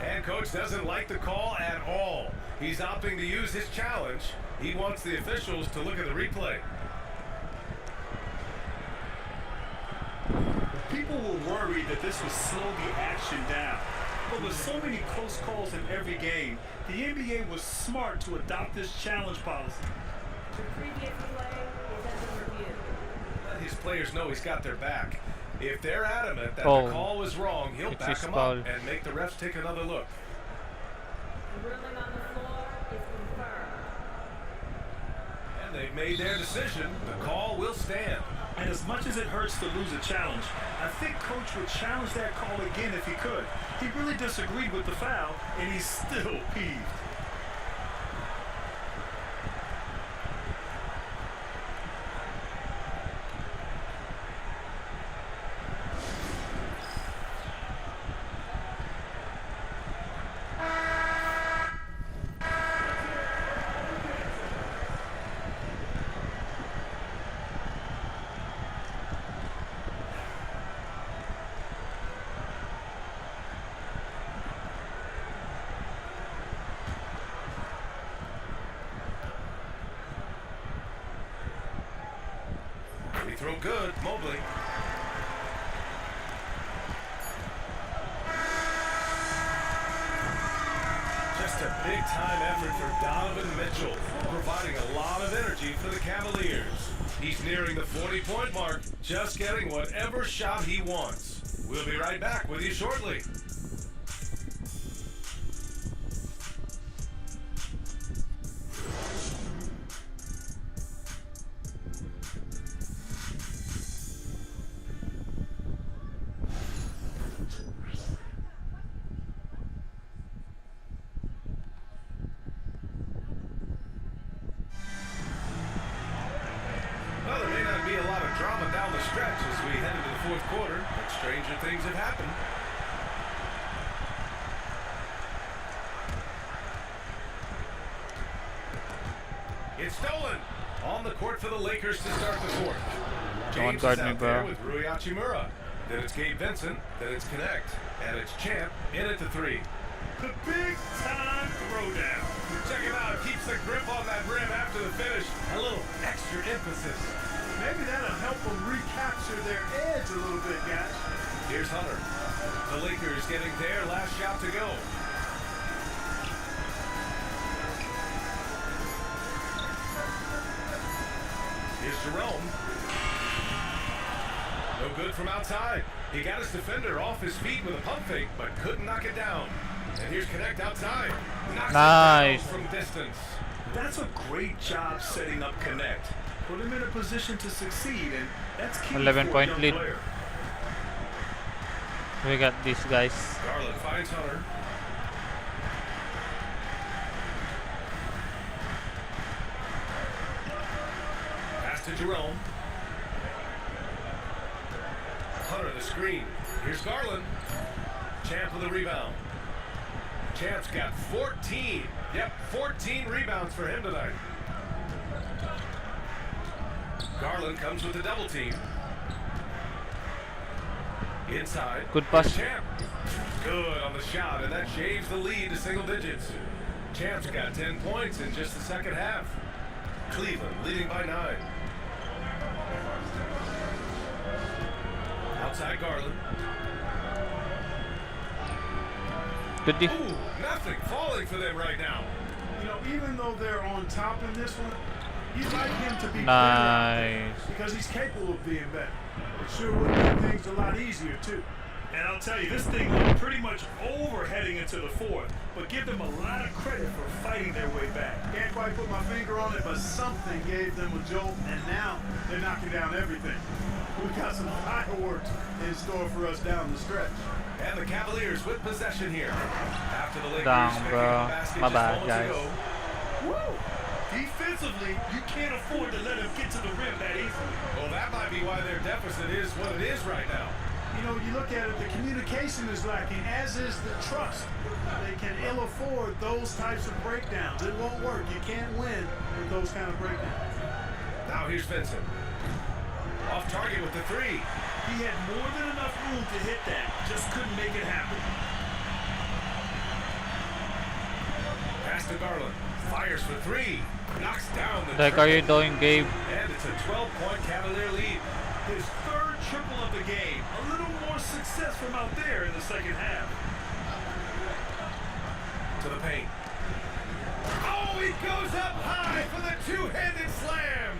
And coach doesn't like the call at all. He's opting to use his challenge. He wants the officials to look at the replay. People were worried that this would slow the action down. But with so many close calls in every game, the NBA was smart to adopt this challenge policy. The previous play is under review. Let his players know he's got their back. If they're adamant that the call was wrong, he'll back them up and make the refs take another look. The ruling on the floor is confirmed. And they've made their decision. The call will stand. And as much as it hurts to lose a challenge, I think Coach would challenge that call again if he could. He really disagreed with the foul, and he's still peeved. Free throw good, Mobley. Just a big-time effort for Donovan Mitchell, providing a lot of energy for the Cavaliers. He's nearing the 40-point mark, just getting whatever shot he wants. We'll be right back with you shortly. Well, there may not be a lot of drama down the stretch as we head into the fourth quarter, but stranger things have happened. It's stolen. On the court for the Lakers to start the fourth. James is out there with Rui Hachimura. Then it's Gabe Vincent. Then it's Connect. And it's Champ in at the three. The big-time throwdown. Check it out. Keeps the grip on that rim after the finish. A little extra emphasis. Maybe that'll help them recapture their edge a little bit, guys. Here's Hunter. The Lakers getting their last shot to go. Here's Jerome. No good from outside. He got his defender off his feet with a pump fake, but couldn't knock it down. And here's Connect outside. Knocks Nice. it down from distance. That's a great job setting up Connect. Put him in a position to succeed, and that's key 11-point for a lead. young player. We got these guys. Garland finds Hunter. Pass to Jerome. Hunter the screen. Here's Garland. Champ with a rebound. Champ's got 14. Yep, 14 rebounds for him tonight. Garland comes with the double team. Inside. Good pass. Champ. Good on the shot, and that shaves the lead to single digits. Champ's got 10 points in just the second half. Cleveland leading by 9. Outside Garland. Good D. Ooh, nothing falling for them right now. You know, even though they're on top in this one, you'd like him to be better Nice. because he's capable of being better. It sure would make things a lot easier, too. And I'll tell you, this thing looked pretty much over heading into the fourth, but give them a lot of credit for fighting their way back. Can't quite put my finger on it, but something gave them a jolt, and now they're knocking down everything. We've got some fireworks in store for us down the stretch. And the Cavaliers with possession here. After the Lakers Down, picking bro. up the basket My just bad, moments guys. ago. Woo! Defensively, you can't afford to let him get to the rim that easily. Well, that might be why their deficit is what it is right now. You know, you look at it, the communication is lacking, as is the trust. They can ill afford those types of breakdowns. It won't work. You can't win with those kind of breakdowns. Now here's Vincent. Off target with the three. He had more than enough room to hit that, just couldn't make it happen. Pass to Garland. Fires for three. Knocks down the Like, are you doing, Gabe? And it's a 12-point Cavalier lead. His third triple of the game. A little more success from out there in the second half. To the paint. Oh, he goes up high for the two-handed slam.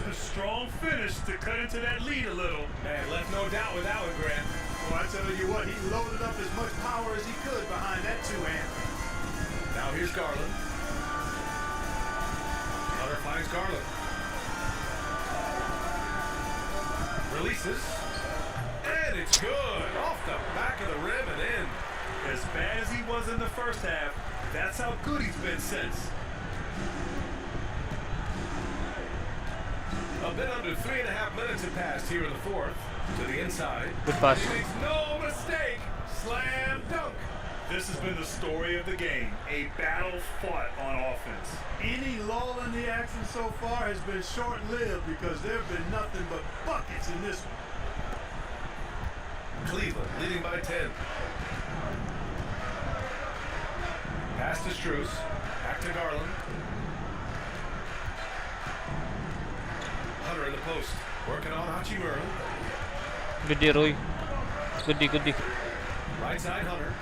A strong finish to cut into that lead a little. Man, left no doubt with that one, Grant. Well, I tell you what, he loaded up as much power as he could behind that two-hand. Now here's Garland. Hunter finds Garland. Releases. And it's good. Off the back of the rim and in. As bad as he was in the first half, that's how good he's been since. A bit under 3.5 minutes have passed here in the fourth. To the inside. Good pass. He makes no mistake. Slam dunk. This has been the story of the game. A battle fought on offense. Any lull in the action so far has been short-lived because there have been nothing but buckets in this one. Cleveland leading by 10. Pass to Strus. Back to Garland. Hunter in the post. Working on Hachimura. Good D, Roy. Good D, good D. Right side Hunter.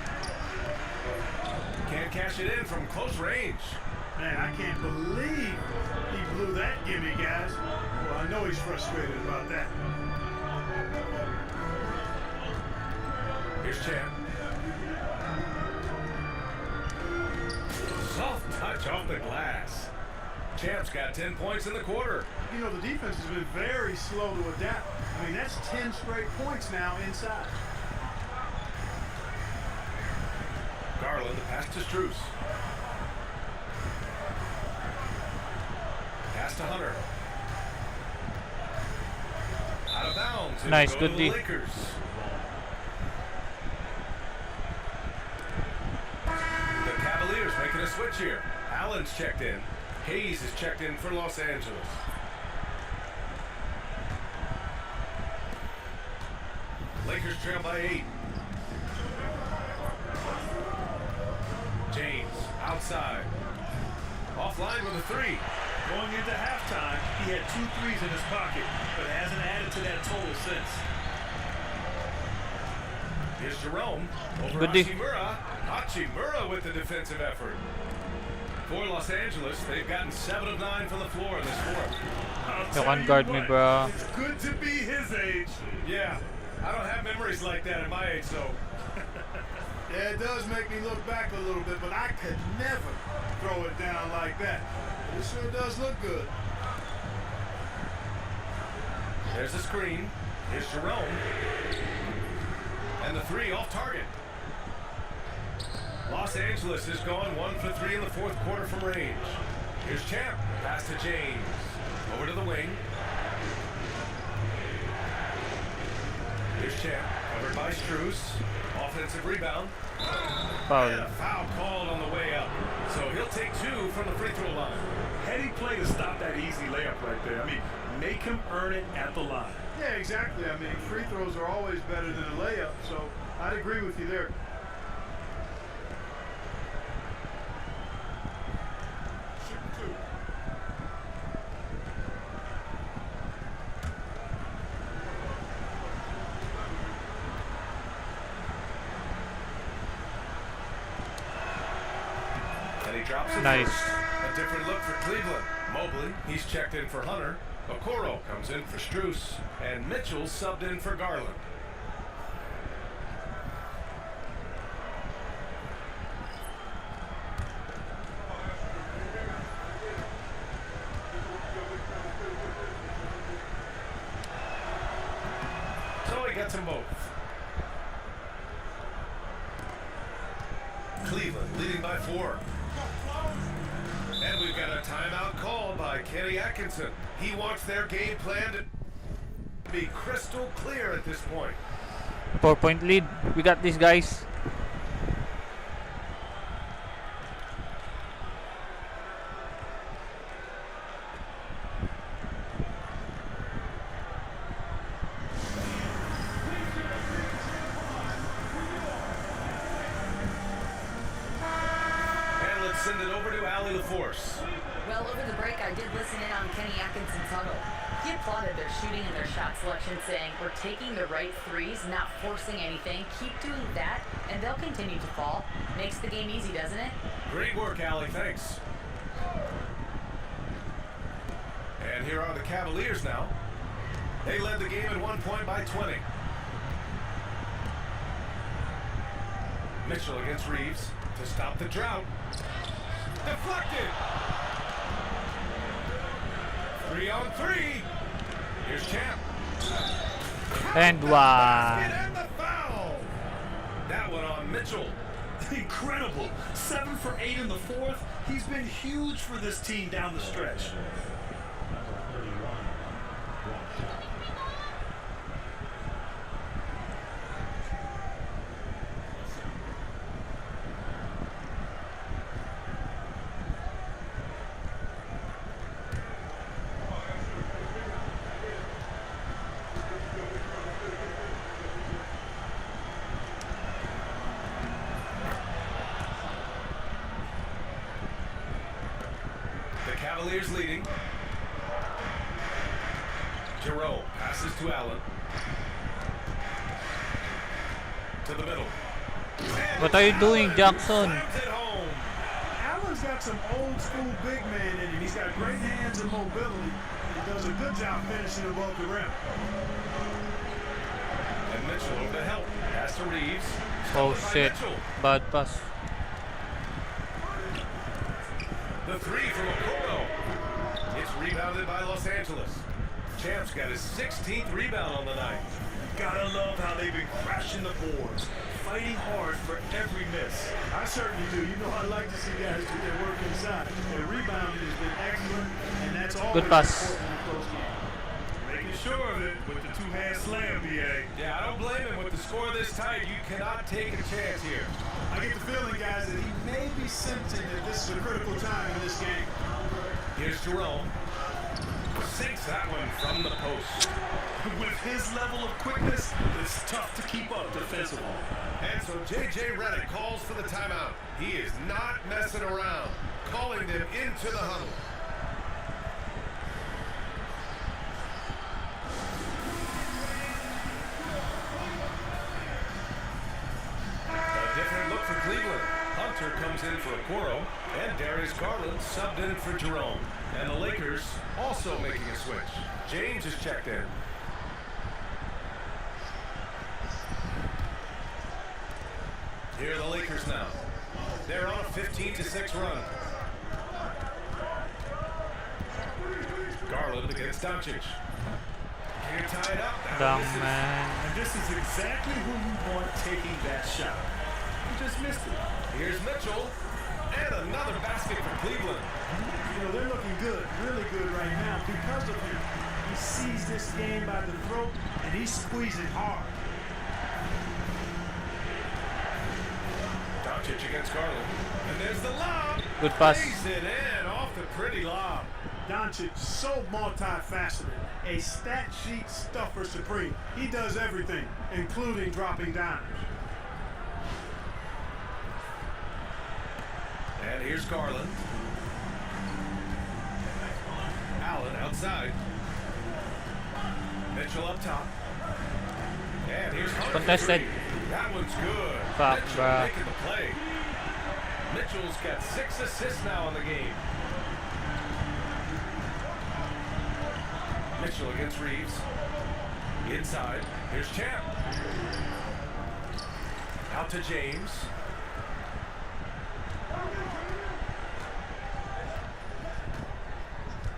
Can't cash it in from close range. Man, I can't believe he blew that gimme, guys. Well, I know he's frustrated about that. Here's Champ. Soft touch off the glass. Champ's got 10 points in the quarter. You know, the defense has been very slow to adapt. I mean, that's 10 straight points now inside. Garland, the pass to Strus. Pass to Hunter. Out of bounds. Nice, Go good to D. the Lakers. The Cavaliers making a switch here. Allen's checked in. Hayes is checked in for Los Angeles. Lakers trail by 8. James outside. Offline with a 3. Going into halftime, he had 2 threes in his pocket, but hasn't added to that total since. Here's Jerome over Good D. Hachimura. Hachimura with the defensive effort. For Los Angeles, they've gotten 7 of 9 from the floor in this fourth. You can't guard me, bro. It's good to be his age. Yeah, I don't have memories like that at my age, so. Yeah, it does make me look back a little bit, but I could never throw it down like that. It sure does look good. There's the screen. Here's Jerome. And the 3 off target. Los Angeles has gone 1 for 3 in the fourth quarter from range. Here's Champ. Pass to James. Over to the wing. Here's Champ. Covered by Strus. Offensive rebound. Foul. And a foul called on the way up. So he'll take 2 from the free throw line. Heady play to stop that easy layup right there. I mean, make him earn it at the line. Yeah, exactly. I mean, free throws are always better than a layup, so I'd agree with you there. And he drops it Nice. first. A different look for Cleveland. Mobley, he's checked in for Hunter. Okoro comes in for Strus. And Mitchell subbed in for Garland. So he gets them both. Cleveland leading by 4. And we've got a timeout called by Kenny Atkinson. He wants their game plan to be crystal clear at this point. 4-point lead. We got this, guys. And let's send it over to Allie LaForce. Well, over the break, I did listen in on Kenny Atkinson's huddle. He applauded their shooting and their shot selection, saying, "We're taking the right threes, not forcing anything. Keep doing that, and they'll continue to fall." Makes the game easy, doesn't it? Great work, Allie. Thanks. And here are the Cavaliers now. They led the game at 1 point by 20. Mitchell against Reeves to stop the drought. Deflected. 3 on 3. Here's Champ. And one. And the foul. That one on Mitchell. Incredible. 7 for 8 in the fourth. He's been huge for this team down the stretch. Cavaliers leading. Jerome passes to Allen. To the middle. What are you doing, Jackson? Slams it home. He's got some old school big man in him. He's got great hands and mobility. He does a good job finishing above the rim. And Mitchell over to help. Pass to Reeves. Oh Stolen by shit. Mitchell. Bad pass. The three from Okoro. It's rebounded by Los Angeles. Champ's got his 16th rebound on the night. Gotta love how they've been crashing the boards, fighting hard for every miss. I certainly do. You know I like to see guys do their work inside. Their rebounding has been excellent, and that's always Good pass. important in a close game. Making sure of it with the two-hand slam, BA. Yeah, I don't blame him. With the score this tight, you cannot take a chance here. I get the feeling, guys, that he may be sensing that this is a critical time in this game. Here's Jerome. Sinks that one from the post. With his level of quickness, it's tough to keep up defensively. And so J.J. Redick calls for the timeout. He is not messing around, calling them into the huddle. A different look for Cleveland. Hunter comes in for Okoro, and Darius Garland subbed in for Jerome. And the Lakers also making a switch. James is checked in. Here are the Lakers now. They're on a 15-6 run. Garland against Doncic. Here tied up. Damn, man. And this is exactly who you want taking that shot. He just missed it. Here's Mitchell. And another basket for Cleveland. You know, they're looking good, really good right now because of him. He sees this game by the throat, and he's squeezing hard. Doncic against Garland. And there's the lob. Good pass. Lays it in off the pretty lob. Doncic, so multifaceted. A stat sheet stuffer supreme. He does everything, including dropping dimes. And here's Garland. Allen outside. Mitchell up top. And here's Hunter. Contested. That one's good. Fuck, Mitchell bruh. making the play. Mitchell's got 6 assists now in the game. Mitchell against Reeves. Inside. Here's Champ. Out to James.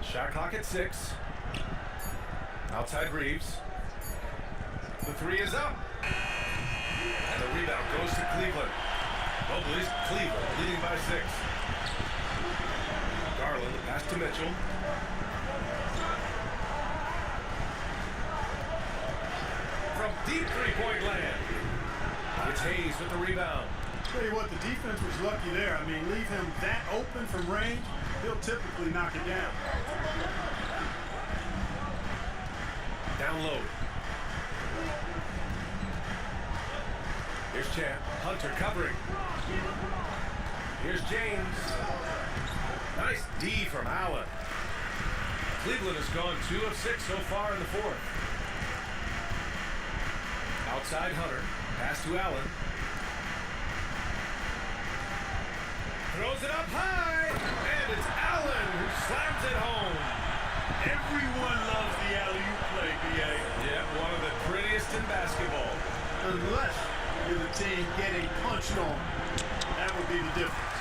Shot clock at 6. Outside Reeves. The three is up. And the rebound goes to Cleveland. Mobley's Cleveland leading by 6. Garland, the pass to Mitchell. From deep three-point land. It's Hayes with the rebound. Tell you what, the defense was lucky there. I mean, leave him that open from range, he'll typically knock it down. Down low. Here's Champ. Hunter covering. Here's James. Nice D from Allen. Cleveland has gone 2 of 6 so far in the 4th. Outside Hunter. Pass to Allen. Throws it up high. And it's Allen who slams it home. Everyone loves the alley-oop play, BA. Yeah, one of the prettiest in basketball. Unless you're the team getting punched on. That would be the difference.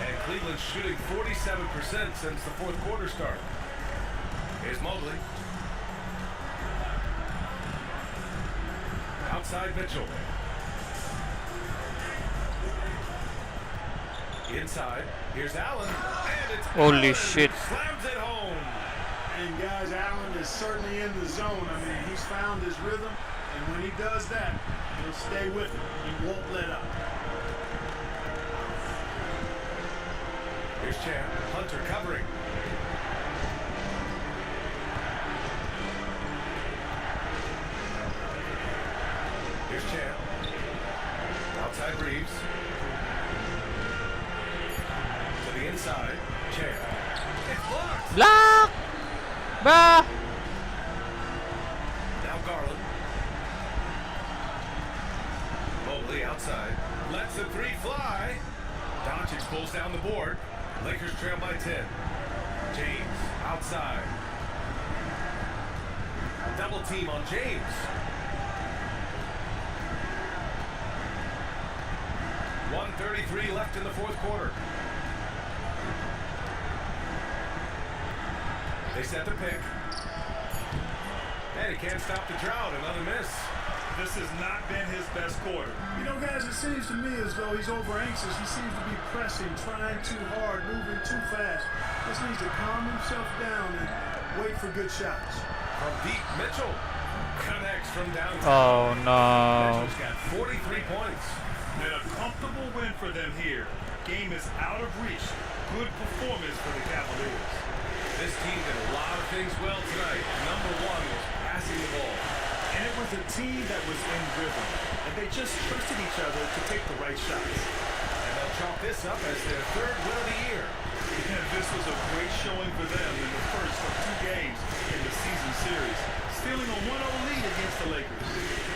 And Cleveland's shooting 47% since the 4th quarter started. Here's Mobley. Outside Mitchell. Inside. Here's Allen. And it's Holy Allen shit. who slams it home. And guys, Allen is certainly in the zone. I mean, he's found his rhythm, and when he does that, he'll stay with it. He won't let up. Here's Champ. Hunter covering. Here's Champ. Outside Reeves. To the inside. Champ. It's blocked. Block! Bah! Now Garland. Mobley outside. Lets the three fly. Doncic team on James. 1:33 left in the fourth quarter. They set the pick. And he can't stop the drought. Another miss. This has not been his best quarter. You know, guys, it seems to me as though he's over anxious. He seems to be pressing, trying too hard, moving too fast. Just needs to calm himself down and wait for good shots. From deep, Mitchell connects from downtown. Oh no. Mitchell's got 43 points. And a comfortable win for them here. Game is out of reach. Good performance for the Cavaliers. This team did a lot of things well tonight. Number one was passing the ball. And it was a team that was in rhythm. And they just trusted each other to take the right shots. And they'll chalk this up as their third win of the year. And this was a great showing for them in the first of 2 games in the season series. Stealing a 1-0 lead against the Lakers.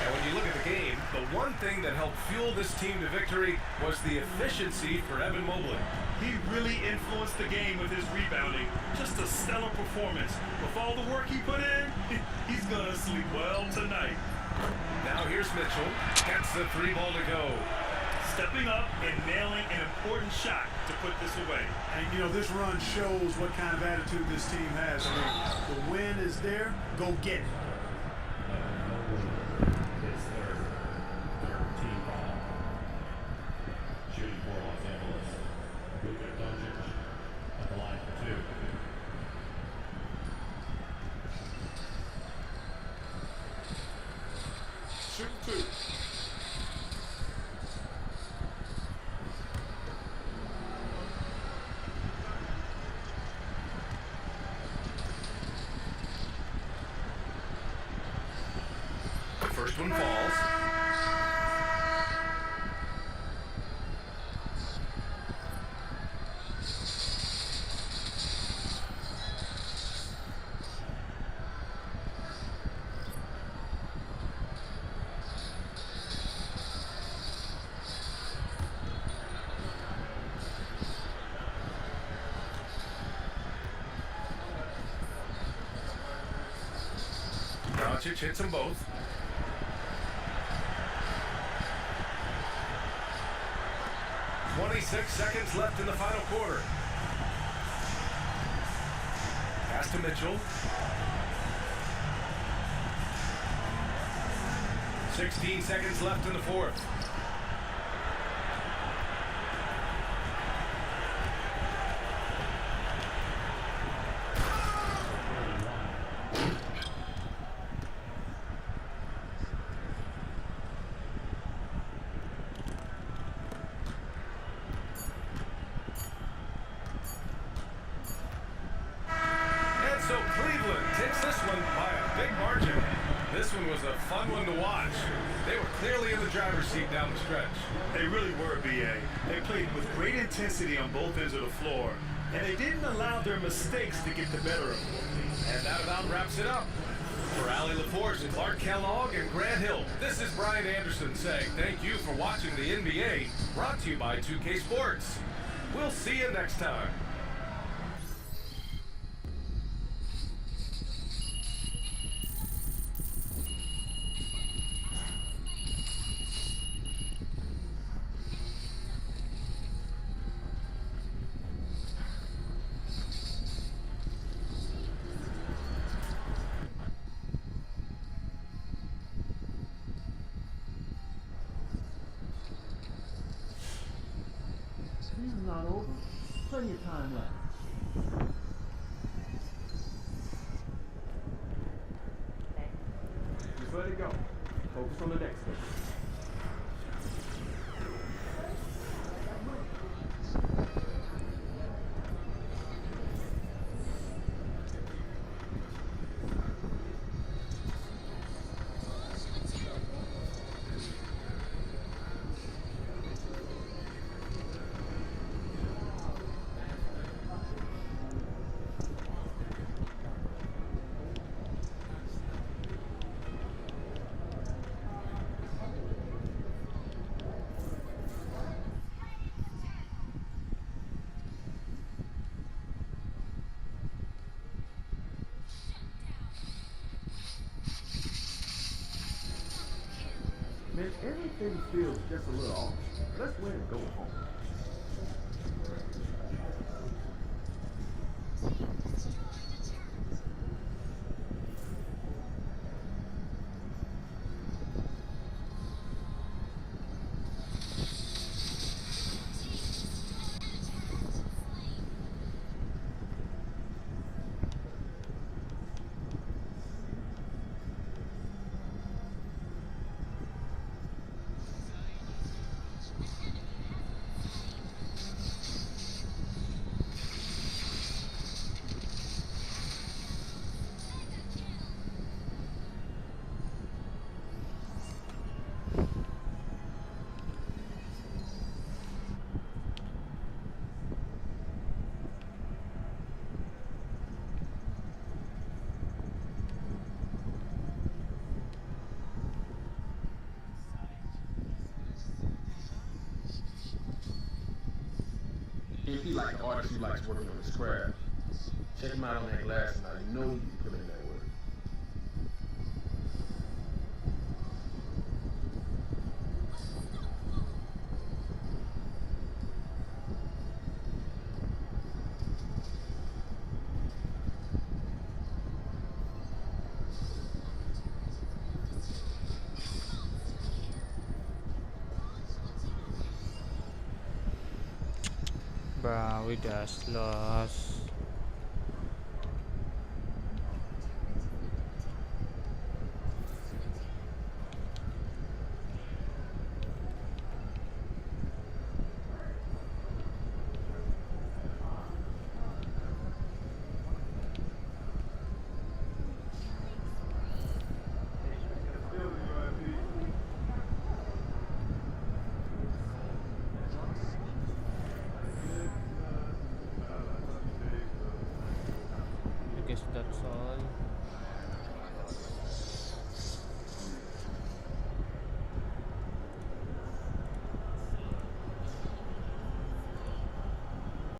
And when you look at the game, the one thing that helped fuel this team to victory was the efficiency for Evan Mobley. He really influenced the game with his rebounding. Just a stellar performance. With all the work he put in, he's going to sleep well tonight. Now here's Mitchell. Gets the 3 ball to go. Stepping up and nailing an important shot to put this away. And, you know, this run shows what kind of attitude this team has. I mean, the win is there. Go get it. His third team foul. Shooting for Los Angeles. Luka Doncic at the line for 2. Shoot 2. First one falls. Doncic hits them both. Seconds left in the final quarter. Pass to Mitchell. 16 seconds left in the fourth. So Cleveland takes this one by a big margin. This one was a fun one to watch. They were clearly in the driver's seat down the stretch. They really were, B.A. They played with great intensity on both ends of the floor, and they didn't allow their mistakes to get the better of them. And that about wraps it up. For Allie LaForce, Clark Kellogg, and Grant Hill, this is Brian Anderson saying thank you for watching the NBA, brought to you by 2K Sports. We'll see you next time. Season's not over. Plenty of time left. Just let it go. Focus on the next one. Man, everything feels just a little off. Let's win and go home. If he like an artist who likes working on his craft, check him out on that glass and I know you can put in that work. Bro, we just lost. I guess that's all.